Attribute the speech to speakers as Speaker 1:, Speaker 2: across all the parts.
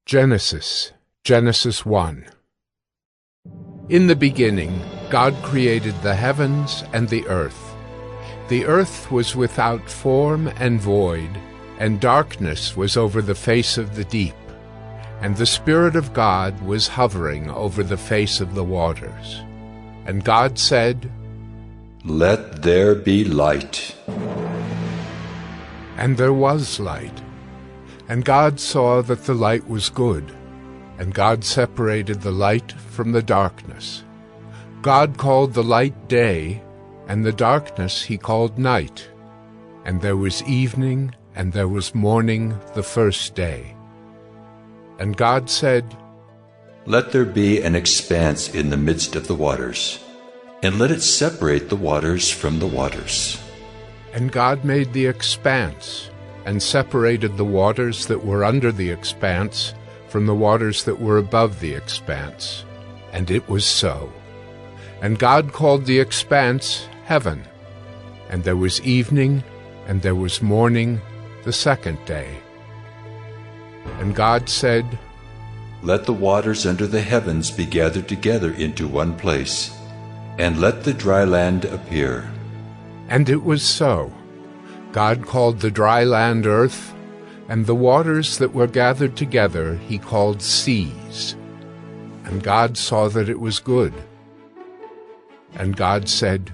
Speaker 1: Genesis 1. In the beginning, God created the heavens and the earth. The earth was without form and void, and darkness was over the face of the deep. And the Spirit of God was hovering over the face of the waters. And God said,
Speaker 2: "Let there be light."
Speaker 1: And there was light. And God saw that the light was good, and God separated the light from the darkness. God called the light day, and the darkness he called night. And there was evening, and there was morning the first day. And God said,
Speaker 2: "Let there be an expanse in the midst of the waters, and let it separate the waters from the waters."
Speaker 1: And God made the expanse, and separated the waters that were under the expanse from the waters that were above the expanse. And it was so. And God called the expanse heaven. And there was evening, and there was morning the second day. And God said,
Speaker 2: "Let the waters under the heavens be gathered together into one place, and let the dry land appear."
Speaker 1: And it was so. God called the dry land earth, and the waters that were gathered together he called seas. And God saw that it was good. And God said,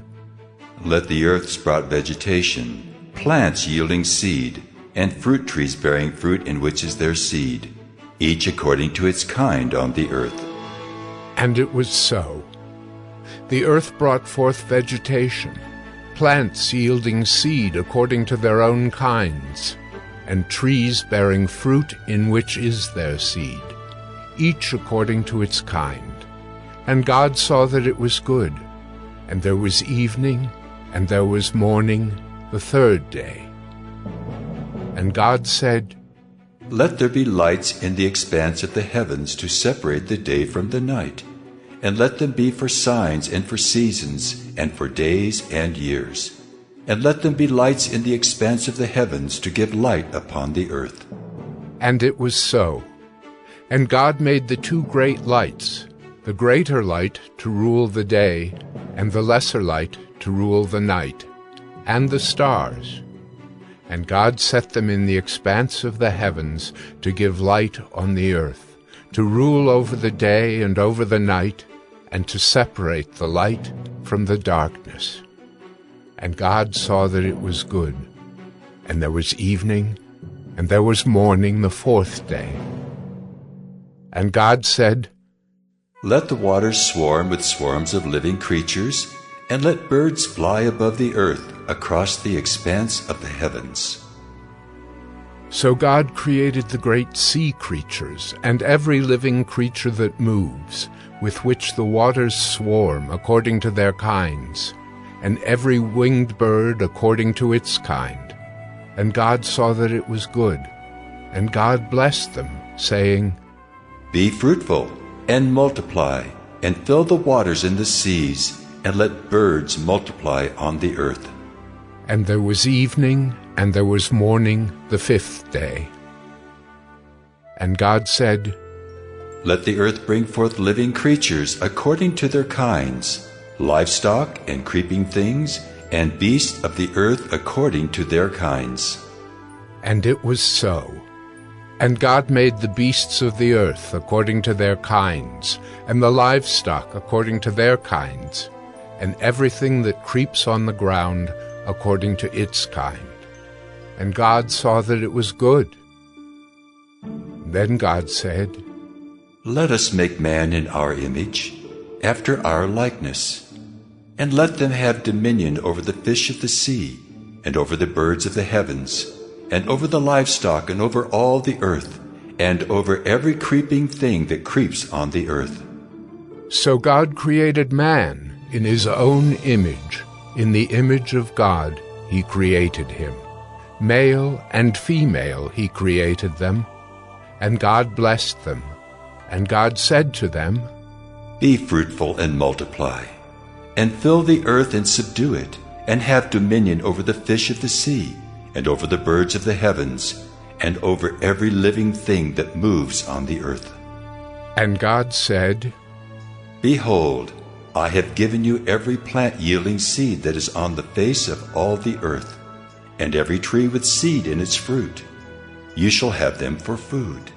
Speaker 2: "Let the earth sprout vegetation, plants yielding seed, and fruit trees bearing fruit in which is their seed, each according to its kind on the earth."
Speaker 1: And it was so. The earth brought forth vegetation, plants yielding seed according to their own kinds, and trees bearing fruit in which is their seed, each according to its kind. And God saw that it was good. And there was evening, and there was morning the third day. And God said,
Speaker 2: "Let there be lights in the expanse of the heavens to separate the day from the night, and let them be for signs and for seasons and for days and years. And let them be lights in the expanse of the heavens to give light upon the earth."
Speaker 1: And it was so. And God made the two great lights, the greater light to rule the day, and the lesser light to rule the night, and the stars. And God set them in the expanse of the heavens to give light on the earth, to rule over the day and over the night, and to separate the light from the darkness. And God saw that it was good. And there was evening, and there was morning the fourth day. And God said,
Speaker 2: "Let the waters swarm with swarms of living creatures, and let birds fly above the earth across the expanse of the heavens."
Speaker 1: So God created the great sea creatures, and every living creature that moves, with which the waters swarm according to their kinds, and every winged bird according to its kind. And God saw that it was good. And God blessed them, saying,
Speaker 2: "Be fruitful, and multiply, and fill the waters in the seas, and let birds multiply on the earth."
Speaker 1: And there was evening, and there was morning the fifth day. And God said,
Speaker 2: "Let the earth bring forth living creatures according to their kinds, livestock and creeping things, and beasts of the earth according to their kinds."
Speaker 1: And it was so. And God made the beasts of the earth according to their kinds, and the livestock according to their kinds, and everything that creeps on the ground according to its kind. And God saw that it was good. Then God said,
Speaker 2: "Let us make man in our image, after our likeness, and let them have dominion over the fish of the sea, and over the birds of the heavens, and over the livestock, and over all the earth, and over every creeping thing that creeps on the earth."
Speaker 1: So God created man in his own image. In the image of God he created him. Male and female he created them. And God blessed them. And God said to them,
Speaker 2: "Be fruitful and multiply, and fill the earth and subdue it, and have dominion over the fish of the sea, and over the birds of the heavens, and over every living thing that moves on the earth.
Speaker 1: And God said,
Speaker 2: Behold, I have given you every plant yielding seed that is on the face of all the earth, and every tree with seed in its fruit. You shall have them for food.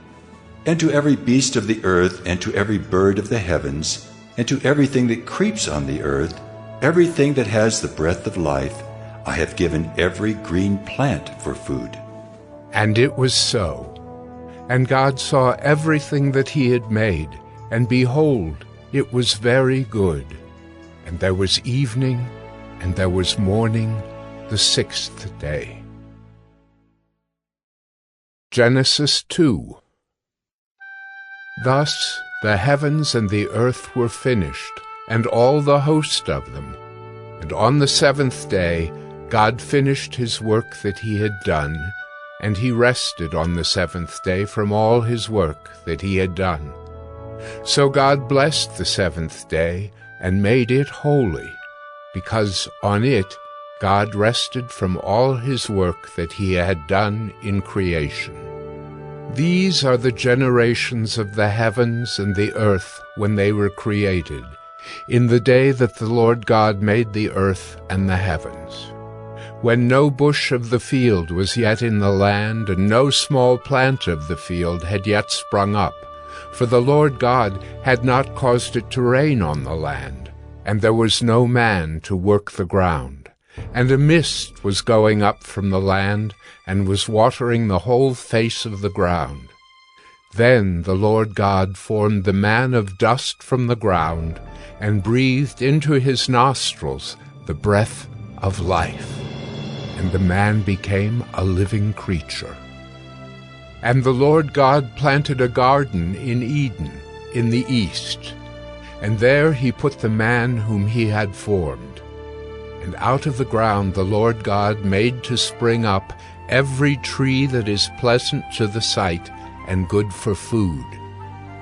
Speaker 2: And to every beast of the earth, and to every bird of the heavens, and to everything that creeps on the earth, everything that has the breath of life, I have given every green plant for food.
Speaker 1: And it was so. And God saw everything that he had made, and behold, it was very good. And there was evening, and there was morning, the sixth day. Genesis 2. Thus the heavens and the earth were finished, and all the host of them. And on the seventh day God finished his work that he had done, and he rested on the seventh day from all his work that he had done. So God blessed the seventh day, and made it holy, because on it God rested from all his work that he had done in creation. These are the generations of the heavens and the earth when they were created, in the day that the Lord God made the earth and the heavens. When no bush of the field was yet in the land, and no small plant of the field had yet sprung up, for the Lord God had not caused it to rain on the land, and there was no man to work the ground. And a mist was going up from the land, and was watering the whole face of the ground. Then the Lord God formed the man of dust from the ground, and breathed into his nostrils the breath of life. And the man became a living creature. And the Lord God planted a garden in Eden, in the east, and there he put the man whom he had formed. And out of the ground the Lord God made to spring up every tree that is pleasant to the sight and good for food.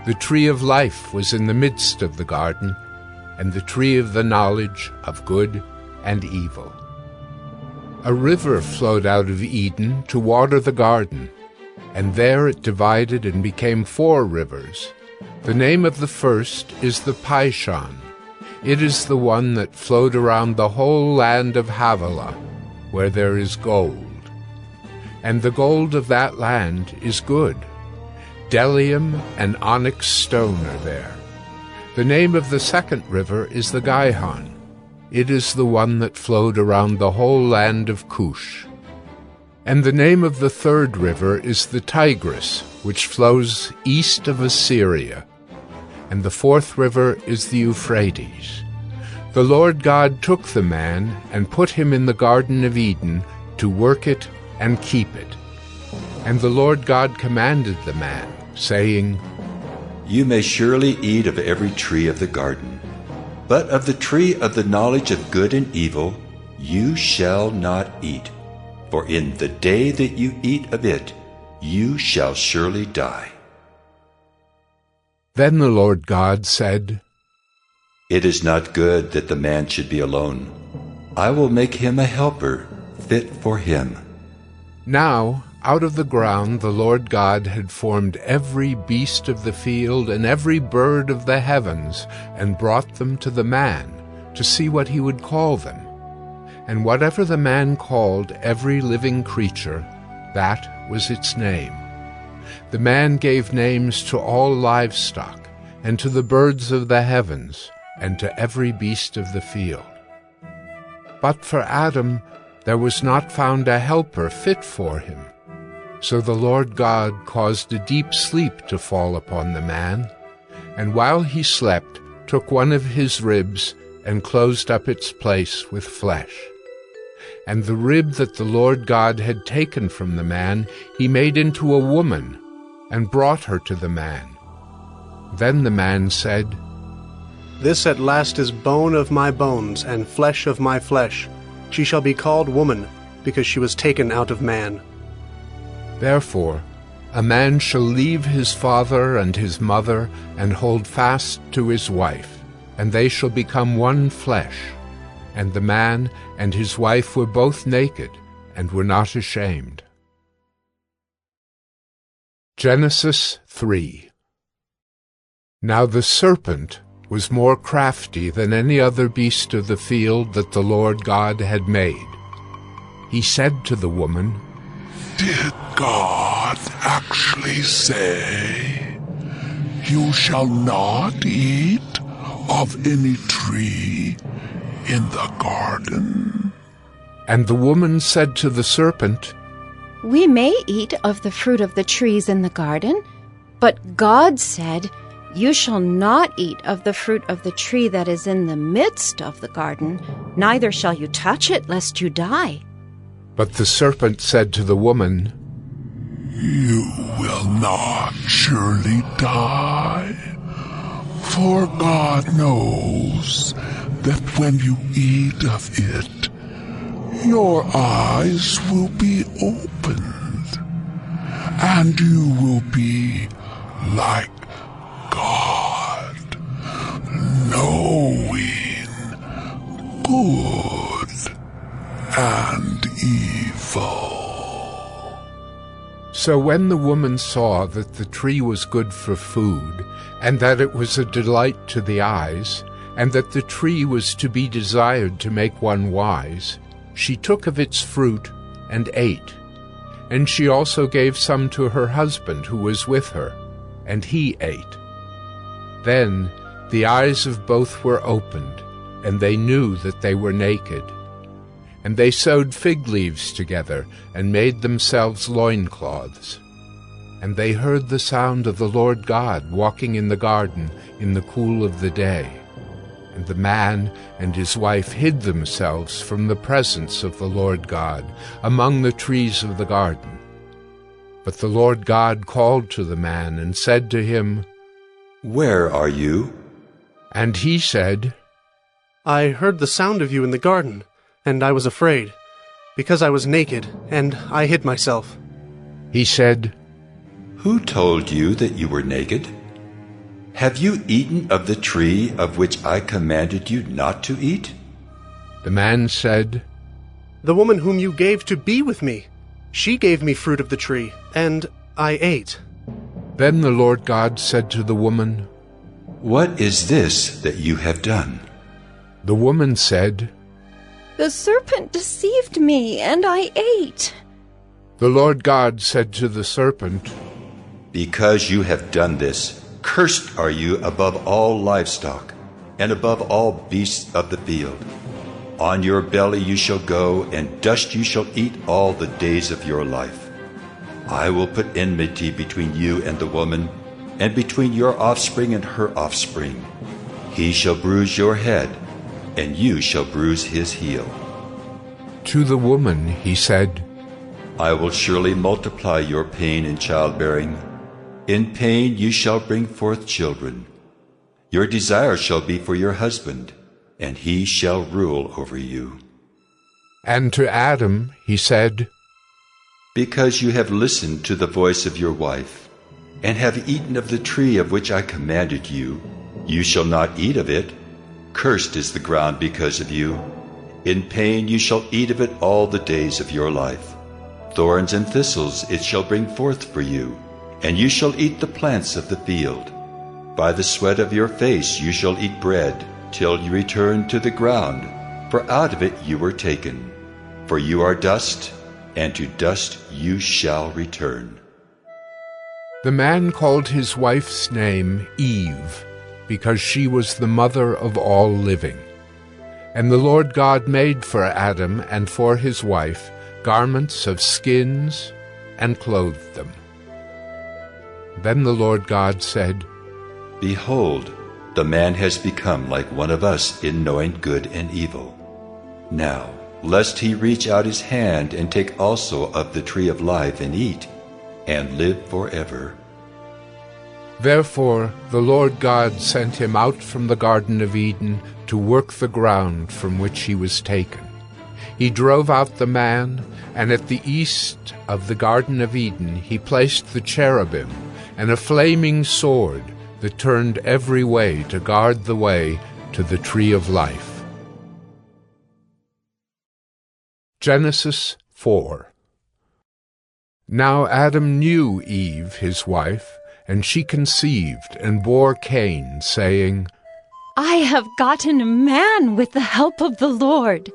Speaker 1: The tree of life was in the midst of the garden, and the tree of the knowledge of good and evil. A river flowed out of Eden to water the garden, and there it divided and became 4 rivers. The name of the first is the Pishon. It is the one that flowed around the whole land of Havilah, where there is gold. And the gold of that land is good. Bdellium and onyx stone are there. The name of the second river is the Gihon. It is the one that flowed around the whole land of Cush. And the name of the third river is the Tigris, which flows east of Assyria. And the fourth river is the Euphrates. The Lord God took the man and put him in the Garden of Eden to work it and keep it. And the Lord God commanded the man, saying,
Speaker 2: You may surely eat of every tree of the garden, but of the tree of the knowledge of good and evil you shall not eat, for in the day that you eat of it you shall surely die.
Speaker 1: Then the Lord God said,
Speaker 2: It is not good that the man should be alone. I will make him a helper fit for him.
Speaker 1: Now out of the ground the Lord God had formed every beast of the field and every bird of the heavens, and brought them to the man, to see what he would call them. And whatever the man called every living creature, that was its name. The man gave names to all livestock, and to the birds of the heavens, and to every beast of the field. But for Adam there was not found a helper fit for him. So the Lord God caused a deep sleep to fall upon the man, and while he slept took one of his ribs and closed up its place with flesh. And the rib that the Lord God had taken from the man he made into a woman, and brought her to the man. Then the man said,
Speaker 3: This at last is bone of my bones, and flesh of my flesh. She shall be called woman, because she was taken out of man.
Speaker 1: Therefore a man shall leave his father and his mother, and hold fast to his wife, and they shall become one flesh. And the man and his wife were both naked, and were not ashamed. Genesis 3. Now the serpent was more crafty than any other beast of the field that the Lord God had made. He said to the woman,
Speaker 4: Did God actually say, "You shall not eat of any tree in the garden"?
Speaker 1: And the woman said to the serpent,
Speaker 5: We may eat of the fruit of the trees in the garden, but God said, You shall not eat of the fruit of the tree that is in the midst of the garden, neither shall you touch it, lest you die.
Speaker 1: But the serpent said to the woman,
Speaker 4: You will not surely die, for God knows that when you eat of it, your eyes will be opened, and you will be like God, knowing good and evil.
Speaker 1: So when the woman saw that the tree was good for food, and that it was a delight to the eyes, and that the tree was to be desired to make one wise, she took of its fruit and ate. And she also gave some to her husband who was with her, and he ate. Then the eyes of both were opened, and they knew that they were naked. And they sewed fig leaves together, and made themselves loincloths. And they heard the sound of the Lord God walking in the garden in the cool of the day. And the man and his wife hid themselves from the presence of the Lord God among the trees of the garden. But the Lord God called to the man and said to him,
Speaker 2: Where are you?
Speaker 1: And he said,
Speaker 3: I heard the sound of you in the garden, and I was afraid, because I was naked, and I hid myself.
Speaker 1: He said,
Speaker 2: Who told you that you were naked? Have you eaten of the tree of which I commanded you not to eat?
Speaker 1: The man said,
Speaker 3: The woman whom you gave to be with me, she gave me fruit of the tree, and I ate.
Speaker 1: Then the Lord God said to the woman,
Speaker 2: What is this that you have done?
Speaker 1: The woman said,
Speaker 5: The serpent deceived me, and I ate.
Speaker 1: The Lord God said to the serpent,
Speaker 2: Because you have done this, cursed are you above all livestock, and above all beasts of the field. On your belly you shall go, and dust you shall eat all the days of your life. I will put enmity between you and the woman, and between your offspring and her offspring. He shall bruise your head, and you shall bruise his heel.
Speaker 1: To the woman he said,
Speaker 2: I will surely multiply your pain in childbearing. In pain you shall bring forth children. Your desire shall be for your husband, and he shall rule over you.
Speaker 1: And to Adam he said,
Speaker 2: Because you have listened to the voice of your wife, and have eaten of the tree of which I commanded you, you shall not eat of it. Cursed is the ground because of you. In pain you shall eat of it all the days of your life. Thorns and thistles it shall bring forth for you, and you shall eat the plants of the field. By the sweat of your face you shall eat bread, till you return to the ground, for out of it you were taken. For you are dust, and to dust you shall return.
Speaker 1: The man called his wife's name Eve, because she was the mother of all living. And the Lord God made for Adam and for his wife garments of skins, and clothed them. Then the Lord God said,
Speaker 2: Behold, the man has become like one of us in knowing good and evil. Now, lest he reach out his hand and take also of the tree of life and eat, and live forever.
Speaker 1: Therefore the Lord God sent him out from the Garden of Eden to work the ground from which he was taken. He drove out the man, and at the east of the Garden of Eden he placed the cherubim and a flaming sword that turned every way to guard the way to the tree of life. Genesis 4. Now Adam knew Eve, his wife, and she conceived and bore Cain, saying,
Speaker 5: I have gotten a man with the help of the Lord.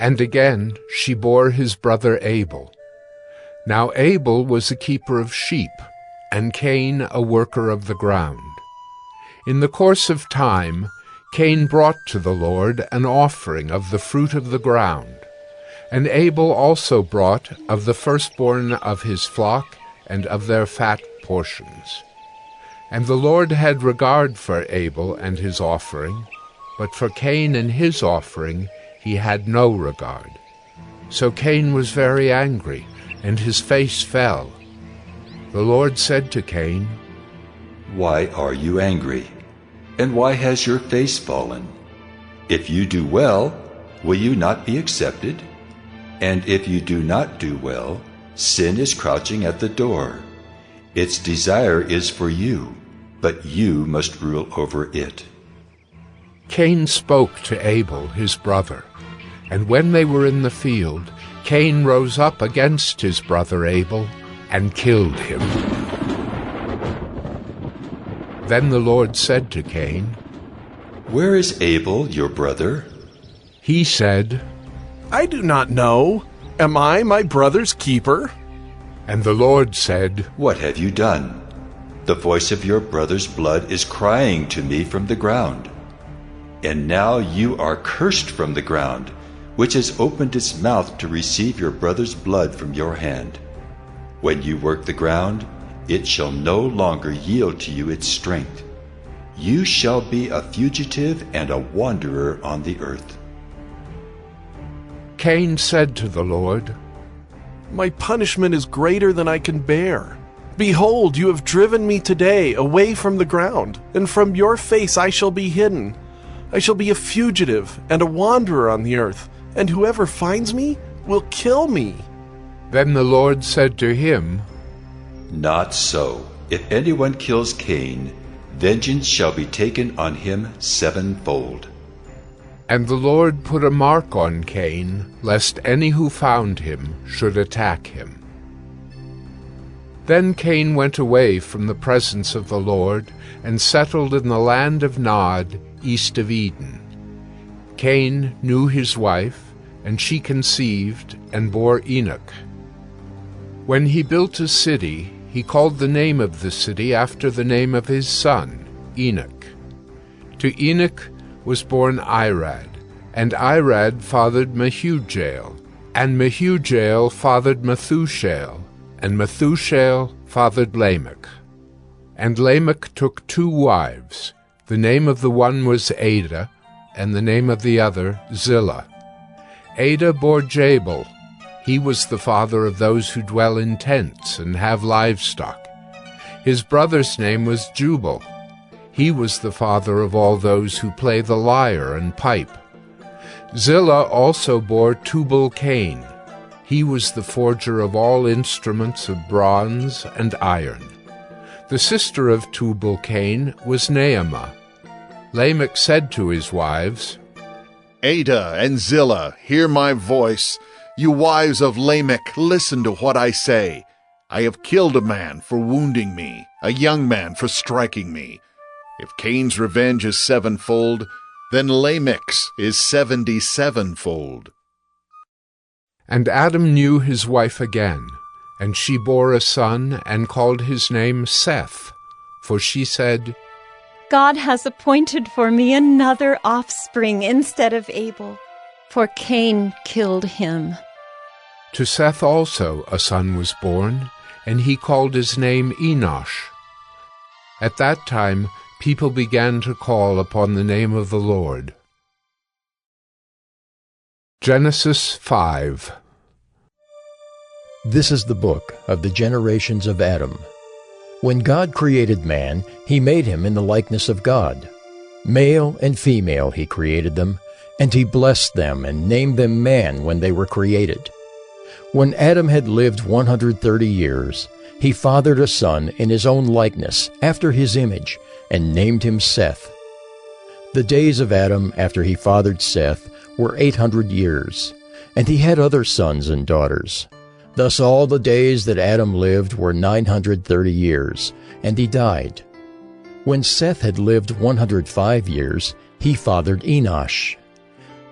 Speaker 1: And again she bore his brother Abel. Now Abel was a keeper of sheep, and Cain a worker of the ground. In the course of time, Cain brought to the Lord an offering of the fruit of the ground, and Abel also brought of the firstborn of his flock and of their fat portions. And the Lord had regard for Abel and his offering, but for Cain and his offering he had no regard. So Cain was very angry, and his face fell. The Lord said to Cain,
Speaker 2: Why are you angry? And why has your face fallen? If you do well, will you not be accepted? And if you do not do well, sin is crouching at the door. Its desire is for you, but you must rule over it.
Speaker 1: Cain spoke to Abel his brother, and when they were in the field, Cain rose up against his brother Abel and killed him. Then the Lord said to Cain,
Speaker 2: Where is Abel, your brother?
Speaker 1: He said,
Speaker 6: I do not know. Am I my brother's keeper?
Speaker 1: And the Lord said,
Speaker 2: What have you done? The voice of your brother's blood is crying to me from the ground. And now you are cursed from the ground, which has opened its mouth to receive your brother's blood from your hand. When you work the ground, it shall no longer yield to you its strength. You shall be a fugitive and a wanderer on the earth.
Speaker 1: Cain said to the Lord,
Speaker 6: My punishment is greater than I can bear. Behold, you have driven me today away from the ground, and from your face I shall be hidden. I shall be a fugitive and a wanderer on the earth, and whoever finds me will kill me.
Speaker 1: Then the Lord said to him,
Speaker 2: Not so. If anyone kills Cain, vengeance shall be taken on him sevenfold.
Speaker 1: And the Lord put a mark on Cain, lest any who found him should attack him. Then Cain went away from the presence of the Lord, and settled in the land of Nod, east of Eden. Cain knew his wife, and she conceived and bore Enoch. When he built a city, he called the name of the city after the name of his son, Enoch. To Enoch was born Irad, and Irad fathered Mehujael, and Mehujael fathered Methushael, and Methushael fathered Lamech. And Lamech took 2 wives. The name of the one was Ada, and the name of the other Zillah. Ada bore Jabal. He was the father of those who dwell in tents and have livestock. His brother's name was Jubal. He was the father of all those who play the lyre and pipe. Zillah also bore Tubal-Cain. He was the forger of all instruments of bronze and iron. The sister of Tubal-Cain was Naamah. Lamech said to his wives,
Speaker 7: Ada and Zillah, hear my voice. You wives of Lamech, listen to what I say. I have killed a man for wounding me, a young man for striking me. If Cain's revenge is sevenfold, then Lamech's is 77-fold.
Speaker 1: And Adam knew his wife again, and she bore a son, and called his name Seth. For she said,
Speaker 5: God has appointed for me another offspring instead of Abel, for Cain killed him.
Speaker 1: To Seth also a son was born, and he called his name Enosh. At that time people began to call upon the name of the Lord. Genesis 5.
Speaker 8: This is the book of the generations of Adam. When God created man, he made him in the likeness of God. Male and female he created them, and he blessed them and named them man when they were created. When Adam had lived 130 years, he fathered a son in his own likeness, after his image, and named him Seth. The days of Adam after he fathered Seth were 800 years, and he had other sons and daughters. Thus all the days that Adam lived were 930 years, and he died. When Seth had lived 105 years, he fathered Enosh.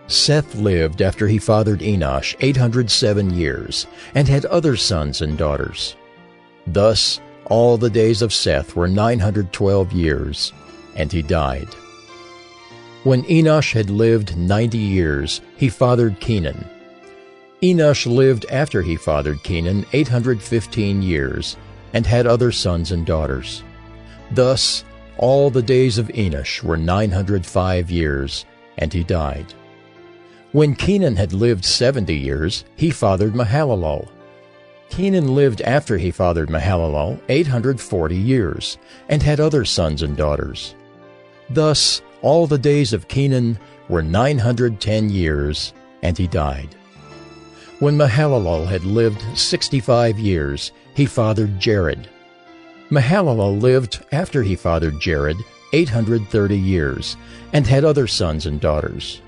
Speaker 8: Seth lived after he fathered Enosh 807 years, and had other sons and daughters. Thus all the days of Seth were 912 years, and he died. When Enosh had lived 90 years, he fathered Kenan. Enosh lived after he fathered Kenan 815 years, and had other sons and daughters. Thus all the days of Enosh were 905 years, and he died. When Kenan had lived 70 years, he fathered Mahalalel. Kenan lived after he fathered Mahalalel 840 years, and had other sons and daughters. Thus all the days of Kenan were 910 years, and he died. When Mahalalel had lived 65 years, he fathered Jared. Mahalalel lived after he fathered Jared 830 years, and had other sons and daughters.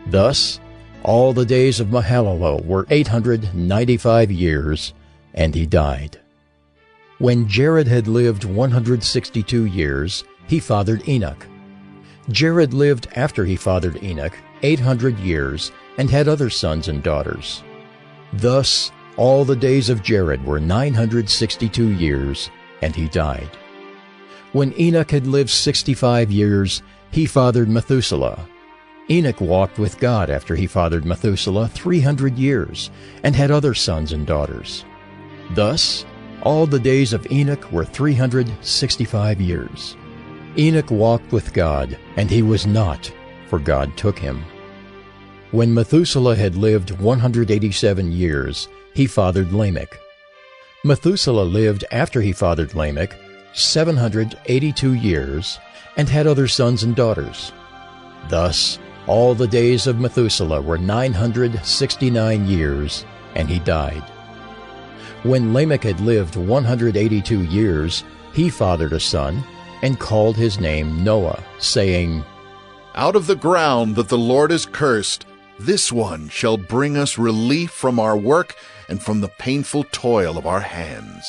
Speaker 8: Thus all the days of Mahalalel were 895 years, and he died. When Jared had lived 162 years, he fathered Enoch. Jared lived after he fathered Enoch 800 years, and had other sons and daughters. Thus all the days of Jared were 962 years, and he died. When Enoch had lived 65 years, he fathered Methuselah. Enoch walked with God after he fathered Methuselah 300 years, and had other sons and daughters. Thus all the days of Enoch were 365 years. Enoch walked with God, and he was not, for God took him. When Methuselah had lived 187 years, he fathered Lamech. Methuselah lived after he fathered Lamech 782 years, and had other sons and daughters. Thus all the days of Methuselah were 969 years, and he died. When Lamech had lived 182 years, he fathered a son, and called his name Noah, saying,
Speaker 7: Out of the ground that the Lord has cursed, this one shall bring us relief from our work and from the painful toil of our hands.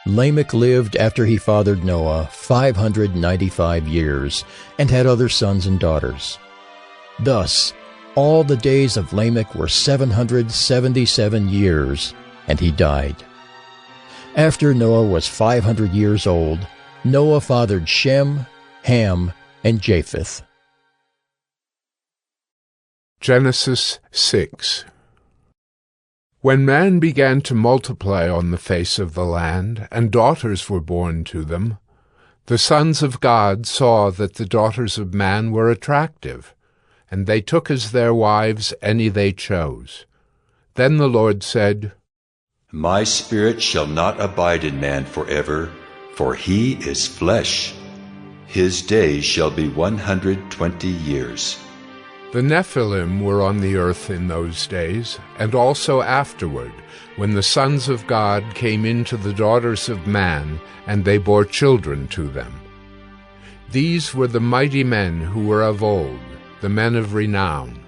Speaker 8: Lamech lived after he fathered Noah 595 years, and had other sons and daughters. Thus all the days of Lamech were 777 years, and he died. After Noah was 500 years old, Noah fathered Shem, Ham, and Japheth.
Speaker 1: Genesis 6. When man began to multiply on the face of the land, and daughters were born to them, the sons of God saw that the daughters of man were attractive, and they took as their wives any they chose. Then the Lord said,
Speaker 2: My spirit shall not abide in man forever, for he is flesh. His days shall be 120 years.
Speaker 1: The Nephilim were on the earth in those days, and also afterward, when the sons of God came into the daughters of man, and they bore children to them. These were the mighty men who were of old, the men of renown.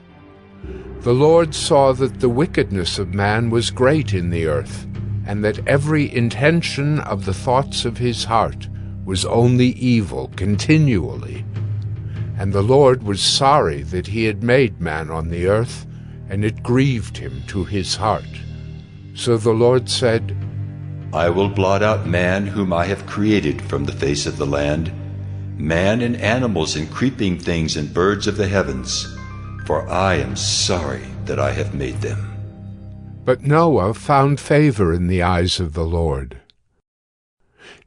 Speaker 1: The Lord saw that the wickedness of man was great in the earth, and that every intention of the thoughts of his heart was only evil continually. And the Lord was sorry that he had made man on the earth, and it grieved him to his heart. So the Lord said,
Speaker 2: I will blot out man whom I have created from the face of the land, man and animals and creeping things and birds of the heavens, for I am sorry that I have made them.
Speaker 1: But Noah found favor in the eyes of the Lord.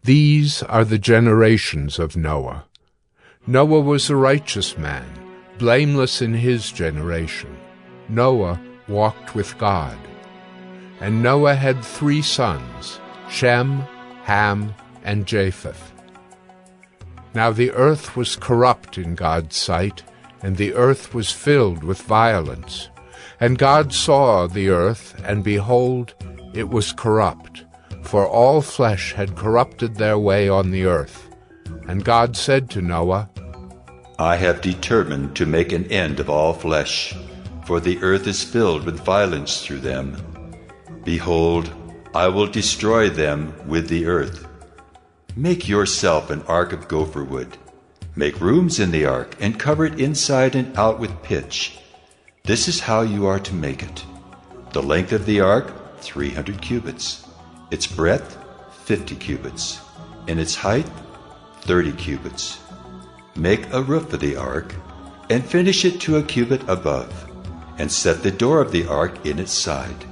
Speaker 1: These are the generations of Noah. Noah was a righteous man, blameless in his generation. Noah walked with God. And Noah had 3 sons, Shem, Ham, and Japheth. Now the earth was corrupt in God's sight, and the earth was filled with violence. And God saw the earth, and behold, it was corrupt, for all flesh had corrupted their way on the earth. And God said to Noah,
Speaker 2: I have determined to make an end of all flesh, for the earth is filled with violence through them. Behold, I will destroy them with the earth. Make yourself an ark of gopher wood. Make rooms in the ark, and cover it inside and out with pitch. This is how you are to make it. The length of the ark, 300 cubits. Its breadth, 50 cubits. And its height, 30 cubits. Make a roof of the ark, and finish it to a cubit above, and set the door of the ark in its side.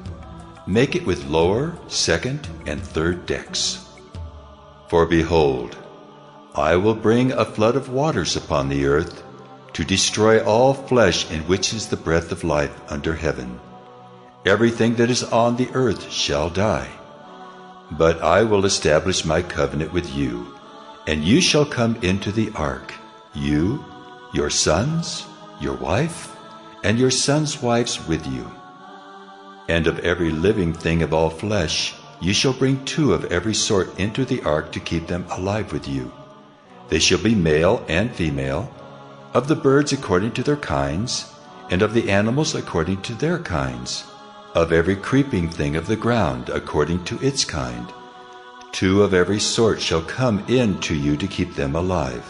Speaker 2: Make it with lower, second, and third decks. For behold, I will bring a flood of waters upon the earth, to destroy all flesh in which is the breath of life under heaven. Everything that is on the earth shall die. But I will establish my covenant with you, and you shall come into the ark, you, your sons, your wife, and your sons' wives with you. And of every living thing of all flesh, you shall bring 2 of every sort into the ark to keep them alive with you. They shall be male and female, of the birds according to their kinds, and of the animals according to their kinds, of every creeping thing of the ground according to its kind. 2 of every sort shall come in to you to keep them alive.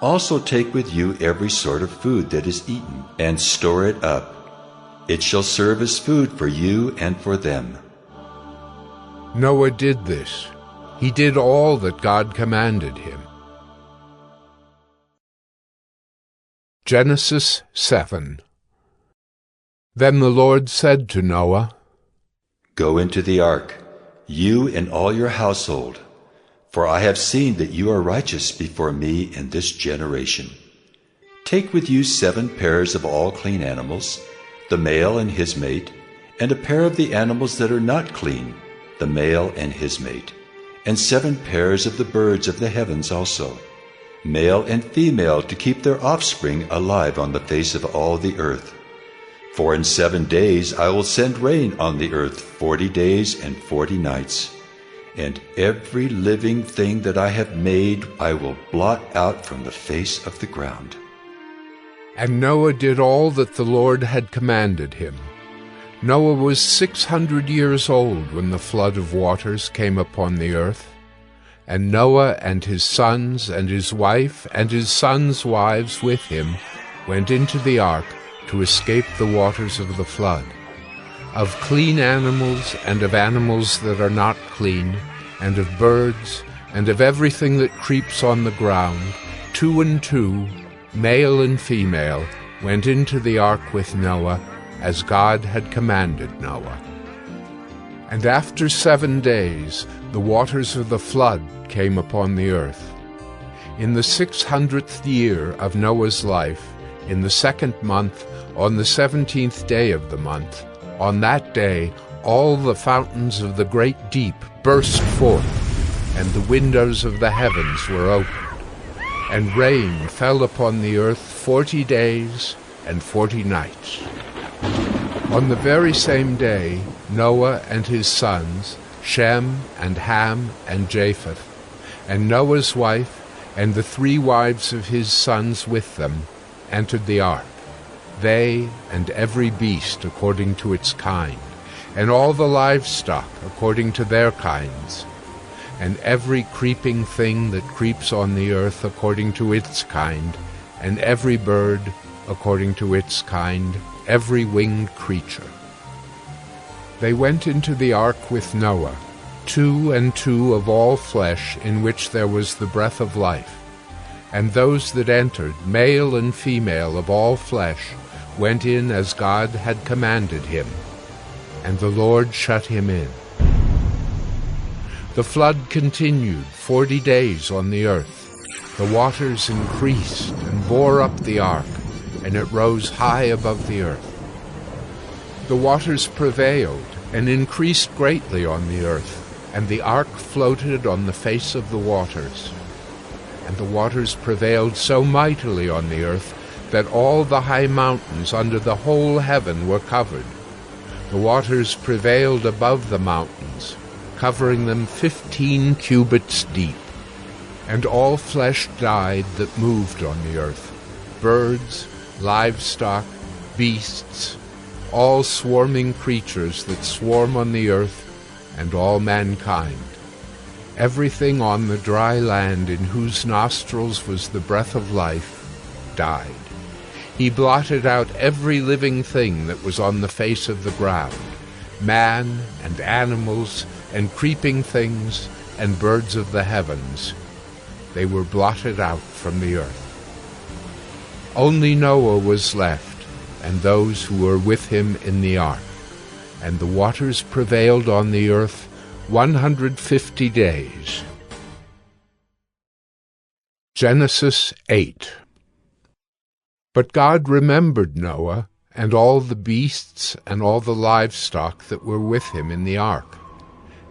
Speaker 2: Also take with you every sort of food that is eaten, and store it up. It shall serve as food for you and for them.
Speaker 1: Noah did this. He did all that God commanded him. Genesis 7. Then the Lord said to Noah,
Speaker 2: Go into the ark, you and all your household, for I have seen that you are righteous before me in this generation. Take with you 7 pairs of all clean animals, the male and his mate, and a pair of the animals that are not clean, the male and his mate, and 7 pairs of the birds of the heavens also, male and female, to keep their offspring alive on the face of all the earth. For in 7 days I will send rain on the earth 40 days and 40 nights, and every living thing that I have made I will blot out from the face of the ground.
Speaker 1: And Noah did all that the Lord had commanded him. Noah was 600 years old when the flood of waters came upon the earth. And Noah and his sons and his wife and his sons' wives with him went into the ark to escape the waters of the flood. Of clean animals and of animals that are not clean, and of birds, and of everything that creeps on the ground, 2 and 2, male and female, went into the ark with Noah, as God had commanded Noah. And after 7 days the waters of the flood came upon the earth. In the 600th year of Noah's life, in the 2nd month, on the 17th day of the month, on that day all the fountains of the great deep burst forth, and the windows of the heavens were opened, and rain fell upon the earth 40 days and 40 nights. On the very same day Noah and his sons, Shem and Ham and Japheth, and Noah's wife and the 3 wives of his sons with them, entered the ark, they and every beast according to its kind, and all the livestock according to their kinds, and every creeping thing that creeps on the earth according to its kind, and every bird according to its kind, every winged creature. They went into the ark with Noah, 2 and 2 of all flesh in which there was the breath of life. And those that entered, male and female of all flesh, went in as God had commanded him. And the Lord shut him in. The flood continued 40 days on the earth. The waters increased and bore up the ark, and it rose high above the earth. The waters prevailed and increased greatly on the earth, and the ark floated on the face of the waters. And the waters prevailed so mightily on the earth that all the high mountains under the whole heaven were covered. The waters prevailed above the mountains, covering them 15 cubits deep. And all flesh died that moved on the earth, birds, livestock, beasts, all swarming creatures that swarm on the earth, and all mankind. Everything on the dry land in whose nostrils was the breath of life died. He blotted out every living thing that was on the face of the ground, man and animals and creeping things and birds of the heavens. They were blotted out from the earth. Only Noah was left, and those who were with him in the ark. And the waters prevailed on the earth 150 days. Genesis 8. But God remembered Noah, and all the beasts and all the livestock that were with him in the ark.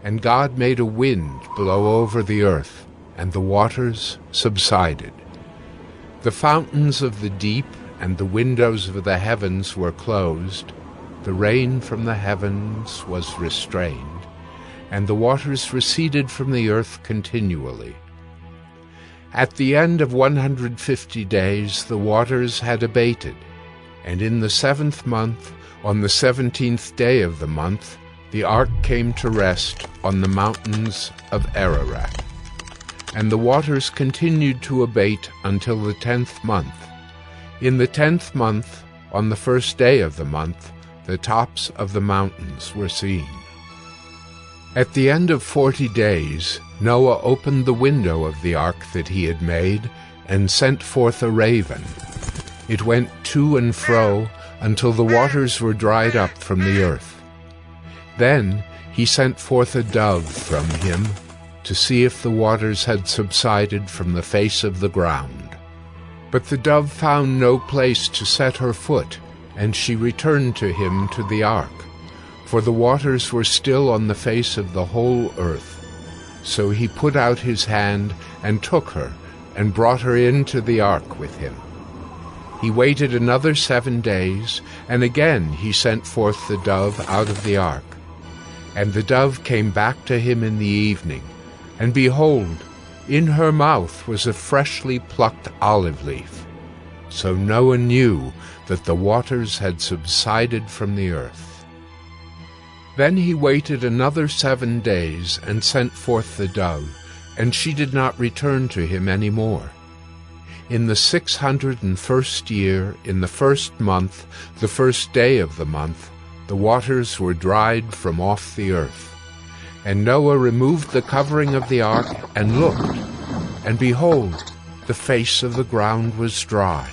Speaker 1: And God made a wind blow over the earth, and the waters subsided. The fountains of the deep and the windows of the heavens were closed, the rain from the heavens was restrained, and the waters receded from the earth continually. At the end of 150 days the waters had abated, and in the 7th month, on the 17th day of the month, the ark came to rest on the mountains of Ararat. And the waters continued to abate until the 10th month. In the 10th month, on the 1st day of the month, the tops of the mountains were seen. At the end of 40 days, Noah opened the window of the ark that he had made, and sent forth a raven. It went to and fro until the waters were dried up from the earth. Then he sent forth a dove from him, to see if the waters had subsided from the face of the ground. But the dove found no place to set her foot, and she returned to him to the ark, for the waters were still on the face of the whole earth. So he put out his hand and took her, and brought her into the ark with him. He waited another 7 days, and again he sent forth the dove out of the ark. And the dove came back to him in the evening, and behold, in her mouth was a freshly plucked olive leaf. So Noah knew that the waters had subsided from the earth. Then he waited another 7 days and sent forth the dove, and she did not return to him any more. In the 601st year, in the 1st month, the 1st day of the month, the waters were dried from off the earth. And Noah removed the covering of the ark and looked, and behold, the face of the ground was dry.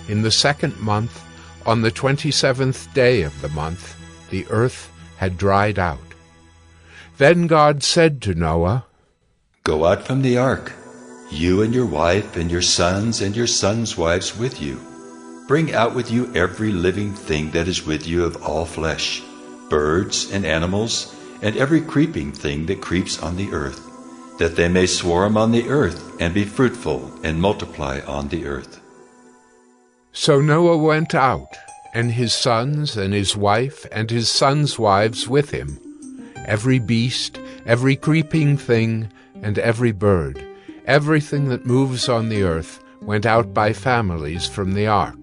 Speaker 1: In the 2nd month, on the 27th day of the month, the earth had dried out. Then God said to Noah,
Speaker 2: Go out from the ark, you and your wife and your sons and your sons' wives with you. Bring out with you every living thing that is with you of all flesh, birds and animals, and every creeping thing that creeps on the earth, that they may swarm on the earth and be fruitful and multiply on the earth.
Speaker 1: So Noah went out, and his sons and his wife and his sons' wives with him, every beast, every creeping thing, and every bird, everything that moves on the earth, went out by families from the ark.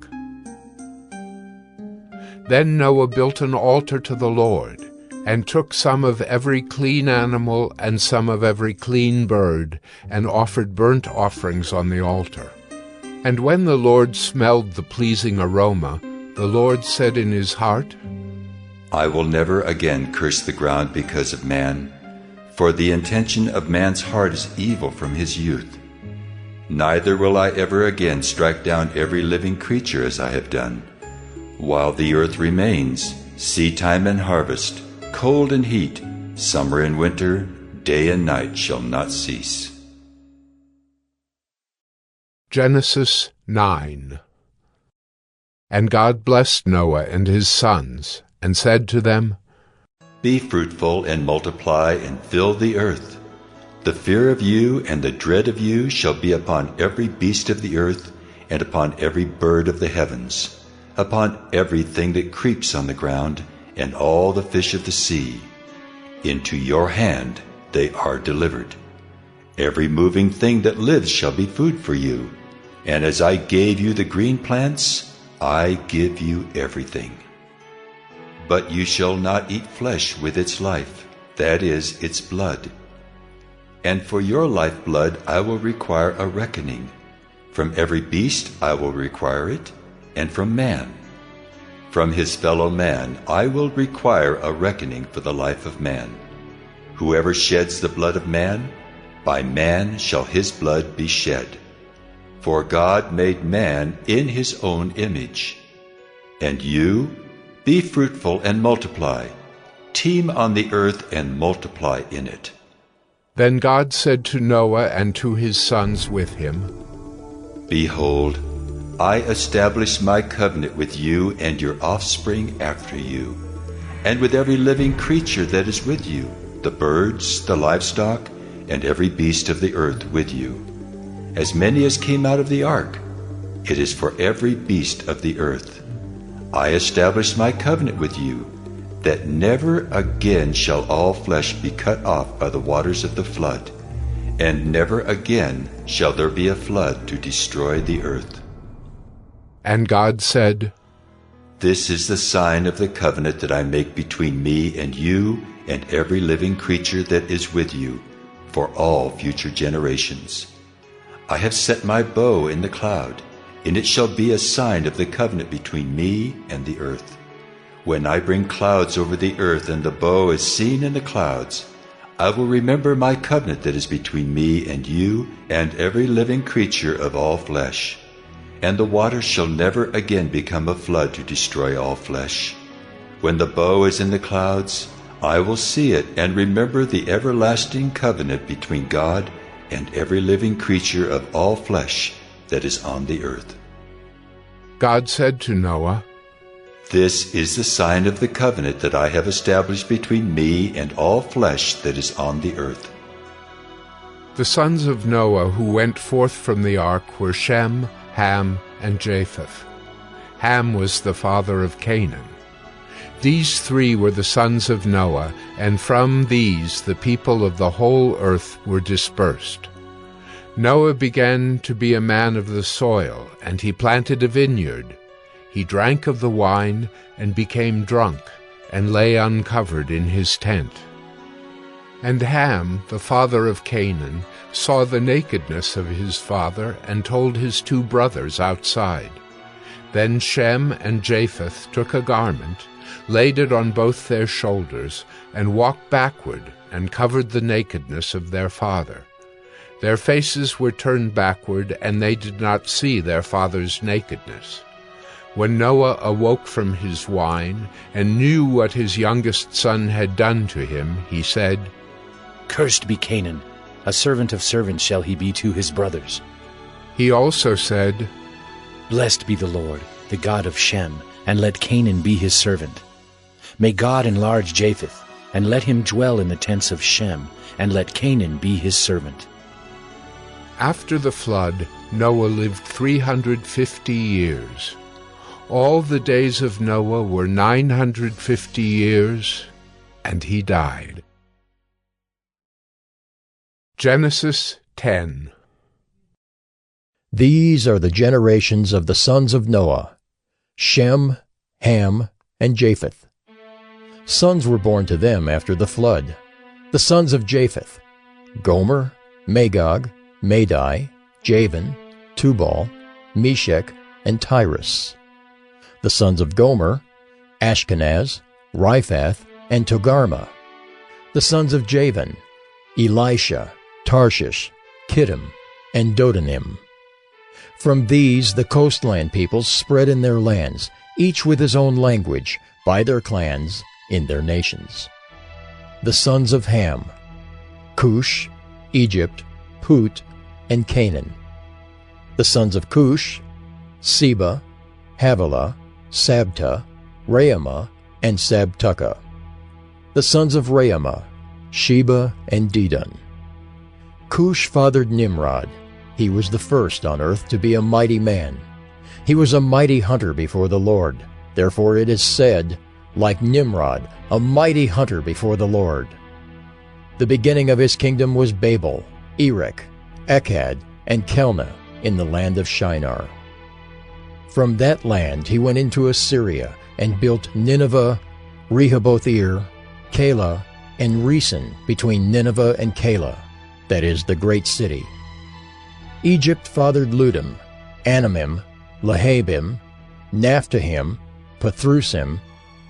Speaker 1: Then Noah built an altar to the Lord, and took some of every clean animal and some of every clean bird, and offered burnt offerings on the altar. And when the Lord smelled the pleasing aroma, the Lord said in his heart,
Speaker 2: I will never again curse the ground because of man, for the intention of man's heart is evil from his youth. Neither will I ever again strike down every living creature as I have done. While the earth remains, seedtime and harvest, cold and heat, summer and winter, day and night shall not cease.
Speaker 1: Genesis 9. And God blessed Noah and his sons, and said to them,
Speaker 2: Be fruitful and multiply and fill the earth. The fear of you and the dread of you shall be upon every beast of the earth, and upon every bird of the heavens, upon everything that creeps on the ground, and all the fish of the sea. Into your hand they are delivered. Every moving thing that lives shall be food for you. And as I gave you the green plants, I give you everything. But you shall not eat flesh with its life, that is, its blood. And for your lifeblood I will require a reckoning. From every beast I will require it, and from man. From his fellow man I will require a reckoning for the life of man. Whoever sheds the blood of man, by man shall his blood be shed. For God made man in his own image. And you, be fruitful and multiply. Teem on the earth and multiply in it.
Speaker 1: Then God said to Noah and to his sons with him,
Speaker 2: Behold, I establish my covenant with you and your offspring after you, and with every living creature that is with you, the birds, the livestock, and every beast of the earth with you. As many as came out of the ark, it is for every beast of the earth. I establish my covenant with you, that never again shall all flesh be cut off by the waters of the flood, and never again shall there be a flood to destroy the earth.
Speaker 1: And God said,
Speaker 2: This is the sign of the covenant that I make between me and you and every living creature that is with you, for all future generations. I have set my bow in the cloud, and it shall be a sign of the covenant between me and the earth. When I bring clouds over the earth and the bow is seen in the clouds, I will remember my covenant that is between me and you and every living creature of all flesh. And the waters shall never again become a flood to destroy all flesh. When the bow is in the clouds, I will see it and remember the everlasting covenant between God and every living creature of all flesh that is on the earth.
Speaker 1: God said to Noah,
Speaker 2: This is the sign of the covenant that I have established between me and all flesh that is on the earth.
Speaker 1: The sons of Noah who went forth from the ark were Shem, Ham, and Japheth. Ham was the father of Canaan. These three were the sons of Noah, and from these the people of the whole earth were dispersed. Noah began to be a man of the soil, and he planted a vineyard. He drank of the wine, and became drunk, and lay uncovered in his tent. And Ham, the father of Canaan, saw the nakedness of his father, and told his two brothers outside. Then Shem and Japheth took a garment, laid it on both their shoulders, and walked backward, and covered the nakedness of their father. Their faces were turned backward, and they did not see their father's nakedness. When Noah awoke from his wine, and knew what his youngest son had done to him, he said,
Speaker 9: Cursed be Canaan, a servant of servants shall he be to his brothers.
Speaker 1: He also said,
Speaker 9: Blessed be the Lord, the God of Shem, and let Canaan be his servant. May God enlarge Japheth, and let him dwell in the tents of Shem, and let Canaan be his servant.
Speaker 1: After the flood, Noah lived 350 years. All the days of Noah were 950 years, and he died. Genesis 10.
Speaker 8: These are the generations of the sons of Noah: Shem, Ham, and Japheth. Sons were born to them after the flood. The sons of Japheth: Gomer, Magog, Madai, Javan, Tubal, Meshech, and Tyrus. The sons of Gomer: Ashkenaz, Riphath, and Togarmah. The sons of Javan: Elisha, Tarshish, Kittim, and Dodanim. From these the coastland peoples spread in their lands, each with his own language, by their clans, in their nations. The sons of Ham: Cush, Egypt, Put, and Canaan. The sons of Cush: Seba, Havilah, Sabta, Raamah, and Sabtucah. The sons of Raamah: Sheba and Dedan. Cush fathered Nimrod. He was the first on earth to be a mighty man. He was a mighty hunter before the Lord. Therefore it is said, like Nimrod, a mighty hunter before the Lord. The beginning of his kingdom was Babel, Erech, Akkad, and Calneh in the land of Shinar. From that land he went into Assyria and built Nineveh, Rehoboth-ir, Calah, and Resen between Nineveh and Calah, that is, the great city. Egypt fathered Ludim, Anamim, Lehabim, Naphtahim, Pathrusim,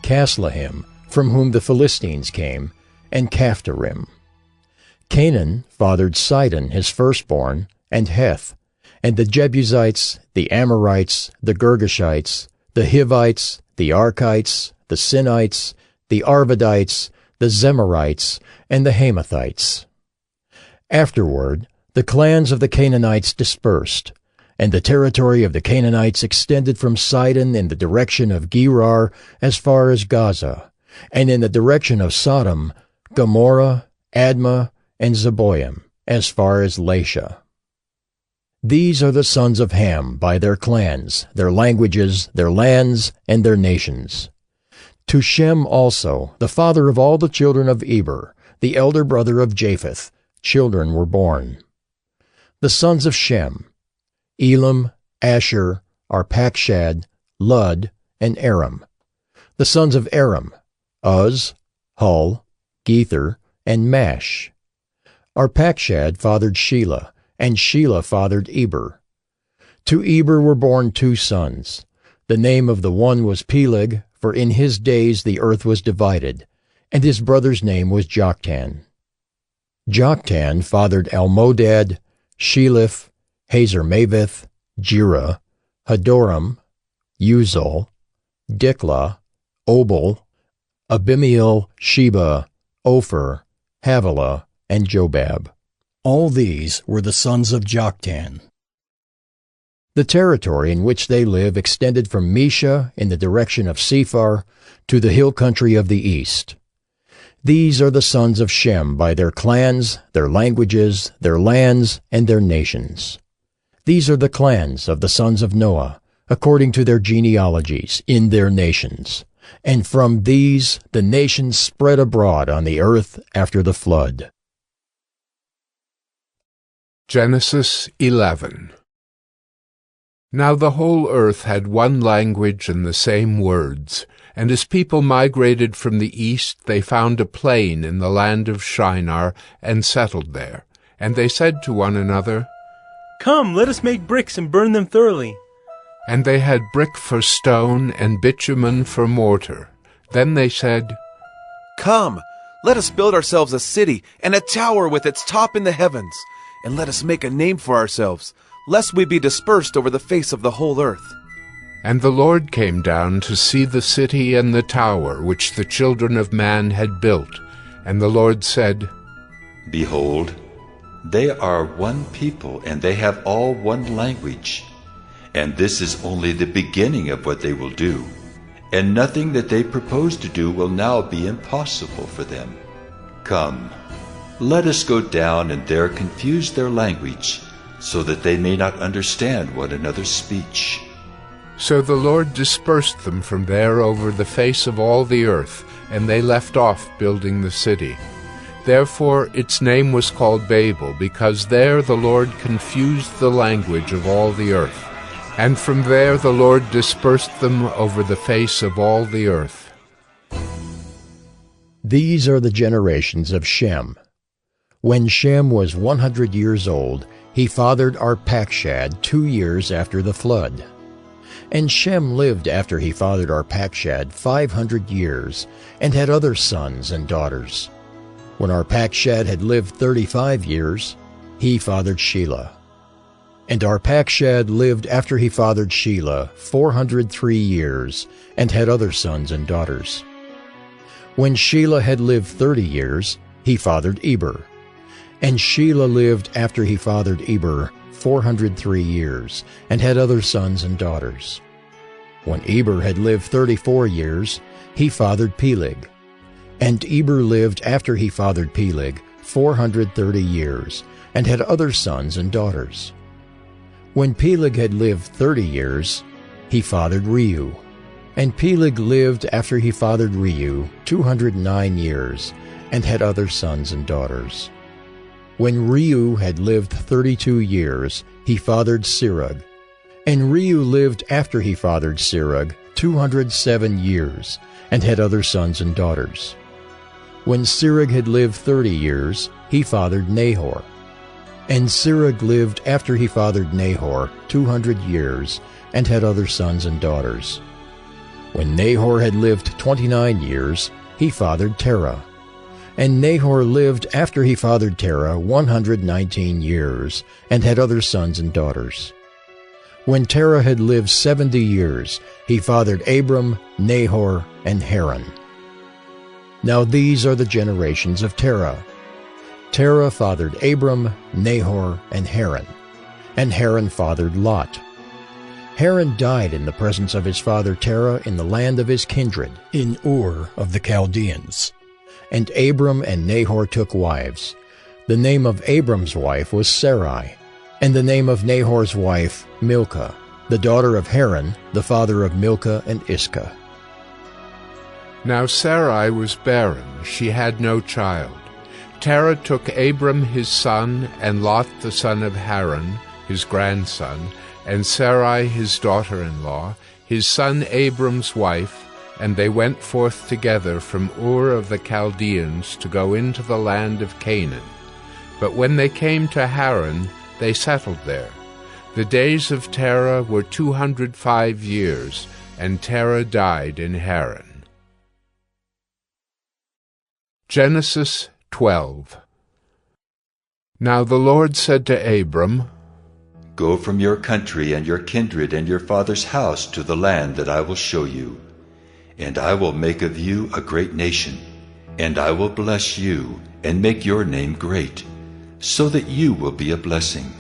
Speaker 8: Caslahim, from whom the Philistines came, and Caphtorim. Canaan fathered Sidon his firstborn, and Heth, and the Jebusites, the Amorites, the Girgashites, the Hivites, the Archites, the Sinites, the Arvadites, the Zemarites, and the Hamathites. Afterward, the clans of the Canaanites dispersed, and the territory of the Canaanites extended from Sidon in the direction of Gerar as far as Gaza, and in the direction of Sodom, Gomorrah, Admah, and Zeboim, as far as Lasha. These are the sons of Ham by their clans, their languages, their lands, and their nations. To Shem also, the father of all the children of Eber, the elder brother of Japheth, children were born. The sons of Shem: Elam, Asher, Arpachshad, Lud, and Aram. The sons of Aram: Uz, Hul, Gether, and Mash. Arpachshad fathered Shelah, and Shelah fathered Eber. To Eber were born 2 sons. The name of the one was Peleg, for in his days the earth was divided, and his brother's name was Joktan. Joktan fathered Almodad, Sheleph, Hazarmaveth, Jireh, Hadoram, Uzal, Diklah, Obal, Abimiel, Sheba, Ophir, Havilah, and Jobab. All these were the sons of Joktan. The territory in which they live extended from Mesha in the direction of Sephar to the hill country of the east. These are the sons of Shem by their clans, their languages, their lands, and their nations. These are the clans of the sons of Noah, according to their genealogies, in their nations. And from these the nations spread abroad on the earth after the flood.
Speaker 1: Genesis 11. Now the whole earth had one language and the same words, and as people migrated from the east, they found a plain in the land of Shinar and settled there. And they said to one another,
Speaker 10: "Come, let us make bricks and burn them thoroughly."
Speaker 1: And they had brick for stone and bitumen for mortar. Then they said,
Speaker 11: "Come, let us build ourselves a city and a tower with its top in the heavens, and let us make a name for ourselves, lest we be dispersed over the face of the whole earth."
Speaker 1: And the Lord came down to see the city and the tower which the children of man had built. And the Lord said,
Speaker 2: Behold, they are one people, and they have all one language. And this is only the beginning of what they will do, and nothing that they propose to do will now be impossible for them. Come, let us go down and there confuse their language, so that they may not understand one another's speech.
Speaker 1: So the Lord dispersed them from there over the face of all the earth, and they left off building the city. Therefore its name was called Babel, because there the Lord confused the language of all the earth. And from there the Lord dispersed them over the face of all the earth.
Speaker 8: These are the generations of Shem. When Shem was 100 years old, he fathered Arpachshad 2 years after the flood. And Shem lived after he fathered Arpachshad 500 years, and had other sons and daughters. When Arpachshad had lived 35 years, he fathered Shelah. And Arpachshad lived after he fathered Shelah 403 years, and had other sons and daughters. When Shelah had lived 30 years, he fathered Eber. And Shelah lived after he fathered Eber 403 years, and had other sons and daughters. When Eber had lived 34 years, he fathered Peleg. And Eber lived after he fathered Peleg 430 years, and had other sons and daughters. When Peleg had lived 30 years, he fathered Reu. And Peleg lived after he fathered Reu 209 years, and had other sons and daughters. When Reu had lived 32 years, he fathered Serug. And Reu lived after he fathered Serug 207 years, and had other sons and daughters. When Serug had lived 30 years, he fathered Nahor. And Serug lived after he fathered Nahor 200 years, and had other sons and daughters. When Nahor had lived 29 years, he fathered Terah. And Nahor lived after he fathered Terah 119 years, and had other sons and daughters. When Terah had lived 70 years, he fathered Abram, Nahor, and Haran. Now these are the generations of Terah. Terah fathered Abram, Nahor, and Haran fathered Lot. Haran died in the presence of his father Terah in the land of his kindred, in Ur of the Chaldeans. And Abram and Nahor took wives. The name of Abram's wife was Sarai, and the name of Nahor's wife Milcah, the daughter of Haran, the father of Milcah and Iscah.
Speaker 1: Now Sarai was barren, she had no child. Terah took Abram his son, and Lot the son of Haran, his grandson, and Sarai his daughter-in-law, his son Abram's wife, and they went forth together from Ur of the Chaldeans to go into the land of Canaan. But when they came to Haran, they settled there. The days of Terah were 205 years, and Terah died in Haran. Genesis 12. Now the Lord said to Abram,
Speaker 2: Go from your country and your kindred and your father's house to the land that I will show you. And I will make of you a great nation, and I will bless you and make your name great, so that you will be a blessing.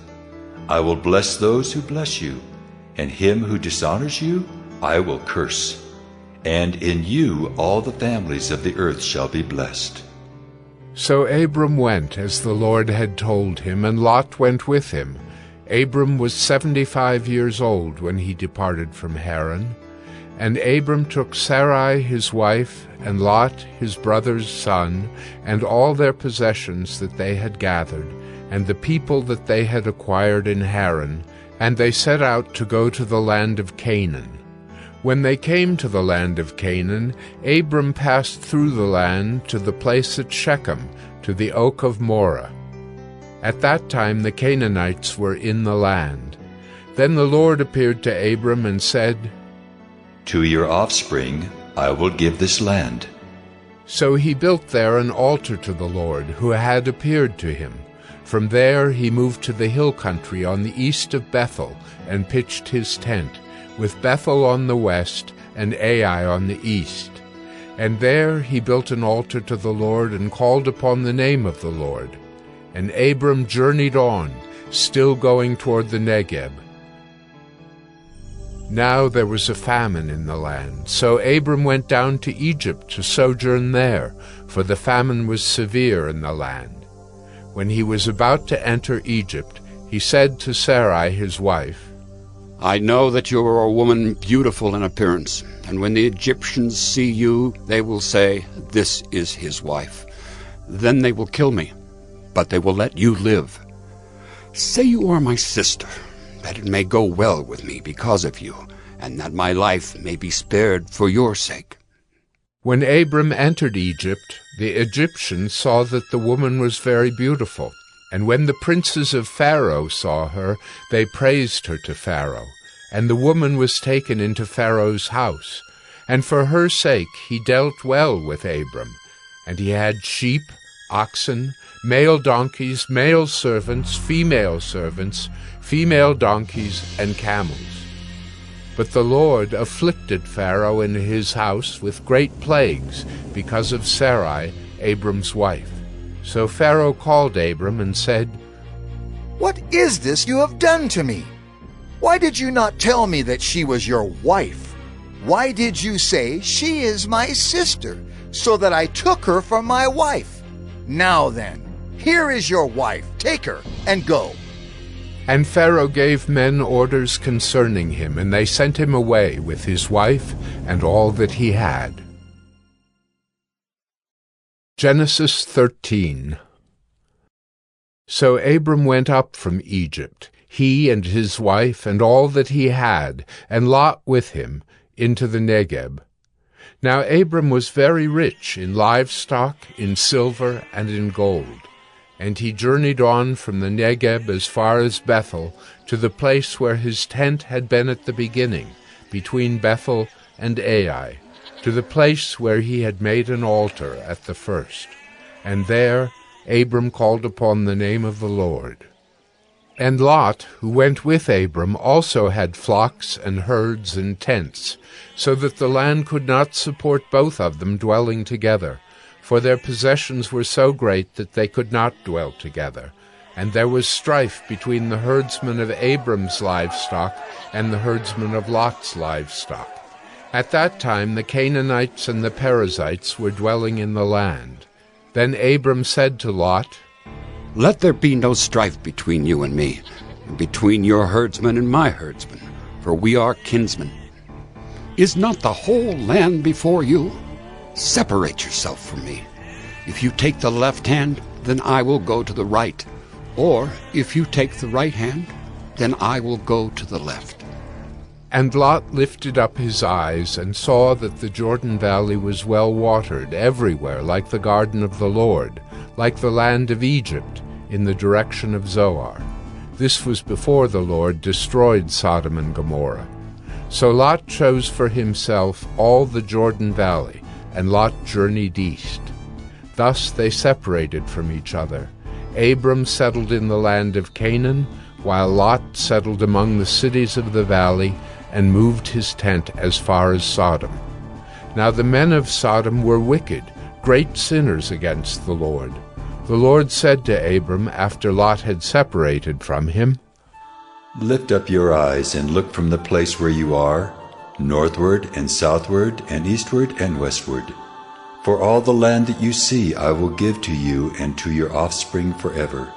Speaker 2: I will bless those who bless you, and him who dishonors you I will curse. And in you all the families of the earth shall be blessed.
Speaker 1: So Abram went as the Lord had told him, and Lot went with him. Abram was 75 years old when he departed from Haran. And Abram took Sarai his wife, and Lot his brother's son, and all their possessions that they had gathered, and the people that they had acquired in Haran, and they set out to go to the land of Canaan. When they came to the land of Canaan, Abram passed through the land to the place at Shechem, to the oak of Moreh. At that time the Canaanites were in the land. Then the Lord appeared to Abram and said,
Speaker 2: To your offspring I will give this land.
Speaker 1: So he built there an altar to the Lord, who had appeared to him. From there he moved to the hill country on the east of Bethel, and pitched his tent, with Bethel on the west and Ai on the east. And there he built an altar to the Lord, and called upon the name of the Lord. And Abram journeyed on, still going toward the Negeb. Now there was a famine in the land, so Abram went down to Egypt to sojourn there, for the famine was severe in the land. When he was about to enter Egypt, he said to Sarai his wife,
Speaker 12: I know that you are a woman beautiful in appearance, and when the Egyptians see you, they will say, This is his wife. Then they will kill me, but they will let you live. Say you are my sister, that it may go well with me because of you, and that my life may be spared for your sake.
Speaker 1: When Abram entered Egypt, the Egyptians saw that the woman was very beautiful. And when the princes of Pharaoh saw her, they praised her to Pharaoh. And the woman was taken into Pharaoh's house. And for her sake he dealt well with Abram. And he had sheep, oxen, male donkeys, male servants, female donkeys, and camels. But the Lord afflicted Pharaoh and his house with great plagues because of Sarai, Abram's wife. So Pharaoh called Abram and said,
Speaker 13: What is this you have done to me? Why did you not tell me that she was your wife? Why did you say, She is my sister, so that I took her for my wife? Now then, here is your wife. Take her and go.
Speaker 1: And Pharaoh gave men orders concerning him, and they sent him away with his wife and all that he had. Genesis 13. So Abram went up from Egypt, he and his wife and all that he had, and Lot with him, into the Negeb. Now Abram was very rich in livestock, in silver, and in gold. And he journeyed on from the Negeb as far as Bethel, to the place where his tent had been at the beginning, between Bethel and Ai, to the place where he had made an altar at the first. And there Abram called upon the name of the Lord. And Lot, who went with Abram, also had flocks and herds and tents, so that the land could not support both of them dwelling together, for their possessions were so great that they could not dwell together. And there was strife between the herdsmen of Abram's livestock and the herdsmen of Lot's livestock. At that time the Canaanites and the Perizzites were dwelling in the land. Then Abram said to Lot,
Speaker 12: Let there be no strife between you and me, and between your herdsmen and my herdsmen, for we are kinsmen. Is not the whole land before you? Separate yourself from me. If you take the left hand, then I will go to the right. Or if you take the right hand, then I will go to the left.
Speaker 1: And Lot lifted up his eyes, and saw that the Jordan valley was well watered everywhere, like the garden of the Lord, like the land of Egypt, in the direction of Zoar. This was before the Lord destroyed Sodom and Gomorrah. So Lot chose for himself all the Jordan valley, and Lot journeyed east. Thus they separated from each other. Abram settled in the land of Canaan, while Lot settled among the cities of the valley, and moved his tent as far as Sodom. Now the men of Sodom were wicked, great sinners against the Lord. The Lord said to Abram, after Lot had separated from him,
Speaker 2: Lift up your eyes and look from the place where you are, northward and southward and eastward and westward. For all the land that you see I will give to you and to your offspring forever.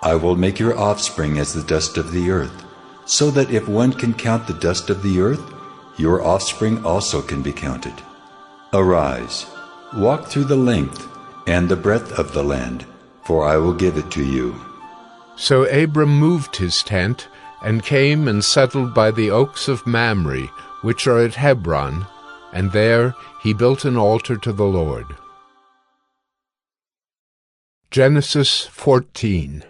Speaker 2: I will make your offspring as the dust of the earth, so that if one can count the dust of the earth, your offspring also can be counted. Arise, walk through the length and the breadth of the land, for I will give it to you.
Speaker 1: So Abram moved his tent, and came and settled by the oaks of Mamre, which are at Hebron, and there he built an altar to the Lord. Genesis 14.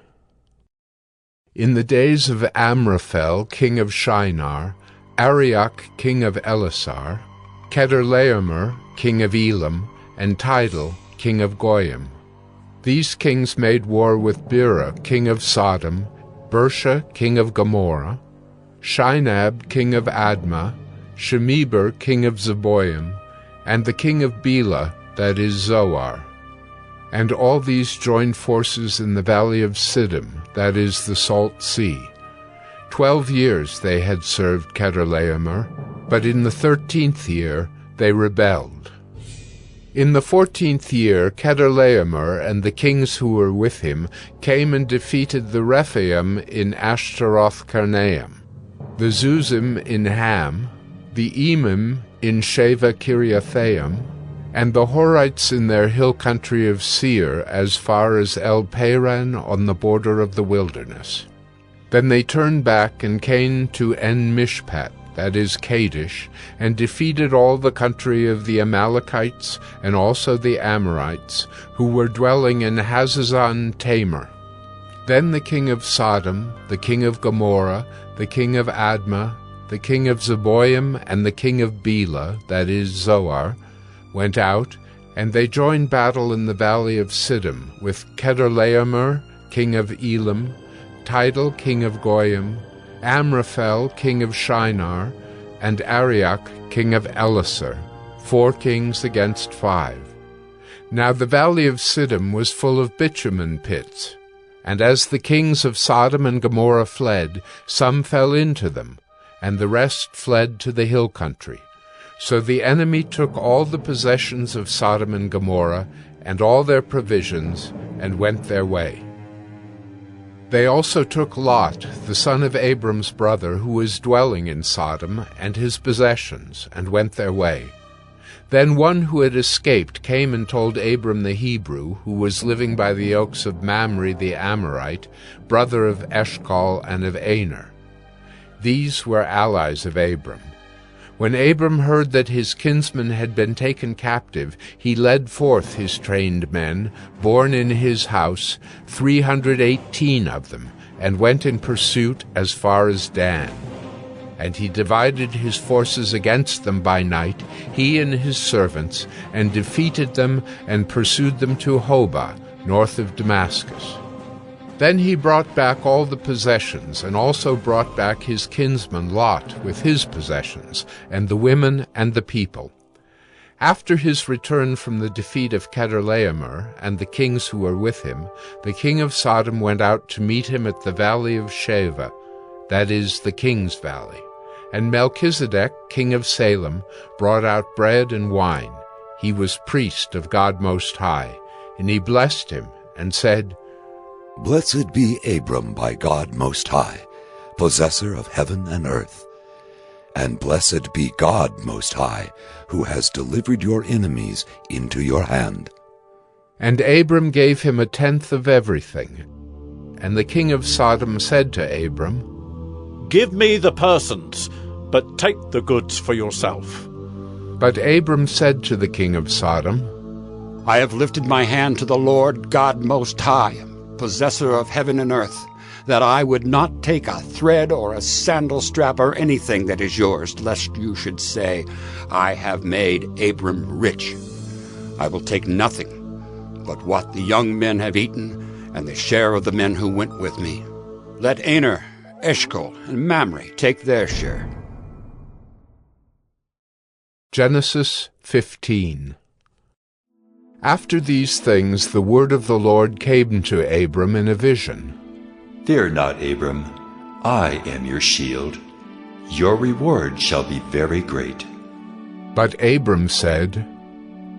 Speaker 1: In the days of Amraphel, king of Shinar, Arioch, king of Elasar, Chedorlaomer, king of Elam, and Tidal, king of Goyim. These kings made war with Bera, king of Sodom, Bersha, king of Gomorrah, Shinab, king of Admah, Shemeber, king of Zeboim, and the king of Bela, that is Zoar. And all these joined forces in the valley of Siddim, that is the Salt Sea. 12 years they had served Chedorlaomer, but in the 13th year they rebelled. In the 14th year Chedorlaomer and the kings who were with him came and defeated the Rephaim in Ashtaroth-Karnaim, the Zuzim in Ham, the Emim in Sheva Kiriathaim, and the Horites in their hill country of Seir as far as El-Paran on the border of the wilderness. Then they turned back and came to En-Mishpat, that is Kadesh, and defeated all the country of the Amalekites and also the Amorites, who were dwelling in Hazazon Tamar. Then the king of Sodom, the king of Gomorrah, the king of Admah, the king of Zeboim, and the king of Bela, that is Zoar, went out, and they joined battle in the valley of Siddim with Chedorlaomer, king of Elam, Tidal, king of Goyim, Amraphel, king of Shinar, and Arioch, king of Elasar, 4 kings against 5. Now the valley of Siddim was full of bitumen pits, and as the kings of Sodom and Gomorrah fled, some fell into them, and the rest fled to the hill country. So the enemy took all the possessions of Sodom and Gomorrah, and all their provisions, and went their way. They also took Lot, the son of Abram's brother, who was dwelling in Sodom, and his possessions, and went their way. Then one who had escaped came and told Abram the Hebrew, who was living by the oaks of Mamre the Amorite, brother of Eshcol and of Aner. These were allies of Abram. When Abram heard that his kinsman had been taken captive, he led forth his trained men, born in his house, 318 of them, and went in pursuit as far as Dan. And he divided his forces against them by night, he and his servants, and defeated them and pursued them to Hobah, north of Damascus. Then he brought back all the possessions, and also brought back his kinsman Lot with his possessions, and the women and the people. After his return from the defeat of Chedorlaomer and the kings who were with him, the king of Sodom went out to meet him at the valley of Sheva, that is, the king's valley. And Melchizedek, king of Salem, brought out bread and wine. He was priest of God Most High, and he blessed him, and said,
Speaker 14: Blessed be Abram by God Most High, possessor of heaven and earth. And blessed be God Most High, who has delivered your enemies into your hand.
Speaker 1: And Abram gave him 1/10 of everything. And the king of Sodom said to Abram,
Speaker 15: Give me the persons, but take the goods for yourself.
Speaker 1: But Abram said to the king of Sodom,
Speaker 12: I have lifted my hand to the Lord God Most High, possessor of heaven and earth, that I would not take a thread or a sandal strap or anything that is yours, lest you should say, I have made Abram rich. I will take nothing but what the young men have eaten, and the share of the men who went with me. Let Aner, Eshcol, and Mamre take their share.
Speaker 1: Genesis 15. After these things the word of the Lord came to Abram in a vision.
Speaker 2: Fear not, Abram, I am your shield. Your reward shall be very great.
Speaker 1: But Abram said,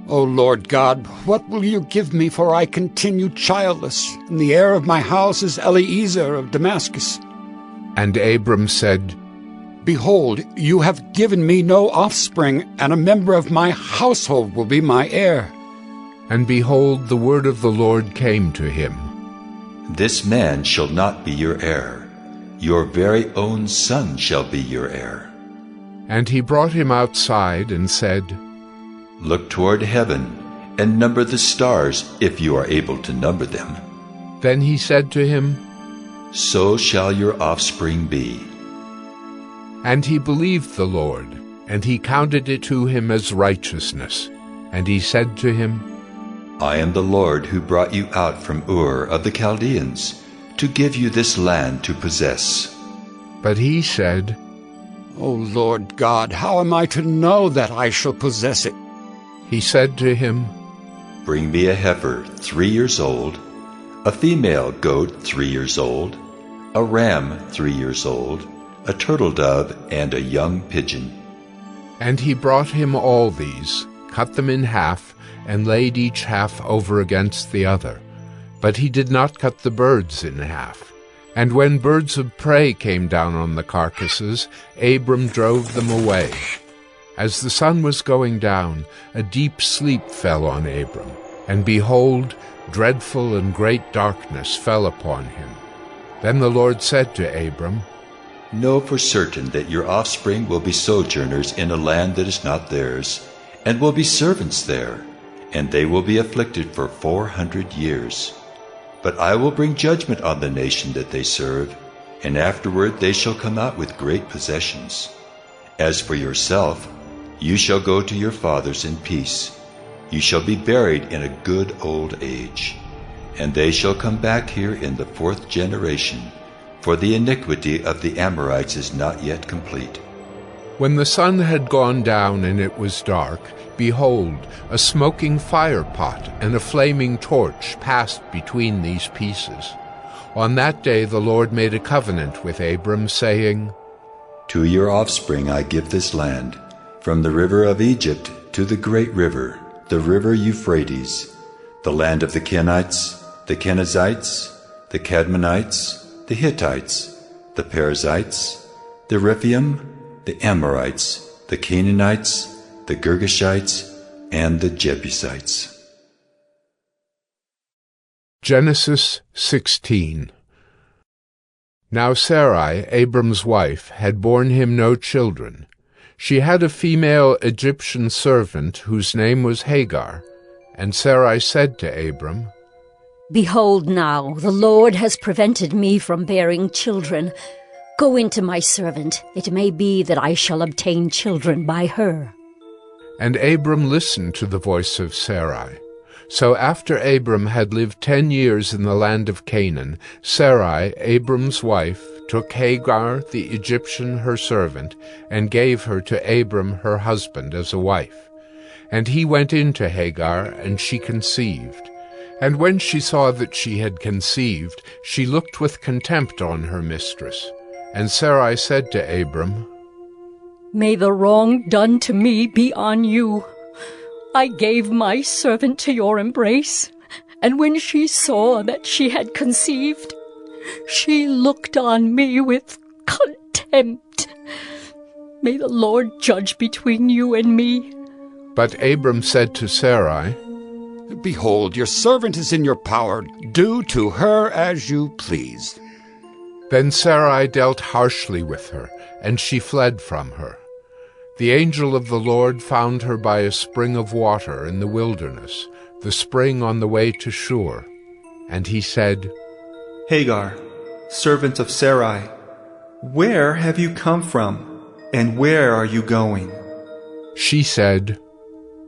Speaker 12: O Lord God, what will you give me, for I continue childless, and the heir of my house is Eliezer of Damascus?
Speaker 1: And Abram said,
Speaker 12: Behold, you have given me no offspring, and a member of my household will be my heir.
Speaker 1: And behold, the word of the Lord came to him.
Speaker 2: This man shall not be your heir. Your very own son shall be your heir.
Speaker 1: And he brought him outside and said,
Speaker 2: Look toward heaven, and number the stars, if you are able to number them.
Speaker 1: Then he said to him,
Speaker 2: So shall your offspring be.
Speaker 1: And he believed the Lord, and he counted it to him as righteousness. And he said to him,
Speaker 2: I am the Lord who brought you out from Ur of the Chaldeans, to give you this land to possess.
Speaker 1: But he said,
Speaker 12: O Lord God, how am I to know that I shall possess it?
Speaker 1: He said to him,
Speaker 2: Bring me a heifer 3 years old, a female goat 3 years old, a ram 3 years old, a turtle dove, and a young pigeon.
Speaker 1: And he brought him all these, cut them in half, and laid each half over against the other. But he did not cut the birds in half. And when birds of prey came down on the carcasses, Abram drove them away. As the sun was going down, a deep sleep fell on Abram, and behold, dreadful and great darkness fell upon him. Then the Lord said to Abram,
Speaker 2: Know for certain that your offspring will be sojourners in a land that is not theirs, and will be servants there, and they will be afflicted for 400 years. But I will bring judgment on the nation that they serve, and afterward they shall come out with great possessions. As for yourself, you shall go to your fathers in peace. You shall be buried in a good old age. And they shall come back here in the 4th generation, for the iniquity of the Amorites is not yet complete.
Speaker 1: When the sun had gone down and it was dark, behold, a smoking firepot and a flaming torch passed between these pieces. On that day the Lord made a covenant with Abram, saying,
Speaker 2: To your offspring I give this land, from the river of Egypt to the great river, the river Euphrates, the land of the Kenites, the Kenizzites, the Cadmonites, the Hittites, the Perizzites, the Rephaim, the Amorites, the Canaanites, the Girgashites, and the Jebusites.
Speaker 1: Genesis 16. Now Sarai, Abram's wife, had borne him no children. She had a female Egyptian servant whose name was Hagar, and Sarai said to Abram,
Speaker 16: Behold now, the Lord has prevented me from bearing children. Go into my servant. It may be that I shall obtain children by her.
Speaker 1: And Abram listened to the voice of Sarai. So after Abram had lived 10 years in the land of Canaan, Sarai, Abram's wife, took Hagar the Egyptian her servant, and gave her to Abram her husband as a wife. And he went in to Hagar, and she conceived. And when she saw that she had conceived, she looked with contempt on her mistress. And Sarai said to Abram,
Speaker 16: May the wrong done to me be on you. I gave my servant to your embrace, and when she saw that she had conceived, she looked on me with contempt. May the Lord judge between you and me.
Speaker 1: But Abram said to Sarai,
Speaker 12: Behold, your servant is in your power. Do to her as you please.
Speaker 1: Then Sarai dealt harshly with her, and she fled from her. The angel of the Lord found her by a spring of water in the wilderness, the spring on the way to Shur. And he said,
Speaker 17: Hagar, servant of Sarai, where have you come from, and where are you going?
Speaker 1: She said,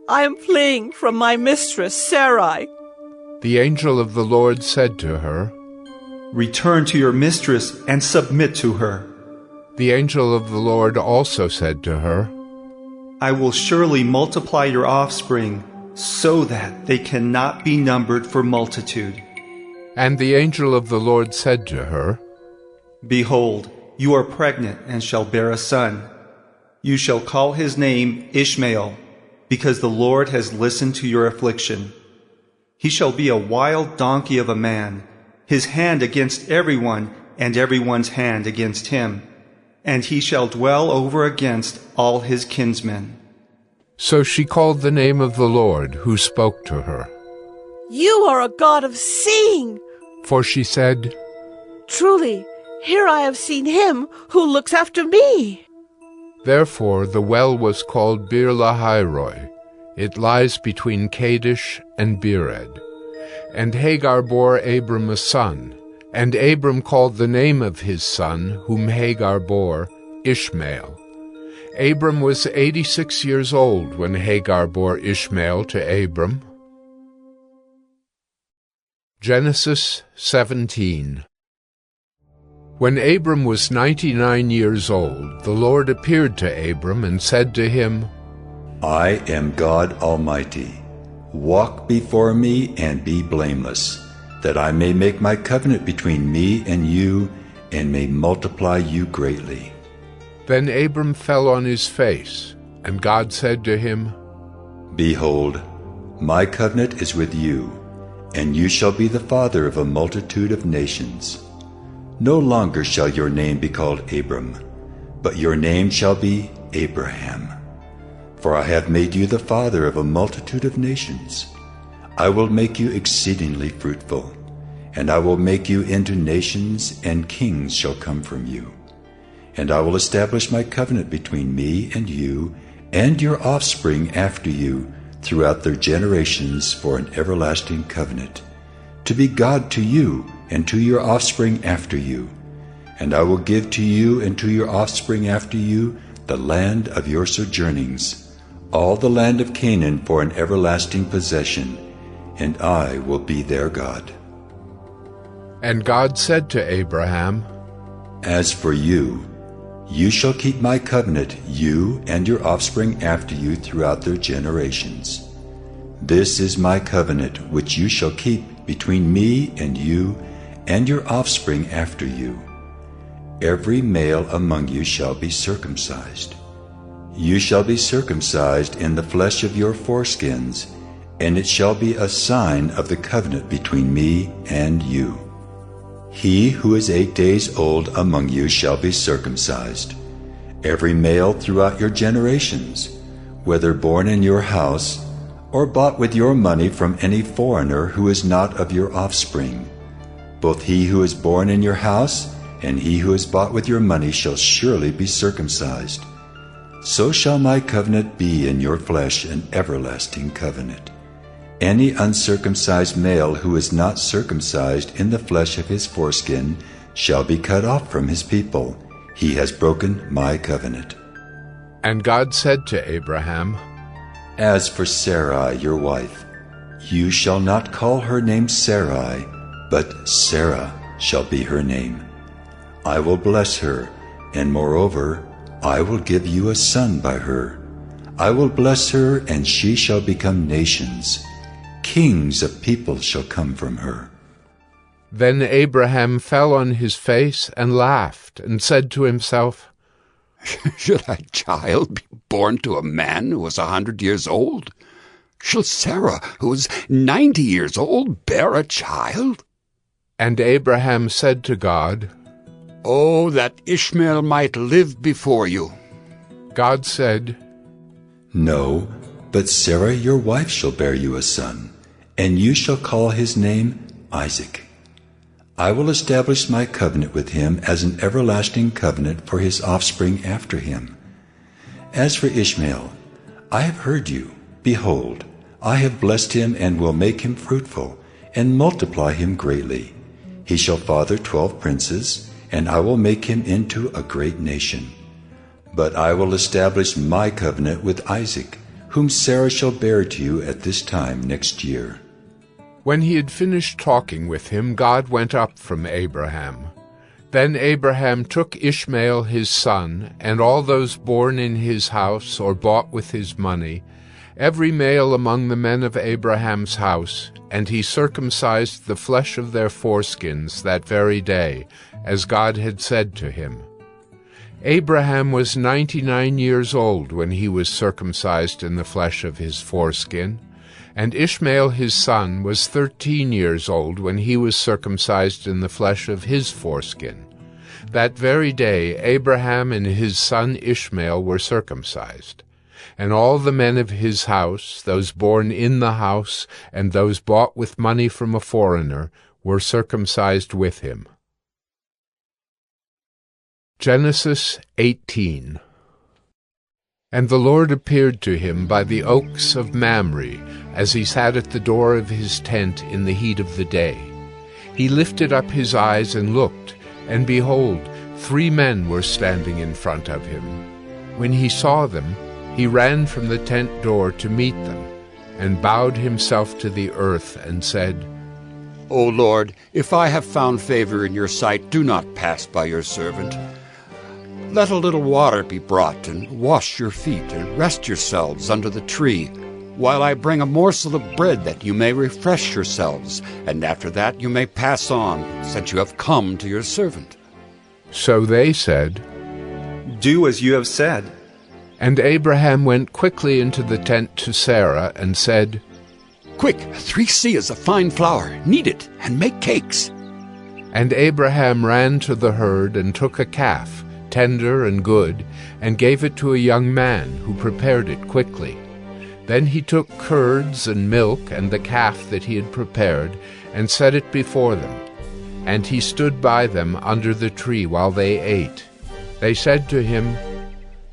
Speaker 18: I am fleeing from my mistress Sarai.
Speaker 1: The angel of the Lord said to her,
Speaker 17: Return to your mistress and submit to her.
Speaker 1: The angel of the Lord also said to her,
Speaker 17: I will surely multiply your offspring, so that they cannot be numbered for multitude.
Speaker 1: And the angel of the Lord said to her,
Speaker 17: Behold, you are pregnant and shall bear a son. You shall call his name Ishmael, because the Lord has listened to your affliction. He shall be a wild donkey of a man, his hand against everyone, and everyone's hand against him. And he shall dwell over against all his kinsmen.
Speaker 1: So she called the name of the Lord who spoke to her.
Speaker 18: You are a God of seeing.
Speaker 1: For she said,
Speaker 18: Truly, here I have seen him who looks after me.
Speaker 1: Therefore the well was called Bir Lahairoi. It lies between Kadesh and Bered. And Hagar bore Abram a son, and Abram called the name of his son, whom Hagar bore, Ishmael. Abram was 86 years old when Hagar bore Ishmael to Abram. Genesis 17. When Abram was 99 years old, the Lord appeared to Abram and said to him,
Speaker 2: I am God Almighty. Walk before me and be blameless, that I may make my covenant between me and you, and may multiply you greatly.
Speaker 1: Then Abram fell on his face, and God said to him,
Speaker 2: Behold, my covenant is with you, and you shall be the father of a multitude of nations. No longer shall your name be called Abram, but your name shall be Abraham. For I have made you the father of a multitude of nations. I will make you exceedingly fruitful, and I will make you into nations, and kings shall come from you. And I will establish my covenant between me and you, and your offspring after you, throughout their generations for an everlasting covenant, to be God to you and to your offspring after you. And I will give to you and to your offspring after you the land of your sojournings, all the land of Canaan for an everlasting possession, and I will be their God.
Speaker 1: And God said to Abraham,
Speaker 2: As for you, you shall keep my covenant, you and your offspring after you throughout their generations. This is my covenant which you shall keep between me and you and your offspring after you. Every male among you shall be circumcised. You shall be circumcised in the flesh of your foreskins, and it shall be a sign of the covenant between me and you. He who is 8 days old among you shall be circumcised, every male throughout your generations, whether born in your house or bought with your money from any foreigner who is not of your offspring. Both he who is born in your house and he who is bought with your money shall surely be circumcised. so shall my covenant be in your flesh an everlasting covenant. Any uncircumcised male who is not circumcised in the flesh of his foreskin shall be cut off from his people. He has broken my covenant.
Speaker 1: And God said to Abraham,
Speaker 2: As for Sarai, your wife, you shall not call her name Sarai, but Sarah shall be her name. I will bless her, and moreover, I will give you a son by her. I will bless her, and she shall become nations. Kings of peoples shall come from her.
Speaker 1: Then Abraham fell on his face and laughed, and said to himself,
Speaker 12: Should a child be born to a man who was 100 years old? Shall Sarah, who is 90 years old, bear a child?
Speaker 1: And Abraham said to God,
Speaker 12: Oh, that Ishmael might live before you.
Speaker 1: God said,
Speaker 2: No, but Sarah your wife shall bear you a son, and you shall call his name Isaac. I will establish my covenant with him as an everlasting covenant for his offspring after him. As for Ishmael, I have heard you. Behold, I have blessed him and will make him fruitful, and multiply him greatly. He shall father 12 princes, and I will make him into a great nation. But I will establish my covenant with Isaac, whom Sarah shall bear to you at this time next year.
Speaker 1: When he had finished talking with him, God went up from Abraham. Then Abraham took Ishmael his son, and all those born in his house or bought with his money, every male among the men of Abraham's house, and he circumcised the flesh of their foreskins that very day, as God had said to him. Abraham was 99 years old when he was circumcised in the flesh of his foreskin, and Ishmael his son was 13 years old when he was circumcised in the flesh of his foreskin. That very day Abraham and his son Ishmael were circumcised. And all the men of his house, those born in the house, and those bought with money from a foreigner, were circumcised with him. Genesis 18. And the Lord appeared to him by the oaks of Mamre, as he sat at the door of his tent in the heat of the day. He lifted up his eyes and looked, and behold, 3 men were standing in front of him. When he saw them, he ran from the tent door to meet them, and bowed himself to the earth, and said,
Speaker 12: O Lord, if I have found favor in your sight, do not pass by your servant. Let a little water be brought, and wash your feet, and rest yourselves under the tree, while I bring a morsel of bread that you may refresh yourselves, and after that you may pass on, since you have come to your servant.
Speaker 1: So they said,
Speaker 17: Do as you have said.
Speaker 1: And Abraham went quickly into the tent to Sarah, and said,
Speaker 12: Quick, 3 seahs of fine flour, knead it, and make cakes.
Speaker 1: And Abraham ran to the herd, and took a calf, tender and good, and gave it to a young man, who prepared it quickly. Then he took curds and milk and the calf that he had prepared, and set it before them. And he stood by them under the tree while they ate. They said to him,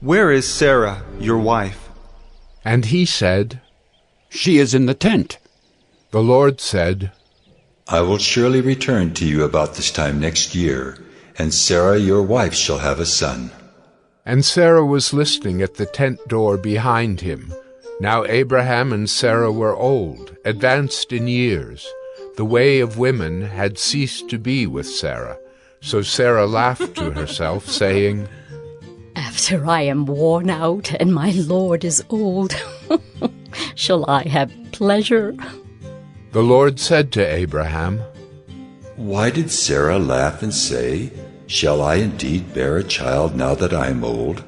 Speaker 17: Where is Sarah, your wife?
Speaker 1: And he said,
Speaker 12: She is in the tent.
Speaker 1: The Lord said,
Speaker 2: I will surely return to you about this time next year, and Sarah your wife shall have a son.
Speaker 1: And Sarah was listening at the tent door behind him. Now Abraham and Sarah were old, advanced in years. The way of women had ceased to be with Sarah. So Sarah laughed to herself, saying,
Speaker 16: After I am worn out and my Lord is old, shall I have pleasure?
Speaker 1: The Lord said to Abraham,
Speaker 2: Why did Sarah laugh and say, Shall I indeed bear a child now that I am old?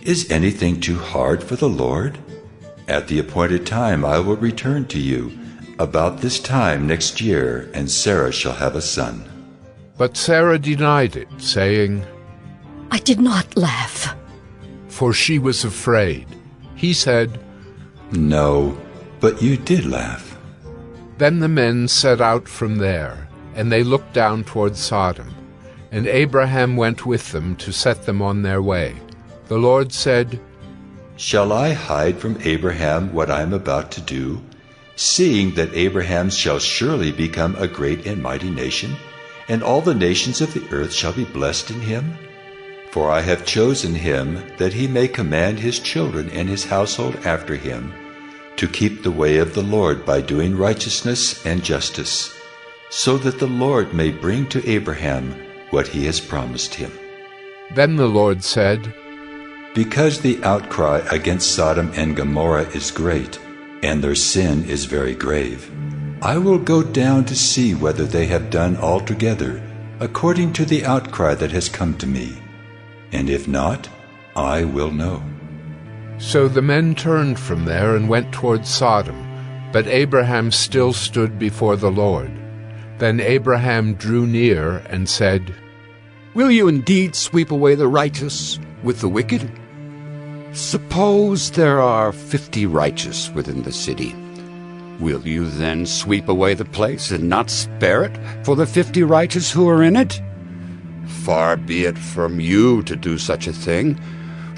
Speaker 2: Is anything too hard for the Lord? At the appointed time I will return to you, about this time next year, and Sarah shall have a son.
Speaker 1: But Sarah denied it, saying,
Speaker 16: I did not laugh.
Speaker 1: For she was afraid. He said,
Speaker 2: No, but you did laugh.
Speaker 1: Then the men set out from there, and they looked down toward Sodom. And Abraham went with them to set them on their way. The Lord said,
Speaker 2: Shall I hide from Abraham what I am about to do, seeing that Abraham shall surely become a great and mighty nation, and all the nations of the earth shall be blessed in him? For I have chosen him that he may command his children and his household after him, to keep the way of the Lord by doing righteousness and justice, so that the Lord may bring to Abraham what he has promised him.
Speaker 1: Then the Lord said,
Speaker 2: Because the outcry against Sodom and Gomorrah is great, and their sin is very grave, I will go down to see whether they have done altogether according to the outcry that has come to me, and if not, I will know.
Speaker 1: So the men turned from there and went toward Sodom, but Abraham still stood before the Lord. Then Abraham drew near and said,
Speaker 12: Will you indeed sweep away the righteous with the wicked? Suppose there are 50 righteous within the city. Will you then sweep away the place and not spare it for the 50 righteous who are in it? Far be it from you to do such a thing,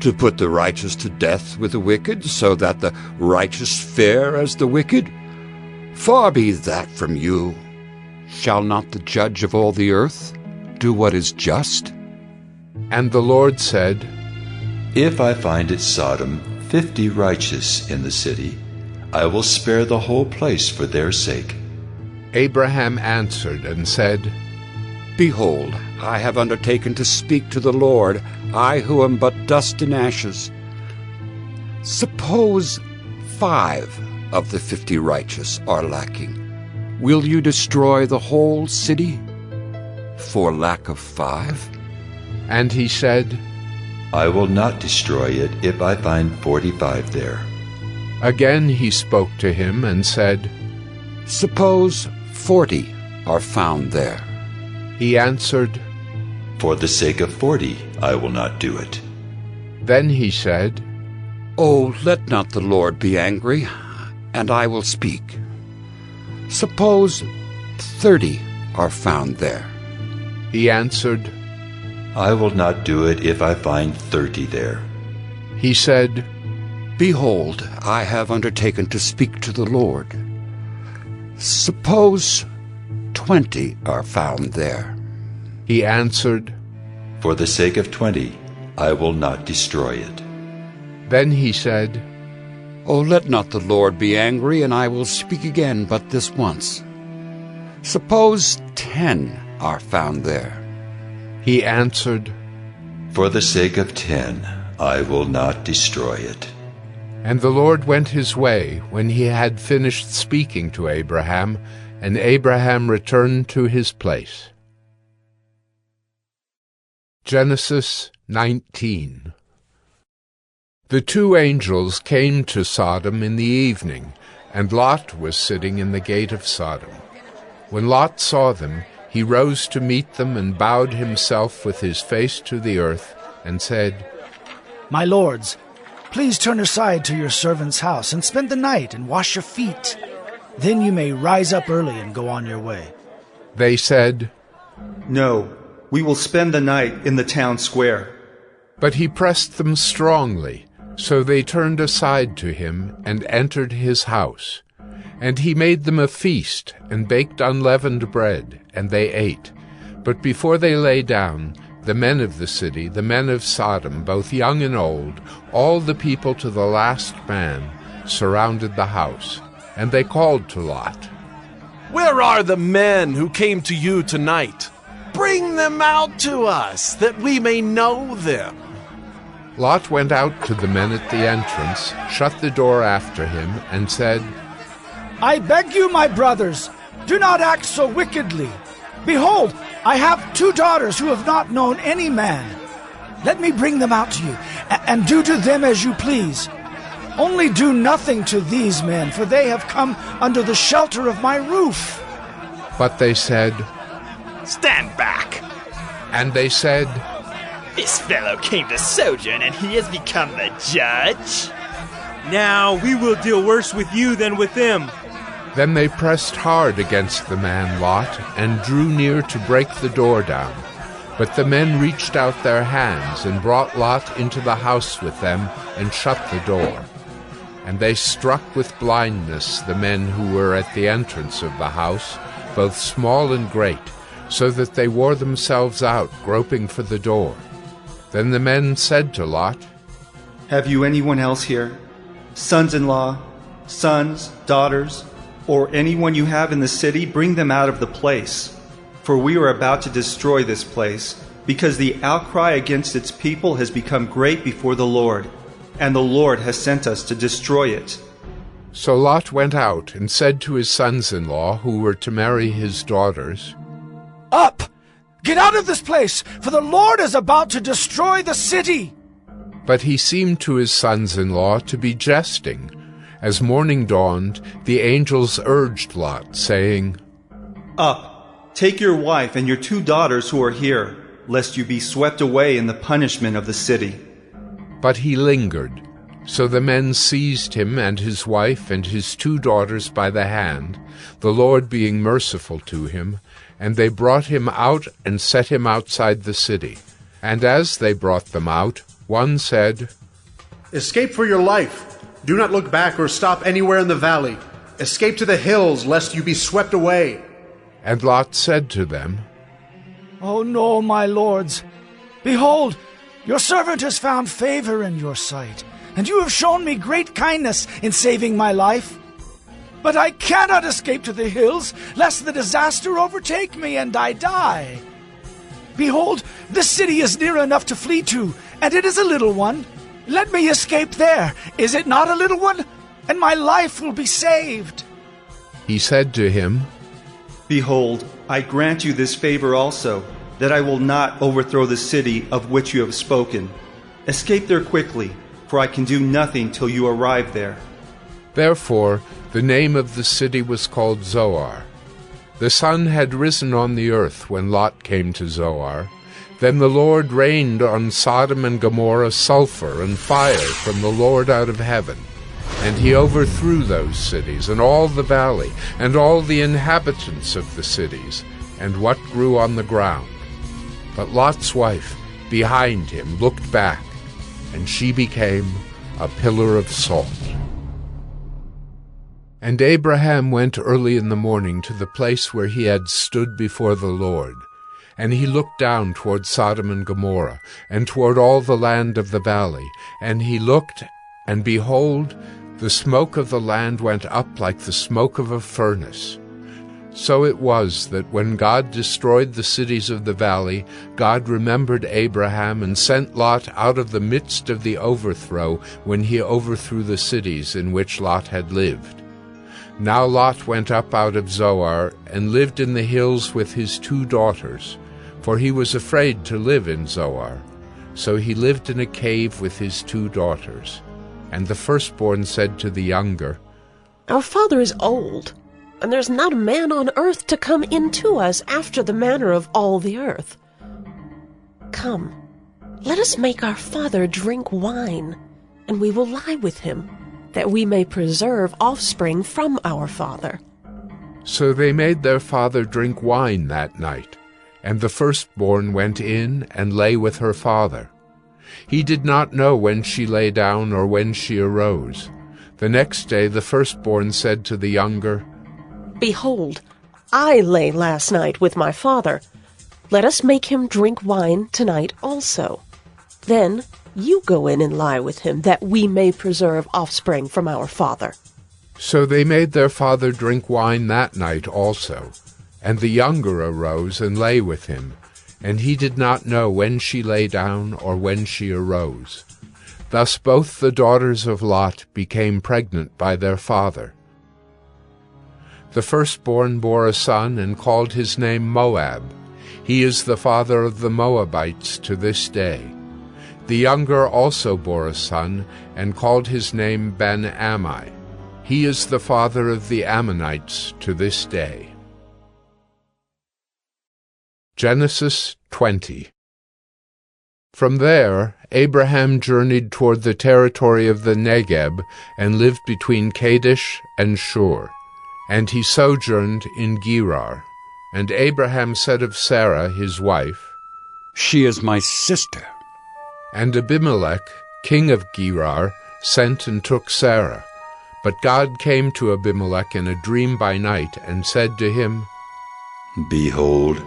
Speaker 12: to put the righteous to death with the wicked, so that the righteous fare as the wicked. Far be that from you. Shall not the judge of all the earth do what is just?
Speaker 1: And the Lord said,
Speaker 2: If I find at Sodom 50 righteous in the city, I will spare the whole place for their sake.
Speaker 1: Abraham answered and said,
Speaker 12: Behold, I have undertaken to speak to the Lord, I who am but dust and ashes. Suppose 5 of the 50 righteous are lacking. Will you destroy the whole city for lack of 5?
Speaker 1: And he said,
Speaker 2: I will not destroy it if I find 45 there.
Speaker 1: Again he spoke to him and said,
Speaker 12: Suppose 40 are found there.
Speaker 1: He answered,
Speaker 2: For the sake of 40 I will not do it.
Speaker 1: Then he said,
Speaker 12: Oh, let not the Lord be angry, and I will speak. Suppose 30 are found there.
Speaker 1: He answered,
Speaker 2: I will not do it if I find 30 there.
Speaker 1: He said,
Speaker 12: Behold, I have undertaken to speak to the Lord. Suppose 20 are found there.
Speaker 1: He answered,
Speaker 2: For the sake of 20, I will not destroy it.
Speaker 1: Then he said,
Speaker 12: Oh, let not the Lord be angry, and I will speak again but this once. Suppose 10 are found there.
Speaker 1: He answered,
Speaker 2: For the sake of 10, I will not destroy it.
Speaker 1: And the Lord went his way when he had finished speaking to Abraham, and Abraham returned to his place. Genesis 19. The 2 angels came to Sodom in the evening, and Lot was sitting in the gate of Sodom. When Lot saw them, he rose to meet them and bowed himself with his face to the earth, and said,
Speaker 19: My lords, please turn aside to your servant's house and spend the night and wash your feet. Then you may rise up early and go on your way.
Speaker 1: They said,
Speaker 17: No, we will spend the night in the town square.
Speaker 1: But he pressed them strongly, so they turned aside to him and entered his house. And he made them a feast and baked unleavened bread, and they ate. But before they lay down, the men of the city, the men of Sodom, both young and old, all the people to the last man, surrounded the house. And they called to Lot,
Speaker 6: Where are the men who came to you tonight? Bring them out to us, that we may know them.
Speaker 1: Lot went out to the men at the entrance, shut the door after him, and said,
Speaker 19: I beg you, my brothers, do not act so wickedly. Behold, I have 2 daughters who have not known any man. Let me bring them out to you, and do to them as you please. Only do nothing to these men, for they have come under the shelter of my roof.
Speaker 1: But they said,
Speaker 20: Stand back!
Speaker 1: And they said,
Speaker 20: This fellow came to sojourn, and he has become the judge?
Speaker 10: Now we will deal worse with you than with them.
Speaker 1: Then they pressed hard against the man Lot, and drew near to break the door down. But the men reached out their hands and brought Lot into the house with them and shut the door. And they struck with blindness the men who were at the entrance of the house, both small and great, so that they wore themselves out, groping for the door. Then the men said to Lot,
Speaker 17: "Have you anyone else here? Sons-in-law, sons, daughters, or anyone you have in the city, bring them out of the place. For we are about to destroy this place, because the outcry against its people has become great before the Lord, and the Lord has sent us to destroy it."
Speaker 1: So Lot went out and said to his sons-in-law, who were to marry his daughters,
Speaker 19: "Up! Get out of this place, for the Lord is about to destroy the city."
Speaker 1: But he seemed to his sons-in-law to be jesting. As morning dawned, the angels urged Lot, saying,
Speaker 17: "Up, take your wife and your 2 daughters who are here, lest you be swept away in the punishment of the city."
Speaker 1: But he lingered. So the men seized him and his wife and his 2 daughters by the hand, the Lord being merciful to him, and they brought him out and set him outside the city. And as they brought them out, one said,
Speaker 3: "Escape for your life. Do not look back or stop anywhere in the valley. Escape to the hills, lest you be swept away."
Speaker 1: And Lot said to them,
Speaker 19: "Oh no, my lords. Behold, your servant has found favor in your sight, and you have shown me great kindness in saving my life. But I cannot escape to the hills, lest the disaster overtake me and I die. Behold, this city is near enough to flee to, and it is a little one. Let me escape there. Is it not a little one? And my life will be saved."
Speaker 1: He said to him,
Speaker 17: "Behold, I grant you this favor also, that I will not overthrow the city of which you have spoken. Escape there quickly, for I can do nothing till you arrive there."
Speaker 1: Therefore the name of the city was called Zoar. The sun had risen on the earth when Lot came to Zoar. Then the Lord rained on Sodom and Gomorrah sulfur and fire from the Lord out of heaven. And he overthrew those cities, and all the valley, and all the inhabitants of the cities, and what grew on the ground. But Lot's wife, behind him, looked back, and she became a pillar of salt. And Abraham went early in the morning to the place where he had stood before the Lord. And he looked down toward Sodom and Gomorrah, and toward all the land of the valley. And he looked, and behold, the smoke of the land went up like the smoke of a furnace. So it was that when God destroyed the cities of the valley, God remembered Abraham and sent Lot out of the midst of the overthrow when he overthrew the cities in which Lot had lived. Now Lot went up out of Zoar and lived in the hills with his 2 daughters, for he was afraid to live in Zoar. So he lived in a cave with his 2 daughters. And the firstborn said to the younger,
Speaker 18: "Our father is old, and there's not a man on earth to come in to us after the manner of all the earth. Come, let us make our father drink wine, and we will lie with him, that we may preserve offspring from our father."
Speaker 1: So they made their father drink wine that night, and the firstborn went in and lay with her father. He did not know when she lay down or when she arose. The next day the firstborn said to the younger,
Speaker 18: "Behold, I lay last night with my father. Let us make him drink wine tonight also. Then you go in and lie with him, that we may preserve offspring from our father."
Speaker 1: So they made their father drink wine that night also. And the younger arose and lay with him, and he did not know when she lay down or when she arose. Thus both the daughters of Lot became pregnant by their father. The firstborn bore a son and called his name Moab. He is the father of the Moabites to this day. The younger also bore a son and called his name Ben-Ammi. He is the father of the Ammonites to this day. Genesis 20. From there, Abraham journeyed toward the territory of the Negeb and lived between Kadesh and Shur. And he sojourned in Gerar. And Abraham said of Sarah his wife,
Speaker 12: She is my sister.
Speaker 1: And Abimelech, king of Gerar, sent and took Sarah. But God came to Abimelech in a dream by night and said to him,
Speaker 2: Behold,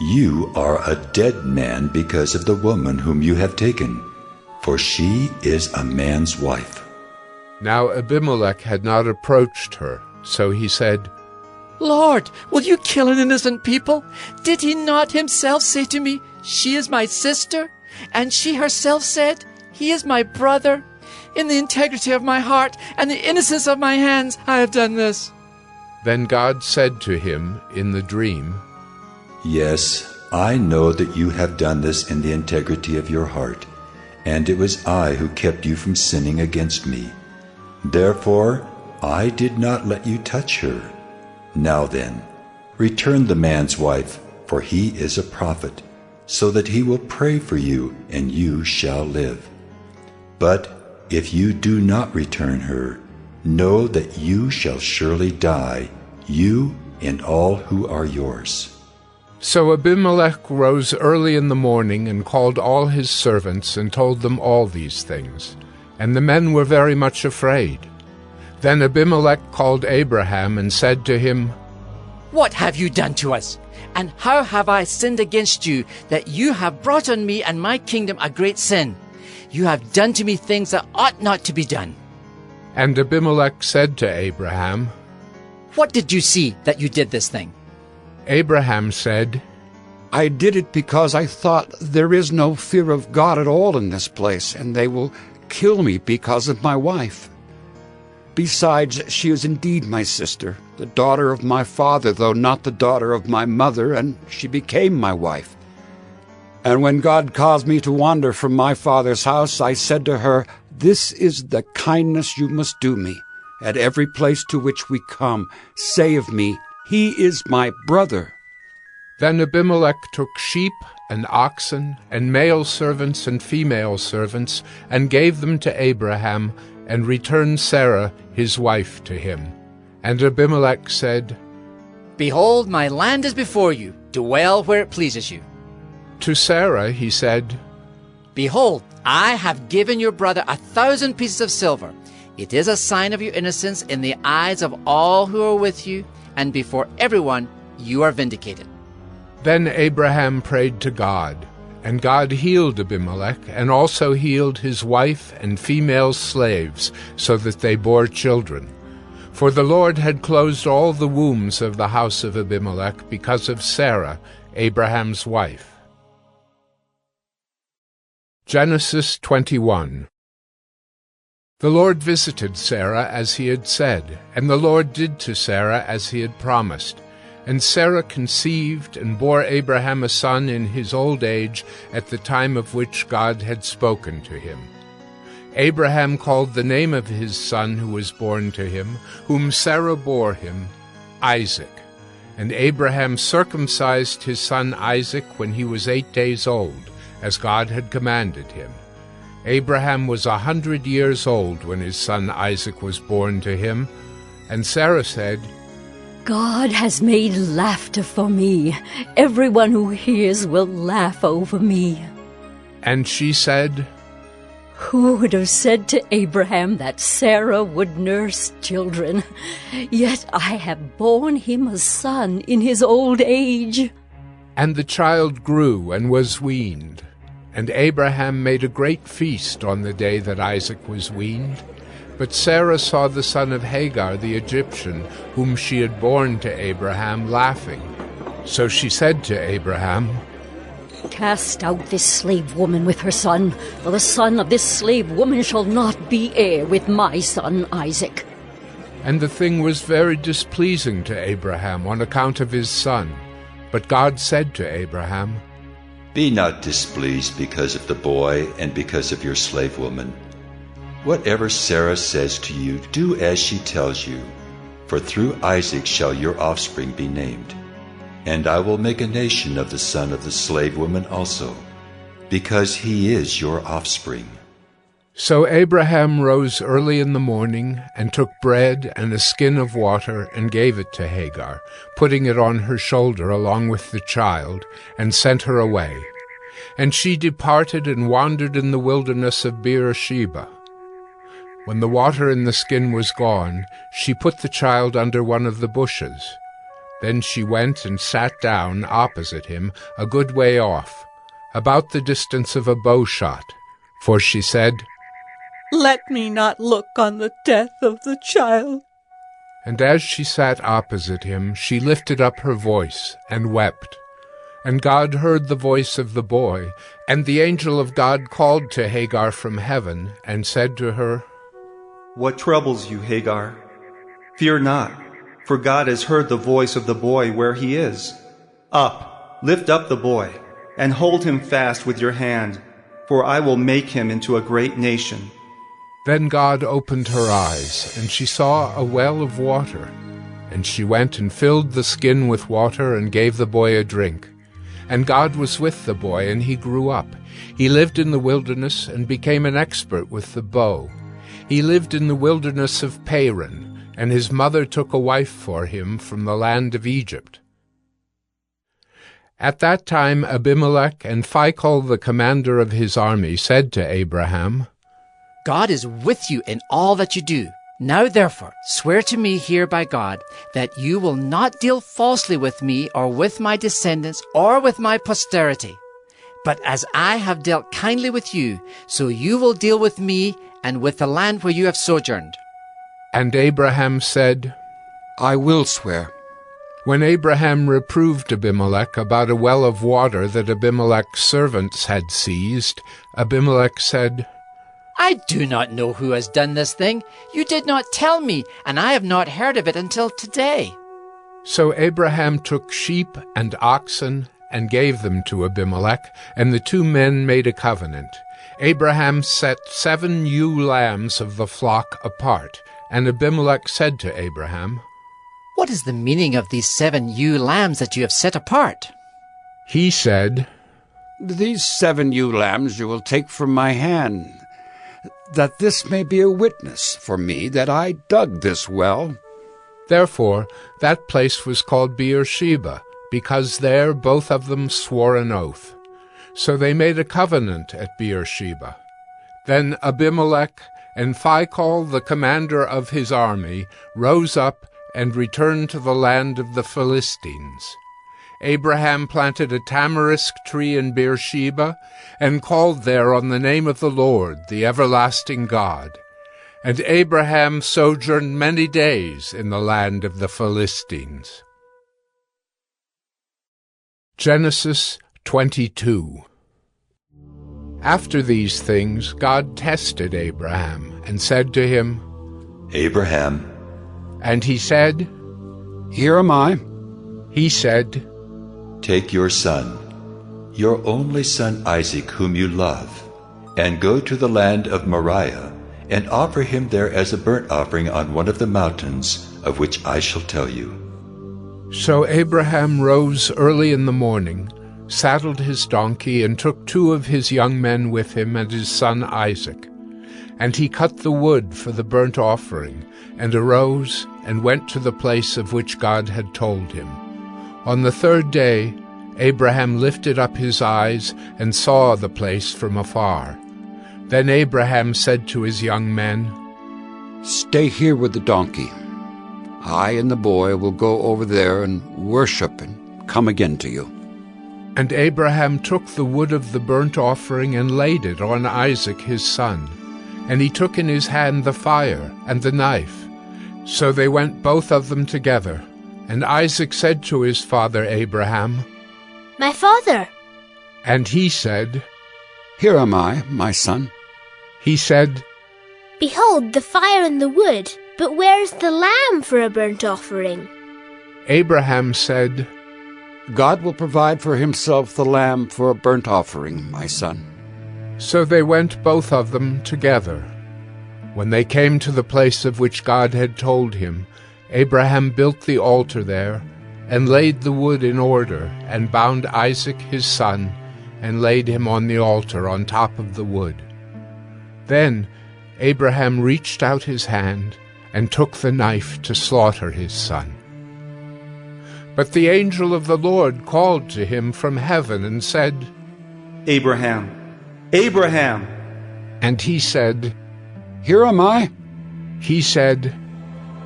Speaker 2: you are a dead man because of the woman whom you have taken, for she is a man's wife.
Speaker 1: Now Abimelech had not approached her, so he said,
Speaker 21: Lord, will you kill an innocent people? Did he not himself say to me, She is my sister? And she herself said, He is my brother. In the integrity of my heart and the innocence of my hands I have done this.
Speaker 1: Then God said to him in the dream,
Speaker 2: Yes, I know that you have done this in the integrity of your heart, and it was I who kept you from sinning against me. Therefore, I did not let you touch her. Now then, return the man's wife, for he is a prophet, so that he will pray for you, and you shall live. But if you do not return her, know that you shall surely die, you and all who are yours.
Speaker 1: So Abimelech rose early in the morning and called all his servants and told them all these things. And the men were very much afraid. Then Abimelech called Abraham and said to him,
Speaker 21: What have you done to us? And how have I sinned against you, that you have brought on me and my kingdom a great sin? You have done to me things that ought not to be done.
Speaker 1: And Abimelech said to Abraham,
Speaker 21: What did you see that you did this thing?
Speaker 1: Abraham said,
Speaker 12: I did it because I thought there is no fear of God at all in this place, and they will kill me because of my wife. Besides, she is indeed my sister, the daughter of my father, though not the daughter of my mother, and she became my wife. And when God caused me to wander from my father's house, I said to her, This is the kindness you must do me. At every place to which we come, say of me, He is my brother.
Speaker 1: Then Abimelech took sheep and oxen and male servants and female servants and gave them to Abraham and returned Sarah his wife to him. And Abimelech said,
Speaker 21: Behold, my land is before you. Dwell where it pleases you.
Speaker 1: To Sarah he said,
Speaker 21: Behold, I have given your brother 1,000 pieces of silver. It is a sign of your innocence in the eyes of all who are with you, and before everyone you are vindicated.
Speaker 1: Then Abraham prayed to God, and God healed Abimelech, and also healed his wife and female slaves, so that they bore children. For the Lord had closed all the wombs of the house of Abimelech because of Sarah, Abraham's wife. Genesis 21. The Lord visited Sarah as he had said, and the Lord did to Sarah as he had promised. And Sarah conceived and bore Abraham a son in his old age at the time of which God had spoken to him. Abraham called the name of his son who was born to him, whom Sarah bore him, Isaac. And Abraham circumcised his son Isaac when he was 8 days old, as God had commanded him. Abraham was 100 years old when his son Isaac was born to him. And Sarah said,
Speaker 16: God has made laughter for me. Everyone who hears will laugh over me.
Speaker 1: And she said,
Speaker 16: Who would have said to Abraham that Sarah would nurse children? Yet I have borne him a son in his old age.
Speaker 1: And the child grew and was weaned. And Abraham made a great feast on the day that Isaac was weaned. But Sarah saw the son of Hagar the Egyptian, whom she had borne to Abraham, laughing. So she said to Abraham,
Speaker 16: Cast out this slave woman with her son, for the son of this slave woman shall not be heir with my son Isaac.
Speaker 1: And the thing was very displeasing to Abraham on account of his son. But God said to Abraham,
Speaker 2: Be not displeased because of the boy and because of your slave woman. Whatever Sarah says to you, do as she tells you, for through Isaac shall your offspring be named. And I will make a nation of the son of the slave woman also, because he is your offspring.
Speaker 1: So Abraham rose early in the morning, and took bread and a skin of water, and gave it to Hagar, putting it on her shoulder along with the child, and sent her away. And she departed and wandered in the wilderness of Beersheba. When the water in the skin was gone, she put the child under one of the bushes. Then she went and sat down opposite him, a good way off, about the distance of a bow shot, for she said,
Speaker 21: "Let me not look on the death of the child."
Speaker 1: And as she sat opposite him, she lifted up her voice and wept. And God heard the voice of the boy, and the angel of God called to Hagar from heaven, and said to her,
Speaker 17: "What troubles you, Hagar? Fear not, for God has heard the voice of the boy where he is. Up, lift up the boy, and hold him fast with your hand, for I will make him into a great nation."
Speaker 1: Then God opened her eyes, and she saw a well of water. And she went and filled the skin with water and gave the boy a drink. And God was with the boy, and he grew up. He lived in the wilderness and became an expert with the bow. He lived in the wilderness of Paran, and his mother took a wife for him from the land of Egypt. At that time Abimelech and Phicol the commander of his army said to Abraham,
Speaker 21: God is with you in all that you do. Now therefore swear to me here by God that you will not deal falsely with me or with my descendants or with my posterity. But as I have dealt kindly with you, so you will deal with me and with the land where you have sojourned.
Speaker 1: And Abraham said,
Speaker 12: I will swear.
Speaker 1: When Abraham reproved Abimelech about a well of water that Abimelech's servants had seized, Abimelech said,
Speaker 21: I do not know who has done this thing. You did not tell me, and I have not heard of it until today.
Speaker 1: So Abraham took sheep and oxen and gave them to Abimelech, and the two men made a covenant. Abraham set 7 ewe lambs of the flock apart, and Abimelech said to Abraham,
Speaker 21: What is the meaning of these 7 ewe lambs that you have set apart?
Speaker 1: He said,
Speaker 12: These 7 ewe lambs you will take from my hand, that this may be a witness for me that I dug this well.
Speaker 1: Therefore that place was called Beersheba, because there both of them swore an oath. So they made a covenant at Beersheba. Then Abimelech and Phicol the commander of his army rose up and returned to the land of the Philistines. Abraham planted a tamarisk tree in Beersheba, and called there on the name of the Lord, the everlasting God. And Abraham sojourned many days in the land of the Philistines. Genesis 22. After these things God tested Abraham, and said to him,
Speaker 2: Abraham.
Speaker 1: And he said,
Speaker 12: Here am I.
Speaker 1: He said,
Speaker 2: Take your son, your only son Isaac, whom you love, and go to the land of Moriah, and offer him there as a burnt offering on one of the mountains of which I shall tell you.
Speaker 1: So Abraham rose early in the morning, saddled his donkey, and took 2 of his young men with him and his son Isaac. And he cut the wood for the burnt offering, and arose and went to the place of which God had told him. On the 3rd day Abraham lifted up his eyes and saw the place from afar. Then Abraham said to his young men,
Speaker 12: Stay here with the donkey. I and the boy will go over there and worship and come again to you.
Speaker 1: And Abraham took the wood of the burnt offering and laid it on Isaac his son. And he took in his hand the fire and the knife. So they went both of them together. And Isaac said to his father Abraham,
Speaker 4: My father.
Speaker 1: And he said,
Speaker 12: Here am I, my son.
Speaker 1: He said,
Speaker 4: Behold the fire and the wood, but where is the lamb for a burnt offering?
Speaker 1: Abraham said,
Speaker 12: God will provide for himself the lamb for a burnt offering, my son.
Speaker 1: So they went both of them together. When they came to the place of which God had told him, Abraham built the altar there, and laid the wood in order, and bound Isaac his son, and laid him on the altar on top of the wood. Then Abraham reached out his hand, and took the knife to slaughter his son. But the angel of the Lord called to him from heaven, and said,
Speaker 17: Abraham, Abraham!"
Speaker 1: And he said,
Speaker 12: "Here am I."
Speaker 1: He said,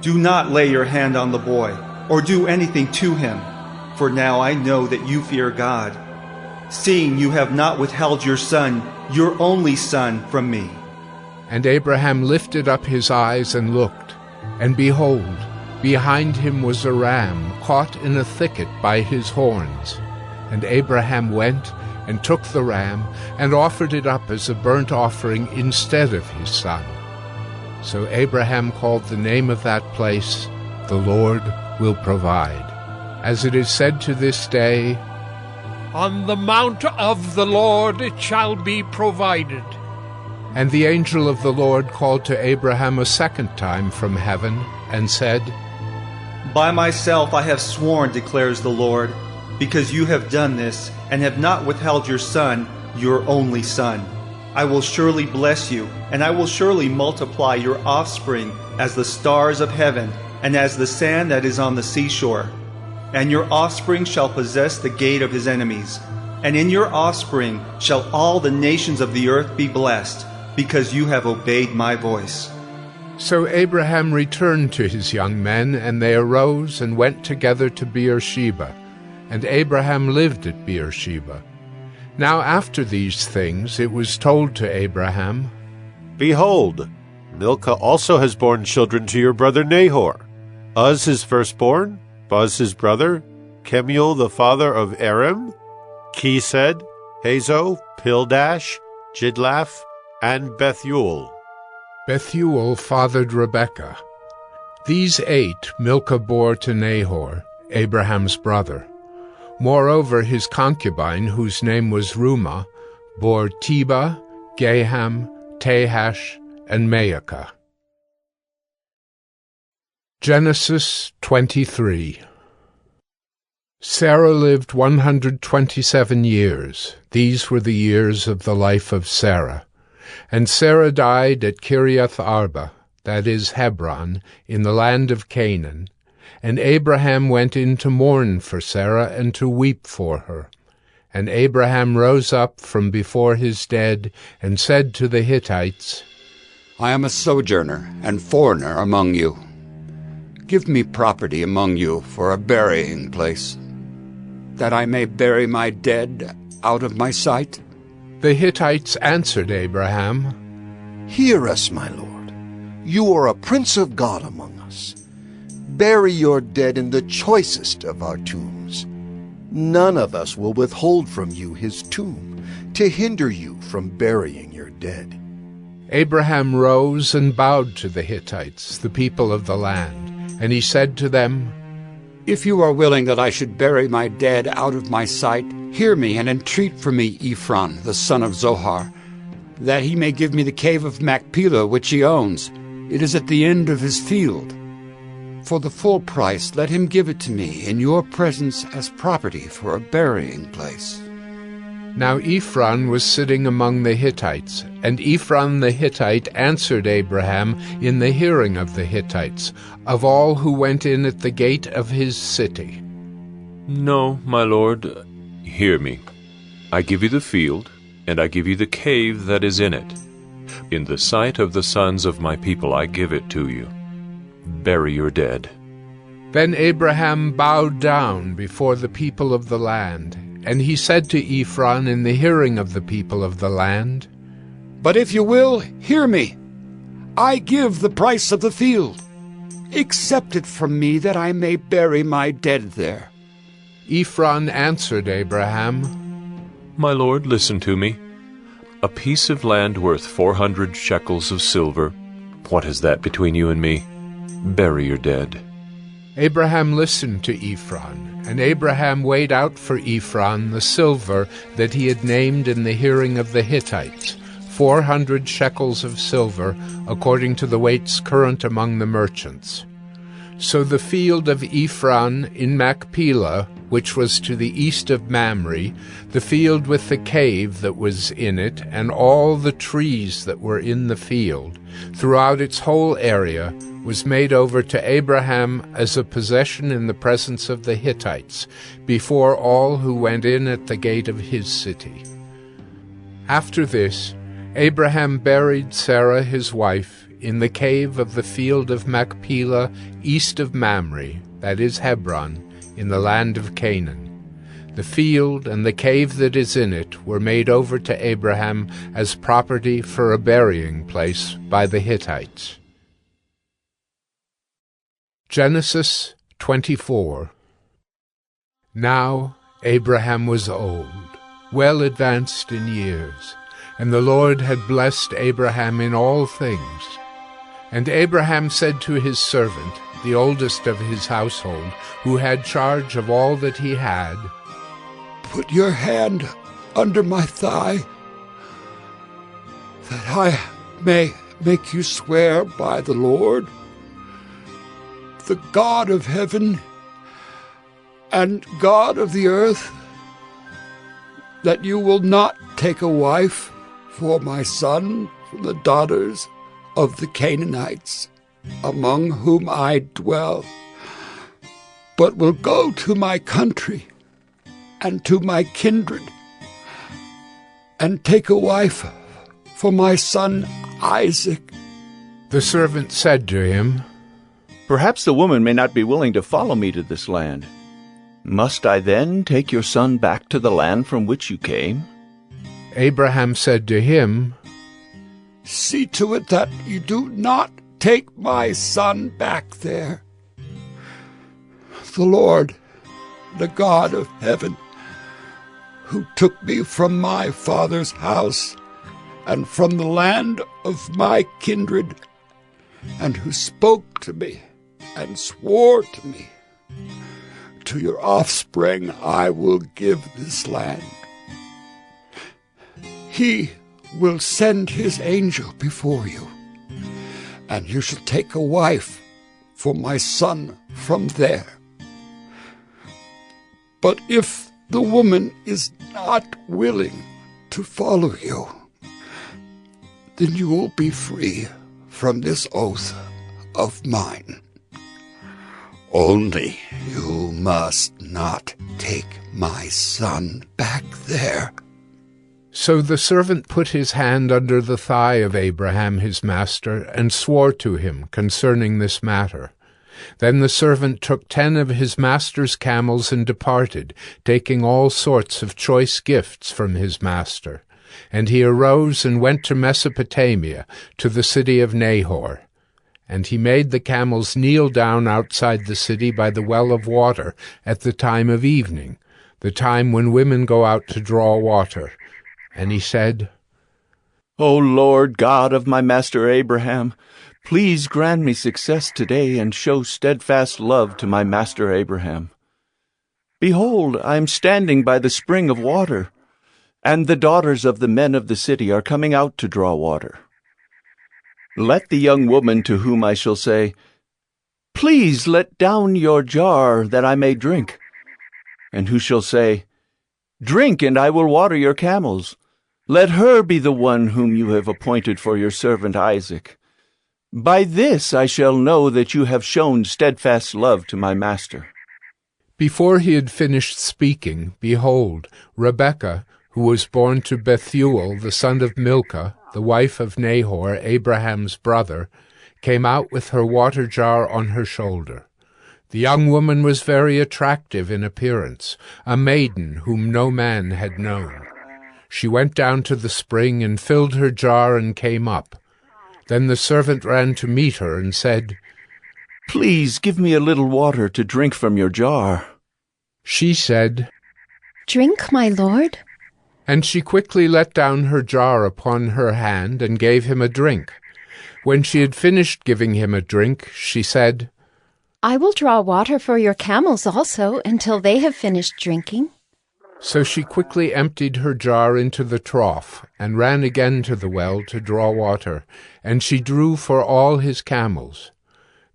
Speaker 17: "Do not lay your hand on the boy, or do anything to him, for now I know that you fear God, seeing you have not withheld your son, your only son, from me."
Speaker 1: And Abraham lifted up his eyes and looked, and behold, behind him was a ram caught in a thicket by his horns. And Abraham went and took the ram and offered it up as a burnt offering instead of his son. So Abraham called the name of that place, "The Lord will provide." As it is said to this day,
Speaker 5: "On the mount of the Lord it shall be provided."
Speaker 1: And the angel of the Lord called to Abraham a second time from heaven and said,
Speaker 17: "By myself I have sworn, declares the Lord, because you have done this and have not withheld your son, your only son. I will surely bless you, and I will surely multiply your offspring as the stars of heaven and as the sand that is on the seashore. And your offspring shall possess the gate of his enemies. And in your offspring shall all the nations of the earth be blessed, because you have obeyed my voice."
Speaker 1: So Abraham returned to his young men, and they arose and went together to Beersheba. And Abraham lived at Beersheba. Now after these things it was told to Abraham,
Speaker 22: "Behold, Milcah also has borne children to your brother Nahor, Uz his firstborn, Buz his brother, Kemuel the father of Aram, Chesed, Hazo, Pildash, Jidlaph, and Bethuel."
Speaker 1: Bethuel fathered Rebekah. These 8 Milcah bore to Nahor, Abraham's brother. Moreover, his concubine, whose name was Reumah, bore Tebah, Gaham, Tahash, and Maacah. Genesis 23. Sarah lived 127 years. These were the years of the life of Sarah. And Sarah died at Kiriath Arba, that is Hebron, in the land of Canaan. And Abraham went in to mourn for Sarah and to weep for her. And Abraham rose up from before his dead and said to the Hittites,
Speaker 12: "I am a sojourner and foreigner among you. Give me property among you for a burying place, that I may bury my dead out of my sight."
Speaker 1: The Hittites answered Abraham,
Speaker 23: "Hear us, my lord. You are a prince of God among us. Bury your dead in the choicest of our tombs. None of us will withhold from you his tomb, to hinder you from burying your dead."
Speaker 1: Abraham rose and bowed to the Hittites, the people of the land, and he said to them,
Speaker 12: "If you are willing that I should bury my dead out of my sight, hear me and entreat for me Ephron, the son of Zohar, that he may give me the cave of Machpelah which he owns. It is at the end of his field. For the full price let him give it to me in your presence as property for a burying place."
Speaker 1: Now Ephron was sitting among the Hittites, and Ephron the Hittite answered Abraham in the hearing of the Hittites, of all who went in at the gate of his city.
Speaker 24: "No, my lord, hear me. I give you the field, and I give you the cave that is in it. In the sight of the sons of my people I give it to you. Bury your dead."
Speaker 1: Then Abraham bowed down before the people of the land, and he said to Ephron in the hearing of the people of the land,
Speaker 12: "But if you will, hear me. I give the price of the field. Accept it from me that I may bury my dead there."
Speaker 1: Ephron answered Abraham,
Speaker 24: "My lord, listen to me. A piece of land worth 400 shekels of silver. What is that between you and me? Bury your dead."
Speaker 1: Abraham listened to Ephron, and Abraham weighed out for Ephron the silver that he had named in the hearing of the Hittites, 400 shekels of silver, according to the weights current among the merchants. So the field of Ephron in Machpelah, which was to the east of Mamre, the field with the cave that was in it, and all the trees that were in the field, throughout its whole area, was made over to Abraham as a possession in the presence of the Hittites, before all who went in at the gate of his city. After this, Abraham buried Sarah his wife in the cave of the field of Machpelah east of Mamre, that is Hebron, in the land of Canaan. The field and the cave that is in it were made over to Abraham as property for a burying place by the Hittites. Genesis 24. Now Abraham was old, well advanced in years, and the Lord had blessed Abraham in all things. And Abraham said to his servant, the oldest of his household, who had charge of all that he had,
Speaker 14: "Put your hand under my thigh, that I may make you swear by the Lord, the God of heaven and God of the earth, that you will not take a wife for my son from the daughters of the Canaanites, among whom I dwell, but will go to my country and to my kindred, and take a wife for my son Isaac."
Speaker 1: The servant said to him,
Speaker 7: "Perhaps the woman may not be willing to follow me to this land. Must I then take your son back to the land from which you came?"
Speaker 1: Abraham said to him,
Speaker 14: "See to it that you do not take my son back there. The Lord, the God of heaven, who took me from my father's house and from the land of my kindred, and who spoke to me and swore to me, to your offspring I will give this land. He will send his angel before you, and you shall take a wife for my son from there. But if the woman is not willing to follow you, then you will be free from this oath of mine. Only you must not take my son back there."
Speaker 1: So the servant put his hand under the thigh of Abraham his master, and swore to him concerning this matter. Then the servant took 10 of his master's camels and departed, taking all sorts of choice gifts from his master. And he arose and went to Mesopotamia, to the city of Nahor. And he made the camels kneel down outside the city by the well of water at the time of evening, the time when women go out to draw water. And he said,
Speaker 7: "O Lord God of my master Abraham, please grant me success today and show steadfast love to my master Abraham. Behold, I am standing by the spring of water, and the daughters of the men of the city are coming out to draw water. Let the young woman to whom I shall say, 'Please let down your jar that I may drink,' and who shall say, 'Drink, and I will water your camels,' let her be the one whom you have appointed for your servant Isaac. By this I shall know that you have shown steadfast love to my master."
Speaker 1: Before he had finished speaking, behold, Rebekah, who was born to Bethuel, the son of Milcah, the wife of Nahor, Abraham's brother, came out with her water jar on her shoulder. The young woman was very attractive in appearance, a maiden whom no man had known. She went down to the spring and filled her jar and came up. Then the servant ran to meet her and said,
Speaker 7: "Please give me a little water to drink from your jar."
Speaker 1: She said,
Speaker 8: "Drink, my lord."
Speaker 1: And she quickly let down her jar upon her hand and gave him a drink. When she had finished giving him a drink, she said,
Speaker 8: "I will draw water for your camels also until they have finished drinking."
Speaker 1: So she quickly emptied her jar into the trough and ran again to the well to draw water, and she drew for all his camels.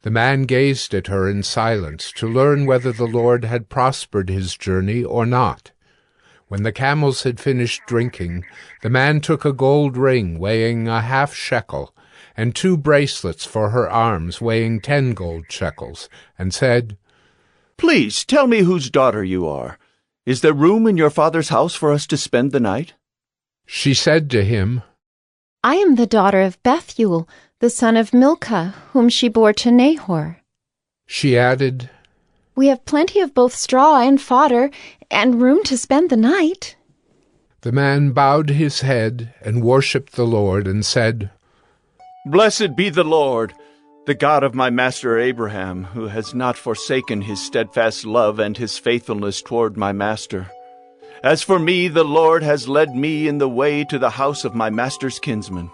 Speaker 1: The man gazed at her in silence to learn whether the Lord had prospered his journey or not. When the camels had finished drinking, the man took a gold ring weighing a half shekel, and 2 bracelets for her arms weighing 10 gold shekels, and said,
Speaker 7: "Please tell me whose daughter you are. Is there room in your father's house for us to spend the night?"
Speaker 1: She said to him,
Speaker 8: I am the daughter of Bethuel, the son of Milcah, whom she bore to Nahor.
Speaker 1: She added,
Speaker 8: We have plenty of both straw and fodder, and room to spend the night.
Speaker 1: The man bowed his head and worshipped the Lord and said,
Speaker 7: Blessed be the Lord, the God of my master Abraham, who has not forsaken his steadfast love and his faithfulness toward my master. As for me, the Lord has led me in the way to the house of my master's kinsman.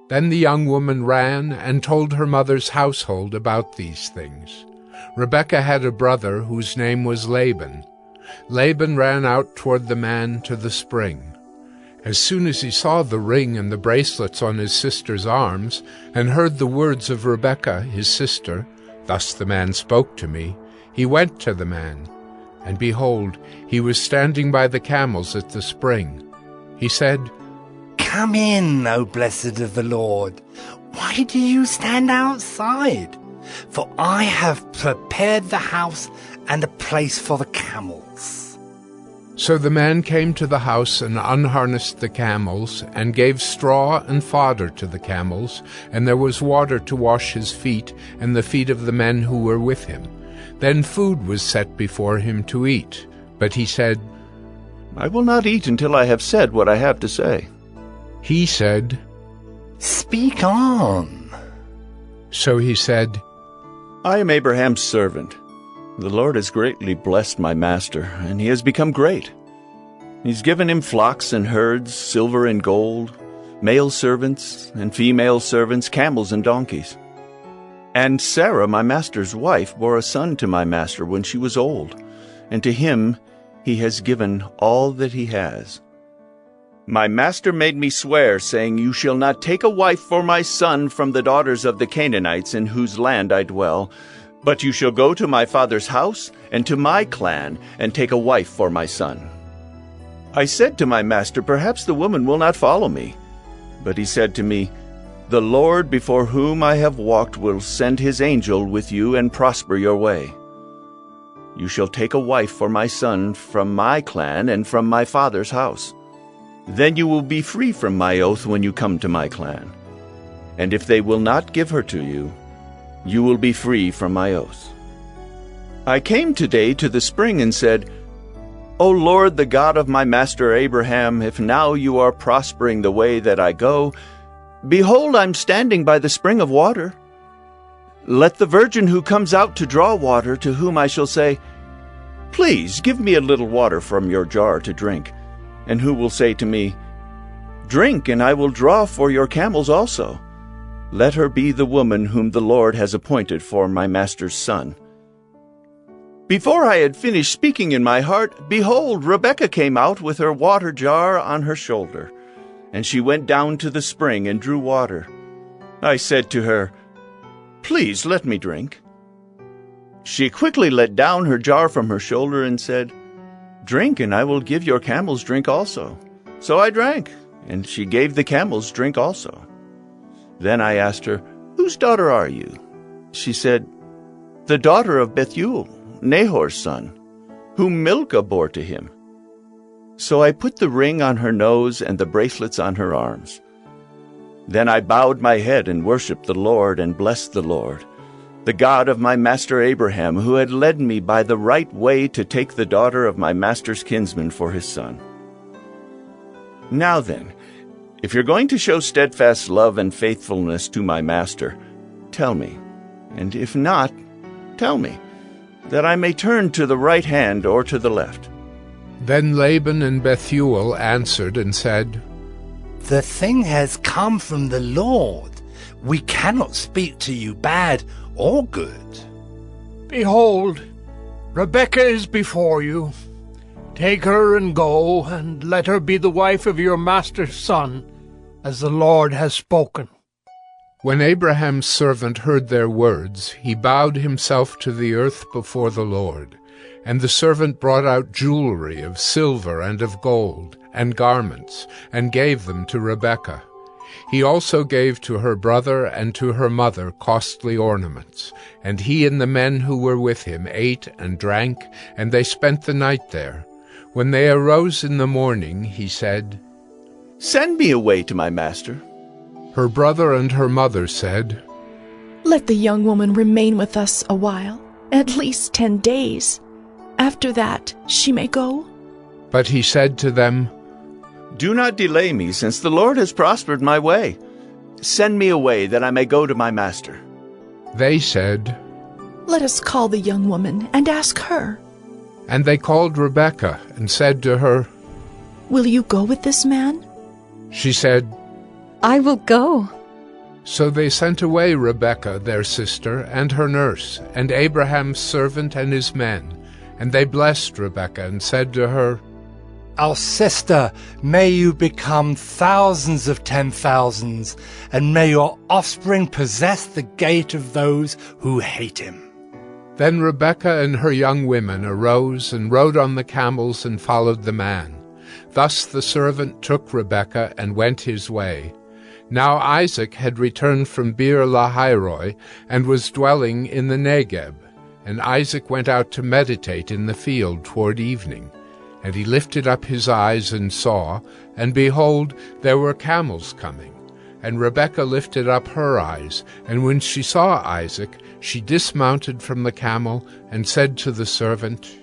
Speaker 1: Then the young woman ran and told her mother's household about these things. Rebekah had a brother whose name was Laban. Laban ran out toward the man to the spring. As soon as he saw the ring and the bracelets on his sister's arms, and heard the words of Rebekah his sister, "Thus the man spoke to me," he went to the man. And behold, he was standing by the camels at the spring. He said,
Speaker 9: Come in, O blessed of the Lord. Why do you stand outside? For I have prepared the house and a place for the camels.
Speaker 1: So the man came to the house and unharnessed the camels, and gave straw and fodder to the camels, and there was water to wash his feet and the feet of the men who were with him. Then food was set before him to eat. But he said,
Speaker 7: I will not eat until I have said what I have to say.
Speaker 1: He said,
Speaker 9: Speak on.
Speaker 1: So he said,
Speaker 7: I am Abraham's servant. The Lord has greatly blessed my master, and he has become great. He's given him flocks and herds, silver and gold, male servants and female servants, camels and donkeys. And Sarah, my master's wife, bore a son to my master when she was old, and to him he has given all that he has. My master made me swear, saying, You shall not take a wife for my son from the daughters of the Canaanites in whose land I dwell, but you shall go to my father's house and to my clan and take a wife for my son. I said to my master, Perhaps the woman will not follow me. But he said to me, The Lord before whom I have walked will send his angel with you and prosper your way. You shall take a wife for my son from my clan and from my father's house. Then you will be free from my oath when you come to my clan. And if they will not give her to you, you will be free from my oath. I came today to the spring and said, O Lord, the God of my master Abraham, if now you are prospering the way that I go, behold, I'm standing by the spring of water. Let the virgin who comes out to draw water, to whom I shall say, Please give me a little water from your jar to drink, and who will say to me, Drink, and I will draw for your camels also. Let her be the woman whom the Lord has appointed for my master's son. Before I had finished speaking in my heart, behold, Rebekah came out with her water jar on her shoulder, and she went down to the spring and drew water. I said to her, Please let me drink. She quickly let down her jar from her shoulder and said, Drink, and I will give your camels drink also. So I drank, and she gave the camels drink also. Then I asked her, Whose daughter are you? She said, The daughter of Bethuel, Nahor's son, whom Milcah bore to him. So I put the ring on her nose and the bracelets on her arms. Then I bowed my head and worshipped the Lord and blessed the Lord, the God of my master Abraham, who had led me by the right way to take the daughter of my master's kinsman for his son. Now then, if you're going to show steadfast love and faithfulness to my master, tell me, and if not, tell me, that I may turn to the right hand or to the left.
Speaker 1: Then Laban and Bethuel answered and said,
Speaker 9: The thing has come from the Lord. We cannot speak to you bad or good.
Speaker 5: Behold, Rebekah is before you. Take her and go, and let her be the wife of your master's son, as the Lord has spoken.
Speaker 1: When Abraham's servant heard their words, he bowed himself to the earth before the Lord. And the servant brought out jewelry of silver and of gold, and garments, and gave them to Rebekah. He also gave to her brother and to her mother costly ornaments. And he and the men who were with him ate and drank, and they spent the night there. When they arose in the morning, he said,
Speaker 7: Send me away to my master.
Speaker 1: Her brother and her mother said,
Speaker 6: Let the young woman remain with us a while, at least 10 days. After that, she may go.
Speaker 1: But he said to them,
Speaker 7: Do not delay me, since the Lord has prospered my way. Send me away, that I may go to my master.
Speaker 1: They said,
Speaker 6: Let us call the young woman and ask her.
Speaker 1: And they called Rebekah and said to her,
Speaker 6: Will you go with this man?
Speaker 1: She said,
Speaker 8: I will go.
Speaker 1: So they sent away Rebekah their sister and her nurse, and Abraham's servant and his men. And they blessed Rebekah and said to her,
Speaker 9: Our sister, may you become thousands of 10,000s, and may your offspring possess the gate of those who hate him.
Speaker 1: Then Rebekah and her young women arose and rode on the camels and followed the man. Thus the servant took Rebekah and went his way. Now Isaac had returned from Beer-lahai-roi and was dwelling in the Negeb. And Isaac went out to meditate in the field toward evening. And he lifted up his eyes and saw, and behold, there were camels coming. And Rebekah lifted up her eyes, and when she saw Isaac, she dismounted from the camel and said to the servant,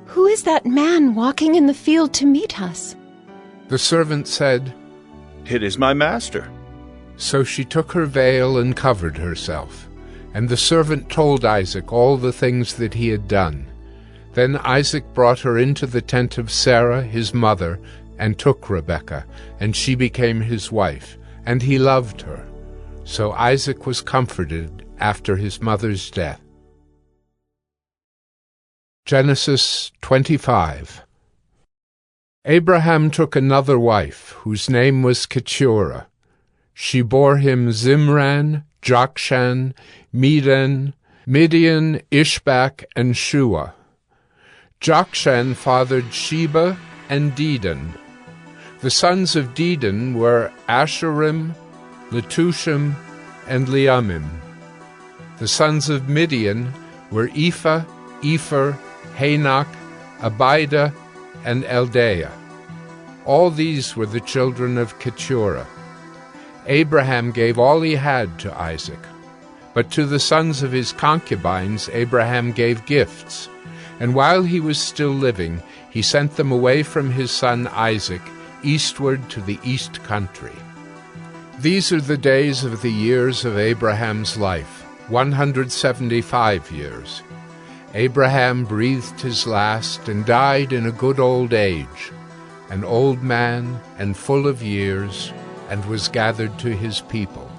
Speaker 8: Who is that man walking in the field to meet us?
Speaker 1: The servant said,
Speaker 7: It is my master.
Speaker 1: So she took her veil and covered herself. And the servant told Isaac all the things that he had done. Then Isaac brought her into the tent of Sarah his mother, and took Rebekah, and she became his wife, and he loved her. So Isaac was comforted after his mother's death. Genesis 25. Abraham took another wife, whose name was Keturah. She bore him Zimran, Jokshan, Medan, Midian, Ishbak, and Shua. Jokshan fathered Sheba and Dedan. The sons of Dedan were Asherim, Letushim, and Leamim. The sons of Midian were Ephah, Epher, Hanok, Abida, and Eldaah. All these were the children of Keturah. Abraham gave all he had to Isaac. But to the sons of his concubines Abraham gave gifts. And while he was still living, he sent them away from his son Isaac, eastward to the east country. These are the days of the years of Abraham's life, 175 years. Abraham breathed his last and died in a good old age, an old man and full of years, and was gathered to his people.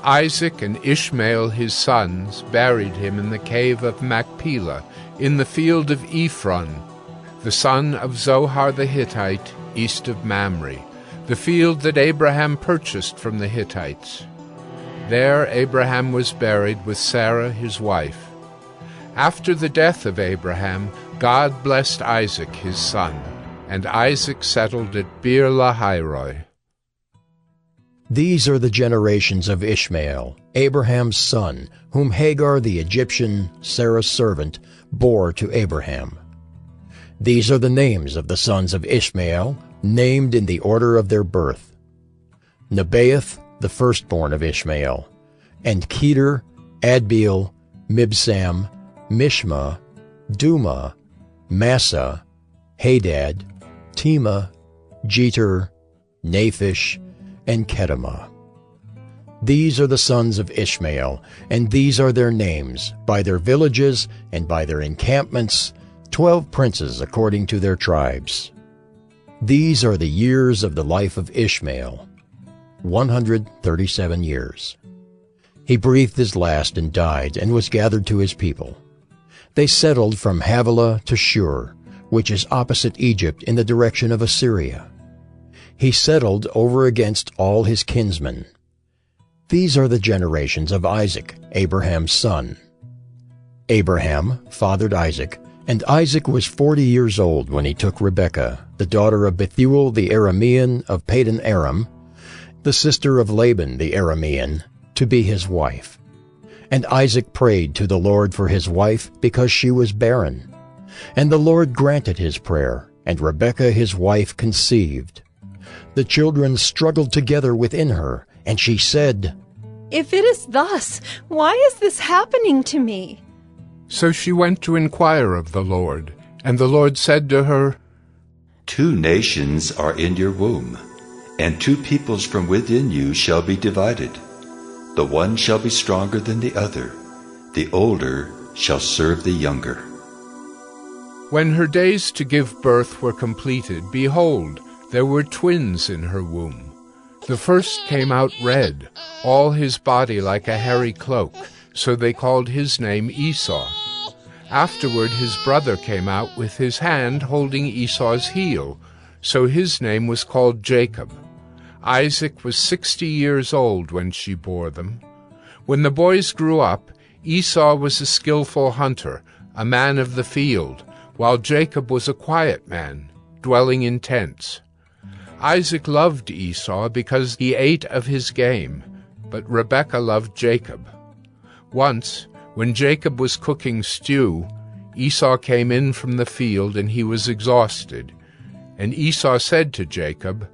Speaker 1: Isaac and Ishmael his sons buried him in the cave of Machpelah, in the field of Ephron, the son of Zohar the Hittite, east of Mamre, the field that Abraham purchased from the Hittites. There Abraham was buried with Sarah his wife. After the death of Abraham, God blessed Isaac his son, and Isaac settled at Beer-lahai-roi.
Speaker 11: These are the generations of Ishmael, Abraham's son, whom Hagar the Egyptian, Sarah's servant, bore to Abraham. These are the names of the sons of Ishmael, named in the order of their birth: Nebaioth, the firstborn of Ishmael, and Kedar, Adbeel, Mibsam, Mishma, Duma, Massa, Hadad, Tema, Jeter, Naphish, and Kedemah. These are the sons of Ishmael, and these are their names, by their villages and by their encampments, 12 princes according to their tribes. These are the years of the life of Ishmael, 137 years. He breathed his last and died, and was gathered to his people. They settled from Havilah to Shur, which is opposite Egypt in the direction of Assyria. He settled over against all his kinsmen. These are the generations of Isaac, Abraham's son. Abraham fathered Isaac, and Isaac was 40 years old when he took Rebekah, the daughter of Bethuel the Aramean of Padan Aram, the sister of Laban the Aramean, to be his wife. And Isaac prayed to the Lord for his wife because she was barren. And the Lord granted his prayer, and Rebekah his wife conceived. The children struggled together within her, and she said,
Speaker 8: If it is thus, why is this happening to me?
Speaker 1: So she went to inquire of the Lord, and the Lord said to her,
Speaker 2: 2 nations are in your womb, and 2 peoples from within you shall be divided. The one shall be stronger than the other. The older shall serve the younger.
Speaker 1: When her days to give birth were completed, behold, there were twins in her womb. The first came out red, all his body like a hairy cloak, so they called his name Esau. Afterward his brother came out with his hand holding Esau's heel, so his name was called Jacob. Isaac was 60 years old when she bore them. When the boys grew up, Esau was a skillful hunter, a man of the field, while Jacob was a quiet man, dwelling in tents. Isaac loved Esau because he ate of his game, but Rebekah loved Jacob. Once, when Jacob was cooking stew, Esau came in from the field, and he was exhausted. And Esau said to Jacob,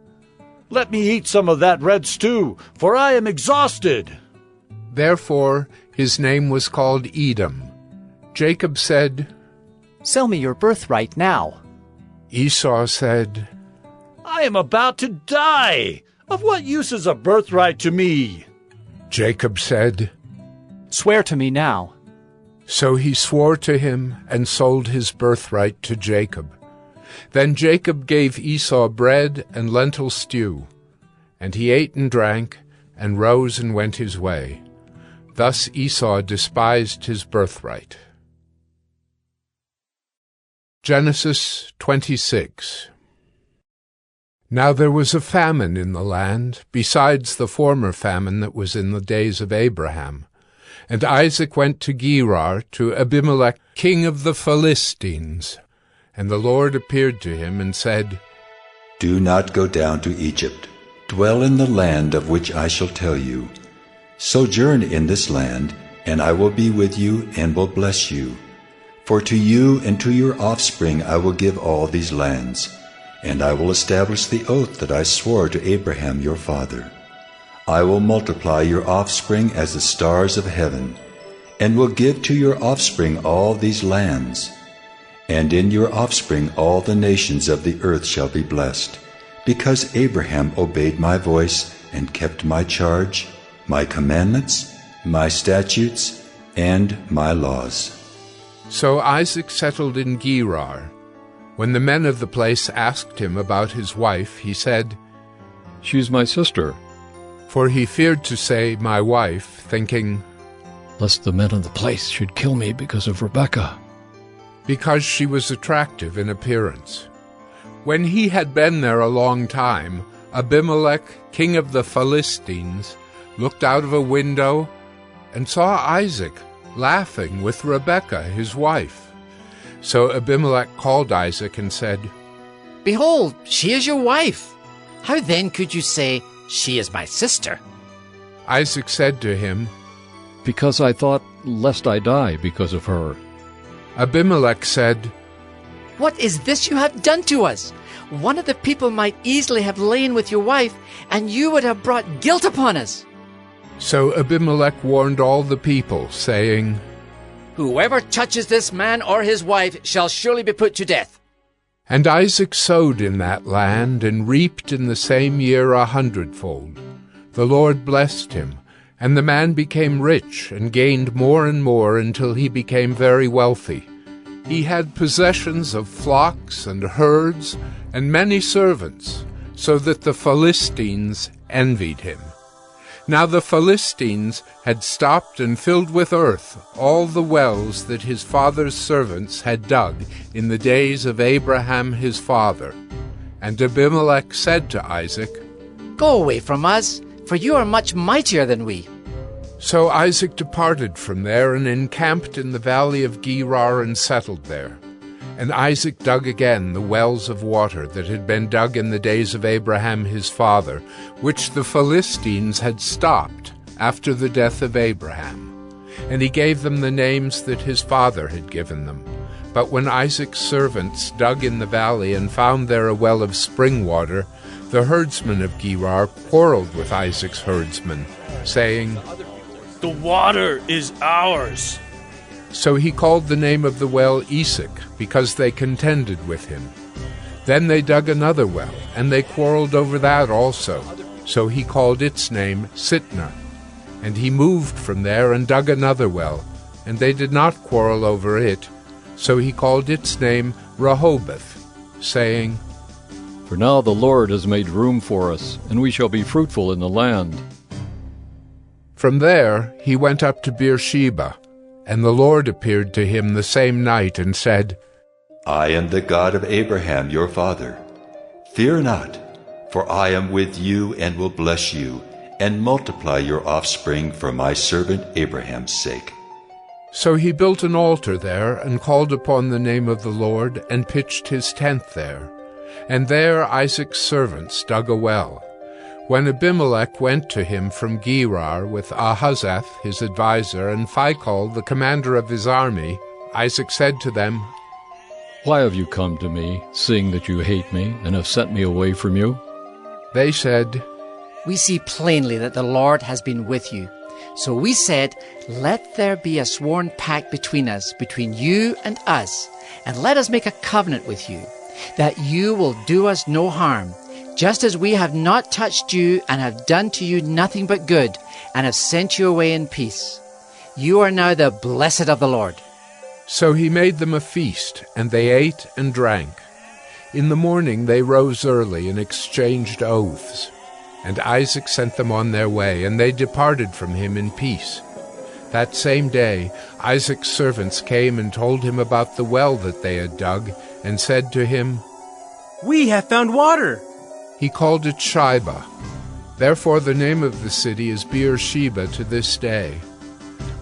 Speaker 10: Let me eat some of that red stew, for I am exhausted.
Speaker 1: Therefore his name was called Edom. Jacob said,
Speaker 13: Sell me your birthright now.
Speaker 1: Esau said,
Speaker 10: I am about to die. Of what use is a birthright to me?
Speaker 1: Jacob said,
Speaker 13: Swear to me now.
Speaker 1: So he swore to him and sold his birthright to Jacob. Then Jacob gave Esau bread and lentil stew, and he ate and drank, and rose and went his way. Thus Esau despised his birthright. Genesis 26. Now there was a famine in the land, besides the former famine that was in the days of Abraham. And Isaac went to Gerar, to Abimelech, king of the Philistines. And the Lord appeared to him and said,
Speaker 2: Do not go down to Egypt. Dwell in the land of which I shall tell you. Sojourn in this land, and I will be with you and will bless you. For to you and to your offspring I will give all these lands, and I will establish the oath that I swore to Abraham your father. I will multiply your offspring as the stars of heaven, and will give to your offspring all these lands. And in your offspring all the nations of the earth shall be blessed, because Abraham obeyed my voice and kept my charge, my commandments, my statutes, and my laws.
Speaker 1: So Isaac settled in Gerar. When the men of the place asked him about his wife, he said,
Speaker 15: She's my sister.
Speaker 1: For he feared to say, my wife, thinking,
Speaker 15: Lest the men of the place should kill me because of Rebekah.
Speaker 1: Because she was attractive in appearance. When he had been there a long time, Abimelech, king of the Philistines, looked out of a window and saw Isaac laughing with Rebekah, his wife. So Abimelech called Isaac and said,
Speaker 21: Behold, she is your wife. How then could you say, She is my sister?
Speaker 1: Isaac said to him,
Speaker 15: Because I thought, lest I die because of her.
Speaker 1: Abimelech said,
Speaker 21: What is this you have done to us? One of the people might easily have lain with your wife, and you would have brought guilt upon us.
Speaker 1: So Abimelech warned all the people, saying,
Speaker 21: Whoever touches this man or his wife shall surely be put to death.
Speaker 1: And Isaac sowed in that land, and reaped in the same year 100-fold. The Lord blessed him, and the man became rich, and gained more and more until he became very wealthy. He had possessions of flocks and herds, and many servants, so that the Philistines envied him. Now the Philistines had stopped and filled with earth all the wells that his father's servants had dug in the days of Abraham his father. And Abimelech said to Isaac,
Speaker 21: Go away from us, for you are much mightier than we.
Speaker 1: So Isaac departed from there and encamped in the valley of Gerar and settled there. And Isaac dug again the wells of water that had been dug in the days of Abraham his father, which the Philistines had stopped after the death of Abraham. And he gave them the names that his father had given them, But when Isaac's servants dug in the valley and found there a well of spring water, the herdsmen of Gerar quarreled with Isaac's herdsmen, saying,
Speaker 10: "The water is ours."
Speaker 1: So he called the name of the well Esek, because they contended with him. Then they dug another well, and they quarreled over that also. So he called its name Sitnah. And he moved from there and dug another well, and they did not quarrel over it. So he called its name Rehoboth, saying,
Speaker 15: For now the Lord has made room for us, and we shall be fruitful in the land.
Speaker 1: From there he went up to Beersheba, and the Lord appeared to him the same night and said,
Speaker 2: I am the God of Abraham your father. Fear not, for I am with you and will bless you, and multiply your offspring for my servant Abraham's sake.
Speaker 1: So he built an altar there, and called upon the name of the Lord, and pitched his tent there. And there Isaac's servants dug a well. When Abimelech went to him from Gerar with Ahuzzath his adviser, and Phicol the commander of his army, Isaac said to them,
Speaker 15: Why have you come to me, seeing that you hate me, and have sent me away from you?
Speaker 1: They said,
Speaker 21: We see plainly that the Lord has been with you. So we said, Let there be a sworn pact between us, between you and us, and let us make a covenant with you, that you will do us no harm, just as we have not touched you and have done to you nothing but good, and have sent you away in peace. You are now the blessed of the Lord.
Speaker 1: So he made them a feast, and they ate and drank. In the morning they rose early and exchanged oaths. And Isaac sent them on their way, and they departed from him in peace. That same day Isaac's servants came and told him about the well that they had dug, and said to him,
Speaker 3: We have found water.
Speaker 1: He called it Shibah. Therefore the name of the city is Beersheba to this day.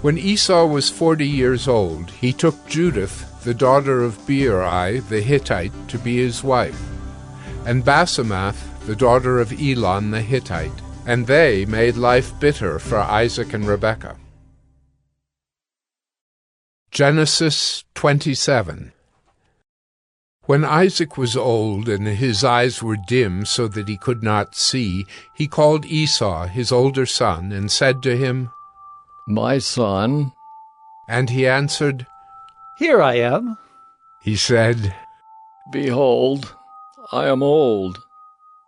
Speaker 1: When Esau was 40 years old, he took Judith, the daughter of Beeri the Hittite, to be his wife, and Basemath, the daughter of Elon the Hittite, and they made life bitter for Isaac and Rebekah. Genesis 27. When Isaac was old and his eyes were dim so that he could not see, he called Esau, his older son, and said to him,
Speaker 15: My son.
Speaker 1: And he answered,
Speaker 10: Here I am.
Speaker 1: He said,
Speaker 15: Behold, I am old.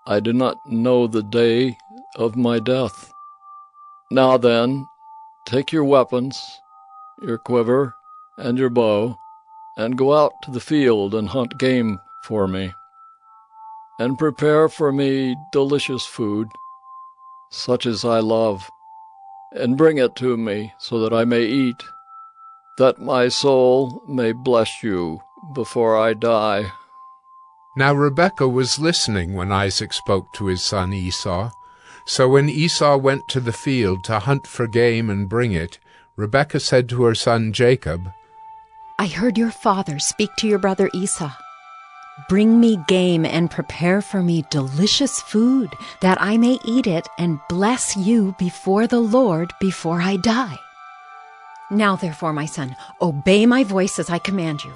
Speaker 15: I do not know the day of my death. Now then, take your weapons, your quiver, and your bow, and go out to the field and hunt game for me, and prepare for me delicious food, such as I love, and bring it to me so that I may eat, that my soul may bless you before I die.
Speaker 1: Now Rebekah was listening when Isaac spoke to his son Esau. So when Esau went to the field to hunt for game and bring it, Rebekah said to her son Jacob,
Speaker 8: I heard your father speak to your brother Esau. Bring me game and prepare for me delicious food, that I may eat it and bless you before the Lord before I die. Now therefore, my son, obey my voice as I command you.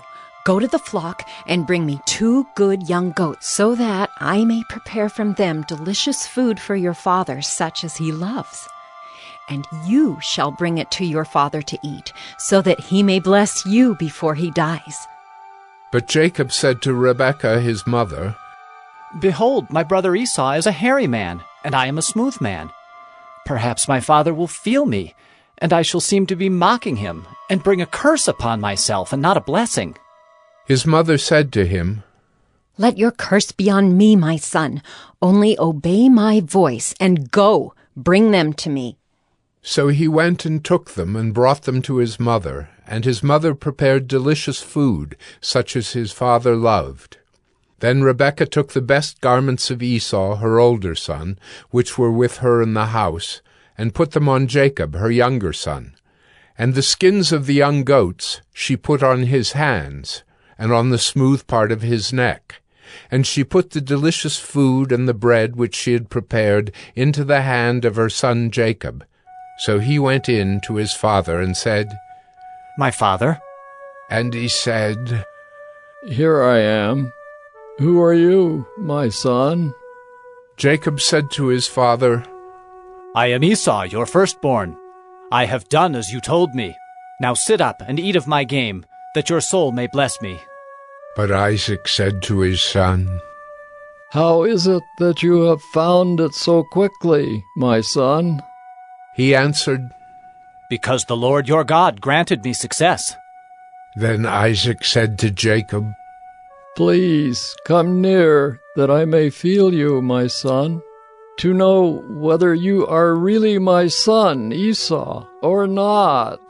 Speaker 8: Go to the flock and bring me 2 good young goats, so that I may prepare from them delicious food for your father, such as he loves. And you shall bring it to your father to eat, so that he may bless you before he dies.
Speaker 1: But Jacob said to Rebekah his mother,
Speaker 13: Behold, my brother Esau is a hairy man, and I am a smooth man. Perhaps my father will feel me, and I shall seem to be mocking him, and bring a curse upon myself, and not a blessing.
Speaker 1: His mother said to him,
Speaker 8: Let your curse be on me, my son. Only obey my voice, and go, bring them to me.
Speaker 1: So he went and took them and brought them to his mother, and his mother prepared delicious food, such as his father loved. Then Rebekah took the best garments of Esau, her older son, which were with her in the house, and put them on Jacob, her younger son. And the skins of the young goats she put on his hands, and on the smooth part of his neck. And she put the delicious food and the bread which she had prepared into the hand of her son Jacob. So he went in to his father and said,
Speaker 13: My father.
Speaker 1: And he said,
Speaker 15: Here I am. Who are you, my son?
Speaker 1: Jacob said to his father,
Speaker 13: I am Esau, your firstborn. I have done as you told me. Now sit up and eat of my game, that your soul may bless me.
Speaker 1: But Isaac said to his son,
Speaker 15: How is it that you have found it so quickly, my son?
Speaker 1: He answered,
Speaker 13: Because the Lord your God granted me success.
Speaker 1: Then Isaac said to Jacob,
Speaker 15: Please come near, that I may feel you, my son, to know whether you are really my son, Esau, or not.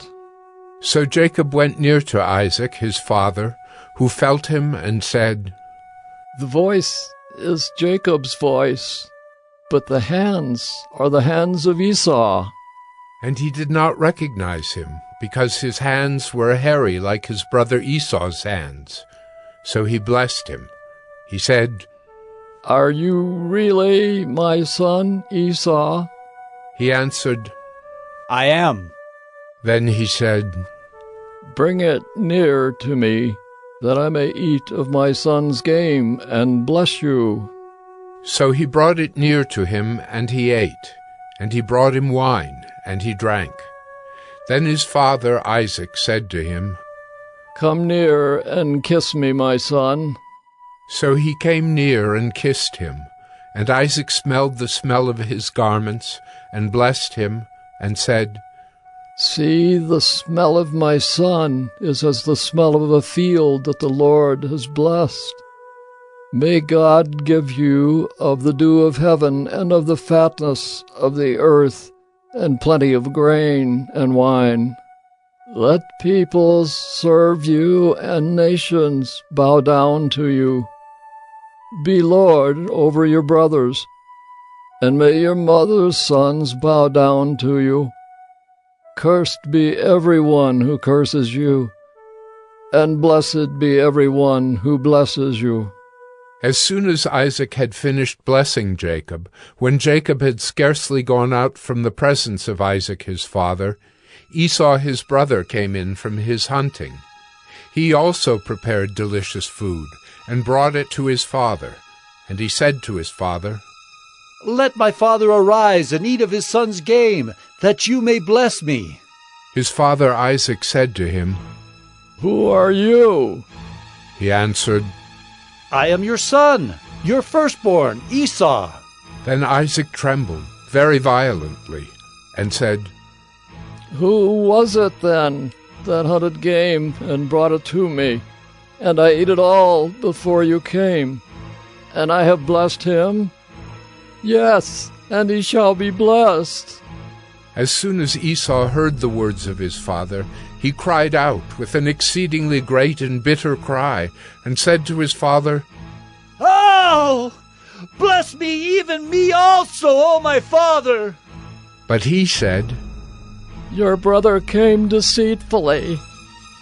Speaker 1: So Jacob went near to Isaac, his father, who felt him and said,
Speaker 15: The voice is Jacob's voice, but the hands are the hands of Esau.
Speaker 1: And he did not recognize him, because his hands were hairy like his brother Esau's hands. So he blessed him. He said,
Speaker 15: Are you really my son, Esau?
Speaker 1: He answered,
Speaker 13: I am.
Speaker 1: Then he said,
Speaker 15: Bring it near to me, that I may eat of my son's game and bless you.
Speaker 1: So he brought it near to him, and he ate, and he brought him wine, and he drank. Then his father Isaac said to him,
Speaker 15: Come near and kiss me, my son.
Speaker 1: So he came near and kissed him, and Isaac smelled the smell of his garments, and blessed him, and said,
Speaker 15: See, the smell of my son is as the smell of a field that the Lord has blessed. May God give you of the dew of heaven and of the fatness of the earth, and plenty of grain and wine. Let peoples serve you, and nations bow down to you. Be lord over your brothers, and may your mother's sons bow down to you. Cursed be every one who curses you, and blessed be every one who blesses you.
Speaker 1: As soon as Isaac had finished blessing Jacob, when Jacob had scarcely gone out from the presence of Isaac his father, Esau his brother came in from his hunting. He also prepared delicious food, and brought it to his father. And he said to his father,
Speaker 10: Let my father arise and eat of his son's game, that you may bless me.
Speaker 1: His father Isaac said to him,
Speaker 15: Who are you?
Speaker 1: He answered,
Speaker 10: I am your son, your firstborn, Esau.
Speaker 1: Then Isaac trembled very violently, and said,
Speaker 15: Who was it then that hunted game and brought it to me? And I ate it all before you came. And I have blessed him? Yes, and he shall be blessed.
Speaker 1: As soon as Esau heard the words of his father, he cried out with an exceedingly great and bitter cry, and said to his father,
Speaker 10: Oh! Bless me, even me also, O my father!
Speaker 1: But he said,
Speaker 15: Your brother came deceitfully,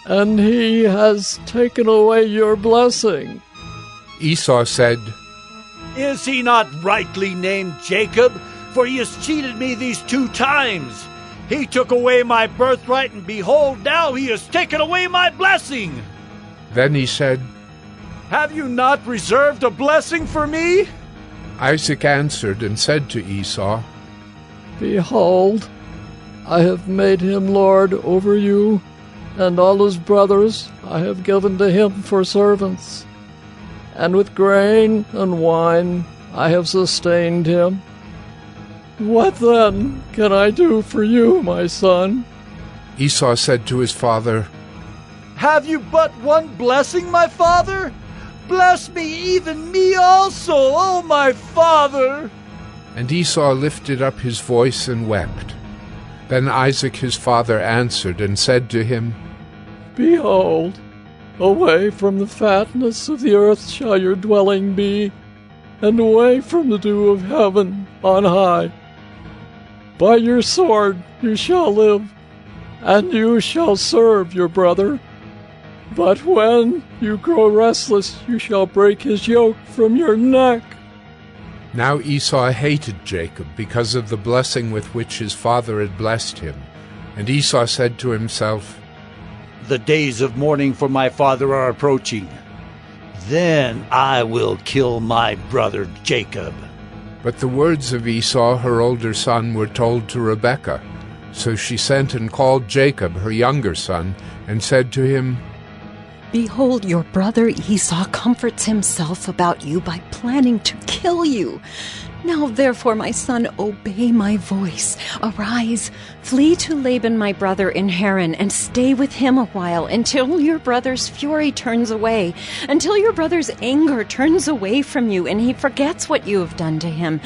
Speaker 15: and he has taken away your blessing.
Speaker 1: Esau said,
Speaker 10: Is he not rightly named Jacob? For he has cheated me these 2 times. He took away my birthright, and behold, now he has taken away my blessing.
Speaker 1: Then he said,
Speaker 10: Have you not reserved a blessing for me?
Speaker 1: Isaac answered and said to Esau,
Speaker 15: Behold, I have made him lord over you, and all his brothers I have given to him for servants. And with grain and wine I have sustained him. What then can I do for you, my son?
Speaker 1: Esau said to his father,
Speaker 10: Have you but one blessing, my father? Bless me, even me also, O my father!
Speaker 1: And Esau lifted up his voice and wept. Then Isaac his father answered and said to him,
Speaker 15: Behold, away from the fatness of the earth shall your dwelling be, and away from the dew of heaven on high. By your sword you shall live, and you shall serve your brother. But when you grow restless, you shall break his yoke from your neck.
Speaker 1: Now Esau hated Jacob because of the blessing with which his father had blessed him. And Esau said to himself,
Speaker 10: The days of mourning for my father are approaching. Then I will kill my brother Jacob.
Speaker 1: But the words of Esau, her older son, were told to Rebekah. So she sent and called Jacob, her younger son, and said to him,
Speaker 8: Behold, your brother Esau comforts himself about you by planning to kill you. Now therefore, my son, obey my voice. Arise, flee to Laban my brother in Haran, and stay with him a while, until your brother's fury turns away, until your brother's anger turns away from you, and he forgets what you have done to him.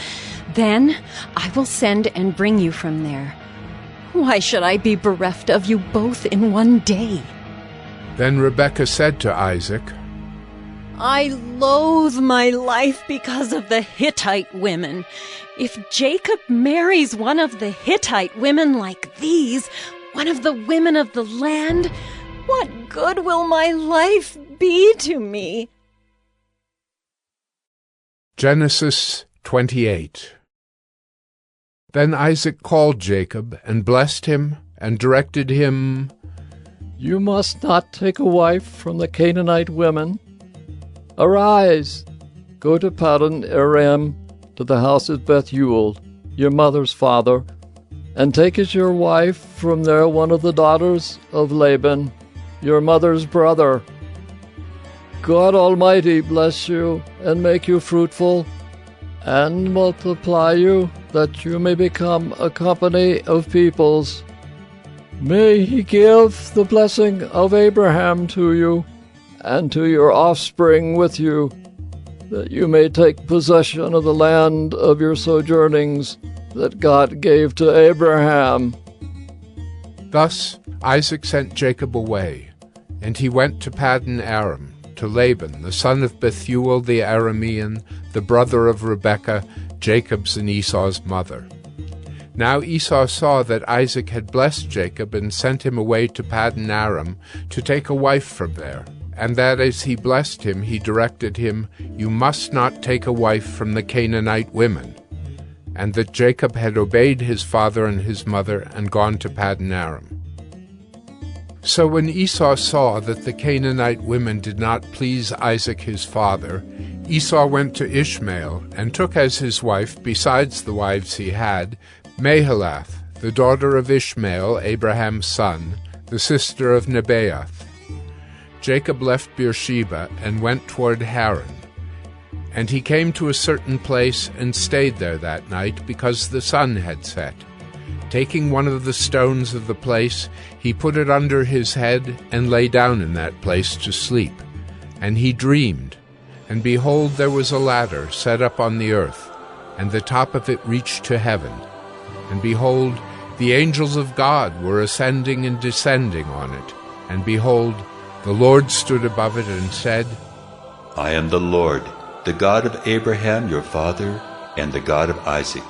Speaker 8: Then I will send and bring you from there. Why should I be bereft of you both in one day?
Speaker 1: Then Rebekah said to Isaac,
Speaker 8: I loathe my life because of the Hittite women. If Jacob marries one of the Hittite women like these, one of the women of the land, what good will my life be to me?
Speaker 1: Genesis 28. Then Isaac called Jacob and blessed him and directed him,
Speaker 15: You must not take a wife from the Canaanite women. Arise, go to Paddan Aram, to the house of Bethuel, your mother's father, and take as your wife from there one of the daughters of Laban, your mother's brother. God Almighty bless you and make you fruitful, and multiply you, that you may become a company of peoples. May he give the blessing of Abraham to you, and to your offspring with you, that you may take possession of the land of your sojournings that God gave to Abraham.
Speaker 1: Thus Isaac sent Jacob away, and he went to Paddan Aram, to Laban, the son of Bethuel the Aramean, the brother of Rebekah, Jacob's and Esau's mother. Now Esau saw that Isaac had blessed Jacob and sent him away to Paddan Aram to take a wife from there, and that as he blessed him, he directed him, You must not take a wife from the Canaanite women, and that Jacob had obeyed his father and his mother and gone to Paddan Aram. So when Esau saw that the Canaanite women did not please Isaac his father, Esau went to Ishmael and took as his wife, besides the wives he had, Mahalath, the daughter of Ishmael, Abraham's son, the sister of Nebaioth. Jacob left Beersheba and went toward Haran. And he came to a certain place and stayed there that night, because the sun had set. Taking one of the stones of the place, he put it under his head and lay down in that place to sleep. And he dreamed, and behold, there was a ladder set up on the earth, and the top of it reached to heaven. And behold, the angels of God were ascending and descending on it. And behold, the Lord stood above it and said,
Speaker 2: I am the Lord, the God of Abraham your father, and the God of Isaac.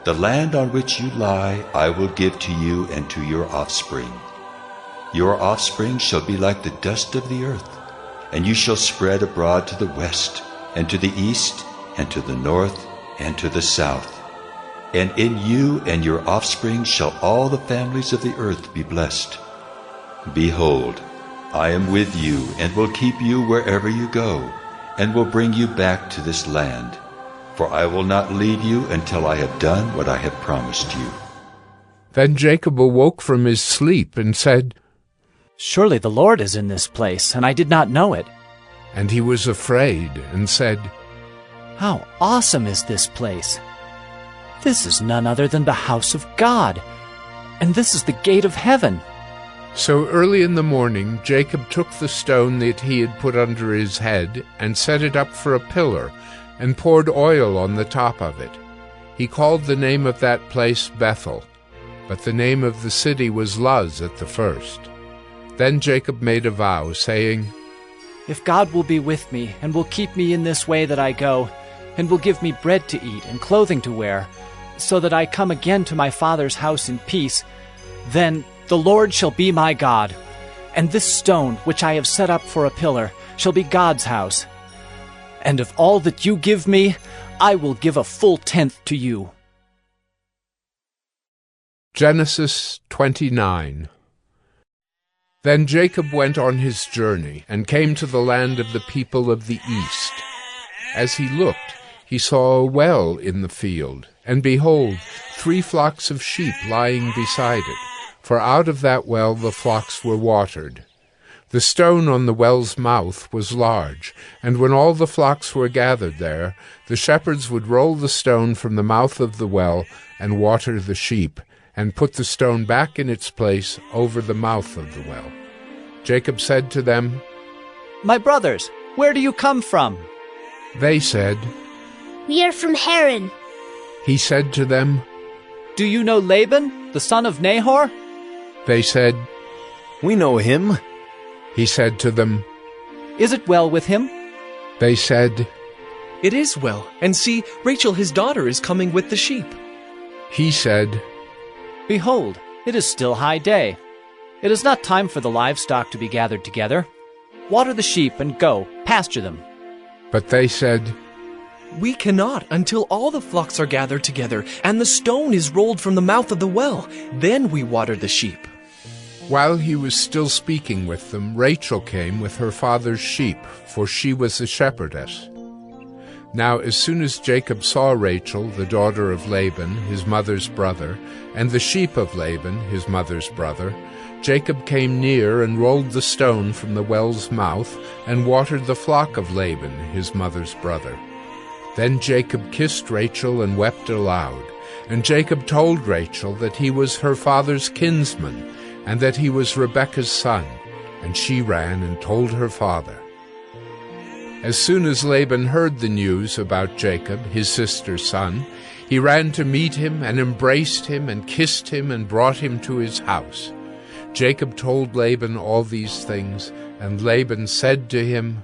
Speaker 2: The land on which you lie I will give to you and to your offspring. Your offspring shall be like the dust of the earth, and you shall spread abroad to the west, and to the east, and to the north, and to the south. And in you and your offspring shall all the families of the earth be blessed. Behold, I am with you, and will keep you wherever you go, and will bring you back to this land. For I will not leave you until I have done what I have promised you.
Speaker 1: Then Jacob awoke from his sleep and said,
Speaker 13: Surely the Lord is in this place, and I did not know it.
Speaker 1: And he was afraid and said,
Speaker 13: How awesome is this place! This is none other than the house of God, and this is the gate of heaven.
Speaker 1: So early in the morning Jacob took the stone that he had put under his head and set it up for a pillar, and poured oil on the top of it. He called the name of that place Bethel, but the name of the city was Luz at the first. Then Jacob made a vow, saying,
Speaker 13: If God will be with me, and will keep me in this way that I go, and will give me bread to eat and clothing to wear, so that I come again to my father's house in peace, then the Lord shall be my God, and this stone which I have set up for a pillar shall be God's house. And of all that you give me, I will give a full tenth to you.
Speaker 1: Genesis 29. Then Jacob went on his journey, and came to the land of the people of the east. As he looked, he saw a well in the field, and behold, 3 flocks of sheep lying beside it, for out of that well the flocks were watered. The stone on the well's mouth was large, and when all the flocks were gathered there, the shepherds would roll the stone from the mouth of the well and water the sheep, and put the stone back in its place over the mouth of the well. Jacob said to them,
Speaker 13: "My brothers, where do you come from?"
Speaker 1: They said,
Speaker 4: "We are from Haran."
Speaker 1: He said to them,
Speaker 13: "Do you know Laban, the son of Nahor?"
Speaker 1: They said,
Speaker 3: "We know him."
Speaker 1: He said to them,
Speaker 13: "Is it well with him?"
Speaker 1: They said,
Speaker 3: "It is well, and see, Rachel his daughter is coming with the sheep."
Speaker 1: He said,
Speaker 13: "Behold, it is still high day. It is not time for the livestock to be gathered together. Water the sheep and go, pasture them."
Speaker 1: But they said,
Speaker 3: "We cannot until all the flocks are gathered together, and the stone is rolled from the mouth of the well. Then we water the sheep."
Speaker 1: While he was still speaking with them, Rachel came with her father's sheep, for she was a shepherdess. Now as soon as Jacob saw Rachel, the daughter of Laban, his mother's brother, and the sheep of Laban, his mother's brother, Jacob came near and rolled the stone from the well's mouth and watered the flock of Laban, his mother's brother. Then Jacob kissed Rachel and wept aloud. And Jacob told Rachel that he was her father's kinsman, and that he was Rebekah's son, and she ran and told her father. As soon as Laban heard the news about Jacob, his sister's son, he ran to meet him and embraced him and kissed him and brought him to his house. Jacob told Laban all these things, and Laban said to him,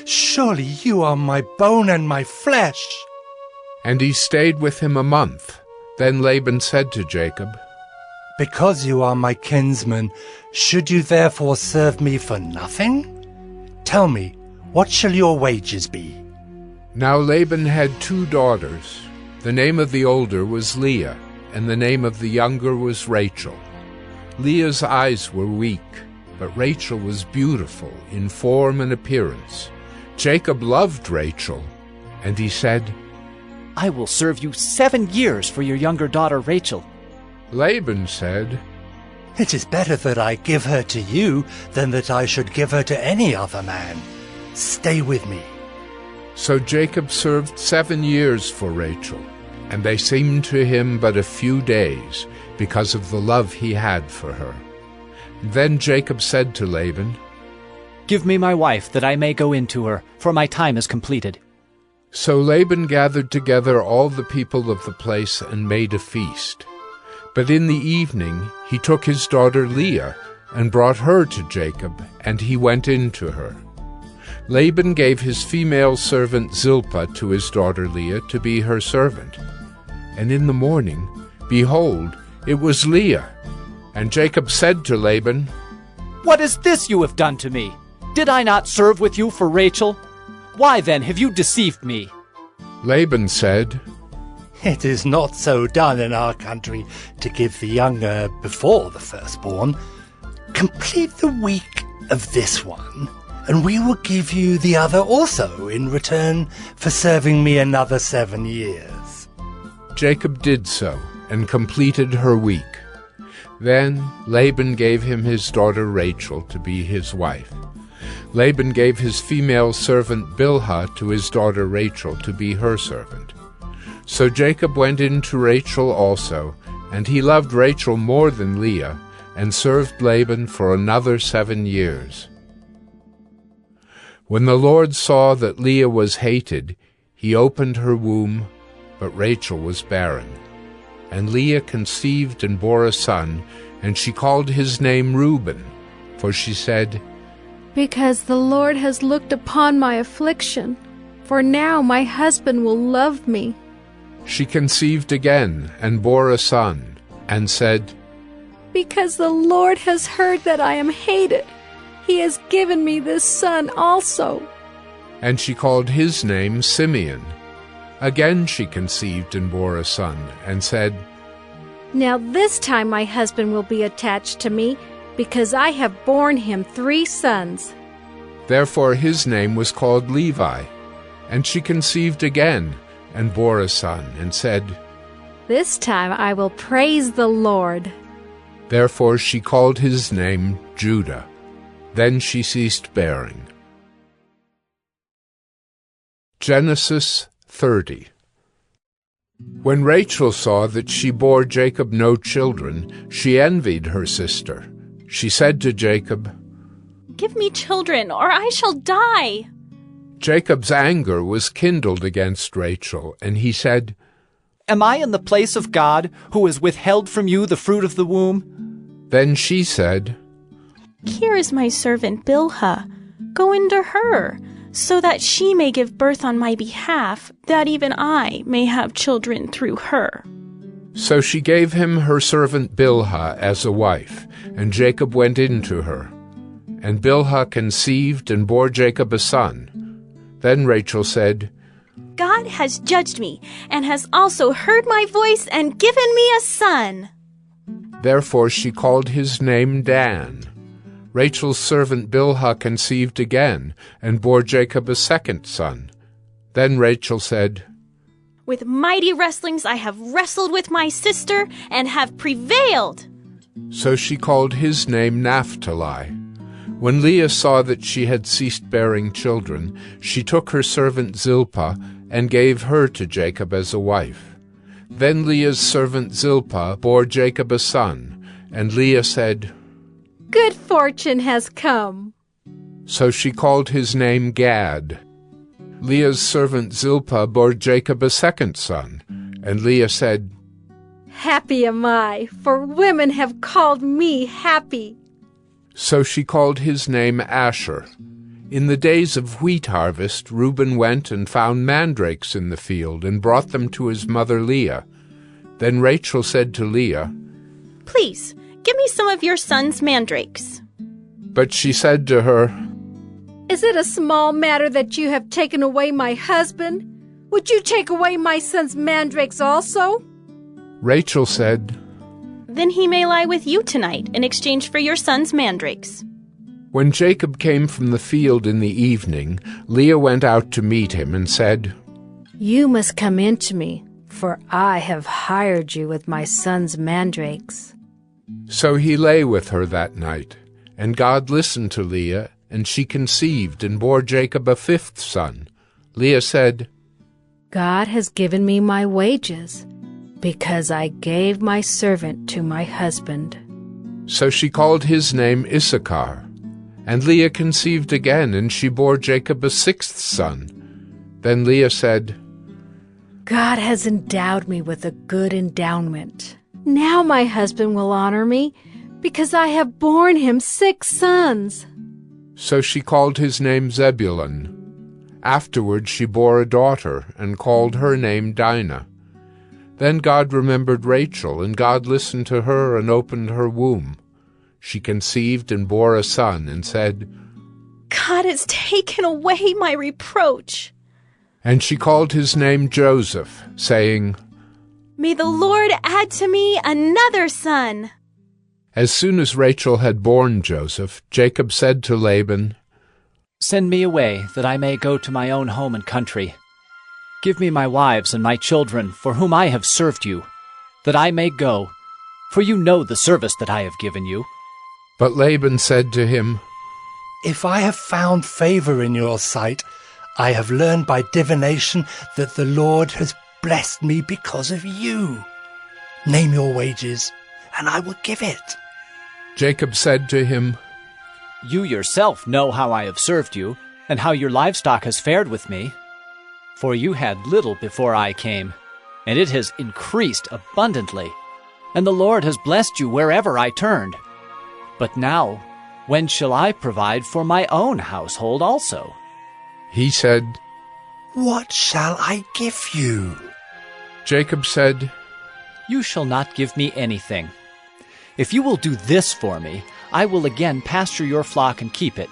Speaker 9: "Surely you are my bone and my flesh."
Speaker 1: And he stayed with him a month. Then Laban said to Jacob,
Speaker 9: "Because you are my kinsman, should you therefore serve me for nothing? Tell me, what shall your wages be?"
Speaker 1: Now Laban had 2 daughters. The name of the older was Leah, and the name of the younger was Rachel. Leah's eyes were weak, but Rachel was beautiful in form and appearance. Jacob loved Rachel, and he said,
Speaker 13: "I will serve you 7 years for your younger daughter Rachel."
Speaker 1: Laban said,
Speaker 9: "It is better that I give her to you than that I should give her to any other man. Stay with me."
Speaker 1: So Jacob served 7 years for Rachel, and they seemed to him but a few days, because of the love he had for her. Then Jacob said to Laban,
Speaker 13: "Give me my wife, that I may go in to her, for my time is completed."
Speaker 1: So Laban gathered together all the people of the place and made a feast. But in the evening he took his daughter Leah and brought her to Jacob, and he went in to her. Laban gave his female servant Zilpah to his daughter Leah to be her servant. And in the morning, behold, it was Leah. And Jacob said to Laban,
Speaker 13: "What is this you have done to me? Did I not serve with you for Rachel? Why then have you deceived me?"
Speaker 1: Laban said,
Speaker 9: "It is not so done in our country to give the younger before the firstborn. Complete the week of this one, and we will give you the other also in return for serving me another 7 years."
Speaker 1: Jacob did so, and completed her week. Then Laban gave him his daughter Rachel to be his wife. Laban gave his female servant Bilhah to his daughter Rachel to be her servant. So Jacob went in to Rachel also, and he loved Rachel more than Leah, and served Laban for another 7 years. When the Lord saw that Leah was hated, he opened her womb, but Rachel was barren. And Leah conceived and bore a son, and she called his name Reuben, for she said,
Speaker 16: "Because the Lord has looked upon my affliction, for now my husband will love me."
Speaker 1: She conceived again and bore a son, and said,
Speaker 16: "Because the Lord has heard that I am hated, he has given me this son also."
Speaker 1: And she called his name Simeon. Again she conceived and bore a son, and said,
Speaker 16: "Now this time my husband will be attached to me, because I have borne him 3 sons.
Speaker 1: Therefore his name was called Levi. And she conceived again, and bore a son, and said,
Speaker 16: This time I will praise the Lord.
Speaker 1: Therefore she called his name Judah. Then she ceased bearing. Genesis 30. When Rachel saw that she bore Jacob no children, she envied her sister. She said to Jacob,
Speaker 17: Give me children, or I shall die.
Speaker 1: Jacob's anger was kindled against Rachel, and he said,
Speaker 13: Am I in the place of God, who has withheld from you the fruit of the womb?
Speaker 1: Then she said,
Speaker 17: Here is my servant Bilhah. Go into her, so that she may give birth on my behalf, that even I may have children through her.
Speaker 1: So she gave him her servant Bilhah as a wife, and Jacob went in to her. And Bilhah conceived and bore Jacob a son. Then Rachel said,
Speaker 17: God has judged me, and has also heard my voice and given me a son.
Speaker 1: Therefore she called his name Dan. Rachel's servant Bilhah conceived again, and bore Jacob a second son. Then Rachel said,
Speaker 17: With mighty wrestlings I have wrestled with my sister, and have prevailed.
Speaker 1: So she called his name Naphtali. When Leah saw that she had ceased bearing children, she took her servant Zilpah, and gave her to Jacob as a wife. Then Leah's servant Zilpah bore Jacob a son, and Leah said,
Speaker 16: Good fortune has come.
Speaker 1: So she called his name Gad. Leah's servant Zilpah bore Jacob a second son, and Leah said,
Speaker 16: Happy am I, for women have called me happy.
Speaker 1: So she called his name Asher. In the days of wheat harvest, Reuben went and found mandrakes in the field, and brought them to his mother Leah. Then Rachel said to Leah,
Speaker 17: Please, give me some of your son's mandrakes.
Speaker 1: But she said to her,
Speaker 16: Is it a small matter that you have taken away my husband? Would you take away my son's mandrakes also?
Speaker 1: Rachel said,
Speaker 17: Then he may lie with you tonight in exchange for your son's mandrakes.
Speaker 1: When Jacob came from the field in the evening, Leah went out to meet him and said,
Speaker 16: You must come in to me, for I have hired you with my son's mandrakes.
Speaker 1: So he lay with her that night, and God listened to Leah, and she conceived and bore Jacob a 5th son. Leah said,
Speaker 16: God has given me my wages, because I gave my servant to my husband.
Speaker 1: So she called his name Issachar. And Leah conceived again, and she bore Jacob a 6th son. Then Leah said,
Speaker 16: God has endowed me with a good endowment. Now my husband will honor me, because I have borne him 6 sons.
Speaker 1: So she called his name Zebulun. Afterward she bore a daughter, and called her name Dinah. Then God remembered Rachel, and God listened to her and opened her womb. She conceived and bore a son, and said,
Speaker 17: God has taken away my reproach.
Speaker 1: And she called his name Joseph, saying,
Speaker 17: May the Lord add to me another son.
Speaker 1: As soon as Rachel had borne Joseph, Jacob said to Laban,
Speaker 13: Send me away, that I may go to my own home and country. Give me my wives and my children, for whom I have served you, that I may go, for you know the service that I have given you.
Speaker 1: But Laban said to him,
Speaker 9: If I have found favor in your sight, I have learned by divination that the Lord has blessed me because of you. Name your wages, and I will give it.
Speaker 1: Jacob said to him,
Speaker 13: You yourself know how I have served you, and how your livestock has fared with me. For you had little before I came, and it has increased abundantly, and the Lord has blessed you wherever I turned. But now, when shall I provide for my own household also?
Speaker 1: He said,
Speaker 9: What shall I give you?
Speaker 1: Jacob said,
Speaker 13: You shall not give me anything. If you will do this for me, I will again pasture your flock and keep it.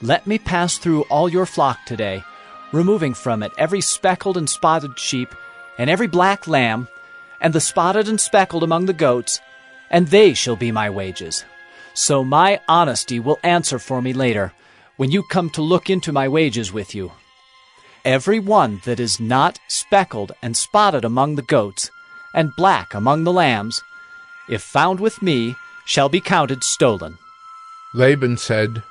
Speaker 13: Let me pass through all your flock today, removing from it every speckled and spotted sheep, and every black lamb, and the spotted and speckled among the goats, and they shall be my wages. so my honesty will answer for me later, when you come to look into my wages with you. Every one that is not speckled and spotted among the goats, and black among the lambs, if found with me, shall be counted stolen.
Speaker 1: Laban said,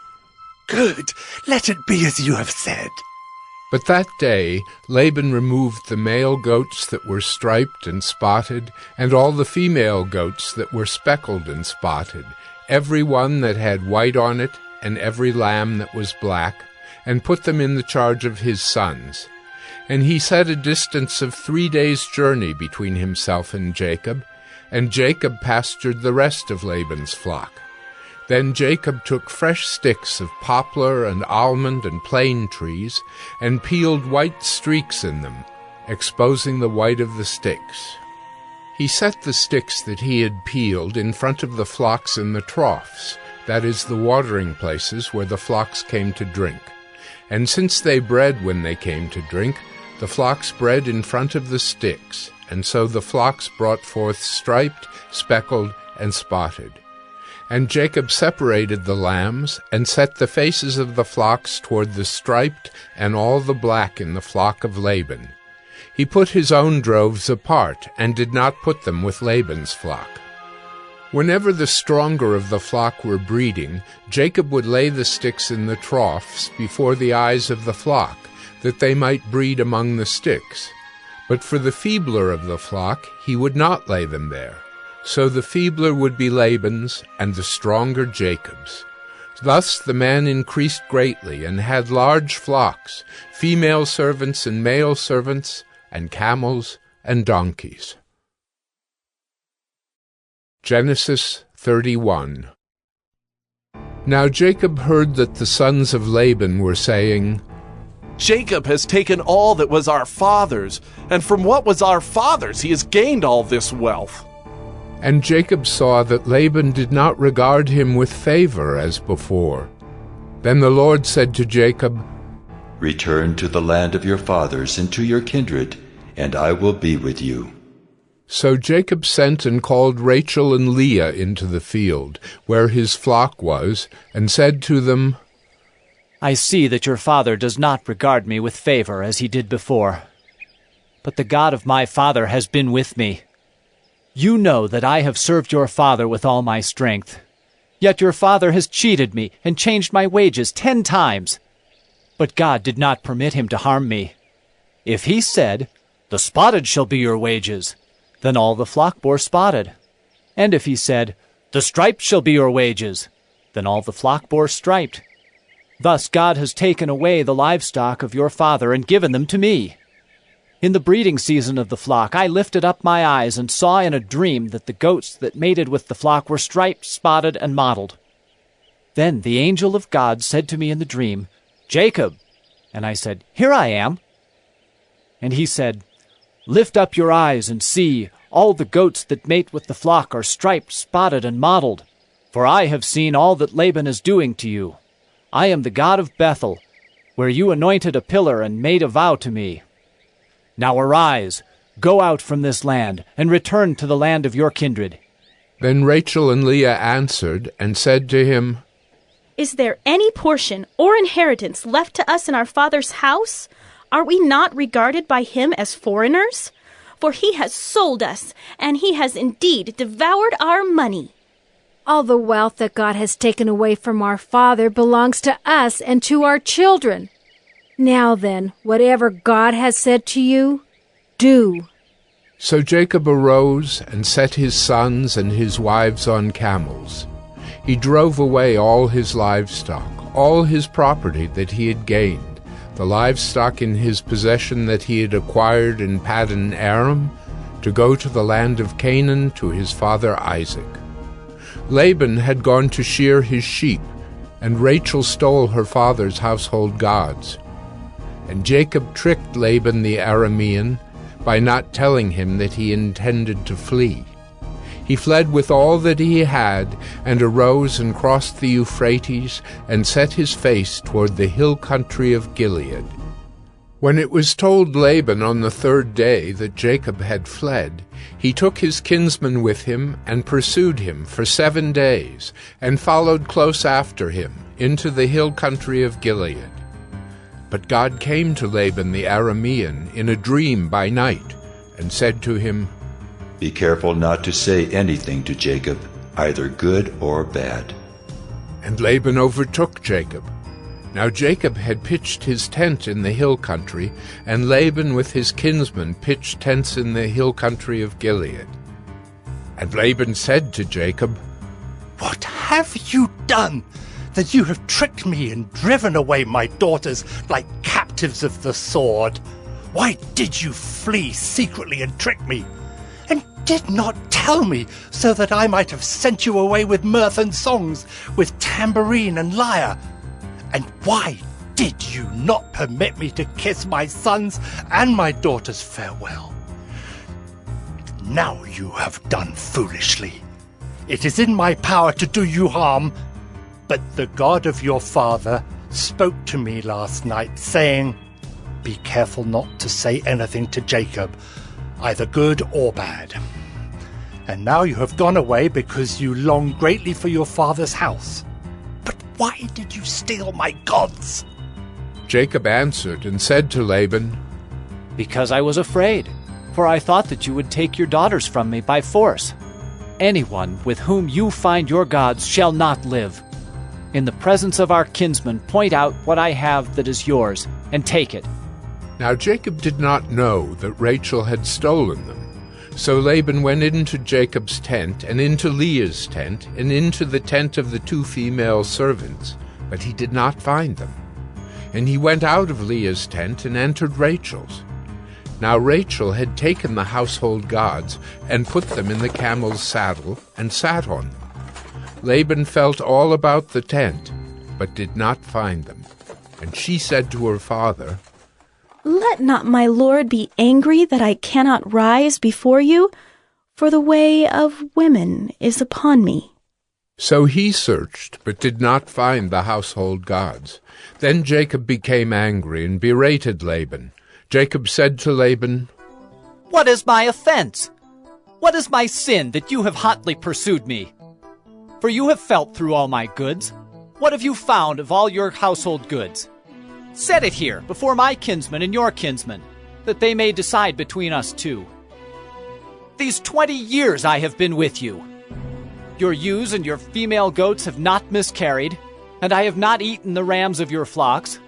Speaker 9: Good, let it be as you have said.
Speaker 1: But that day Laban removed the male goats that were striped and spotted, and all the female goats that were speckled and spotted, every one that had white on it, and every lamb that was black, and put them in the charge of his sons. And he set a distance of 3 days' journey between himself and Jacob pastured the rest of Laban's flock. Then Jacob took fresh sticks of poplar and almond and plane trees, and peeled white streaks in them, exposing the white of the sticks. He set the sticks that he had peeled in front of the flocks in the troughs, that is, the watering places where the flocks came to drink. And since they bred when they came to drink, the flocks bred in front of the sticks, and so the flocks brought forth striped, speckled, and spotted. And Jacob separated the lambs, and set the faces of the flocks toward the striped and all the black in the flock of Laban. He put his own droves apart, and did not put them with Laban's flock. Whenever the stronger of the flock were breeding, Jacob would lay the sticks in the troughs before the eyes of the flock, that they might breed among the sticks. But for the feebler of the flock he would not lay them there. So the feebler would be Laban's, and the stronger Jacob's. Thus the man increased greatly, and had large flocks, female servants and male servants, and camels and donkeys. Genesis 31. Now Jacob heard that the sons of Laban were saying,
Speaker 18: Jacob has taken all that was our father's, and from what was our father's he has gained all this wealth.
Speaker 1: And Jacob saw that Laban did not regard him with favor as before. Then the Lord said to Jacob,
Speaker 2: Return to the land of your fathers and to your kindred, and I will be with you.
Speaker 1: So Jacob sent and called Rachel and Leah into the field, where his flock was, and said to them,
Speaker 13: I see that your father does not regard me with favor as he did before. But the God of my father has been with me. You know that I have served your father with all my strength. Yet your father has cheated me and changed my wages 10 times. But God did not permit him to harm me. If he said, The spotted shall be your wages, then all the flock bore spotted. And if he said, The striped shall be your wages, then all the flock bore striped. Thus God has taken away the livestock of your father and given them to me. In the breeding season of the flock, I lifted up my eyes and saw in a dream that the goats that mated with the flock were striped, spotted, and mottled. Then the angel of God said to me in the dream, Jacob. And I said, Here I am. And he said, Lift up your eyes and see, all the goats that mate with the flock are striped, spotted, and mottled. For I have seen all that Laban is doing to you. I am the God of Bethel, where you anointed a pillar and made a vow to me. Now arise, go out from this land, and return to the land of your kindred.
Speaker 1: Then Rachel and Leah answered and said to him,
Speaker 17: Is there any portion or inheritance left to us in our father's house? Are we not regarded by him as foreigners? For he has sold us, and he has indeed devoured our money.
Speaker 16: All the wealth that God has taken away from our father belongs to us and to our children. Now then, whatever God has said to you, do.
Speaker 1: So Jacob arose and set his sons and his wives on camels. He drove away all his livestock, all his property that he had gained, the livestock in his possession that he had acquired in Paddan Aram, to go to the land of Canaan to his father Isaac. Laban had gone to shear his sheep, and Rachel stole her father's household gods. And Jacob tricked Laban the Aramean by not telling him that he intended to flee. He fled with all that he had, and arose and crossed the Euphrates, and set his face toward the hill country of Gilead. When it was told Laban on the third day that Jacob had fled, he took his kinsman with him and pursued him for 7 days, and followed close after him into the hill country of Gilead. But God came to Laban the Aramean in a dream by night, and said to him,
Speaker 2: Be careful not to say anything to Jacob, either good or bad.
Speaker 1: And Laban overtook Jacob. Now Jacob had pitched his tent in the hill country, and Laban with his kinsmen pitched tents in the hill country of Gilead. And Laban said to Jacob,
Speaker 9: What have you done, that you have tricked me and driven away my daughters like captives of the sword? Why did you flee secretly and trick me, and did not tell me, so that I might have sent you away with mirth and songs, with tambourine and lyre? And why did you not permit me to kiss my sons and my daughters farewell? Now you have done foolishly. It is in my power to do you harm, but the God of your father spoke to me last night, saying, Be careful not to say anything to Jacob, either good or bad. And now you have gone away because you long greatly for your father's house. Why did you steal my gods?
Speaker 1: Jacob answered and said to Laban,
Speaker 13: Because I was afraid, for I thought that you would take your daughters from me by force. Anyone with whom you find your gods shall not live. In the presence of our kinsmen, point out what I have that is yours, and take it.
Speaker 1: Now Jacob did not know that Rachel had stolen them. So Laban went into Jacob's tent, and into Leah's tent, and into the tent of the 2 female servants, but he did not find them. And he went out of Leah's tent and entered Rachel's. Now Rachel had taken the household gods, and put them in the camel's saddle, and sat on them. Laban felt all about the tent, but did not find them. And she said to her father,
Speaker 17: Let not my lord be angry that I cannot rise before you, for the way of women is upon me.
Speaker 1: So he searched, but did not find the household gods. Then Jacob became angry and berated Laban. Jacob said to Laban,
Speaker 13: What is my offense? What is my sin that you have hotly pursued me? For you have felt through all my goods. What have you found of all your household goods? Set it here before my kinsmen and your kinsmen, that they may decide between us two. These 20 years I have been with you. Your ewes and your female goats have not miscarried, and I have not eaten the rams of your flocks.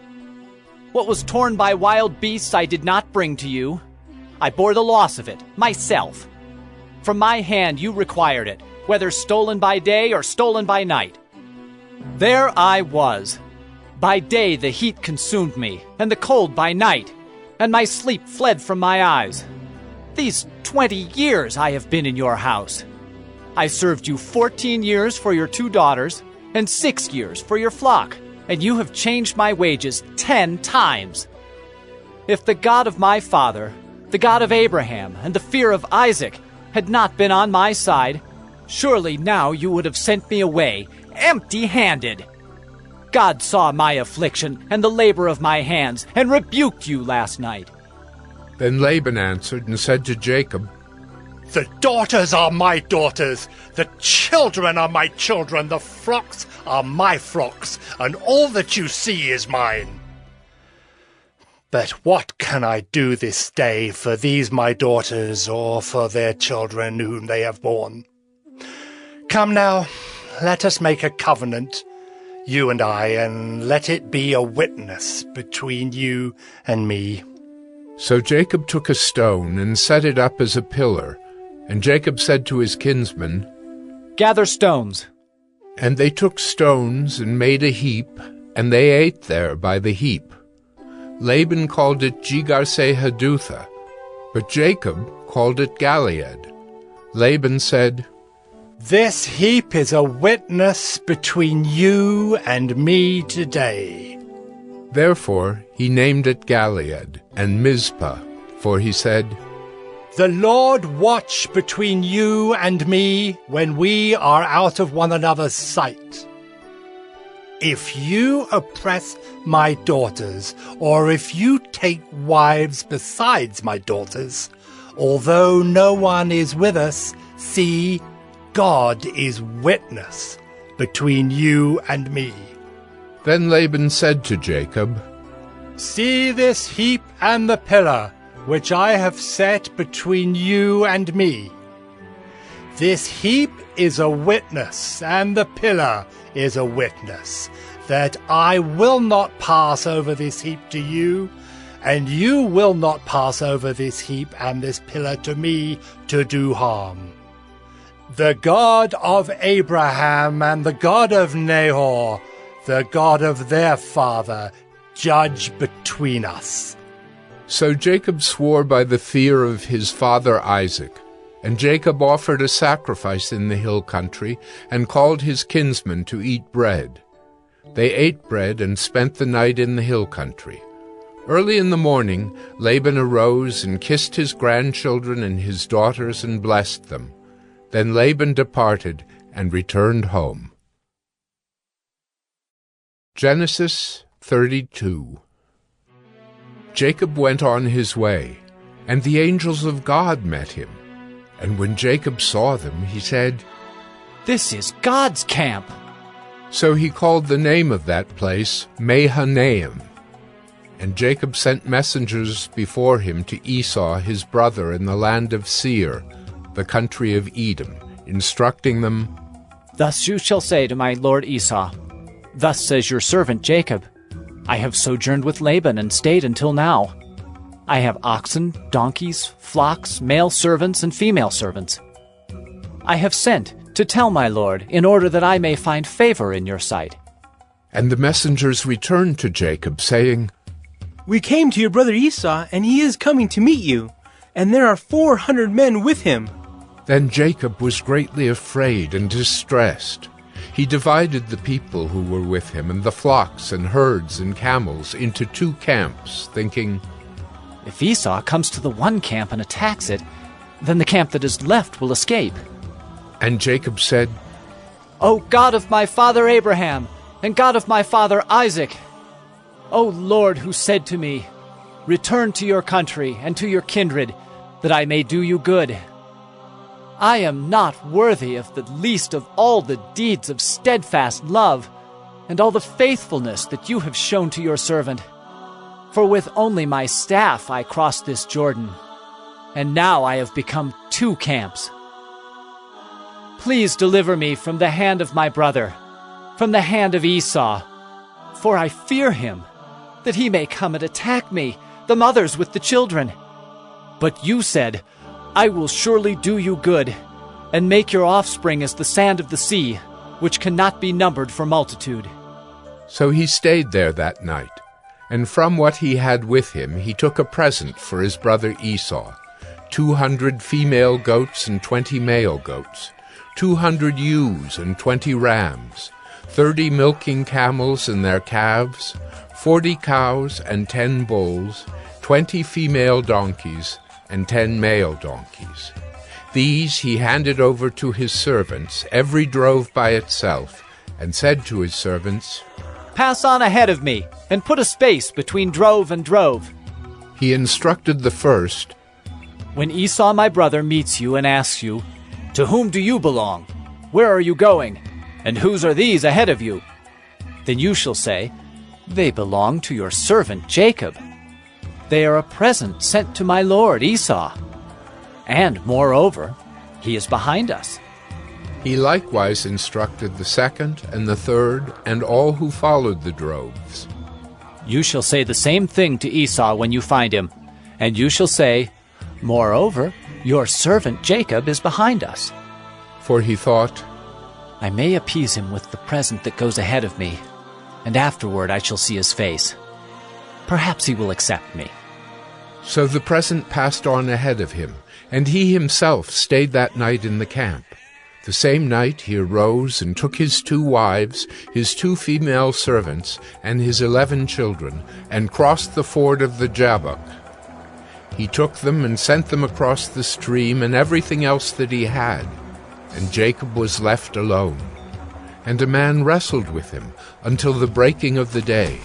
Speaker 13: What was torn by wild beasts I did not bring to you. I bore the loss of it, myself. From my hand you required it, whether stolen by day or stolen by night. There I was. By day the heat consumed me, and the cold by night, and my sleep fled from my eyes. These 20 years I have been in your house. I served you 14 years for your 2 daughters, and 6 years for your flock, and you have changed my wages 10 times. If the God of my father, the God of Abraham, and the fear of Isaac had not been on my side, surely now you would have sent me away, empty-handed. God saw my affliction and the labor of my hands, and rebuked you last night.
Speaker 1: Then Laban answered and said to Jacob,
Speaker 9: The daughters are my daughters, the children are my children, the flocks are my flocks, and all that you see is mine. But what can I do this day for these my daughters, or for their children whom they have borne? Come now, let us make a covenant, you and I, and let it be a witness between you and me.
Speaker 1: So Jacob took a stone and set it up as a pillar, and Jacob said to his kinsmen,
Speaker 13: Gather stones.
Speaker 1: And they took stones and made a heap, and they ate there by the heap. Laban called it Jegar-sahadutha, but Jacob called it Galeed. Laban said,
Speaker 9: This heap is a witness between you and me today.
Speaker 1: Therefore he named it Galeed and Mizpah, for he said,
Speaker 9: The Lord watch between you and me when we are out of one another's sight. If you oppress my daughters, or if you take wives besides my daughters, although no one is with us, see, God is witness between you and me.
Speaker 1: Then Laban said to Jacob,
Speaker 5: See this heap and the pillar, which I have set between you and me. This heap is a witness, and the pillar is a witness, that I will not pass over this heap to you, and you will not pass over this heap and this pillar to me to do harm. The God of Abraham and the God of Nahor, the God of their father, judge between us.
Speaker 1: So Jacob swore by the fear of his father Isaac, and Jacob offered a sacrifice in the hill country, and called his kinsmen to eat bread. They ate bread and spent the night in the hill country. Early in the morning Laban arose and kissed his grandchildren and his daughters and blessed them. Then Laban departed and returned home. Genesis 32. Jacob went on his way, and the angels of God met him. And when Jacob saw them, he said,
Speaker 13: This is God's camp.
Speaker 1: So he called the name of that place Mahanaim. And Jacob sent messengers before him to Esau his brother in the land of Seir, the country of Edom, instructing them,
Speaker 13: Thus you shall say to my lord Esau, Thus says your servant Jacob, I have sojourned with Laban and stayed until now. I have oxen, donkeys, flocks, male servants, and female servants. I have sent to tell my lord, in order that I may find favor in your sight.
Speaker 1: And the messengers returned to Jacob, saying,
Speaker 19: We came to your brother Esau, and he is coming to meet you, and there are 400 men with him.
Speaker 1: Then Jacob was greatly afraid and distressed. He divided the people who were with him and the flocks and herds and camels into 2 camps, thinking,
Speaker 13: If Esau comes to the one camp and attacks it, then the camp that is left will escape.
Speaker 1: And Jacob said,
Speaker 13: O God of my father Abraham, and God of my father Isaac, O Lord, who said to me, Return to your country and to your kindred, that I may do you good. I am not worthy of the least of all the deeds of steadfast love, and all the faithfulness that you have shown to your servant. For with only my staff I crossed this Jordan, and now I have become 2 camps. Please deliver me from the hand of my brother, from the hand of Esau, for I fear him, that he may come and attack me, the mothers with the children. But you said, I will surely do you good, and make your offspring as the sand of the sea, which cannot be numbered for multitude.
Speaker 1: So he stayed there that night, and from what he had with him he took a present for his brother Esau, 200 female goats and 20 male goats, 200 ewes and 20 rams, 30 milking camels and their calves, 40 cows and 10 bulls, 20 female donkeys, and 10 male donkeys. These he handed over to his servants, every drove by itself, and said to his servants,
Speaker 13: Pass on ahead of me, and put a space between drove and drove.
Speaker 1: He instructed the first,
Speaker 13: When Esau my brother meets you and asks you, To whom do you belong? Where are you going? And whose are these ahead of you? Then you shall say, They belong to your servant Jacob. They are a present sent to my lord Esau. And, moreover, he is behind us.
Speaker 1: He likewise instructed the second and the third and all who followed the droves.
Speaker 13: You shall say the same thing to Esau when you find him, and you shall say, Moreover, your servant Jacob is behind us.
Speaker 1: For he thought,
Speaker 13: I may appease him with the present that goes ahead of me, and afterward I shall see his face. Perhaps he will accept me.
Speaker 1: So the present passed on ahead of him, and he himself stayed that night in the camp. The same night he arose and took his 2 wives, his 2 female servants, and his 11 children, and crossed the ford of the Jabbok. He took them and sent them across the stream and everything else that he had, and Jacob was left alone. And a man wrestled with him until the breaking of the day.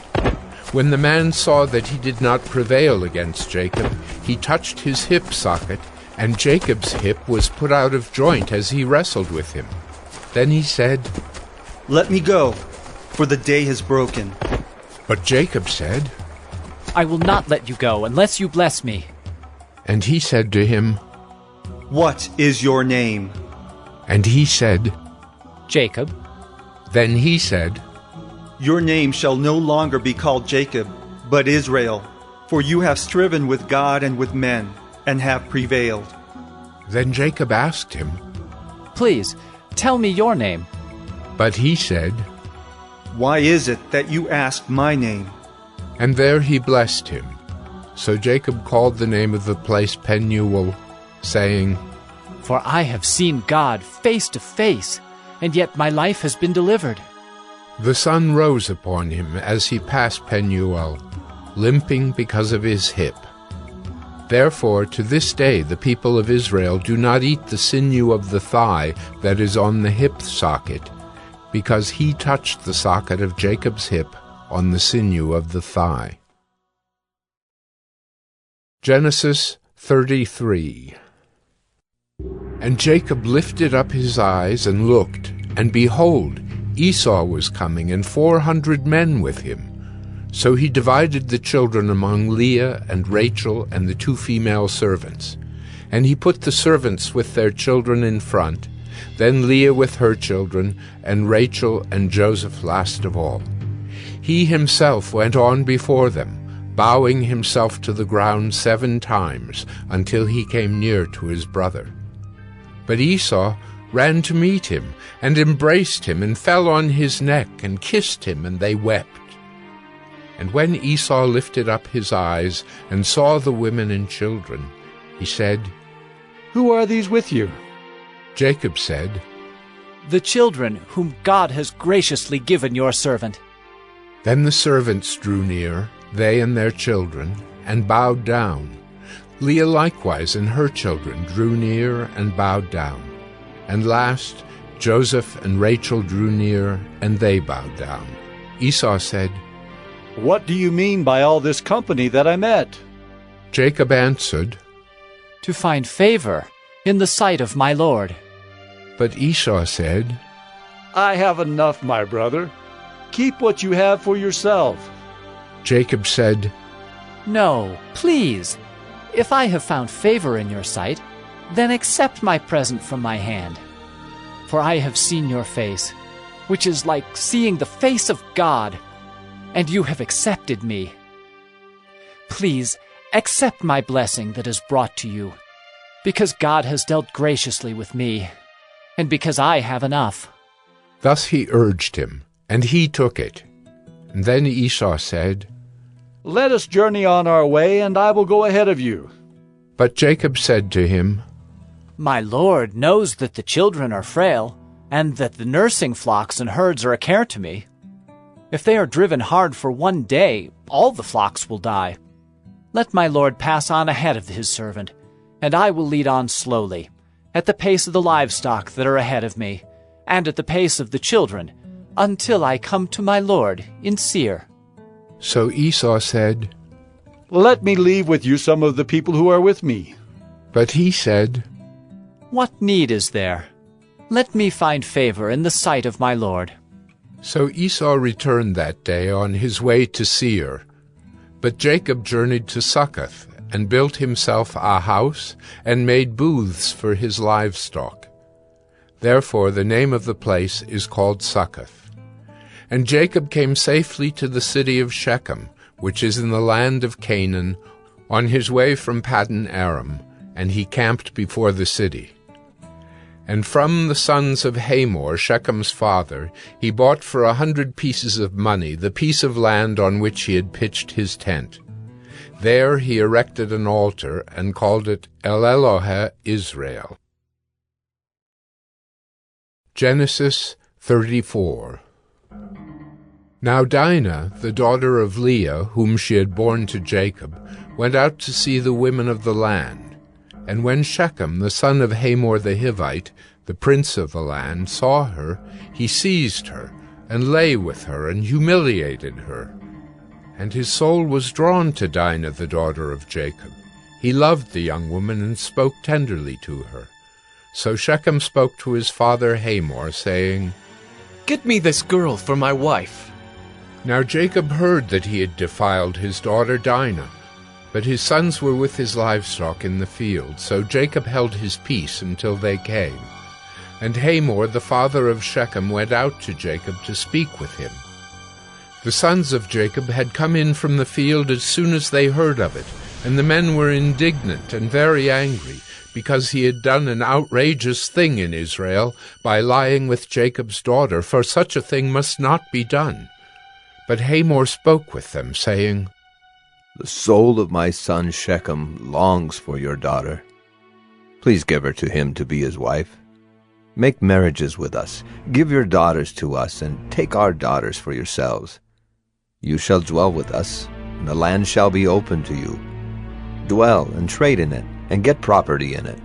Speaker 1: When the man saw that he did not prevail against Jacob, he touched his hip socket, and Jacob's hip was put out of joint as he wrestled with him. Then he said,
Speaker 12: "Let me go, for the day has broken."
Speaker 1: But Jacob said,
Speaker 13: "I will not let you go unless you bless me."
Speaker 1: And he said to him,
Speaker 12: "What is your name?"
Speaker 1: And he said,
Speaker 13: "Jacob."
Speaker 1: Then he said,
Speaker 12: "Your name shall no longer be called Jacob, but Israel, for you have striven with God and with men, and have prevailed."
Speaker 1: Then Jacob asked him,
Speaker 13: "Please, tell me your name."
Speaker 1: But he said,
Speaker 12: "Why is it that you ask my name?"
Speaker 1: And there he blessed him. So Jacob called the name of the place Penuel, saying,
Speaker 13: "For I have seen God face to face, and yet my life has been delivered."
Speaker 1: The sun rose upon him as he passed Penuel, limping because of his hip. Therefore to this day the people of Israel do not eat the sinew of the thigh that is on the hip socket, because he touched the socket of Jacob's hip on the sinew of the thigh. Genesis 33. And Jacob lifted up his eyes and looked, and behold, Esau was coming, and 400 men with him. So he divided the children among Leah and Rachel and the 2 female servants. And he put the servants with their children in front, then Leah with her children, and Rachel and Joseph last of all. He himself went on before them, bowing himself to the ground 7 times, until he came near to his brother. But Esau ran to meet him, and embraced him, and fell on his neck, and kissed him, and they wept. And when Esau lifted up his eyes, and saw the women and children, he said,
Speaker 10: "Who are these with you?"
Speaker 1: Jacob said,
Speaker 13: "The children whom God has graciously given your servant."
Speaker 1: Then the servants drew near, they and their children, and bowed down. Leah likewise and her children drew near and bowed down. And last, Joseph and Rachel drew near, and they bowed down. Esau said,
Speaker 10: "What do you mean by all this company that I met?"
Speaker 1: Jacob answered,
Speaker 13: "To find favor in the sight of my Lord."
Speaker 1: But Esau said,
Speaker 10: "I have enough, my brother. Keep what you have for yourself."
Speaker 1: Jacob said,
Speaker 13: "No, please. If I have found favor in your sight, then accept my present from my hand. For I have seen your face, which is like seeing the face of God, and you have accepted me. Please accept my blessing that is brought to you, because God has dealt graciously with me, and because I have enough."
Speaker 1: Thus he urged him, and he took it. And then Esau said,
Speaker 10: "Let us journey on our way, and I will go ahead of you."
Speaker 1: But Jacob said to him,
Speaker 13: "My Lord knows that the children are frail, and that the nursing flocks and herds are a care to me. If they are driven hard for one day, all the flocks will die. Let my Lord pass on ahead of his servant, and I will lead on slowly, at the pace of the livestock that are ahead of me, and at the pace of the children, until I come to my Lord in Seir."
Speaker 1: So Esau said,
Speaker 10: "Let me leave with you some of the people who are with me."
Speaker 1: But he said,
Speaker 13: "What need is there? Let me find favor in the sight of my Lord."
Speaker 1: So Esau returned that day on his way to Seir. But Jacob journeyed to Succoth, and built himself a house, and made booths for his livestock. Therefore the name of the place is called Succoth. And Jacob came safely to the city of Shechem, which is in the land of Canaan, on his way from Paddan Aram, and he camped before the city. And from the sons of Hamor, Shechem's father, he bought for 100 pieces of money the piece of land on which he had pitched his tent. There he erected an altar, and called it El Elohe Israel. Genesis 34. Now Dinah, the daughter of Leah, whom she had borne to Jacob, went out to see the women of the land. And when Shechem, the son of Hamor the Hivite, the prince of the land, saw her, he seized her, and lay with her, and humiliated her. And his soul was drawn to Dinah, the daughter of Jacob. He loved the young woman, and spoke tenderly to her. So Shechem spoke to his father Hamor, saying,
Speaker 3: "Get me this girl for my wife."
Speaker 1: Now Jacob heard that he had defiled his daughter Dinah, but his sons were with his livestock in the field, so Jacob held his peace until they came. And Hamor, the father of Shechem, went out to Jacob to speak with him. The sons of Jacob had come in from the field as soon as they heard of it, and the men were indignant and very angry, because he had done an outrageous thing in Israel by lying with Jacob's daughter, for such a thing must not be done. But Hamor spoke with them, saying,
Speaker 20: "The soul of my son Shechem longs for your daughter. Please give her to him to be his wife. Make marriages with us, give your daughters to us, and take our daughters for yourselves. You shall dwell with us, and the land shall be open to you. Dwell and trade in it, and get property in it."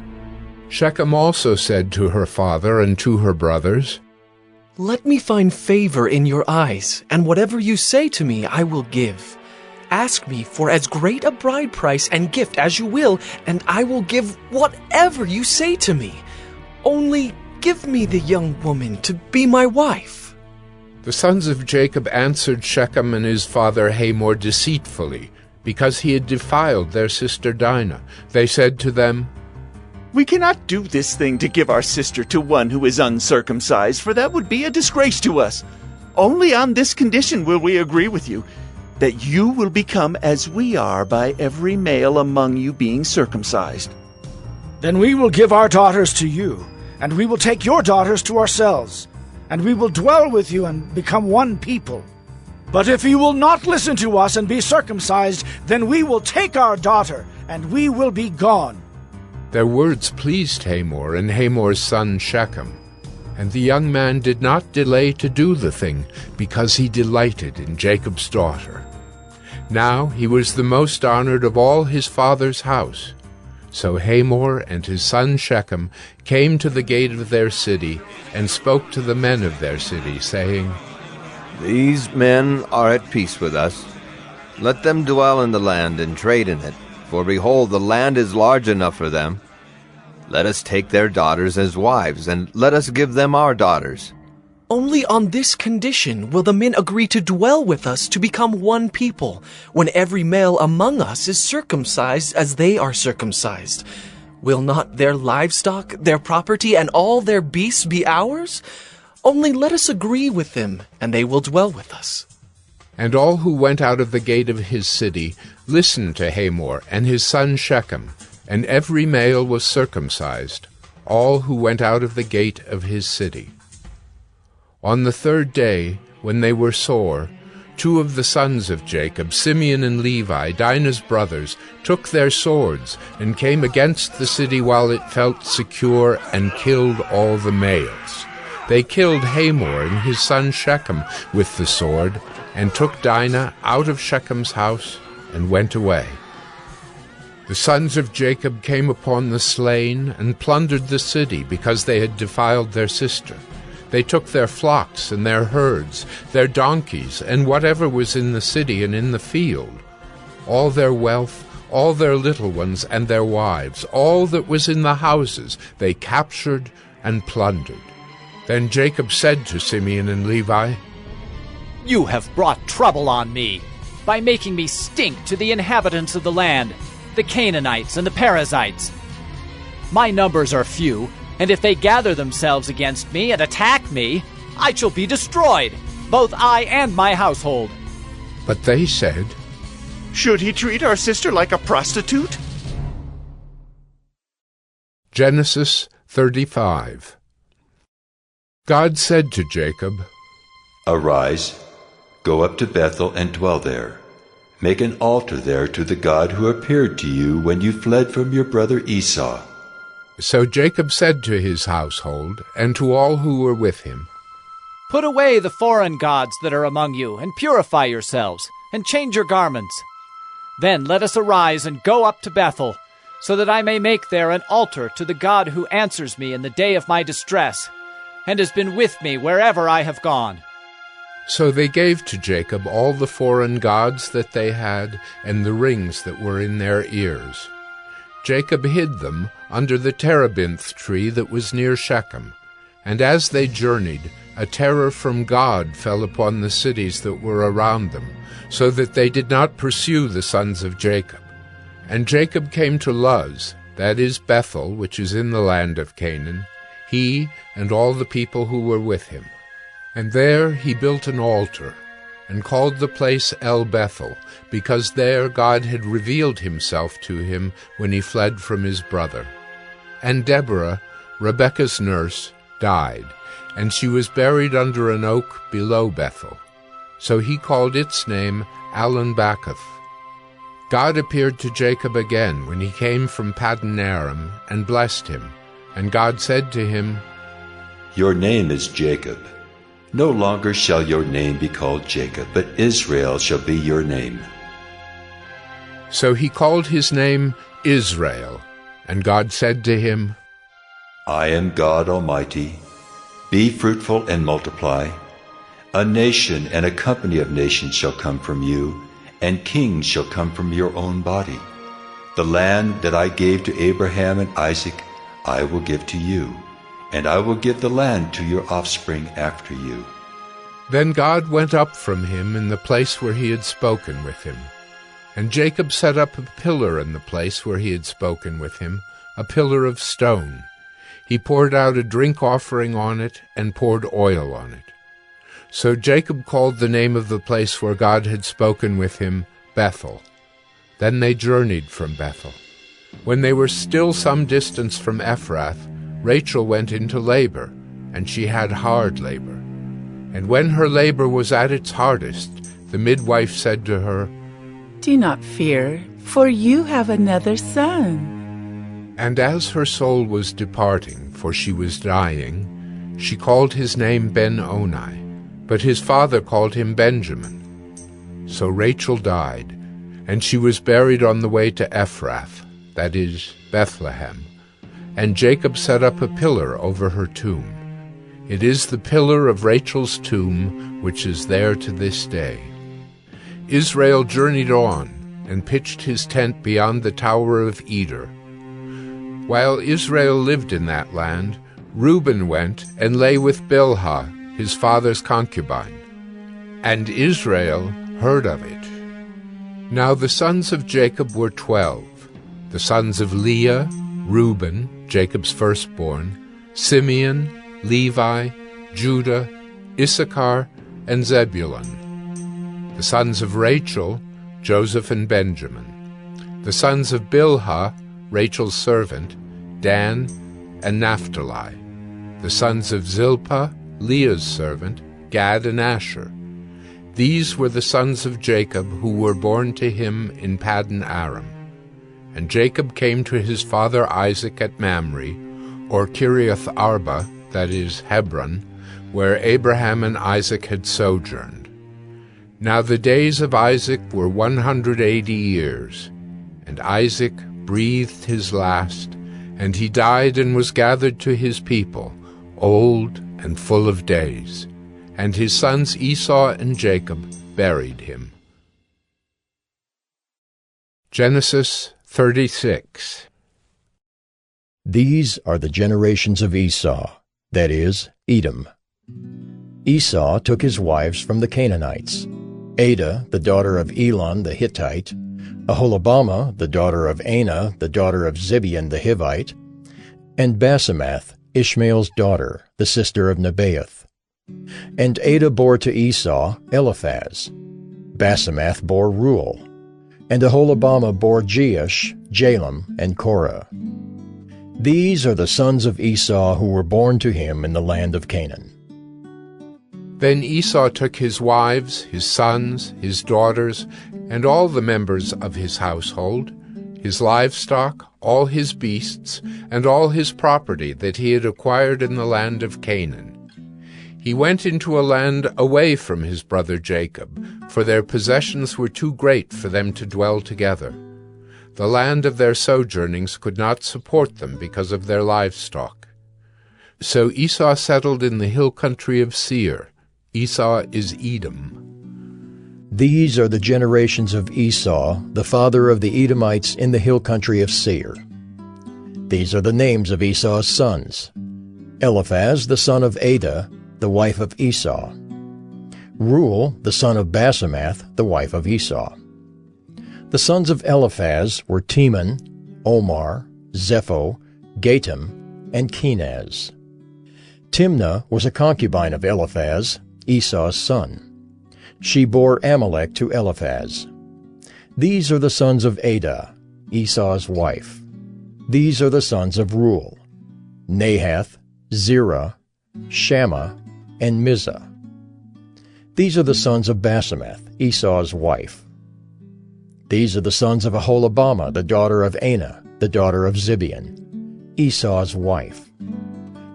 Speaker 1: Shechem also said to her father and to her brothers,
Speaker 3: "Let me find favor in your eyes, and whatever you say to me I will give. Ask me for as great a bride price and gift as you will, and I will give whatever you say to me. Only give me the young woman to be my wife."
Speaker 1: The sons of Jacob answered Shechem and his father Hamor deceitfully, because he had defiled their sister Dinah. They said to them,
Speaker 7: "We cannot do this thing to give our sister to one who is uncircumcised, for that would be a disgrace to us. Only on this condition will we agree with you, that you will become as we are by every male among you being circumcised."
Speaker 22: "Then we will give our daughters to you, and we will take your daughters to ourselves, and we will dwell with you and become one people. But if you will not listen to us and be circumcised, then we will take our daughter, and we will be gone."
Speaker 1: Their words pleased Hamor and Hamor's son Shechem, and the young man did not delay to do the thing, because he delighted in Jacob's daughter. Now he was the most honored of all his father's house. So Hamor and his son Shechem came to the gate of their city, and spoke to the men of their city, saying,
Speaker 20: "These men are at peace with us. Let them dwell in the land and trade in it, for behold, the land is large enough for them. Let us take their daughters as wives, and let us give them our daughters.
Speaker 3: Only on this condition will the men agree to dwell with us to become one people, when every male among us is circumcised as they are circumcised. Will not their livestock, their property, and all their beasts be ours? Only let us agree with them, and they will dwell with us."
Speaker 1: And all who went out of the gate of his city listened to Hamor and his son Shechem, and every male was circumcised, all who went out of the gate of his city. On the third day, when they were sore, 2 of the sons of Jacob, Simeon and Levi, Dinah's brothers, took their swords and came against the city while it felt secure, and killed all the males. They killed Hamor and his son Shechem with the sword, and took Dinah out of Shechem's house, and went away. The sons of Jacob came upon the slain, and plundered the city, because they had defiled their sister. They took their flocks and their herds, their donkeys, and whatever was in the city and in the field, all their wealth, all their little ones and their wives, all that was in the houses, they captured and plundered. Then Jacob said to Simeon and Levi,
Speaker 13: "You have brought trouble on me by making me stink to the inhabitants of the land, the Canaanites and the Perizzites. My numbers are few, and if they gather themselves against me and attack me, I shall be destroyed, both I and my household."
Speaker 1: But they said,
Speaker 7: "Should he treat our sister like a prostitute?"
Speaker 1: Genesis 35. God said to Jacob,
Speaker 2: "Arise, go up to Bethel and dwell there. Make an altar there to the God who appeared to you when you fled from your brother Esau."
Speaker 1: So Jacob said to his household, and to all who were with him,
Speaker 13: "Put away the foreign gods that are among you, and purify yourselves, and change your garments. Then let us arise and go up to Bethel, so that I may make there an altar to the God who answers me in the day of my distress, and has been with me wherever I have gone."
Speaker 1: So they gave to Jacob all the foreign gods that they had, and the rings that were in their ears. Jacob hid them under the terebinth tree that was near Shechem. And as they journeyed, a terror from God fell upon the cities that were around them, so that they did not pursue the sons of Jacob. And Jacob came to Luz, that is Bethel, which is in the land of Canaan, he and all the people who were with him. And there he built an altar, and called the place El Bethel, because there God had revealed himself to him when he fled from his brother. And Deborah, Rebekah's nurse, died, and she was buried under an oak below Bethel. So he called its name Allon-Bacuth. God appeared to Jacob again when he came from Paddan Aram, and blessed him. And God said to him,
Speaker 2: "Your name is Jacob. No longer shall your name be called Jacob, but Israel shall be your name."
Speaker 1: So he called his name Israel. And God said to him,
Speaker 2: "I am God Almighty. Be fruitful and multiply. A nation and a company of nations shall come from you, and kings shall come from your own body. The land that I gave to Abraham and Isaac I will give to you, and I will give the land to your offspring after you."
Speaker 1: Then God went up from him in the place where he had spoken with him. And Jacob set up a pillar in the place where he had spoken with him, a pillar of stone. He poured out a drink offering on it, and poured oil on it. So Jacob called the name of the place where God had spoken with him Bethel. Then they journeyed from Bethel. When they were still some distance from Ephrath, Rachel went into labor, and she had hard labor. And when her labor was at its hardest, the midwife said to her,
Speaker 6: "Do not fear, for you have another son."
Speaker 1: And as her soul was departing, for she was dying, she called his name Ben-Oni, but his father called him Benjamin. So Rachel died, and she was buried on the way to Ephrath, that is, Bethlehem. And Jacob set up a pillar over her tomb. It is the pillar of Rachel's tomb, which is there to this day. Israel journeyed on, and pitched his tent beyond the Tower of Eder. While Israel lived in that land, Reuben went and lay with Bilhah, his father's concubine. And Israel heard of it. Now the sons of Jacob were 12, the sons of Leah, Reuben, Jacob's firstborn, Simeon, Levi, Judah, Issachar, and Zebulun. The sons of Rachel, Joseph and Benjamin. The sons of Bilhah, Rachel's servant, Dan and Naphtali. The sons of Zilpah, Leah's servant, Gad and Asher. These were the sons of Jacob who were born to him in Paddan Aram. And Jacob came to his father Isaac at Mamre, or Kiriath Arba, that is, Hebron, where Abraham and Isaac had sojourned. Now the days of Isaac were 180 years, and Isaac breathed his last, and he died and was gathered to his people, old and full of days. And his sons Esau and Jacob buried him. Genesis 36.
Speaker 11: These are the generations of Esau, that is, Edom. Esau took his wives from the Canaanites, Adah, the daughter of Elon the Hittite, Aholibamah, the daughter of Anah, the daughter of Zibeon the Hivite, and Basemath, Ishmael's daughter, the sister of Nebaioth. And Adah bore to Esau Eliphaz. Basemath bore Reuel. And Aholibamah bore Jeush, Jalam, and Korah. These are the sons of Esau who were born to him in the land of Canaan.
Speaker 1: Then Esau took his wives, his sons, his daughters, and all the members of his household, his livestock, all his beasts, and all his property that he had acquired in the land of Canaan. He went into a land away from his brother Jacob, for their possessions were too great for them to dwell together. The land of their sojournings could not support them because of their livestock. So Esau settled in the hill country of Seir. Esau is Edom.
Speaker 11: These are the generations of Esau, the father of the Edomites in the hill country of Seir. These are the names of Esau's sons: Eliphaz, the son of Adah, the wife of Esau; Reuel, the son of Basemath, the wife of Esau. The sons of Eliphaz were Teman, Omar, Zepho, Gatam, and Kenaz. Timnah was a concubine of Eliphaz, Esau's son. She bore Amalek to Eliphaz. These are the sons of Adah, Esau's wife. These are the sons of Reuel: Nahath, Zerah, Shammah, and Mizah. These are the sons of Basemath, Esau's wife. These are the sons of Aholibamah, the daughter of Anah, the daughter of Zibeon, Esau's wife.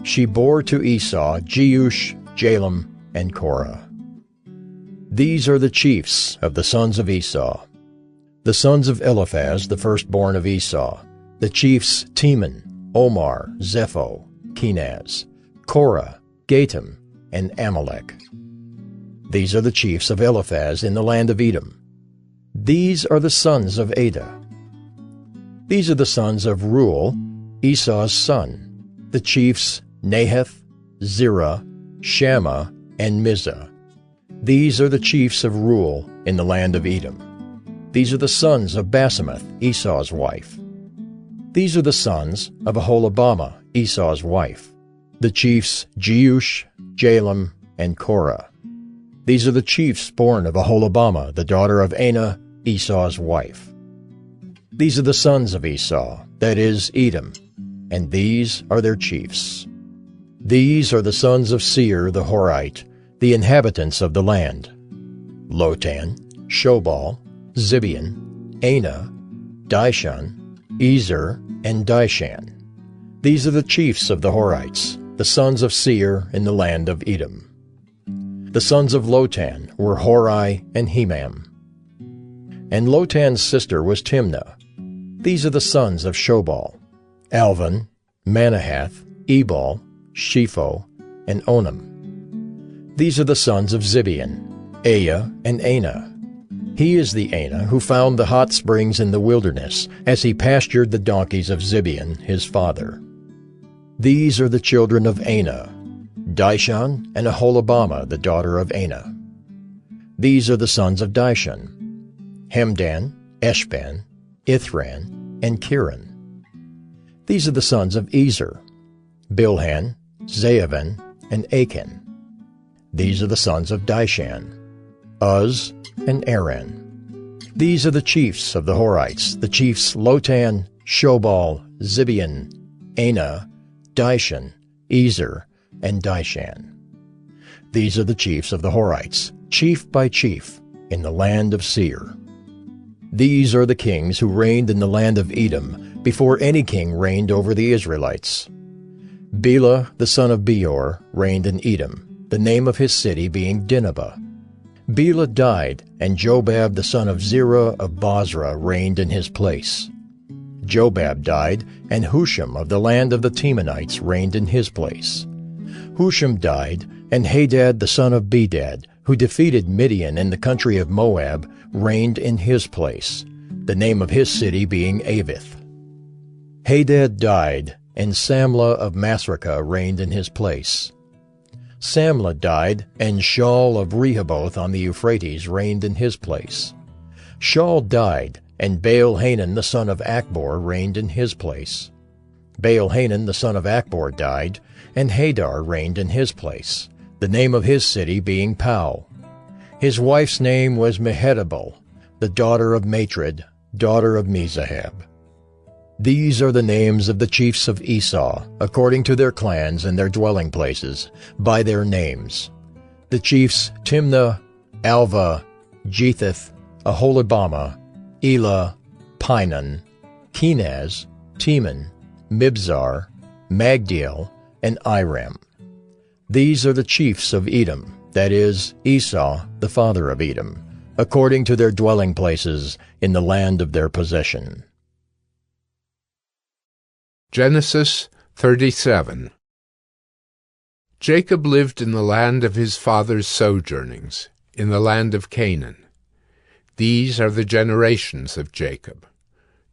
Speaker 11: She bore to Esau Jeush, Jalem, and Korah. These are the chiefs of the sons of Esau. The sons of Eliphaz, the firstborn of Esau, the chiefs Teman, Omar, Zepho, Kenaz, Korah, Gatam, and Amalek. These are the chiefs of Eliphaz in the land of Edom. These are the sons of Adah. These are the sons of Reuel, Esau's son, the chiefs Nahath, Zerah, Shammah, and Mizah. These are the chiefs of Reuel in the land of Edom. These are the sons of Basemath, Esau's wife. These are the sons of Aholibamah, Esau's wife, the chiefs Jeush, Jalem, and Korah. These are the chiefs born of Aholibamah, the daughter of Anah, Esau's wife. These are the sons of Esau, that is, Edom, and these are their chiefs. These are the sons of Seir the Horite, the inhabitants of the land: Lotan, Shobal, Zibeon, Anah, Dishon, Ezer, and Dishan. These are the chiefs of the Horites, the sons of Seir in the land of Edom. The sons of Lotan were Hori and Hemam. And Lotan's sister was Timnah. These are the sons of Shobal: Alvan, Manahath, Ebal, Shepho, and Onam. These are the sons of Zibeon, Aya, and Anah. He is the Anah who found the hot springs in the wilderness as he pastured the donkeys of Zibeon, his father. These are the children of Anah, Dishon and Aholibamah, the daughter of Anah. These are the sons of Dishon: Hemdan, Eshban, Ithran, and Kiran. These are the sons of Ezer: Bilhan, Zaavan, and Achan. These are the sons of Dishan: Uz and Aran. These are the chiefs of the Horites, the chiefs Lotan, Shobal, Zibeon, Anah, Dishon, Ezer, and Dishan. These are the chiefs of the Horites, chief by chief, in the land of Seir. These are the kings who reigned in the land of Edom before any king reigned over the Israelites. Bela, the son of Beor, reigned in Edom, the name of his city being Dinhabah. Bela died, and Jobab the son of Zerah of Bozrah reigned in his place. Jobab died, and Husham of the land of the Temanites reigned in his place. Husham died, and Hadad the son of Bedad, who defeated Midian in the country of Moab, reigned in his place, the name of his city being Avith. Hadad died, and Samlah of Masrekah reigned in his place. Samlah died, and Shaul of Rehoboth on the Euphrates reigned in his place. Shaul died, and Baal-Hanan the son of Achbor reigned in his place. Baal-Hanan the son of Achbor died, and Hadar reigned in his place, the name of his city being Pau. His wife's name was Mehetabel, the daughter of Matred, daughter of Mezahab. These are the names of the chiefs of Esau, according to their clans and their dwelling places, by their names: the chiefs Timnah, Alva, Jetheth, Aholibamah, Elah, Pinon, Kenaz, Teman, Mibzar, Magdiel, and Iram. These are the chiefs of Edom, that is, Esau, the father of Edom, according to their dwelling places in the land of their possession.
Speaker 1: Genesis 37. Jacob lived in the land of his father's sojournings, in the land of Canaan. These are the generations of Jacob.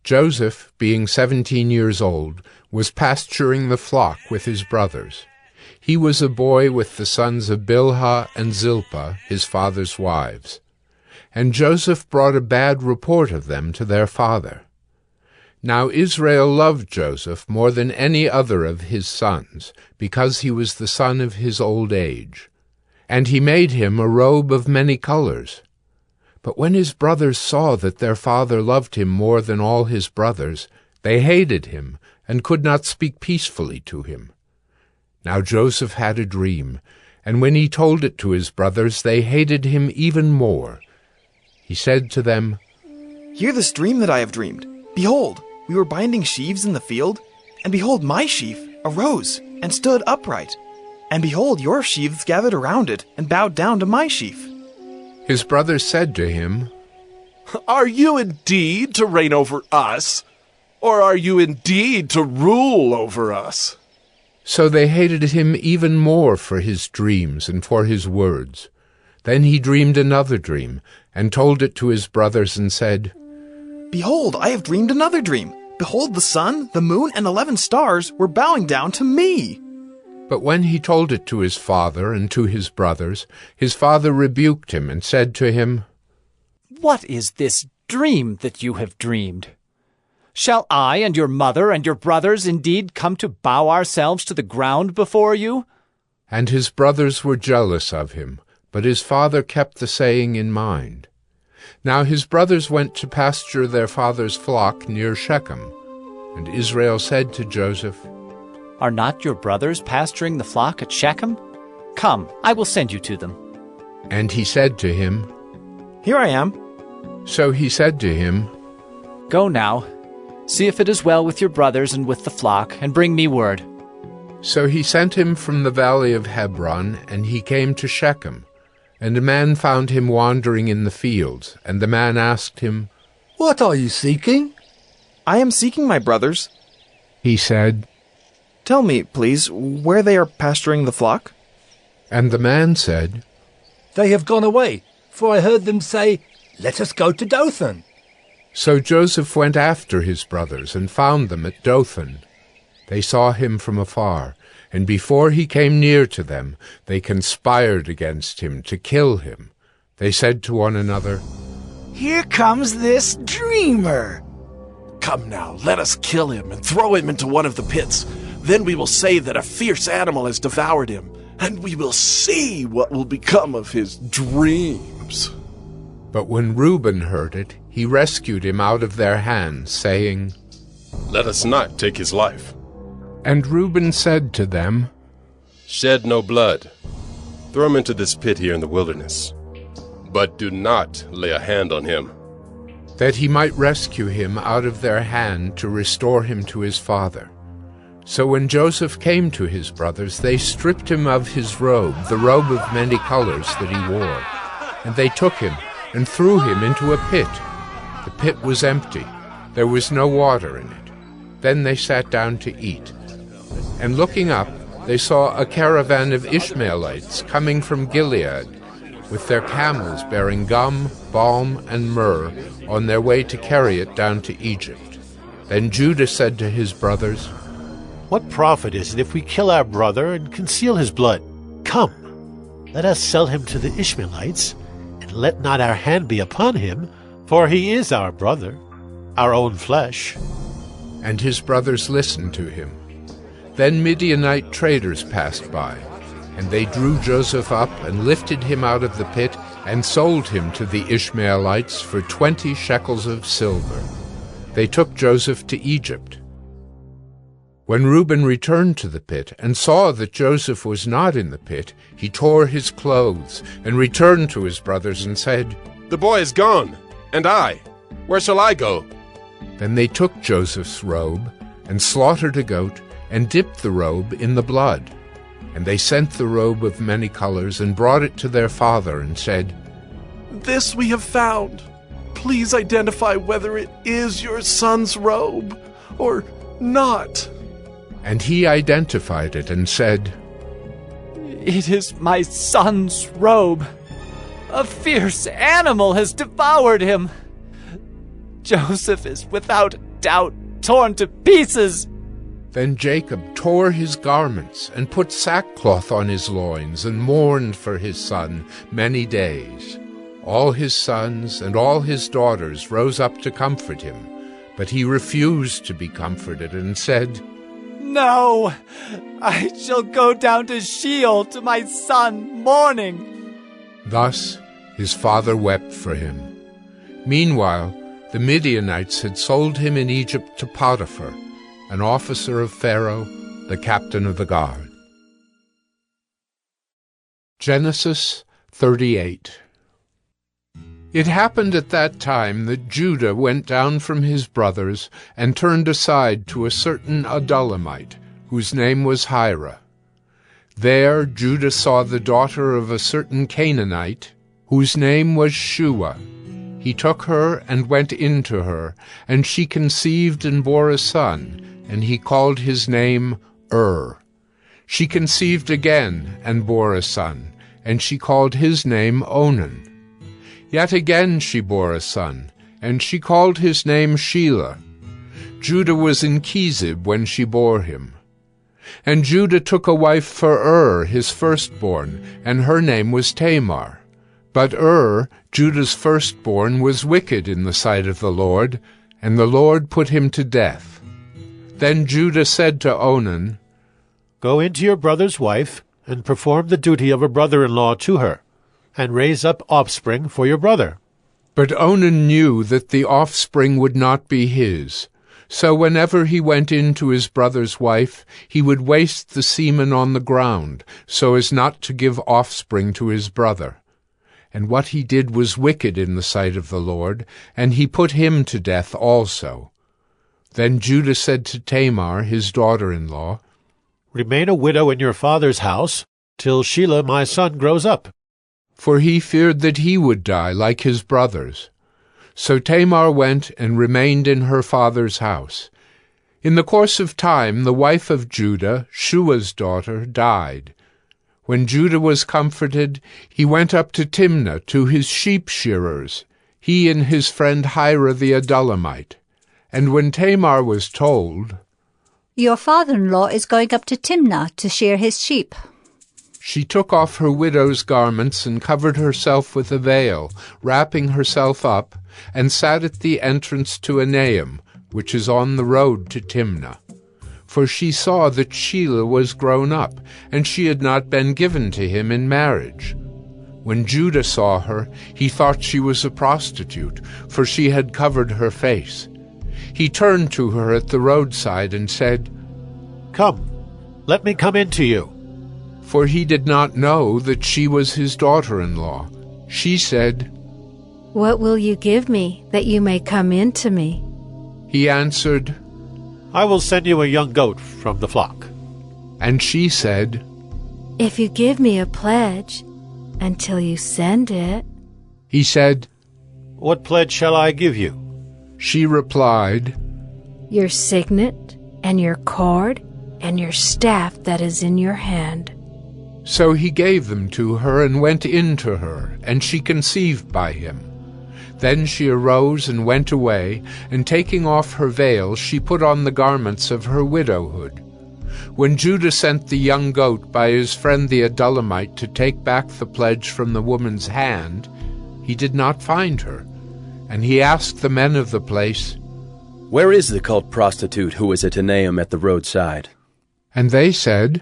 Speaker 1: Joseph, being 17 years old, was pasturing the flock with his brothers. He was a boy with the sons of Bilhah and Zilpah, his father's wives. And Joseph brought a bad report of them to their father. Now Israel loved Joseph more than any other of his sons, because he was the son of his old age. And he made him a robe of many colors. But when his brothers saw that their father loved him more than all his brothers, they hated him, and could not speak peacefully to him. Now Joseph had a dream, and when he told it to his brothers, they hated him even more. He said to them,
Speaker 14: "Hear this dream that I have dreamed. Behold, we were binding sheaves in the field, and behold, my sheaf arose and stood upright. And behold, your sheaves gathered around it and bowed down to my sheaf."
Speaker 1: His brothers said to him,
Speaker 18: "Are you indeed to reign over us, or are you indeed to rule over us?"
Speaker 1: So they hated him even more for his dreams and for his words. Then he dreamed another dream, and told it to his brothers, and said,
Speaker 14: "Behold, I have dreamed another dream. Behold, the sun, the moon, and 11 stars were bowing down to me."
Speaker 1: But when he told it to his father and to his brothers, his father rebuked him and said to him,
Speaker 13: "What is this dream that you have dreamed? Shall I and your mother and your brothers indeed come to bow ourselves to the ground before you?"
Speaker 1: And his brothers were jealous of him, but his father kept the saying in mind. Now his brothers went to pasture their father's flock near Shechem. And Israel said to Joseph,
Speaker 13: "Are not your brothers pasturing the flock at Shechem? Come, I will send you to them."
Speaker 1: And he said to him,
Speaker 14: "Here I am."
Speaker 1: So he said to him,
Speaker 13: "Go now, see if it is well with your brothers and with the flock, and bring me word."
Speaker 1: So he sent him from the valley of Hebron, and he came to Shechem. And a man found him wandering in the fields, and the man asked him,
Speaker 9: "What are you seeking?"
Speaker 14: "I am seeking my brothers."
Speaker 1: He said,
Speaker 14: "Tell me, please, where they are pasturing the flock?"
Speaker 1: And the man said,
Speaker 9: "They have gone away, for I heard them say, 'Let us go to Dothan.'"
Speaker 1: So Joseph went after his brothers, and found them at Dothan. They saw him from afar, and before he came near to them, they conspired against him to kill him. They said to one another,
Speaker 22: "Here comes this dreamer."
Speaker 18: "Come now, let us kill him and throw him into one of the pits. Then we will say that a fierce animal has devoured him, and we will see what will become of his dreams."
Speaker 1: But when Reuben heard it, he rescued him out of their hands, saying,
Speaker 21: "Let us not take his life."
Speaker 1: And Reuben said to them,
Speaker 21: "Shed no blood. Throw him into this pit here in the wilderness. But do not lay a hand on him."
Speaker 1: that he might rescue him out of their hand to restore him to his father. So when Joseph came to his brothers, they stripped him of his robe, the robe of many colors that he wore. And they took him and threw him into a pit. The pit was empty. There was no water in it. Then they sat down to eat. And looking up, they saw a caravan of Ishmaelites coming from Gilead, with their camels bearing gum, balm, and myrrh, on their way to carry it down to Egypt. Then Judah said to his brothers,
Speaker 23: "What profit is it if we kill our brother and conceal his blood? Come, let us sell him to the Ishmaelites, and let not our hand be upon him, for he is our brother, our own flesh."
Speaker 1: And his brothers listened to him. Then Midianite traders passed by, and they drew Joseph up and lifted him out of the pit and sold him to the Ishmaelites for 20 shekels of silver. They took Joseph to Egypt. When Reuben returned to the pit and saw that Joseph was not in the pit, he tore his clothes and returned to his brothers and said,
Speaker 21: "The boy is gone, and I, where shall I go?"
Speaker 1: Then they took Joseph's robe and slaughtered a goat and dipped the robe in the blood. And they sent the robe of many colors and brought it to their father and said,
Speaker 18: "This we have found. Please identify whether it is your son's robe or not."
Speaker 1: And he identified it and said,
Speaker 13: "It is my son's robe. A fierce animal has devoured him. Joseph is without doubt torn to pieces."
Speaker 1: Then Jacob tore his garments and put sackcloth on his loins and mourned for his son many days. All his sons and all his daughters rose up to comfort him, but he refused to be comforted and said,
Speaker 13: "No, I shall go down to Sheol to my son mourning."
Speaker 1: Thus his father wept for him. Meanwhile, the Midianites had sold him in Egypt to Potiphar, an officer of Pharaoh, the captain of the guard. Genesis 38. It happened at that time that Judah went down from his brothers and turned aside to a certain Adullamite, whose name was Hira. There Judah saw the daughter of a certain Canaanite, whose name was Shua. He took her and went in to her, and she conceived and bore a son, and he called his name She conceived again and bore a son, and she called his name Onan. Yet again she bore a son, and she called his name Shelah. Judah was in Chezib when she bore him. And Judah took a wife for his firstborn, and her name was Tamar. But Judah's firstborn, was wicked in the sight of the Lord, and the Lord put him to death. Then Judah said to Onan,
Speaker 23: "Go into your brother's wife, and perform the duty of a brother-in-law to her, and raise up offspring for your brother."
Speaker 1: But Onan knew that the offspring would not be his. So whenever he went in to his brother's wife, he would waste the semen on the ground, so as not to give offspring to his brother. And what he did was wicked in the sight of the Lord, and he put him to death also. Then Judah said to Tamar, his daughter-in-law,
Speaker 23: "Remain a widow in your father's house, till Shelah my son grows up."
Speaker 1: For he feared that he would die like his brothers. So Tamar went and remained in her father's house. In the course of time the wife of Judah, Shua's daughter, died. When Judah was comforted, he went up to Timnah to his sheep-shearers, he and his friend Hira the Adullamite. And when Tamar was told,
Speaker 4: "Your father-in-law is going up to Timnah to shear his sheep,"
Speaker 1: she took off her widow's garments and covered herself with a veil, wrapping herself up, and sat at the entrance to Enaim, which is on the road to Timnah. For she saw that Shelah was grown up, and she had not been given to him in marriage. When Judah saw her, he thought she was a prostitute, for she had covered her face. He turned to her at the roadside and said,
Speaker 23: "Come, let me come in to you."
Speaker 1: For he did not know that she was his daughter-in-law. She said,
Speaker 16: "What will you give me, that you may come in to me?"
Speaker 1: He answered,
Speaker 23: "I will send you a young goat from the flock."
Speaker 1: And she said,
Speaker 16: "If you give me a pledge, until you send it."
Speaker 1: He said,
Speaker 23: "What pledge shall I give you?"
Speaker 1: She replied,
Speaker 16: "Your signet, and your cord, and your staff that is in your hand."
Speaker 1: So he gave them to her and went in to her, and she conceived by him. Then she arose and went away, and taking off her veil, she put on the garments of her widowhood. When Judah sent the young goat by his friend the Adullamite to take back the pledge from the woman's hand, he did not find her. And he asked the men of the place,
Speaker 8: "Where is the cult prostitute who was at Enaim at the roadside?"
Speaker 1: And they said,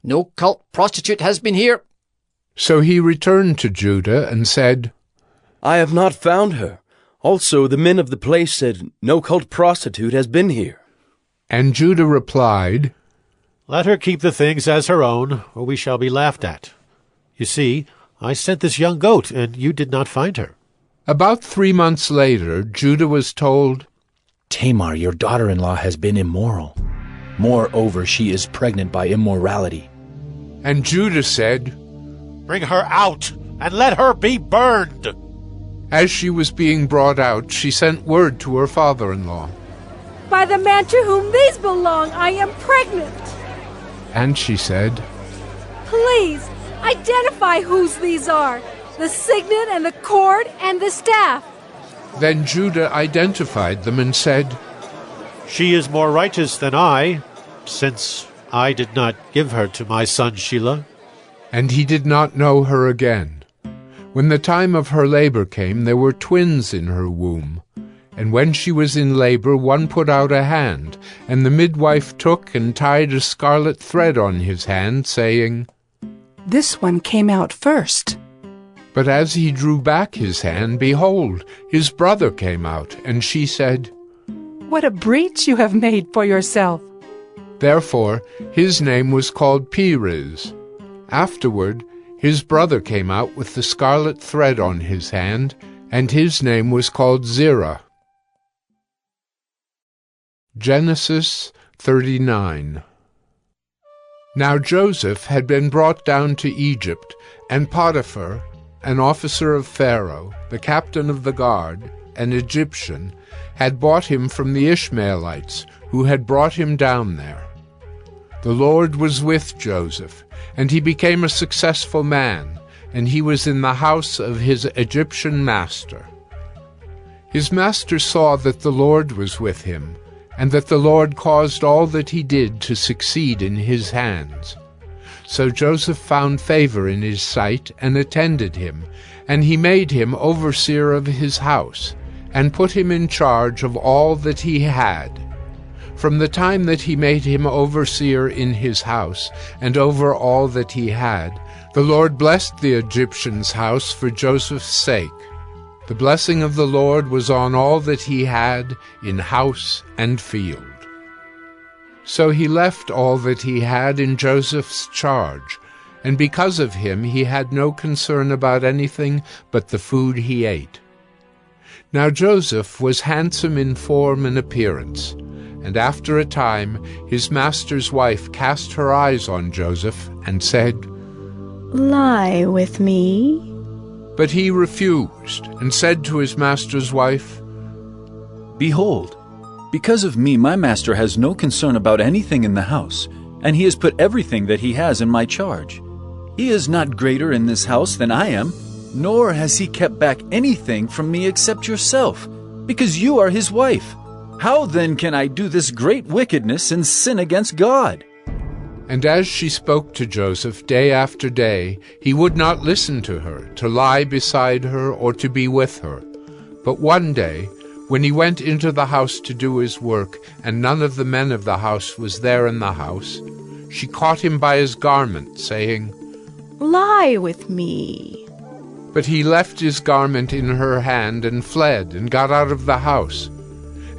Speaker 15: "No cult prostitute has been here."
Speaker 1: So he returned to Judah and said,
Speaker 8: "I have not found her. Also the men of the place said, no cult prostitute has been here."
Speaker 1: And Judah replied,
Speaker 23: "Let her keep the things as her own, or we shall be laughed at. You see, I sent this young goat, and you did not find her."
Speaker 1: About 3 months later, Judah was told,
Speaker 24: "Tamar, your daughter-in-law, has been immoral. Moreover, she is pregnant by immorality."
Speaker 1: And Judah said,
Speaker 23: "Bring her out, and let her be burned."
Speaker 1: As she was being brought out, she sent word to her father-in-law,
Speaker 16: By the man to whom these belong, I am pregnant.
Speaker 1: And she said,
Speaker 16: Please, identify whose these are, the signet and the cord and the staff.
Speaker 1: Then Judah identified them and said,
Speaker 23: She is more righteous than I, since I did not give her to my son Shelah.
Speaker 1: And he did not know her again. When the time of her labor came, there were twins in her womb. And when she was in labor, one put out a hand, and the midwife took and tied a scarlet thread on his hand, saying,
Speaker 6: This one came out first.
Speaker 1: But as he drew back his hand, behold, his brother came out, and she said,
Speaker 6: What a breach you have made for yourself.
Speaker 1: Therefore his name was called Perez. Afterward his brother came out with the scarlet thread on his hand, and his name was called Zerah. Genesis 39. Now Joseph had been brought down to Egypt, and Potiphar, an officer of Pharaoh, the captain of the guard, an Egyptian, had bought him from the Ishmaelites, who had brought him down there. The Lord was with Joseph, and he became a successful man, and he was in the house of his Egyptian master. His master saw that the Lord was with him, and that the Lord caused all that he did to succeed in his hands. So Joseph found favor in his sight, and attended him, and he made him overseer of his house, and put him in charge of all that he had. From the time that he made him overseer in his house, and over all that he had, the Lord blessed the Egyptian's house for Joseph's sake. The blessing of the Lord was on all that he had in house and field. So he left all that he had in Joseph's charge, and because of him he had no concern about anything but the food he ate. Now Joseph was handsome in form and appearance, and after a time his master's wife cast her eyes on Joseph and said,
Speaker 5: Lie with me.
Speaker 1: But he refused, and said to his master's wife,
Speaker 12: Behold, because of me my master has no concern about anything in the house, and he has put everything that he has in my charge. He is not greater in this house than I am, nor has he kept back anything from me except yourself, because you are his wife. How then can I do this great wickedness and sin against God?
Speaker 1: And as she spoke to Joseph day after day, he would not listen to her, to lie beside her, or to be with her. But one day, when he went into the house to do his work, and none of the men of the house was there in the house, she caught him by his garment, saying,
Speaker 5: Lie with me.
Speaker 1: But he left his garment in her hand, and fled, and got out of the house.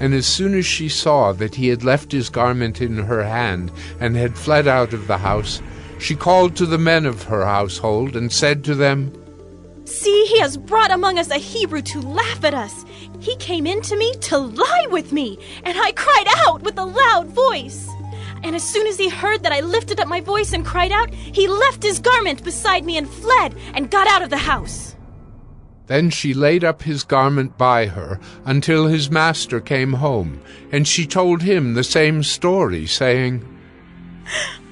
Speaker 1: And as soon as she saw that he had left his garment in her hand, and had fled out of the house, she called to the men of her household, and said to them,
Speaker 17: See, he has brought among us a Hebrew to laugh at us. He came in to me to lie with me, and I cried out with a loud voice. And as soon as he heard that I lifted up my voice and cried out, he left his garment beside me and fled, and got out of the house.
Speaker 1: Then she laid up his garment by her until his master came home, and she told him the same story, saying,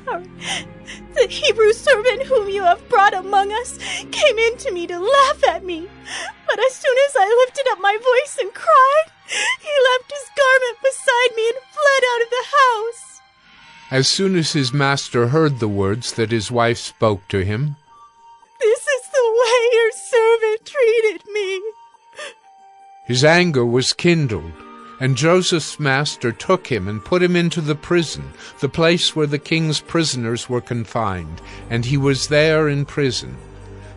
Speaker 17: The Hebrew servant whom you have brought among us came in to me to laugh at me. But as soon as I lifted up my voice and cried, he left his garment beside me and fled out of the house.
Speaker 1: As soon as his master heard the words that his wife spoke to him,
Speaker 17: This is the way your servant treated me.
Speaker 1: his anger was kindled, and Joseph's master took him and put him into the prison, the place where the king's prisoners were confined, and he was there in prison.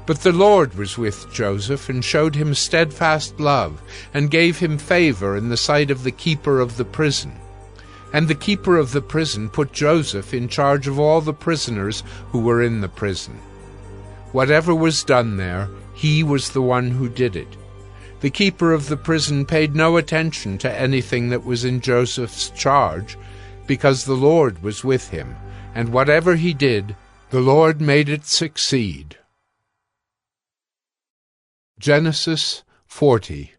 Speaker 1: But the Lord was with Joseph, and showed him steadfast love, and gave him favor in the sight of the keeper of the prison. And the keeper of the prison put Joseph in charge of all the prisoners who were in the prison. Whatever was done there, he was the one who did it. The keeper of the prison paid no attention to anything that was in Joseph's charge, because the Lord was with him, and whatever he did, the Lord made it succeed. Genesis 40.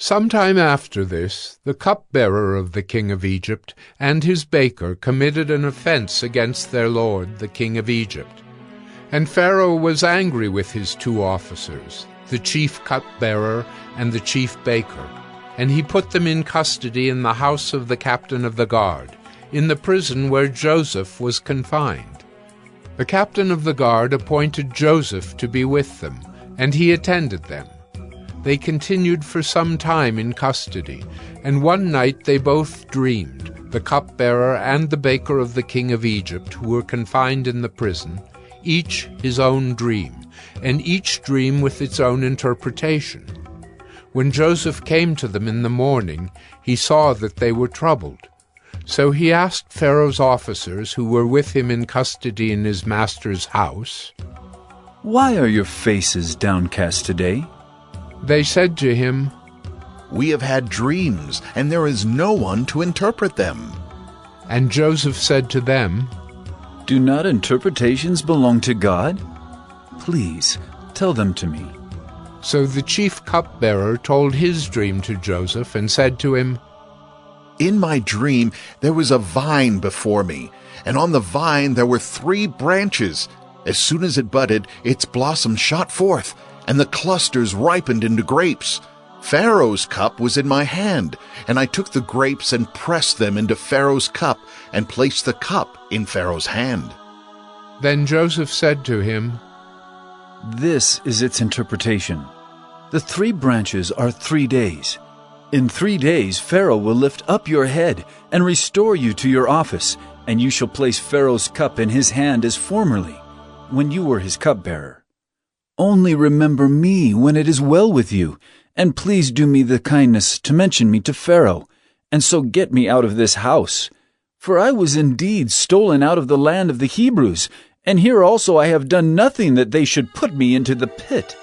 Speaker 1: Sometime after this, the cupbearer of the king of Egypt and his baker committed an offense against their lord, the king of Egypt. And Pharaoh was angry with his two officers, the chief cupbearer and the chief baker, and he put them in custody in the house of the captain of the guard, in the prison where Joseph was confined. The captain of the guard appointed Joseph to be with them, and he attended them. They continued for some time in custody, and one night they both dreamed, the cupbearer and the baker of the king of Egypt, who were confined in the prison, each his own dream, and each dream with its own interpretation. When Joseph came to them in the morning, he saw that they were troubled. So he asked Pharaoh's officers, who were with him in custody in his master's house,
Speaker 12: "Why are your faces downcast today?"
Speaker 1: They said to him,
Speaker 3: "We have had dreams, and there is no one to interpret them."
Speaker 1: And Joseph said to them,
Speaker 12: "Do not interpretations belong to God? Please, tell them to me."
Speaker 1: So the chief cupbearer told his dream to Joseph and said to him,
Speaker 3: "In my dream there was a vine before me, and on the vine there were 3 branches. As soon as it budded, its blossoms shot forth, and the clusters ripened into grapes. Pharaoh's cup was in my hand, and I took the grapes and pressed them into Pharaoh's cup and placed the cup in Pharaoh's hand."
Speaker 1: Then Joseph said to him,
Speaker 12: "This is its interpretation. The 3 branches are 3 days. In 3 days Pharaoh will lift up your head and restore you to your office, and you shall place Pharaoh's cup in his hand as formerly, when you were his cupbearer. Only remember me when it is well with you, and please do me the kindness to mention me to Pharaoh, and so get me out of this house. For I was indeed stolen out of the land of the Hebrews, and here also I have done nothing that they should put me into the pit."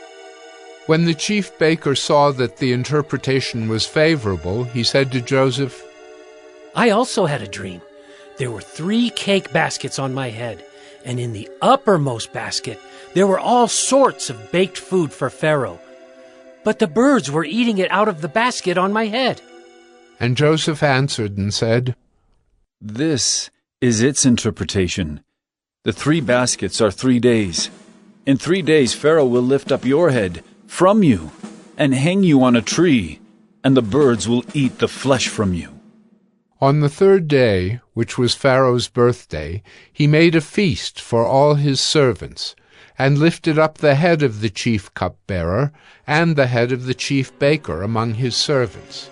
Speaker 1: When the chief baker saw that the interpretation was favorable, he said to Joseph,
Speaker 10: "I also had a dream. There were 3 cake baskets on my head, and in the uppermost basket there were all sorts of baked food for Pharaoh. But the birds were eating it out of the basket on my head."
Speaker 1: And Joseph answered and said,
Speaker 12: "This is its interpretation. The 3 baskets are 3 days. In 3 days Pharaoh will lift up your head from you and hang you on a tree, and the birds will eat the flesh from you."
Speaker 1: On the 3rd day, which was Pharaoh's birthday, he made a feast for all his servants, and lifted up the head of the chief cupbearer and the head of the chief baker among his servants.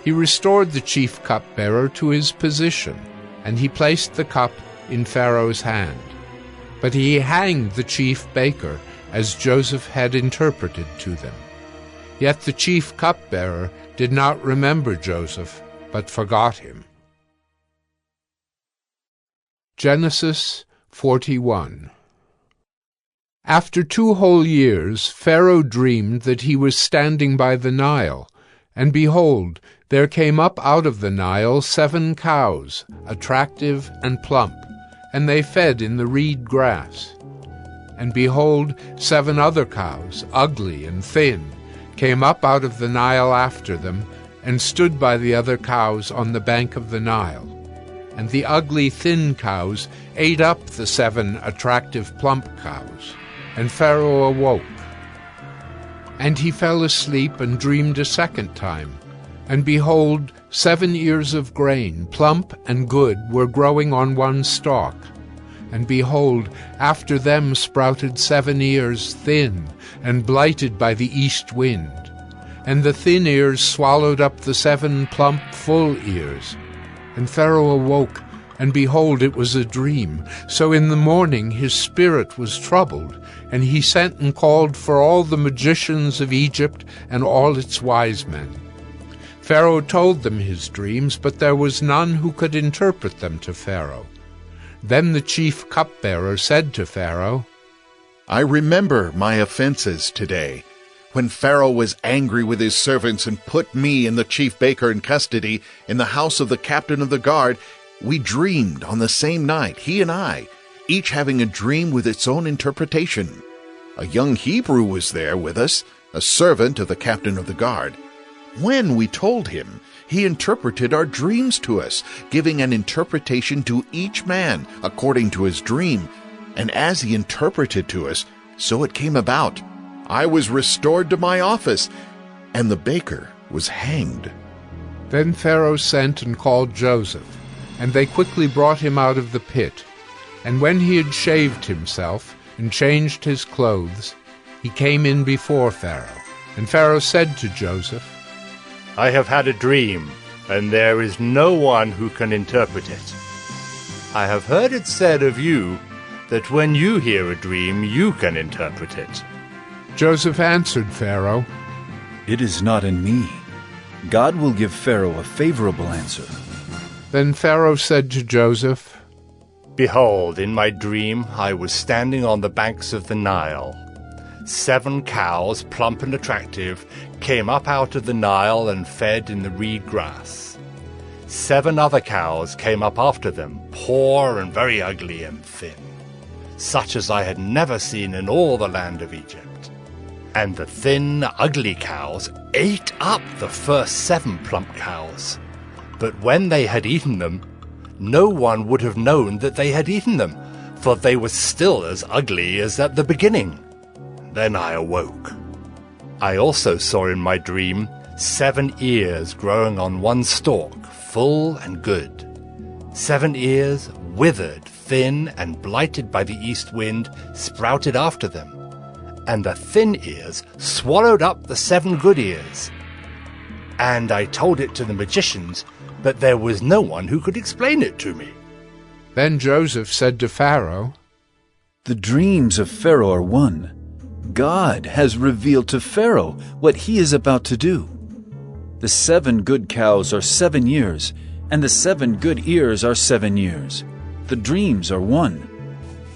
Speaker 1: He restored the chief cupbearer to his position, and he placed the cup in Pharaoh's hand. But he hanged the chief baker, as Joseph had interpreted to them. Yet the chief cupbearer did not remember Joseph, but forgot him. Genesis 41. After 2 whole years, Pharaoh dreamed that he was standing by the Nile, and behold, there came up out of the Nile 7 cows, attractive and plump, and they fed in the reed grass. And behold, 7 other cows, ugly and thin, came up out of the Nile after them, and stood by the other cows on the bank of the Nile. And the ugly thin cows ate up the 7 attractive plump cows. And Pharaoh awoke. And he fell asleep and dreamed a second time. And behold, 7 ears of grain, plump and good, were growing on one stalk. And behold, after them sprouted 7 ears, thin, and blighted by the east wind. And the thin ears swallowed up the 7 plump, full ears. And Pharaoh awoke, and behold, it was a dream. So in the morning his spirit was troubled, and he sent and called for all the magicians of Egypt and all its wise men. Pharaoh told them his dreams, but there was none who could interpret them to Pharaoh. Then the chief cupbearer said to Pharaoh,
Speaker 3: "I remember my offenses today. When Pharaoh was angry with his servants and put me and the chief baker in custody in the house of the captain of the guard, we dreamed on the same night, he and I, each having a dream with its own interpretation. A young Hebrew was there with us, a servant of the captain of the guard. When we told him, he interpreted our dreams to us, giving an interpretation to each man according to his dream. And as he interpreted to us, so it came about. I was restored to my office, and the baker was hanged."
Speaker 1: Then Pharaoh sent and called Joseph, and they quickly brought him out of the pit. And when he had shaved himself and changed his clothes, he came in before Pharaoh. And Pharaoh said to Joseph,
Speaker 2: "I have had a dream, and there is no one who can interpret it. I have heard it said of you that when you hear a dream, you can interpret it."
Speaker 1: Joseph answered Pharaoh,
Speaker 12: "It is not in me. God will give Pharaoh a favorable answer."
Speaker 1: Then Pharaoh said to Joseph,
Speaker 2: "Behold, in my dream I was standing on the banks of the Nile. 7 cows, plump and attractive, came up out of the Nile and fed in the reed grass. 7 other cows came up after them, poor and very ugly and thin, such as I had never seen in all the land of Egypt. And the thin, ugly cows ate up the first 7 plump cows. But when they had eaten them, no one would have known that they had eaten them, for they were still as ugly as at the beginning. Then I awoke. I also saw in my dream 7 ears growing on one stalk, full and good. 7 ears, withered, thin, and blighted by the east wind, sprouted after them. And the thin ears swallowed up the 7 good ears. And I told it to the magicians, but there was no one who could explain it to me."
Speaker 1: Then Joseph said to Pharaoh,
Speaker 12: "The dreams of Pharaoh are one. God has revealed to Pharaoh what he is about to do. The 7 good cows are 7 years, and the 7 good ears are 7 years. The dreams are one.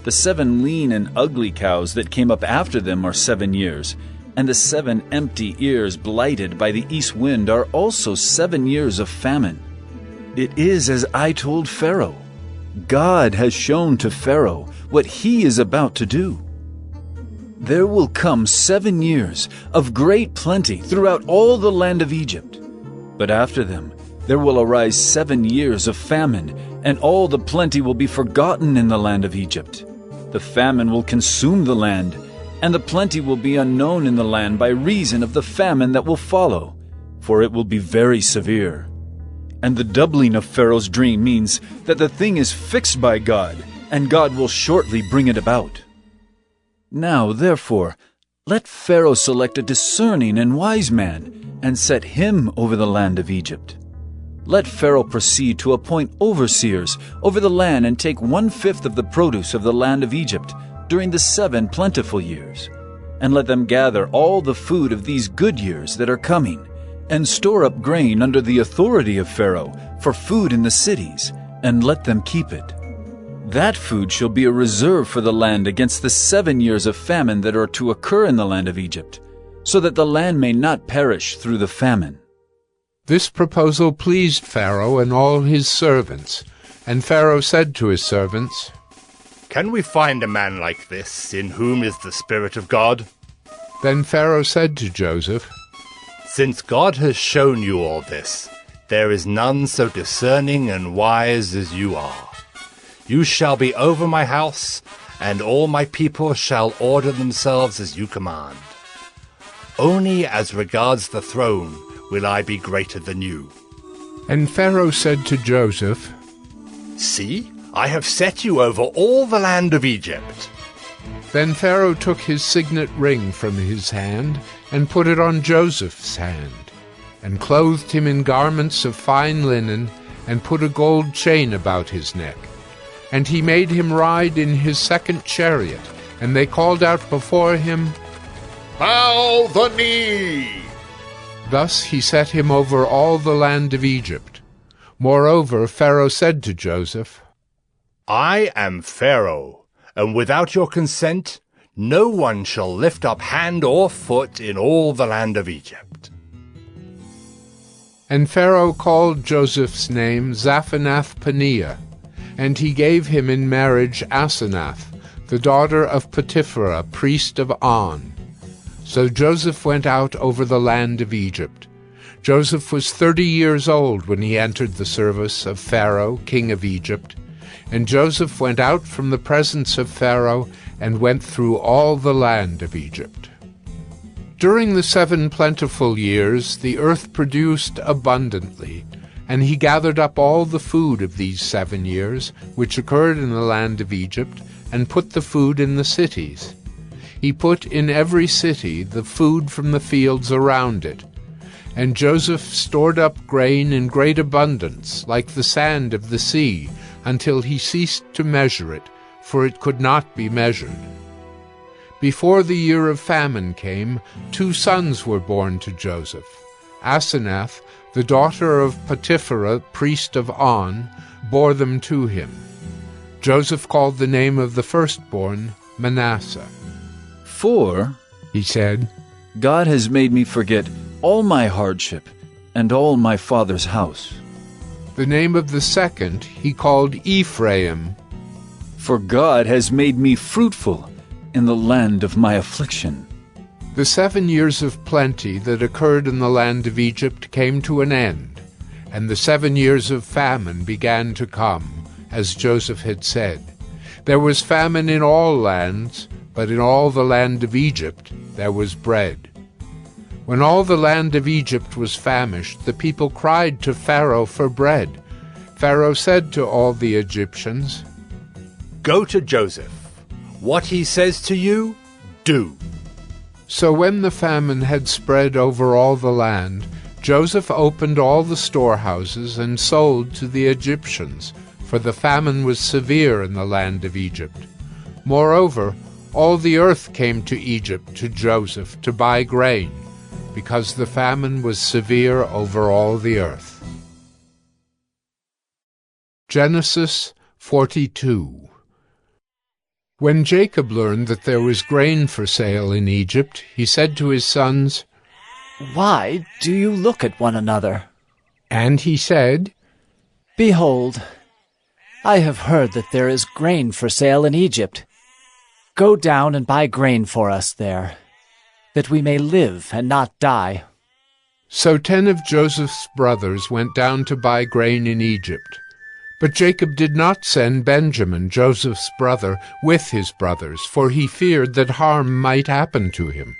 Speaker 12: The 7 lean and ugly cows that came up after them are 7 years, and the 7 empty ears blighted by the east wind are also 7 years of famine. It is as I told Pharaoh. God has shown to Pharaoh what he is about to do. There will come 7 years of great plenty throughout all the land of Egypt. But after them there will arise 7 years of famine, and all the plenty will be forgotten in the land of Egypt. The famine will consume the land, and the plenty will be unknown in the land by reason of the famine that will follow, for it will be very severe. And the doubling of Pharaoh's dream means that the thing is fixed by God, and God will shortly bring it about. Now, therefore, let Pharaoh select a discerning and wise man, and set him over the land of Egypt. Let Pharaoh proceed to appoint overseers over the land and take 1/5 of the produce of the land of Egypt during the 7 plentiful years, and let them gather all the food of these good years that are coming, and store up grain under the authority of Pharaoh for food in the cities, and let them keep it. That food shall be a reserve for the land against the 7 years of famine that are to occur in the land of Egypt, so that the land may not perish through the famine."
Speaker 1: This proposal pleased Pharaoh and all his servants. And Pharaoh said to his servants,
Speaker 2: "Can we find a man like this, in whom is the Spirit of God?"
Speaker 1: Then Pharaoh said to Joseph,
Speaker 2: "Since God has shown you all this, there is none so discerning and wise as you are. You shall be over my house, and all my people shall order themselves as you command. Only as regards the throne will I be greater than you."
Speaker 1: And Pharaoh said to Joseph,
Speaker 2: "See, I have set you over all the land of Egypt."
Speaker 1: Then Pharaoh took his signet ring from his hand and put it on Joseph's hand, and clothed him in garments of fine linen, and put a gold chain about his neck. And he made him ride in his 2nd chariot, and they called out before him,
Speaker 3: "Bow the knee!"
Speaker 1: Thus he set him over all the land of Egypt. Moreover, Pharaoh said to Joseph,
Speaker 2: "I am Pharaoh, and without your consent no one shall lift up hand or foot in all the land of Egypt."
Speaker 1: And Pharaoh called Joseph's name Zaphenath-Paneah, and he gave him in marriage Asenath, the daughter of Potiphera, priest of On. So Joseph went out over the land of Egypt. Joseph was 30 years old when he entered the service of Pharaoh, king of Egypt. And Joseph went out from the presence of Pharaoh and went through all the land of Egypt. During the 7 plentiful years the earth produced abundantly, and he gathered up all the food of these 7 years, which occurred in the land of Egypt, and put the food in the cities. He put in every city the food from the fields around it. And Joseph stored up grain in great abundance, like the sand of the sea, until he ceased to measure it, for it could not be measured. Before the year of famine came, 2 sons were born to Joseph. Asenath, the daughter of Potipherah, priest of On, bore them to him. Joseph called the name of the firstborn Manasseh.
Speaker 12: "For," he said, "God has made me forget all my hardship and all my father's house."
Speaker 1: The name of the second he called Ephraim.
Speaker 12: "For God has made me fruitful in the land of my affliction."
Speaker 1: The 7 years of plenty that occurred in the land of Egypt came to an end, and the 7 years of famine began to come, as Joseph had said. There was famine in all lands, but in all the land of Egypt there was bread. When all the land of Egypt was famished, the people cried to Pharaoh for bread. Pharaoh said to all the Egyptians,
Speaker 2: "Go to Joseph. What he says to you, do."
Speaker 1: So when the famine had spread over all the land, Joseph opened all the storehouses and sold to the Egyptians, for the famine was severe in the land of Egypt. Moreover, all the earth came to Egypt to Joseph to buy grain, because the famine was severe over all the earth. Genesis 42. When Jacob learned that there was grain for sale in Egypt, he said to his sons,
Speaker 13: "Why do you look at one another?"
Speaker 1: And he said,
Speaker 13: "Behold, I have heard that there is grain for sale in Egypt. Go down and buy grain for us there, that we may live and not die."
Speaker 1: So 10 of Joseph's brothers went down to buy grain in Egypt. But Jacob did not send Benjamin, Joseph's brother, with his brothers, for he feared that harm might happen to him.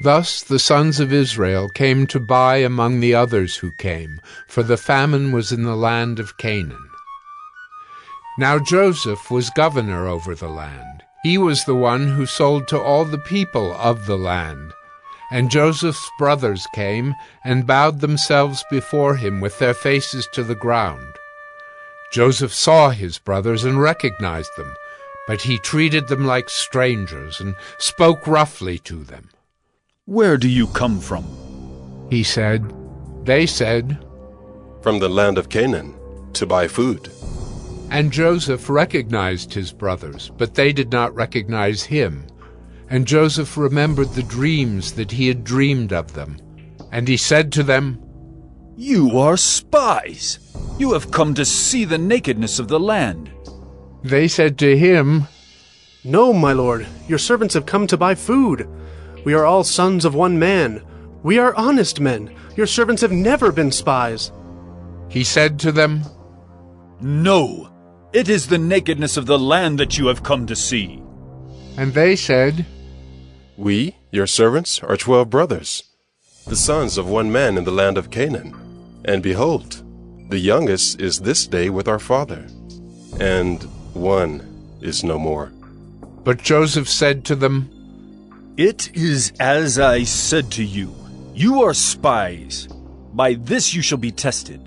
Speaker 1: Thus the sons of Israel came to buy among the others who came, for the famine was in the land of Canaan. Now Joseph was governor over the land. He was the one who sold to all the people of the land. And Joseph's brothers came and bowed themselves before him with their faces to the ground. Joseph saw his brothers and recognized them, but he treated them like strangers and spoke roughly to them.
Speaker 12: "Where do you come from?"
Speaker 1: he said. They said,
Speaker 21: "From the land of Canaan, to buy food."
Speaker 1: And Joseph recognized his brothers, but they did not recognize him. And Joseph remembered the dreams that he had dreamed of them. And he said to them,
Speaker 12: "You are spies! You have come to see the nakedness of the land."
Speaker 1: They said to him,
Speaker 7: "No, my lord, your servants have come to buy food. We are all sons of one man. We are honest men. Your servants have never been spies."
Speaker 1: He said to them,
Speaker 12: "No, it is the nakedness of the land that you have come to see."
Speaker 1: And they said,
Speaker 21: "We, your servants, are 12 brothers, the sons of one man in the land of Canaan. And behold, the youngest is this day with our father, and one is no more."
Speaker 1: But Joseph said to them,
Speaker 12: "It is as I said to you. You are spies. By this you shall be tested.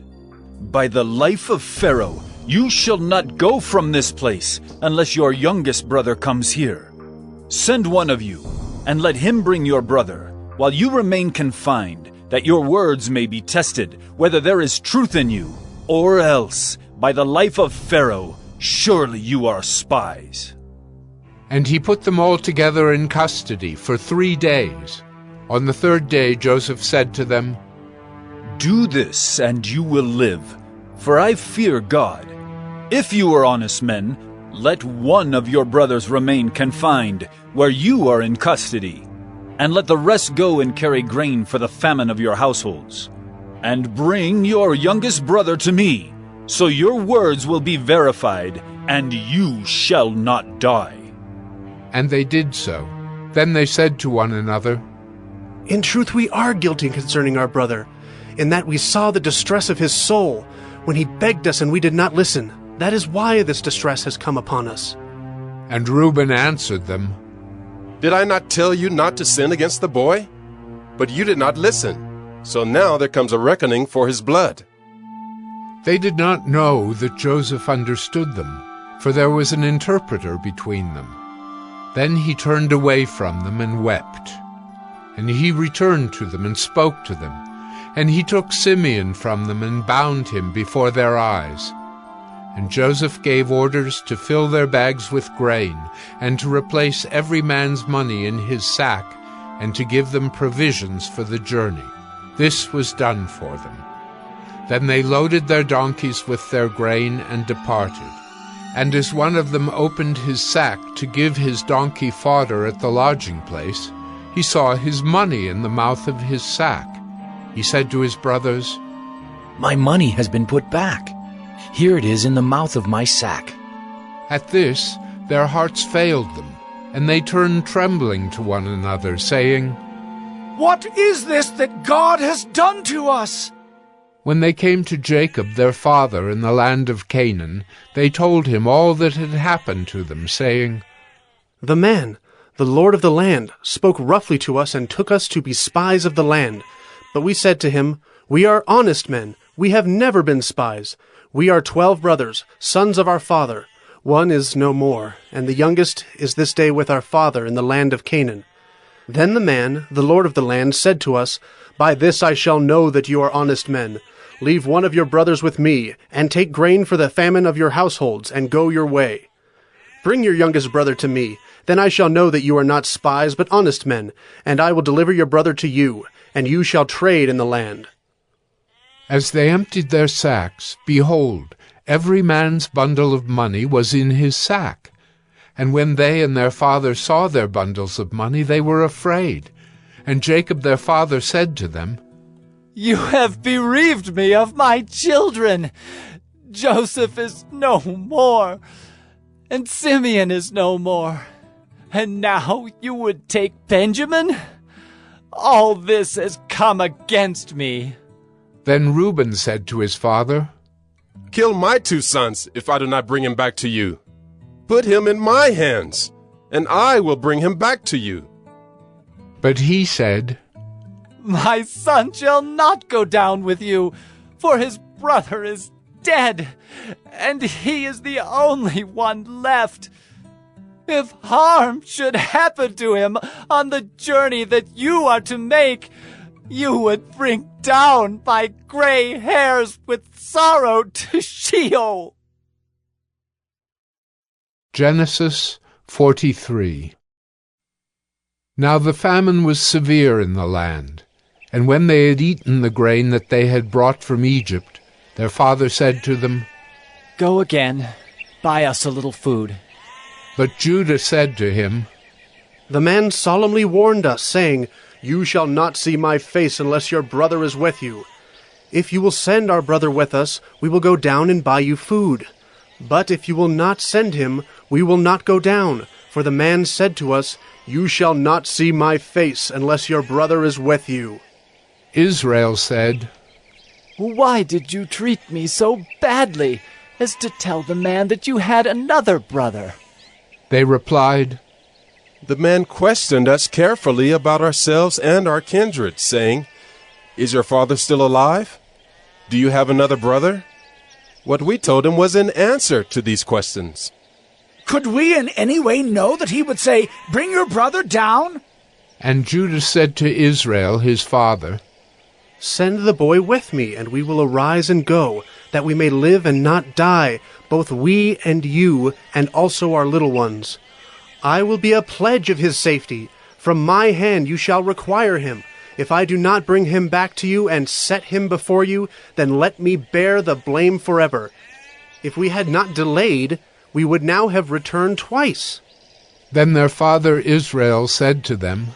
Speaker 12: By the life of Pharaoh, you shall not go from this place unless your youngest brother comes here. Send one of you, and let him bring your brother, while you remain confined, that your words may be tested, whether there is truth in you, or else, by the life of Pharaoh, surely you are spies."
Speaker 1: And he put them all together in custody for 3 days. On the 3rd day Joseph said to them,
Speaker 12: "Do this, and you will live, for I fear God. If you are honest men, let one of your brothers remain confined, where you are in custody, and let the rest go and carry grain for the famine of your households. And bring your youngest brother to me, so your words will be verified, and you shall not die.
Speaker 1: And they did so. Then they said to one another,
Speaker 7: In truth we are guilty concerning our brother, in that we saw the distress of his soul, when he begged us and we did not listen. That is why this distress has come upon us.
Speaker 1: And Reuben answered them,
Speaker 21: Did I not tell you not to sin against the boy? But you did not listen. So now there comes a reckoning for his blood.
Speaker 1: They did not know that Joseph understood them, for there was an interpreter between them. Then he turned away from them and wept. And he returned to them and spoke to them. And he took Simeon from them and bound him before their eyes. And Joseph gave orders to fill their bags with grain, and to replace every man's money in his sack, and to give them provisions for the journey. This was done for them. Then they loaded their donkeys with their grain and departed. And as one of them opened his sack to give his donkey fodder at the lodging place, he saw his money in the mouth of his sack. He said to his brothers,
Speaker 24: My money has been put back. Here it is in the mouth of my sack.
Speaker 1: At this their hearts failed them, and they turned trembling to one another, saying,
Speaker 22: What is this that God has done to us?
Speaker 1: When they came to Jacob their father in the land of Canaan, they told him all that had happened to them, saying,
Speaker 7: The man, the lord of the land, spoke roughly to us and took us to be spies of the land. But we said to him, We are honest men. We have never been spies. We are 12 brothers, sons of our father. One is no more, and the youngest is this day with our father in the land of Canaan. Then the man, the lord of the land, said to us, By this I shall know that you are honest men. Leave one of your brothers with me, and take grain for the famine of your households, and go your way. Bring your youngest brother to me. Then I shall know that you are not spies, but honest men, and I will deliver your brother to you, and you shall trade in the land.
Speaker 1: As they emptied their sacks, behold, every man's bundle of money was in his sack. And when they and their father saw their bundles of money, they were afraid. And Jacob their father said to them,
Speaker 13: You have bereaved me of my children. Joseph is no more, and Simeon is no more. And now you would take Benjamin? All this has come against me.
Speaker 1: Then Reuben said to his father,
Speaker 21: Kill my 2 sons if I do not bring him back to you. Put him in my hands, and I will bring him back to you.
Speaker 1: But he said,
Speaker 13: My son shall not go down with you, for his brother is dead, and he is the only one left. If harm should happen to him on the journey that you are to make, you would bring down my gray hairs with sorrow to Sheol.
Speaker 1: Genesis 43. Now the famine was severe in the land, and when they had eaten the grain that they had brought from Egypt, their father said to them,
Speaker 13: Go again, buy us a little food.
Speaker 1: But Judah said to him,
Speaker 7: The man solemnly warned us, saying, You shall not see my face unless your brother is with you. If you will send our brother with us, we will go down and buy you food. But if you will not send him, we will not go down. For the man said to us, You shall not see my face unless your brother is with you.
Speaker 1: Israel said,
Speaker 13: Why did you treat me so badly as to tell the man that you had another brother?
Speaker 1: They replied,
Speaker 21: The man questioned us carefully about ourselves and our kindred, saying, Is your father still alive? Do you have another brother? What we told him was in answer to these questions.
Speaker 22: Could we in any way know that he would say, Bring your brother down?
Speaker 1: And Judah said to Israel his father,
Speaker 7: Send the boy with me, and we will arise and go, that we may live and not die, both we and you, and also our little ones. I will be a pledge of his safety. From my hand you shall require him. If I do not bring him back to you and set him before you, then let me bear the blame forever. If we had not delayed, we would now have returned twice.
Speaker 1: Then their father Israel said to them,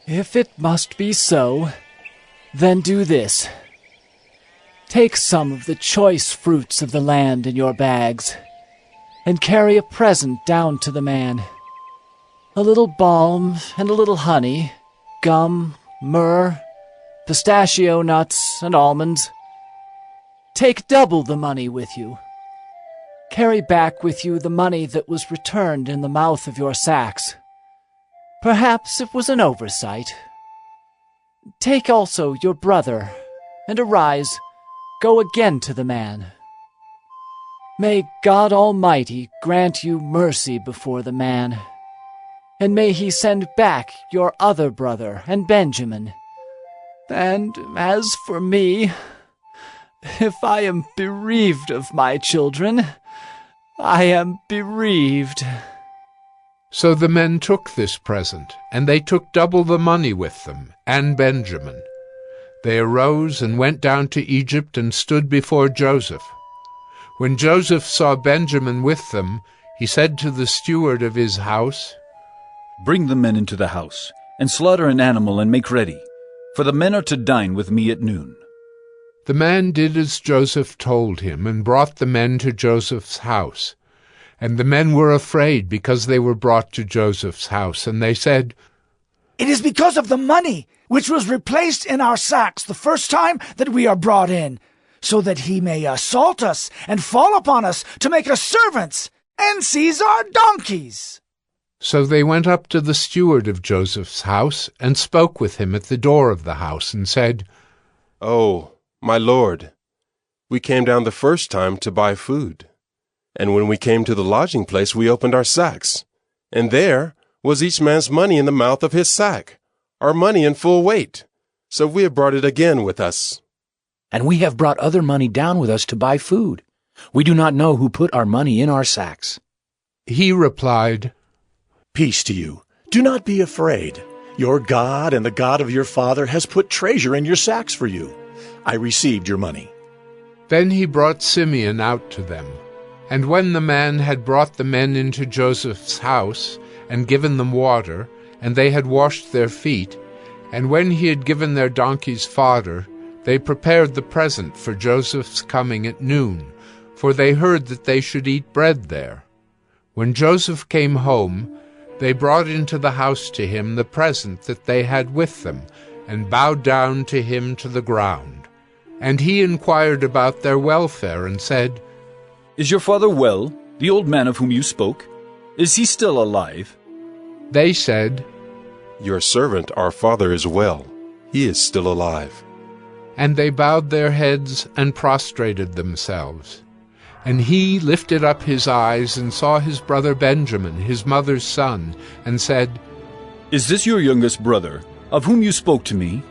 Speaker 13: If it must be so, then do this. Take some of the choice fruits of the land in your bags, and carry a present down to the man. A little balm and a little honey, gum, myrrh, pistachio nuts, and almonds. Take double the money with you. Carry back with you the money that was returned in the mouth of your sacks. Perhaps it was an oversight. Take also your brother, and arise, go again to the man. May God Almighty grant you mercy before the man, and may he send back your other brother and Benjamin. And as for me, if I am bereaved of my children, I am bereaved.
Speaker 1: So the men took this present, and they took double the money with them, and Benjamin. They arose and went down to Egypt and stood before Joseph. When Joseph saw Benjamin with them, he said to the steward of his house,
Speaker 12: "Bring the men into the house, and slaughter an animal and make ready, for the men are to dine with me at noon."
Speaker 1: The man did as Joseph told him, and brought the men to Joseph's house. And the men were afraid because they were brought to Joseph's house, and they said,
Speaker 22: "It is because of the money which was replaced in our sacks the first time that we are brought in, so that he may assault us and fall upon us to make us servants and seize our donkeys."
Speaker 1: So they went up to the steward of Joseph's house and spoke with him at the door of the house and said,
Speaker 21: "Oh, my lord, we came down the first time to buy food. And when we came to the lodging place, we opened our sacks. And there was each man's money in the mouth of his sack, our money in full weight. So we have brought it again with us.
Speaker 24: And we have brought other money down with us to buy food. We do not know who put our money in our sacks."
Speaker 1: He replied,
Speaker 11: "Peace to you. Do not be afraid. Your God and the God of your father has put treasure in your sacks for you. I received your money."
Speaker 1: Then he brought Simeon out to them. And when the man had brought the men into Joseph's house, and given them water, and they had washed their feet, and when he had given their donkeys fodder, they prepared the present for Joseph's coming at noon, for they heard that they should eat bread there. When Joseph came home, they brought into the house to him the present that they had with them, and bowed down to him to the ground. And he inquired about their welfare, and said,
Speaker 12: "Is your father well, the old man of whom you spoke? Is he still alive?"
Speaker 1: They said,
Speaker 21: "Your servant, our father, is well. He is still alive."
Speaker 1: And they bowed their heads and prostrated themselves. And he lifted up his eyes and saw his brother Benjamin, his mother's son, and said,
Speaker 12: "Is this your youngest brother, of whom you spoke to me?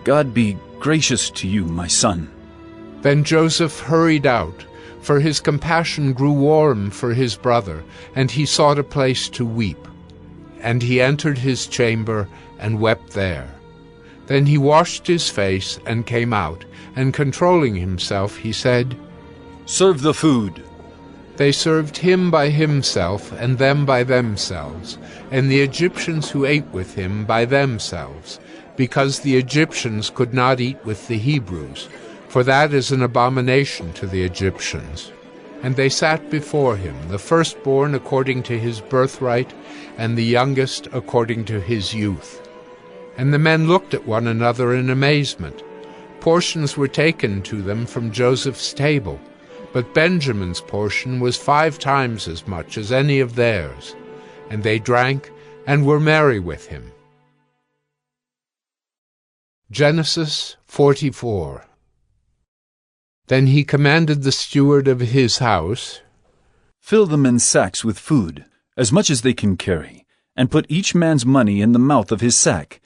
Speaker 12: God be gracious to you, my son."
Speaker 1: Then Joseph hurried out, for his compassion grew warm for his brother, and he sought a place to weep. And he entered his chamber and wept there. Then he washed his face and came out, and controlling himself, he said,
Speaker 12: "Serve the food."
Speaker 1: They served him by himself, and them by themselves, and the Egyptians who ate with him by themselves, because the Egyptians could not eat with the Hebrews, for that is an abomination to the Egyptians. And they sat before him, the firstborn according to his birthright, and the youngest according to his youth. And the men looked at one another in amazement. Portions were taken to them from Joseph's table, but Benjamin's portion was 5 times as much as any of theirs. And they drank and were merry with him. Genesis 44. Then he commanded the steward of his house,
Speaker 12: "Fill the men's sacks with food, as much as they can carry, and put each man's money in the mouth of his sack,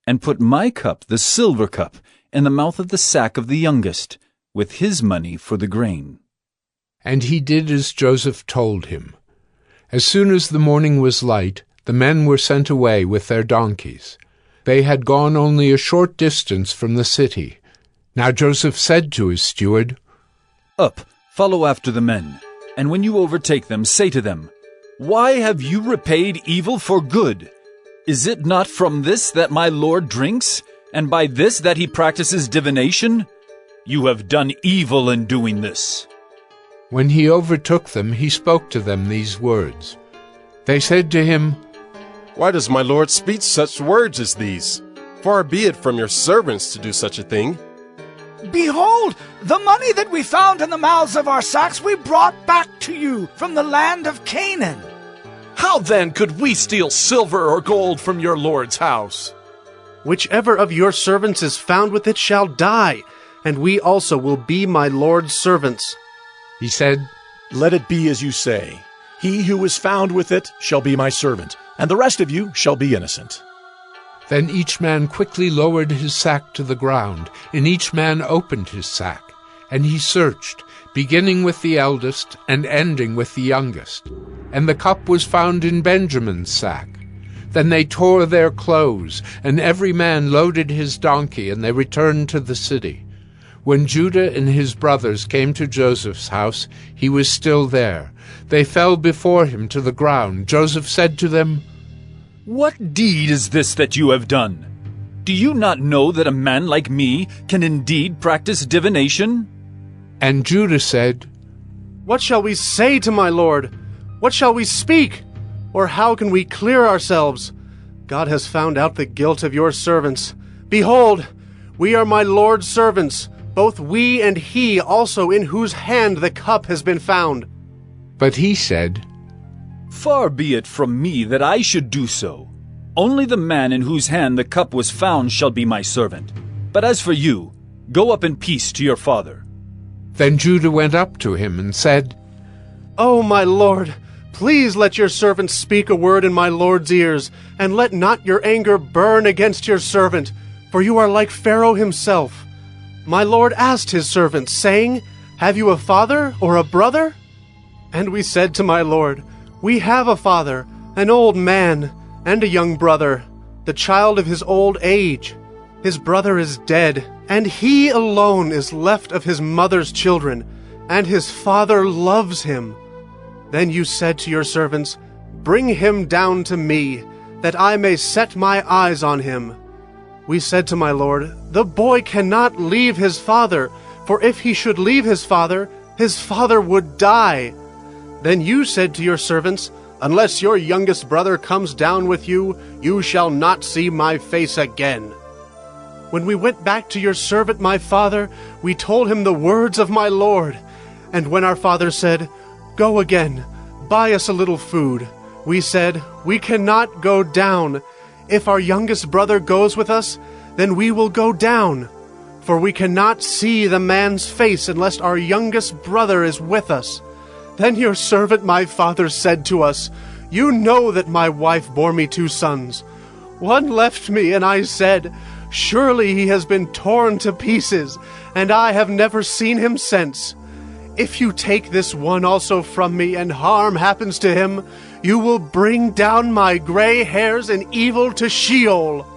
Speaker 12: and put my cup, the silver cup, in the mouth of the sack of the youngest, with his money for the grain."
Speaker 1: And he did as Joseph told him. As soon as the morning was light, the men were sent away with their donkeys. They had gone only a short distance from the city. Now Joseph said to his steward,
Speaker 12: "Up, follow after the men, and when you overtake them, say to them, 'Why have you repaid evil for good? Is it not from this that my Lord drinks, and by this that he practices divination? You have done evil in doing this.
Speaker 1: When he overtook them, he spoke to them these words. They said to him,
Speaker 21: Why does my lord speak such words as these? Far be it from your servants to do such a thing.
Speaker 22: Behold, the money that we found in the mouths of our sacks we brought back to you from the land of Canaan.
Speaker 18: How then could we steal silver or gold from your lord's house?
Speaker 7: Whichever of your servants is found with it shall die, and we also will be my lord's servants.
Speaker 1: He said,
Speaker 11: Let it be as you say. He who is found with it shall be my servant, and the rest of you shall be innocent.
Speaker 1: Then each man quickly lowered his sack to the ground, and each man opened his sack. And he searched, beginning with the eldest and ending with the youngest. And the cup was found in Benjamin's sack. Then they tore their clothes, and every man loaded his donkey, and they returned to the city. When Judah and his brothers came to Joseph's house, he was still there. They fell before him to the ground. Joseph said to them,
Speaker 12: What deed is this that you have done? Do you not know that a man like me can indeed practice divination?
Speaker 1: And Judah said,
Speaker 7: What shall we say to my lord? What shall we speak? Or how can we clear ourselves? God has found out the guilt of your servants. Behold, we are my lord's servants, both we and he also in whose hand the cup has been found.
Speaker 1: But he said,
Speaker 12: Far be it from me that I should do so. Only the man in whose hand the cup was found shall be my servant. But as for you, go up in peace to your father.
Speaker 1: Then Judah went up to him and said,
Speaker 7: O my lord, please let your servant speak a word in my lord's ears, and let not your anger burn against your servant, for you are like Pharaoh himself. My lord asked his servants, saying, Have you a father or a brother? And we said to my lord, We have a father, an old man, and a young brother, the child of his old age. His brother is dead, and he alone is left of his mother's children, and his father loves him. Then you said to your servants, Bring him down to me, that I may set my eyes on him. We said to my lord, The boy cannot leave his father, for if he should leave his father would die. Then you said to your servants, Unless your youngest brother comes down with you, you shall not see my face again. When we went back to your servant my father, we told him the words of my lord. And when our father said, Go again, buy us a little food, we said, We cannot go down. If our youngest brother goes with us, then we will go down. For we cannot see the man's face unless our youngest brother is with us. Then your servant my father said to us, You know that my wife bore me 2 sons. One left me, and I said, Surely he has been torn to pieces, and I have never seen him since. If you take this one also from me, and harm happens to him, you will bring down my gray hairs in evil to Sheol.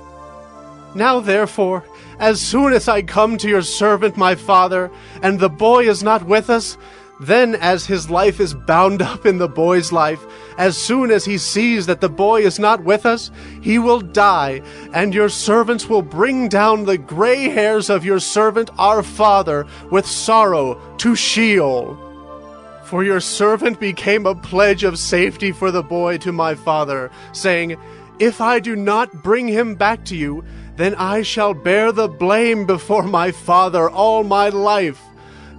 Speaker 7: Now therefore, as soon as I come to your servant my father, and the boy is not with us, then as his life is bound up in the boy's life, as soon as he sees that the boy is not with us, he will die, and your servants will bring down the gray hairs of your servant our father with sorrow to Sheol. For your servant became a pledge of safety for the boy to my father, saying, If I do not bring him back to you, then I shall bear the blame before my father all my life.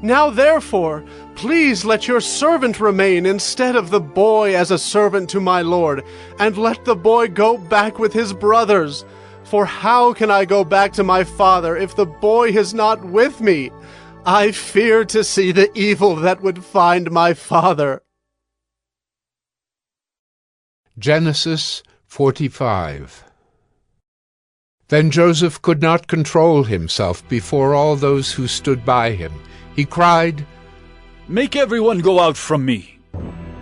Speaker 7: Now therefore, please let your servant remain instead of the boy as a servant to my lord, and let the boy go back with his brothers. For how can I go back to my father if the boy is not with me? I fear to see the evil that would find my father.
Speaker 1: Genesis 45. Then Joseph could not control himself before all those who stood by him. He cried,
Speaker 12: Make everyone go out from me.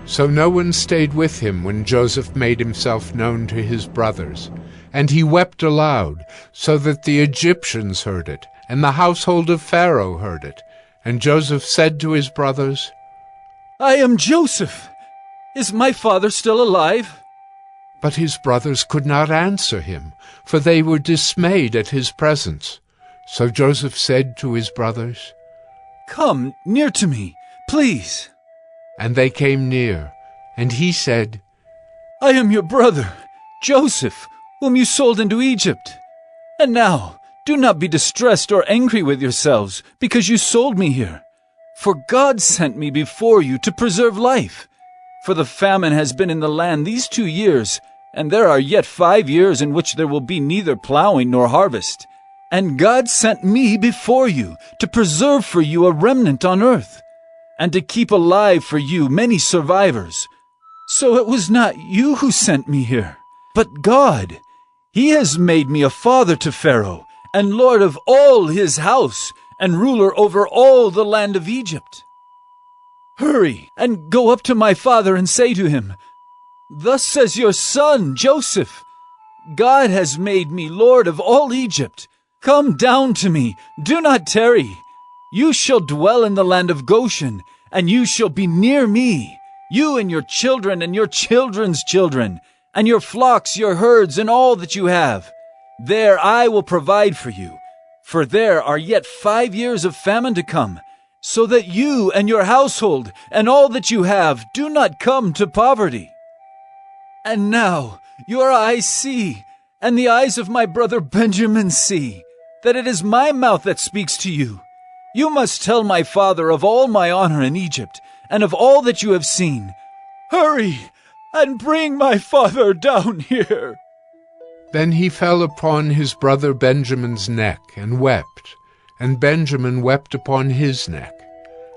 Speaker 1: So no one stayed with him when Joseph made himself known to his brothers. And he wept aloud, so that the Egyptians heard it, and the household of Pharaoh heard it. And Joseph said to his brothers,
Speaker 12: I am Joseph. Is my father still alive?
Speaker 1: But his brothers could not answer him, for they were dismayed at his presence. So Joseph said to his brothers,
Speaker 12: come near to me, please.
Speaker 1: And they came near, and he said,
Speaker 12: I am your brother, Joseph, whom you sold into Egypt. And now, do not be distressed or angry with yourselves, because you sold me here. For God sent me before you to preserve life. For the famine has been in the land these 2 years, and there are yet 5 years in which there will be neither plowing nor harvest. And God sent me before you to preserve for you a remnant on earth, and to keep alive for you many survivors. So it was not you who sent me here, but God. He has made me a father to Pharaoh, and lord of all his house, and ruler over all the land of Egypt. Hurry, and go up to my father and say to him, Thus says your son, Joseph, God has made me lord of all Egypt. Come down to me, do not tarry. You shall dwell in the land of Goshen, and you shall be near me, you and your children and your children's children, and your flocks, your herds, and all that you have. There I will provide for you, for there are yet 5 years of famine to come, so that you and your household and all that you have do not come to poverty. And now your eyes see, and the eyes of my brother Benjamin see, that it is my mouth that speaks to you. You must tell my father of all my honor in Egypt, and of all that you have seen. Hurry, and bring my father down here.
Speaker 1: Then he fell upon his brother Benjamin's neck and wept, and Benjamin wept upon his neck.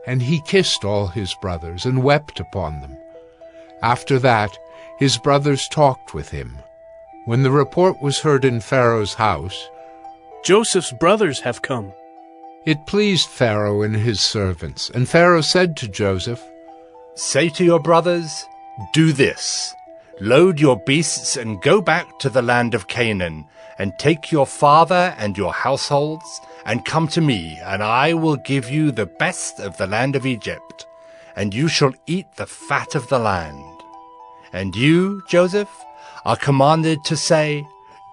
Speaker 1: And he kissed all his brothers and wept upon them. After that, his brothers talked with him. When the report was heard in Pharaoh's house,
Speaker 7: Joseph's brothers have come.
Speaker 1: It pleased Pharaoh and his servants, and Pharaoh said to Joseph,
Speaker 2: Say to your brothers, Do this. Load your beasts and go back to the land of Canaan, and take your father and your households, and come to me, and I will give you the best of the land of Egypt, and you shall eat the fat of the land. And you, Joseph, are commanded to say,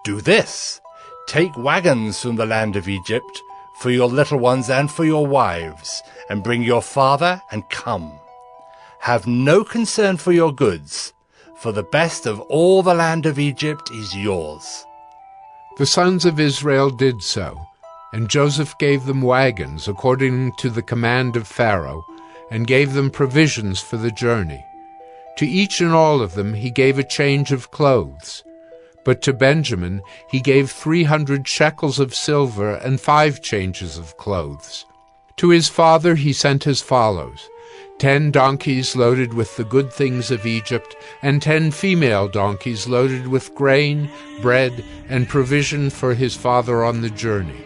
Speaker 2: Do this. Take wagons from the land of Egypt, for your little ones and for your wives, and bring your father and come. Have no concern for your goods, for the best of all the land of Egypt is yours.
Speaker 1: The sons of Israel did so, and Joseph gave them wagons according to the command of Pharaoh, and gave them provisions for the journey. To each and all of them he gave a change of clothes. But to Benjamin he gave 300 shekels of silver and 5 changes of clothes. To his father he sent as follows: 10 donkeys loaded with the good things of Egypt, and 10 female donkeys loaded with grain, bread, and provision for his father on the journey.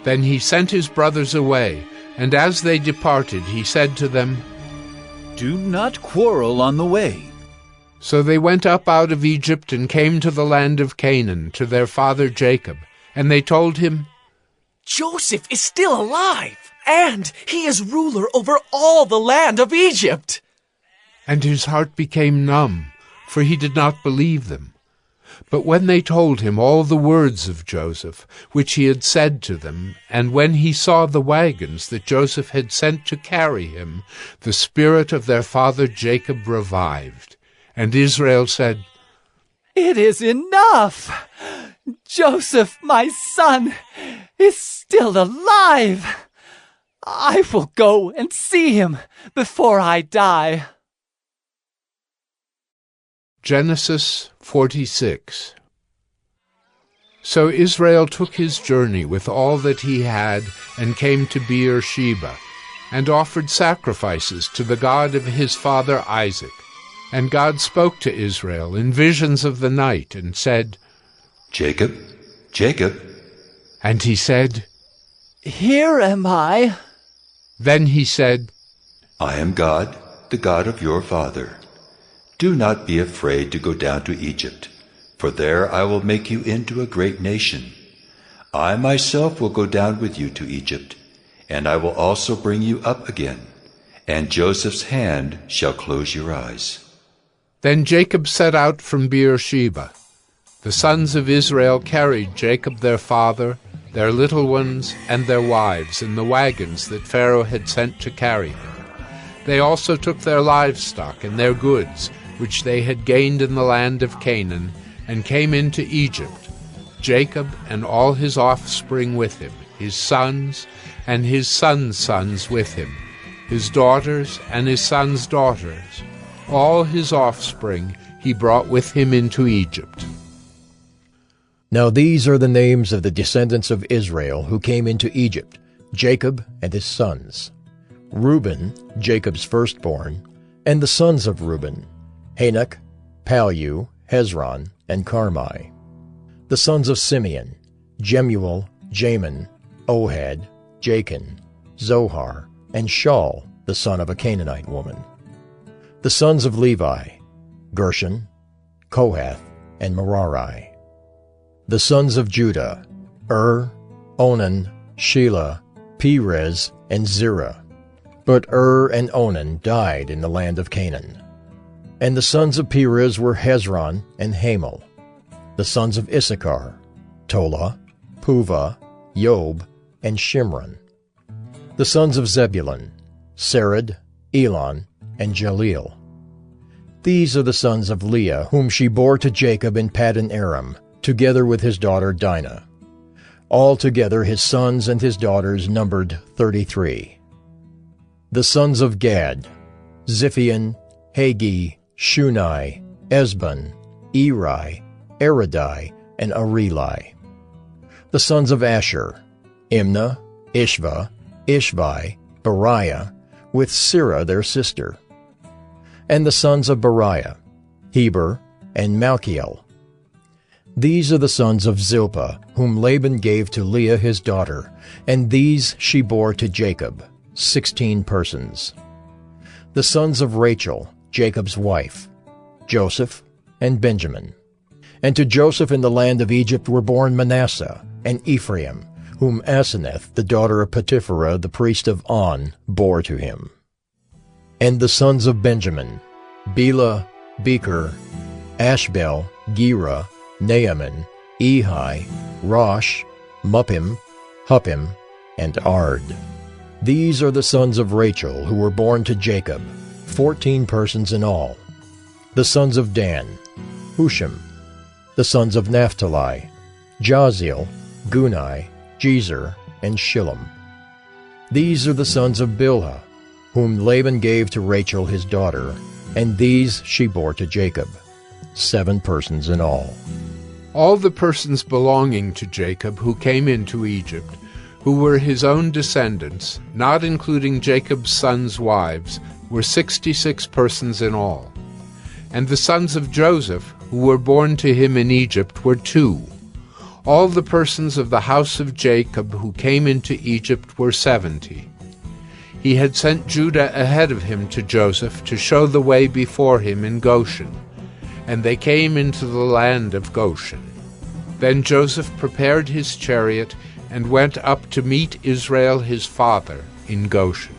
Speaker 1: Then he sent his brothers away, and as they departed he said to them,
Speaker 12: Do not quarrel on the way.
Speaker 1: So they went up out of Egypt and came to the land of Canaan, to their father Jacob. And they told him,
Speaker 9: Joseph is still alive, and he is ruler over all the land of Egypt.
Speaker 1: And his heart became numb, for he did not believe them. But when they told him all the words of Joseph, which he had said to them, and when he saw the wagons that Joseph had sent to carry him, the spirit of their father Jacob revived. And Israel said,
Speaker 9: It is enough. Joseph, my son, is still alive. I will go and see him before I die.
Speaker 1: Genesis 46. So Israel took his journey with all that he had, and came to Beer-sheba, and offered sacrifices to the God of his father Isaac. And God spoke to Israel in visions of the night, and said,
Speaker 14: Jacob, Jacob.
Speaker 1: And he said,
Speaker 9: Here am I.
Speaker 1: Then he said,
Speaker 14: I am God, the God of your father. Do not be afraid to go down to Egypt, for there I will make you into a great nation. I myself will go down with you to Egypt, and I will also bring you up again, and Joseph's hand shall close your eyes.
Speaker 1: Then Jacob set out from Beer-sheba. The sons of Israel carried Jacob their father, their little ones, and their wives in the wagons that Pharaoh had sent to carry them. They also took their livestock and their goods, which they had gained in the land of Canaan, and came into Egypt, Jacob and all his offspring with him, his sons and his sons' sons with him, his daughters and his sons' daughters. All his offspring he brought with him into Egypt.
Speaker 4: Now these are the names of the descendants of Israel who came into Egypt, Jacob and his sons. Reuben, Jacob's firstborn, and the sons of Reuben, Hanok, Palu, Hezron, and Carmi. The sons of Simeon, Jemuel, Jamin, Ohad, Jachin, Zohar, and Shaul, the son of a Canaanite woman. The sons of Levi, Gershon, Kohath, and Merari. The sons of Judah, Onan, Shelah, Perez, and Zerah. But and Onan died in the land of Canaan. And the sons of Perez were Hezron and Hamel. The sons of Issachar, Tola, Puvah, Job, and Shimron. The sons of Zebulun, Sered, Elon, and Jaleel. These are the sons of Leah, whom she bore to Jacob in Paddan Aram, together with his daughter Dinah. Altogether his sons and his daughters numbered 33. The sons of Gad, Ziphion, Hagi, Shunai, Esbon, Eri, Eridai, and Areli. The sons of Asher, Imnah, Ishva, Ishvi, Beriah, with Sirah their sister. And the sons of Beriah, Heber, and Malchiel. These are the sons of Zilpah, whom Laban gave to Leah his daughter, and these she bore to Jacob, 16 persons. The sons of Rachel, Jacob's wife, Joseph, and Benjamin. And to Joseph in the land of Egypt were born Manasseh and Ephraim, whom Asenath, the daughter of Potipherah, the priest of On, bore to him. And the sons of Benjamin, Bela, Becher, Ashbel, Gera, Naaman, Ehi, Rosh, Muppim, Huppim, and Ard. These are the sons of Rachel, who were born to Jacob, 14 persons in all. The sons of Dan, Hushim. The sons of Naphtali, Jaziel, Gunai, Jezer, and Shillem. These are the sons of Bilhah, whom Laban gave to Rachel his daughter, and these she bore to Jacob, 7 persons in all.
Speaker 1: All the persons belonging to Jacob who came into Egypt, who were his own descendants, not including Jacob's sons' wives, were 66 persons in all. And the sons of Joseph, who were born to him in Egypt, were 2. All the persons of the house of Jacob who came into Egypt were 70. He had sent Judah ahead of him to Joseph to show the way before him in Goshen, and they came into the land of Goshen. Then Joseph prepared his chariot and went up to meet Israel his father in Goshen.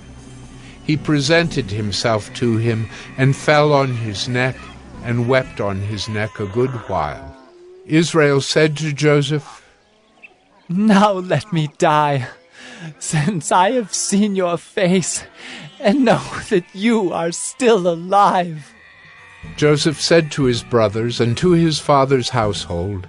Speaker 1: He presented himself to him and fell on his neck and wept on his neck a good while. Israel said to Joseph,
Speaker 9: "Now let me die, since I have seen your face and know that you are still alive."
Speaker 1: Joseph said to his brothers and to his father's household,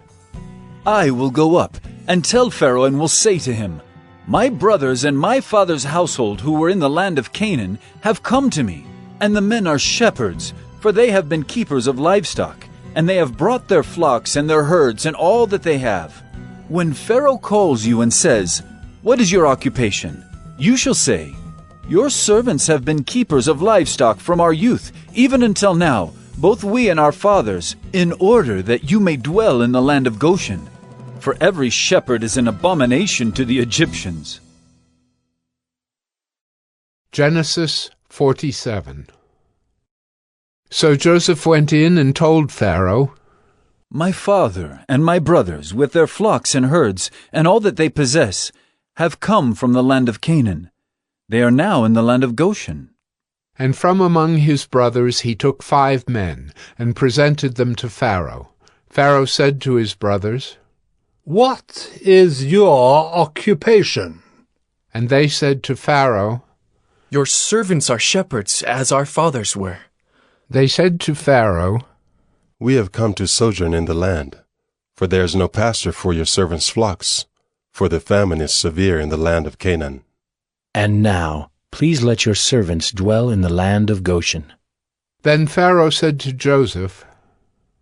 Speaker 12: I will go up and tell Pharaoh and will say to him, My brothers and my father's household who were in the land of Canaan have come to me, and the men are shepherds, for they have been keepers of livestock, and they have brought their flocks and their herds and all that they have. When Pharaoh calls you and says, What is your occupation? You shall say, Your servants have been keepers of livestock from our youth, even until now, both we and our fathers, in order that you may dwell in the land of Goshen. For every shepherd is an abomination to the Egyptians.
Speaker 1: Genesis 47. So Joseph went in and told Pharaoh,
Speaker 12: My father and my brothers, with their flocks and herds, and all that they possess, have come from the land of Canaan. They are now in the land of Goshen.
Speaker 1: And from among his brothers he took 5 men, and presented them to Pharaoh. Pharaoh said to his brothers,
Speaker 8: "What is your occupation?"
Speaker 1: And they said to Pharaoh,
Speaker 15: "Your servants are shepherds, as our fathers were."
Speaker 1: They said to Pharaoh,
Speaker 21: "We have come to sojourn in the land, for there is no pasture for your servants' flocks, for the famine is severe in the land of Canaan."
Speaker 24: And now, please let your servants dwell in the land of Goshen.
Speaker 1: Then Pharaoh said to Joseph,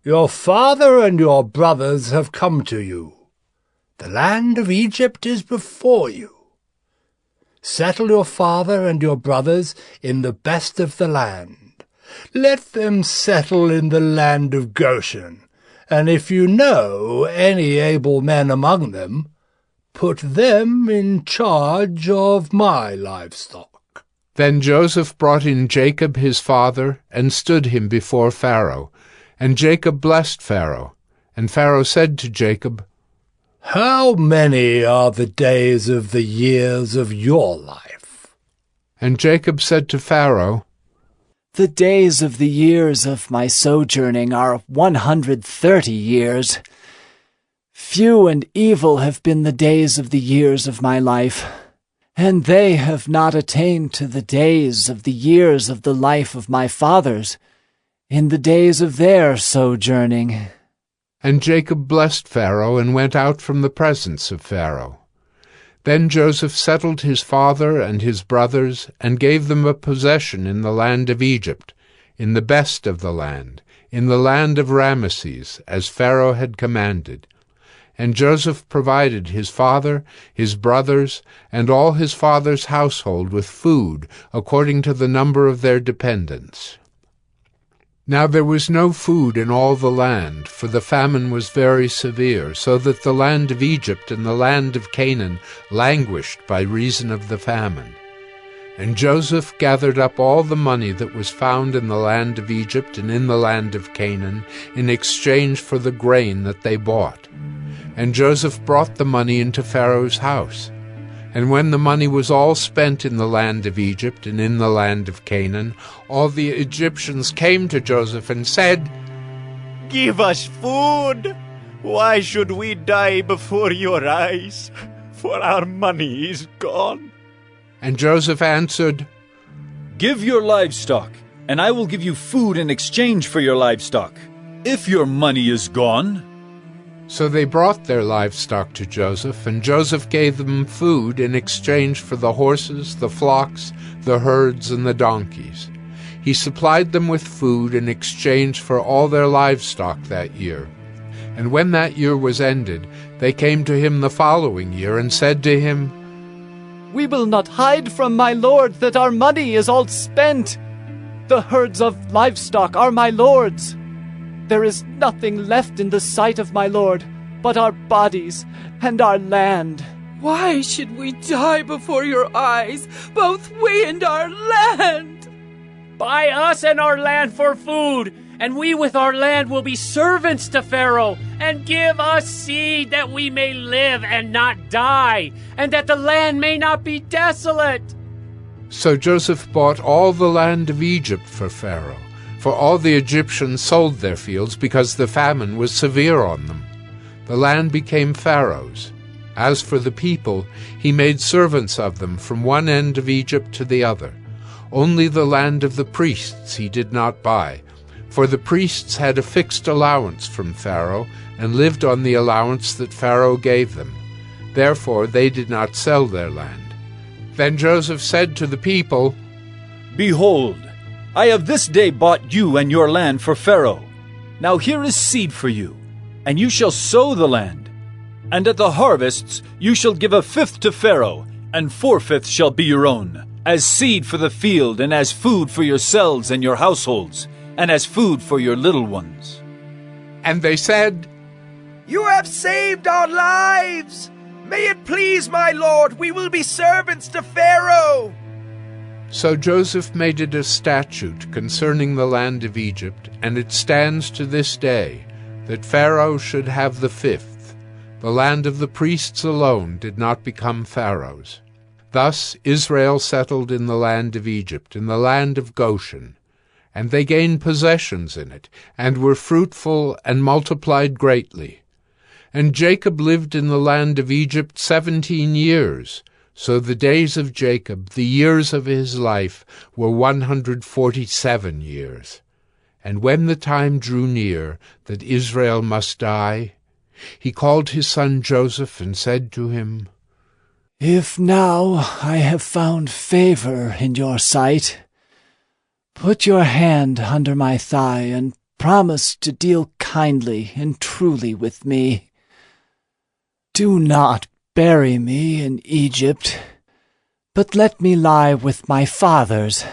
Speaker 8: "Your father and your brothers have come to you. The land of Egypt is before you. Settle your father and your brothers in the best of the land. Let them settle in the land of Goshen, and if you know any able men among them, put them in charge of my livestock."
Speaker 1: Then Joseph brought in Jacob his father, and stood him before Pharaoh. And Jacob blessed Pharaoh. And Pharaoh said to Jacob,
Speaker 8: "How many are the days of the years of your life?"
Speaker 1: And Jacob said to Pharaoh,
Speaker 13: "The days of the years of my sojourning are 130 years. Few and evil have been the days of the years of my life, and they have not attained to the days of the years of the life of my fathers, in the days of their sojourning."
Speaker 1: And Jacob blessed Pharaoh, and went out from the presence of Pharaoh. Then Joseph settled his father and his brothers, and gave them a possession in the land of Egypt, in the best of the land, in the land of Ramesses, as Pharaoh had commanded. And Joseph provided his father, his brothers, and all his father's household with food, according to the number of their dependents. Now there was no food in all the land, for the famine was very severe, so that the land of Egypt and the land of Canaan languished by reason of the famine. And Joseph gathered up all the money that was found in the land of Egypt and in the land of Canaan, in exchange for the grain that they bought. And Joseph brought the money into Pharaoh's house. And when the money was all spent in the land of Egypt and in the land of Canaan, all the Egyptians came to Joseph and said,
Speaker 19: "Give us food. Why should we die before your eyes? For our money is gone."
Speaker 1: And Joseph answered,
Speaker 12: "Give your livestock, and I will give you food in exchange for your livestock, if your money is gone."
Speaker 1: So they brought their livestock to Joseph, and Joseph gave them food in exchange for the horses, the flocks, the herds, and the donkeys. He supplied them with food in exchange for all their livestock that year. And when that year was ended, they came to him the following year and said to him,
Speaker 13: "We will not hide from my lord that our money is all spent. The herds of livestock are my lord's. There is nothing left in the sight of my lord but our bodies and our land."
Speaker 6: Why should we die before your eyes, both we and our land?
Speaker 10: Buy us and our land for food, and we with our land will be servants to Pharaoh, and give us seed that we may live and not die, and that the land may not be desolate.
Speaker 1: So Joseph bought all the land of Egypt for Pharaoh, for all the Egyptians sold their fields because the famine was severe on them. The land became Pharaoh's. As for the people, he made servants of them from one end of Egypt to the other. Only the land of the priests he did not buy, for the priests had a fixed allowance from Pharaoh and lived on the allowance that Pharaoh gave them. Therefore they did not sell their land. Then Joseph said to the people,
Speaker 12: "Behold, I have this day bought you and your land for Pharaoh. Now here is seed for you, and you shall sow the land. And at the harvests you shall give 1/5 to Pharaoh, and 4/5 shall be your own, as seed for the field, and as food for yourselves and your households, and as food for your little ones."
Speaker 1: And they said,
Speaker 20: "You have saved our lives. May it please my lord, we will be servants to Pharaoh."
Speaker 1: So Joseph made it a statute concerning the land of Egypt, and it stands to this day, that Pharaoh should have the 5th. The land of the priests alone did not become Pharaoh's. Thus Israel settled in the land of Egypt, in the land of Goshen. And they gained possessions in it, and were fruitful and multiplied greatly. And Jacob lived in the land of Egypt 17 years. So the days of Jacob, the years of his life, were 147 years. And when the time drew near that Israel must die, he called his son Joseph and said to him,
Speaker 9: If now I have found favor in your sight, put your hand under my thigh and promise to deal kindly and truly with me. Do not bury me in Egypt, but let me lie with my fathers.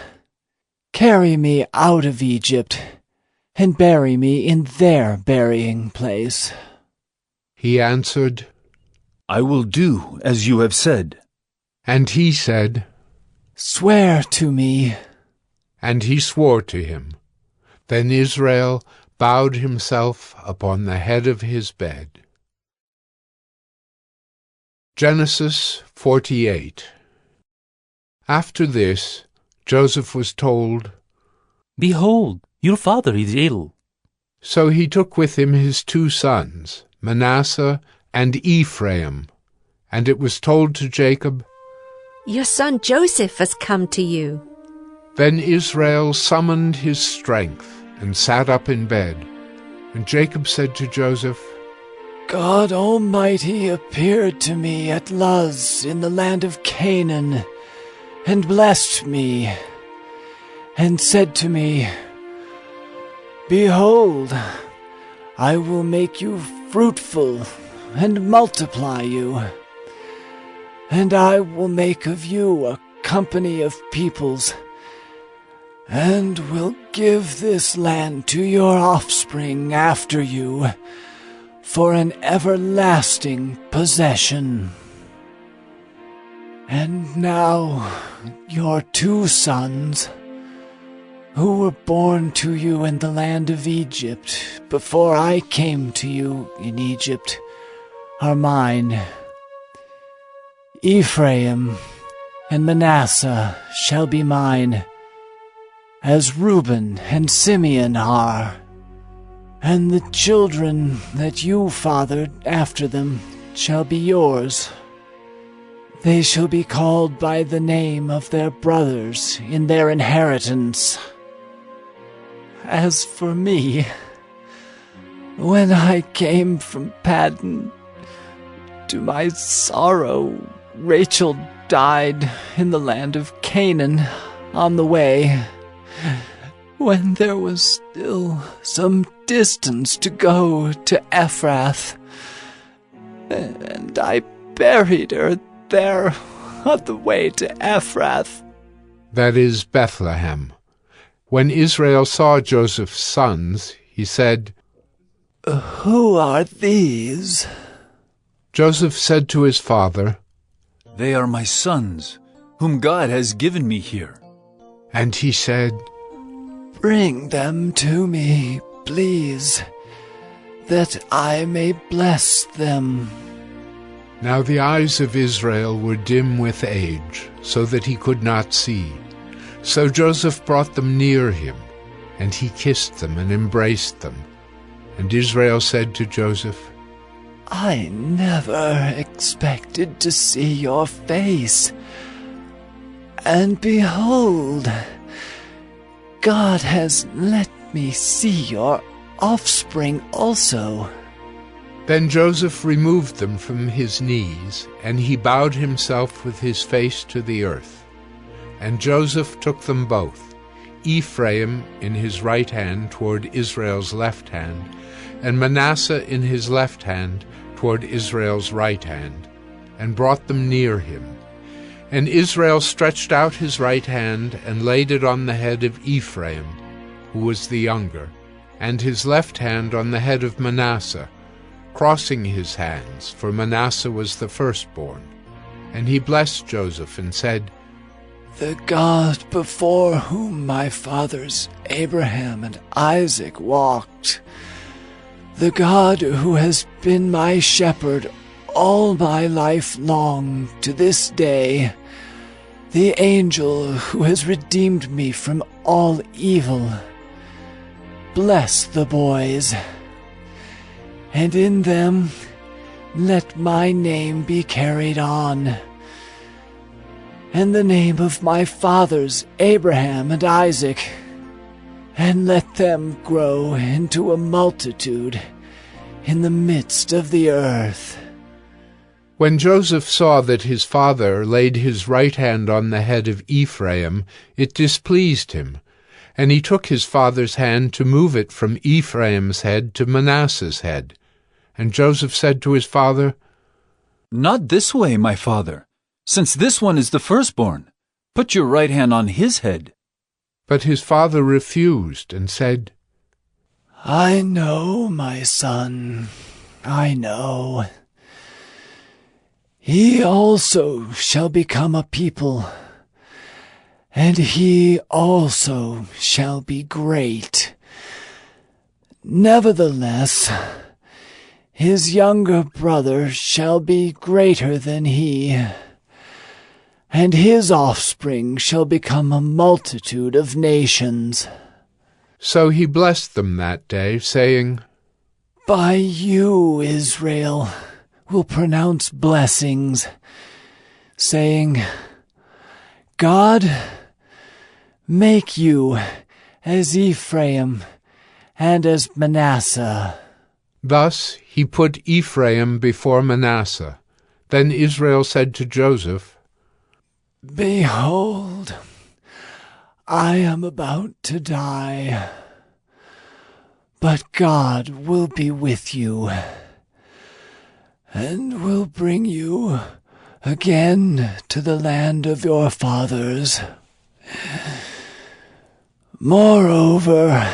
Speaker 9: Carry me out of Egypt, and bury me in their burying place.
Speaker 1: He answered,
Speaker 12: I will do as you have said.
Speaker 1: And he said,
Speaker 9: Swear to me.
Speaker 1: And he swore to him. Then Israel bowed himself upon the head of his bed. Genesis 48. After this, Joseph was told,
Speaker 5: Behold, your father is ill.
Speaker 1: So he took with him his 2 sons, Manasseh and Ephraim. And it was told to Jacob,
Speaker 16: Your son Joseph has come to you.
Speaker 1: Then Israel summoned his strength and sat up in bed. And Jacob said to Joseph,
Speaker 9: God Almighty appeared to me at Luz in the land of Canaan, and blessed me, and said to me, Behold, I will make you fruitful, and multiply you, and I will make of you a company of peoples, and will give this land to your offspring after you, for an everlasting possession. And now your 2 sons, who were born to you in the land of Egypt before I came to you in Egypt, are mine. Ephraim and Manasseh shall be mine, as Reuben and Simeon are. And the children that you fathered after them shall be yours. They shall be called by the name of their brothers in their inheritance. As for me, when I came from Paddan, to my sorrow, Rachel died in the land of Canaan on the way, when there was still some distance to go to Ephrath, and I buried her there on the way to Ephrath.
Speaker 1: That is Bethlehem. When Israel saw Joseph's sons, he said,
Speaker 9: Who are these?
Speaker 1: Joseph said to his father,
Speaker 12: They are my sons, whom God has given me here.
Speaker 1: And he said,
Speaker 9: Bring them to me, please, that I may bless them.
Speaker 1: Now the eyes of Israel were dim with age, so that he could not see. So Joseph brought them near him, and he kissed them and embraced them. And Israel said to Joseph,
Speaker 9: I never expected to see your face. And behold, God has let me see your offspring also.
Speaker 1: Then Joseph removed them from his knees, and he bowed himself with his face to the earth. And Joseph took them both, Ephraim in his right hand toward Israel's left hand, and Manasseh in his left hand toward Israel's right hand, and brought them near him. And Israel stretched out his right hand and laid it on the head of Ephraim, who was the younger, and his left hand on the head of Manasseh, crossing his hands, for Manasseh was the firstborn. And he blessed Joseph and said,
Speaker 9: The God before whom my fathers Abraham and Isaac walked, the God who has been my shepherd all my life long to this day, the angel who has redeemed me from all evil, bless the boys, and in them
Speaker 13: let my name be carried on, and the name of my fathers Abraham and Isaac, and let them grow into a multitude in the midst of the earth."
Speaker 1: When Joseph saw that his father laid his right hand on the head of Ephraim, it displeased him, and he took his father's hand to move it from Ephraim's head to Manasseh's head. And Joseph said to his father,
Speaker 12: "Not this way, my father, since this one is the firstborn. Put your right hand on his head."
Speaker 1: But his father refused and said,
Speaker 13: "I know, my son, I know. He also shall become a people, and he also shall be great. Nevertheless, his younger brother shall be greater than he, and his offspring shall become a multitude of nations."
Speaker 1: So he blessed them that day, saying,
Speaker 13: "By you, Israel, will pronounce blessings, saying, God, make you as Ephraim and as Manasseh."
Speaker 1: Thus he put Ephraim before Manasseh. Then Israel said to Joseph,
Speaker 13: "Behold, I am about to die, but God will be with you, and will bring you again to the land of your fathers. Moreover,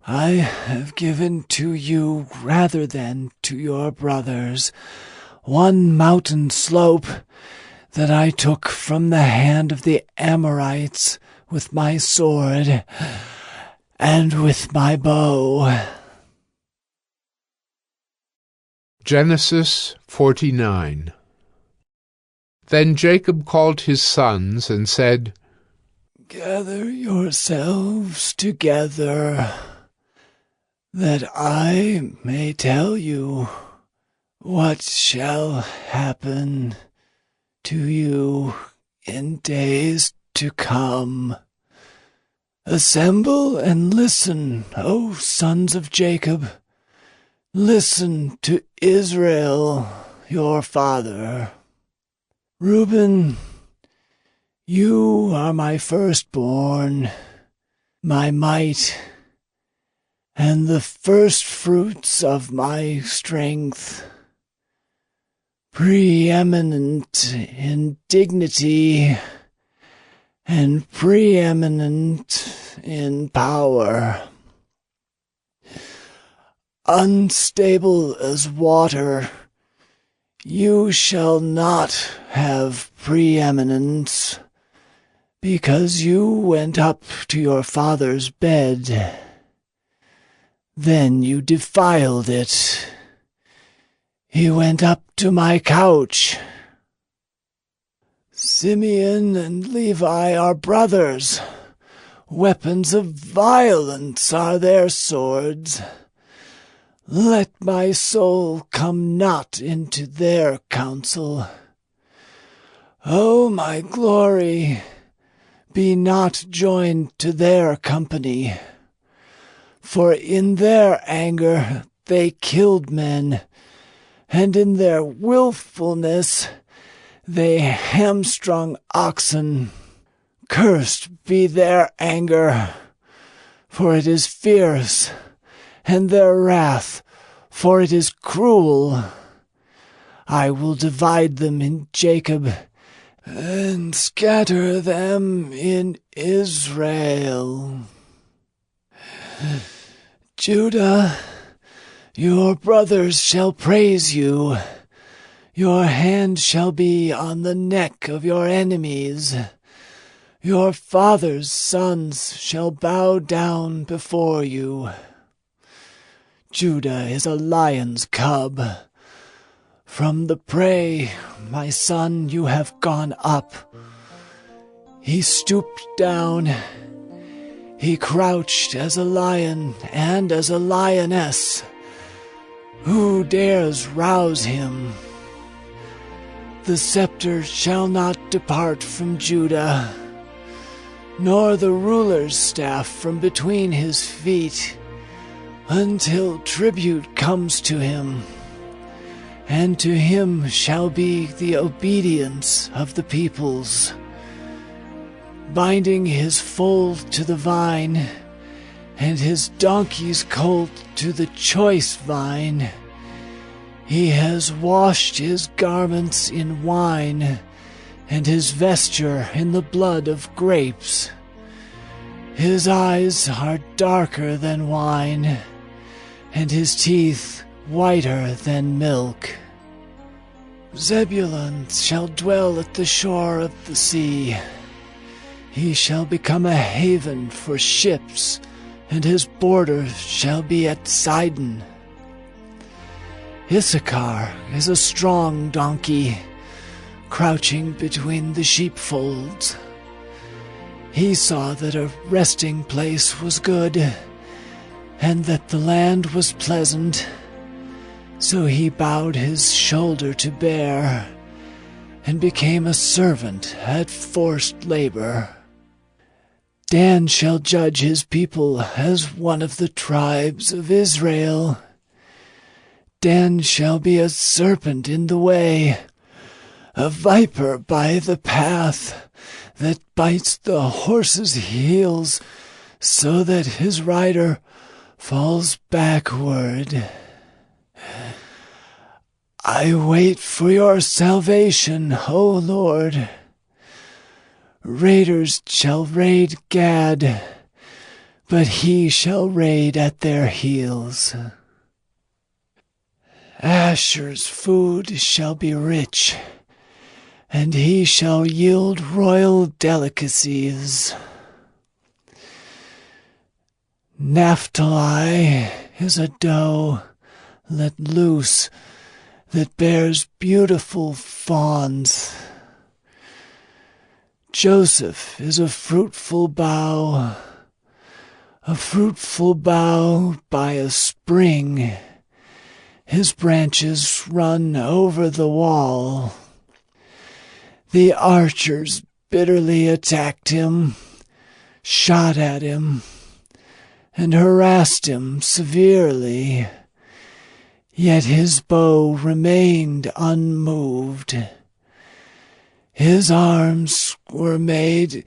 Speaker 13: I have given to you rather than to your brothers one mountain slope that I took from the hand of the Amorites with my sword and with my bow."
Speaker 1: Genesis 49. Then Jacob called his sons and said,
Speaker 13: "Gather yourselves together, that I may tell you what shall happen to you in days to come. Assemble and listen, O sons of Jacob. Listen to Israel, your father. Reuben, you are my firstborn, my might, and the firstfruits of my strength, preeminent in dignity and preeminent in power. Unstable as water, you shall not have preeminence, because you went up to your father's bed. Then you defiled it. He went up to my couch. Simeon and Levi are brothers. Weapons of violence are their swords. Let my soul come not into their counsel. O my glory, be not joined to their company. For in their anger they killed men, and in their willfulness they hamstrung oxen. Cursed be their anger, for it is fierce, and their wrath, for it is cruel. I will divide them in Jacob, and scatter them in Israel. Judah, your brothers shall praise you. Your hand shall be on the neck of your enemies. Your father's sons shall bow down before you. Judah is a lion's cub. From the prey, my son, you have gone up. He stooped down. He crouched as a lion and as a lioness. Who dares rouse him? The scepter shall not depart from Judah, nor the ruler's staff from between his feet, until tribute comes to him, and to him shall be the obedience of the peoples. Binding his foal to the vine, and his donkey's colt to the choice vine. He has washed his garments in wine, and his vesture in the blood of grapes. His eyes are darker than wine, and his teeth whiter than milk. Zebulun shall dwell at the shore of the sea. He shall become a haven for ships, and his border shall be at Sidon. Issachar is a strong donkey, crouching between the sheepfolds. He saw that a resting place was good, and that the land was pleasant. So he bowed his shoulder to bear, and became a servant at forced labor. Dan shall judge his people as one of the tribes of Israel. Dan shall be a serpent in the way, a viper by the path, that bites the horse's heels, so that his rider falls backward. I wait for your salvation, O Lord. Raiders shall raid Gad, but he shall raid at their heels. Asher's food shall be rich, and he shall yield royal delicacies. Naphtali is a doe let loose that bears beautiful fawns. Joseph is a fruitful bough by a spring. His branches run over the wall. The archers bitterly attacked him, shot at him, and harassed him severely. Yet his bow remained unmoved. His arms were made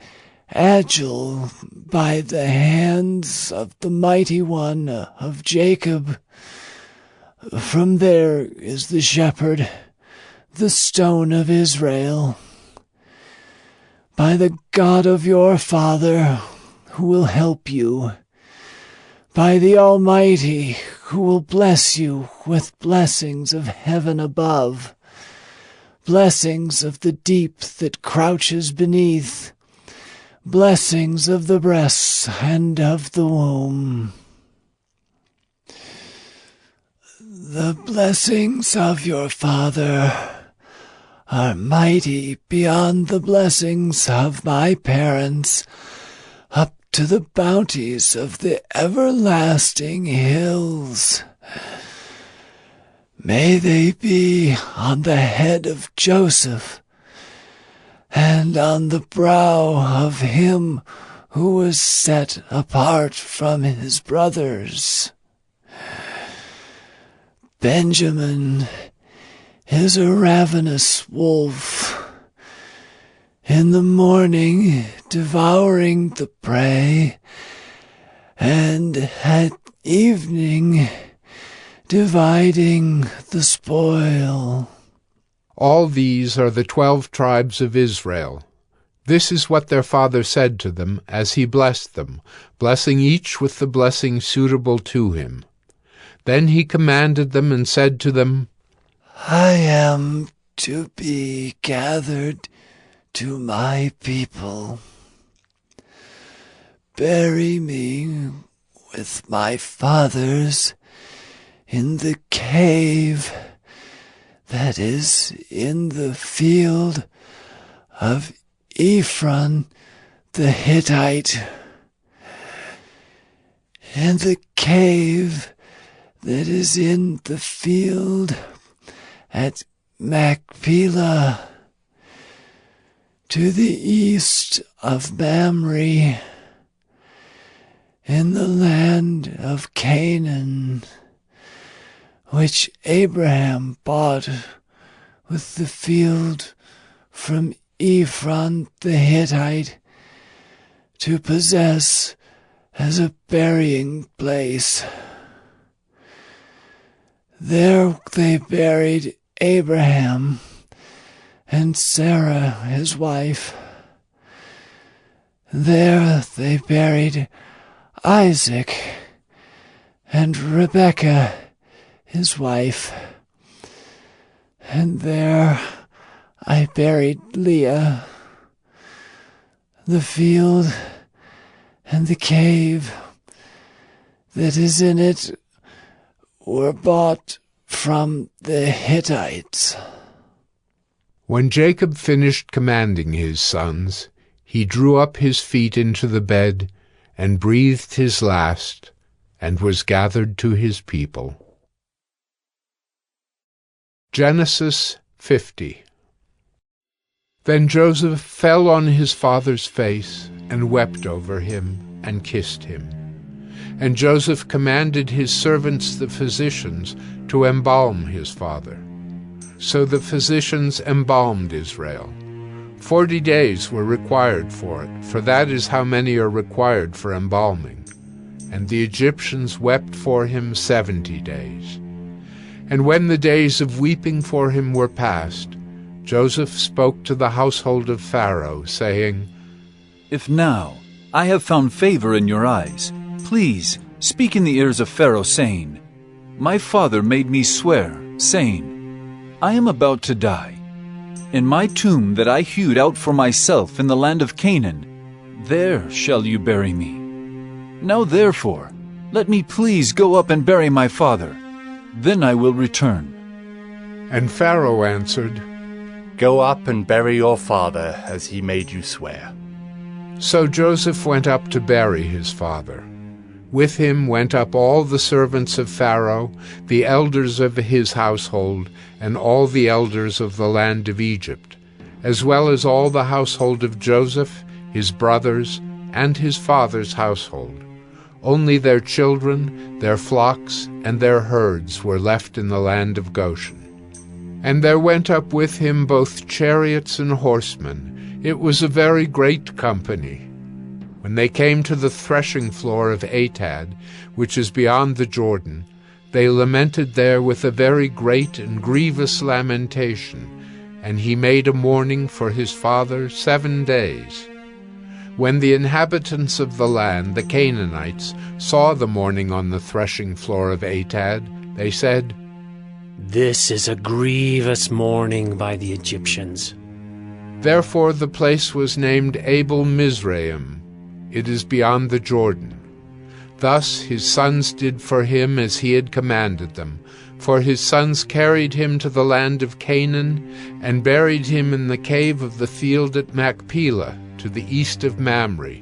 Speaker 13: agile by the hands of the mighty one of Jacob. From there is the shepherd, the stone of Israel. By the God of your father, who will help you. By the Almighty, who will bless you with blessings of heaven above, blessings of the deep that crouches beneath, blessings of the breasts and of the womb. The blessings of your father are mighty beyond the blessings of my parents, up to the bounties of the everlasting hills. May they be on the head of Joseph, and on the brow of him who was set apart from his brothers. Benjamin is a ravenous wolf, in the morning devouring the prey, and at evening dividing the spoil.
Speaker 1: All these are the 12 tribes of Israel. This is what their father said to them as he blessed them, blessing each with the blessing suitable to him. Then he commanded them and said to them,
Speaker 13: I am to be gathered to my people. Bury me with my fathers in the cave that is in the field of Ephron the Hittite, in the cave
Speaker 9: that is in the field at Machpelah, to the east of Mamre, in the land of Canaan, which Abraham bought with the field from Ephron the Hittite, to possess as a burying place. There they buried Abraham and Sarah his wife. There they buried Isaac and Rebekah his wife. And there I buried Leah. The field and the cave that is in it were bought from the Hittites.
Speaker 1: When Jacob finished commanding his sons, he drew up his feet into the bed and breathed his last, and was gathered to his people. Genesis 50. Then Joseph fell on his father's face and wept over him and kissed him. And Joseph commanded his servants the physicians to embalm his father. So the physicians embalmed Israel. 40 days were required for it, for that is how many are required for embalming. And the Egyptians wept for him 70 days. And when the days of weeping for him were past, Joseph spoke to the household of Pharaoh, saying,
Speaker 12: If now I have found favor in your eyes, please speak in the ears of Pharaoh, saying, My father made me swear, saying, I am about to die. In my tomb that I hewed out for myself in the land of Canaan, there shall you bury me. Now therefore, let me please go up and bury my father. Then I will return.
Speaker 1: And Pharaoh answered,
Speaker 2: Go up and bury your father as he made you swear.
Speaker 1: So Joseph went up to bury his father. With him went up all the servants of Pharaoh, the elders of his household, and all the elders of the land of Egypt, as well as all the household of Joseph, his brothers, and his father's household. Only their children, their flocks, and their herds were left in the land of Goshen. And there went up with him both chariots and horsemen. It was a very great company. When they came to the threshing floor of Atad, which is beyond the Jordan, they lamented there with a very great and grievous lamentation, and he made a mourning for his father 7 days. When the inhabitants of the land, the Canaanites, saw the mourning on the threshing floor of Atad, they said,
Speaker 10: This is a grievous mourning by the Egyptians.
Speaker 1: Therefore the place was named Abel Mizraim. It is beyond the Jordan. Thus his sons did for him as he had commanded them, for his sons carried him to the land of Canaan, and buried him in the cave of the field at Machpelah, to the east of Mamre,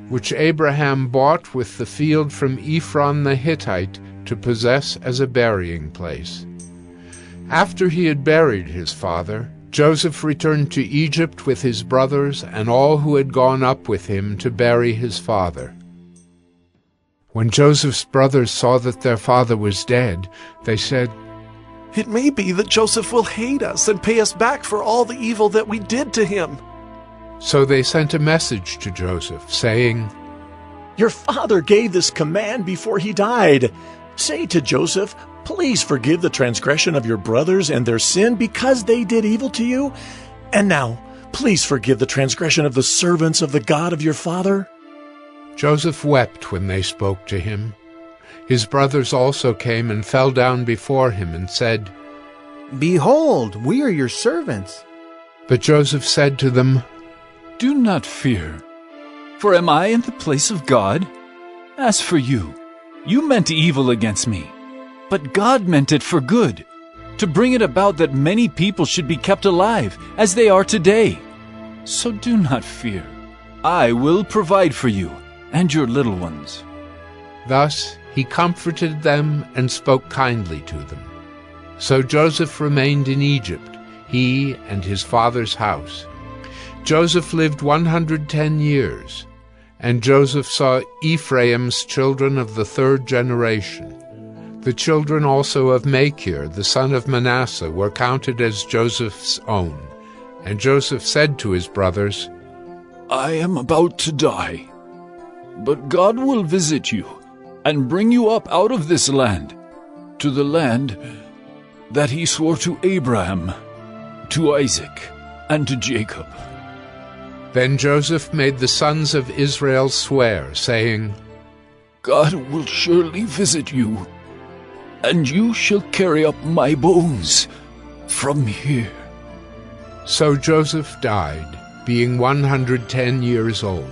Speaker 1: which Abraham bought with the field from Ephron the Hittite to possess as a burying place. After he had buried his father, Joseph returned to Egypt with his brothers and all who had gone up with him to bury his father. When Joseph's brothers saw that their father was dead, they said,
Speaker 7: It may be that Joseph will hate us and pay us back for all the evil that we did to him.
Speaker 1: So they sent a message to Joseph, saying,
Speaker 11: Your father gave this command before he died. Say to Joseph, Please forgive the transgression of your brothers and their sin because they did evil to you. And now, please forgive the transgression of the servants of the God of your father.
Speaker 1: Joseph wept when they spoke to him. His brothers also came and fell down before him and said,
Speaker 3: Behold, we are your servants.
Speaker 1: But Joseph said to them,
Speaker 12: Do not fear, for am I in the place of God? As for you, you meant evil against me, but God meant it for good, to bring it about that many people should be kept alive, as they are today. So do not fear. I will provide for you and your little ones.
Speaker 1: Thus he comforted them and spoke kindly to them. So Joseph remained in Egypt, he and his father's house. Joseph lived 110 years, and Joseph saw Ephraim's children of the third generation. The children also of Machir, the son of Manasseh, were counted as Joseph's own. And Joseph said to his brothers,
Speaker 12: I am about to die, but God will visit you and bring you up out of this land, to the land that he swore to Abraham, to Isaac, and to Jacob.
Speaker 1: Then Joseph made the sons of Israel swear, saying,
Speaker 12: God will surely visit you, and you shall carry up my bones from here.
Speaker 1: So Joseph died, being 110 years old.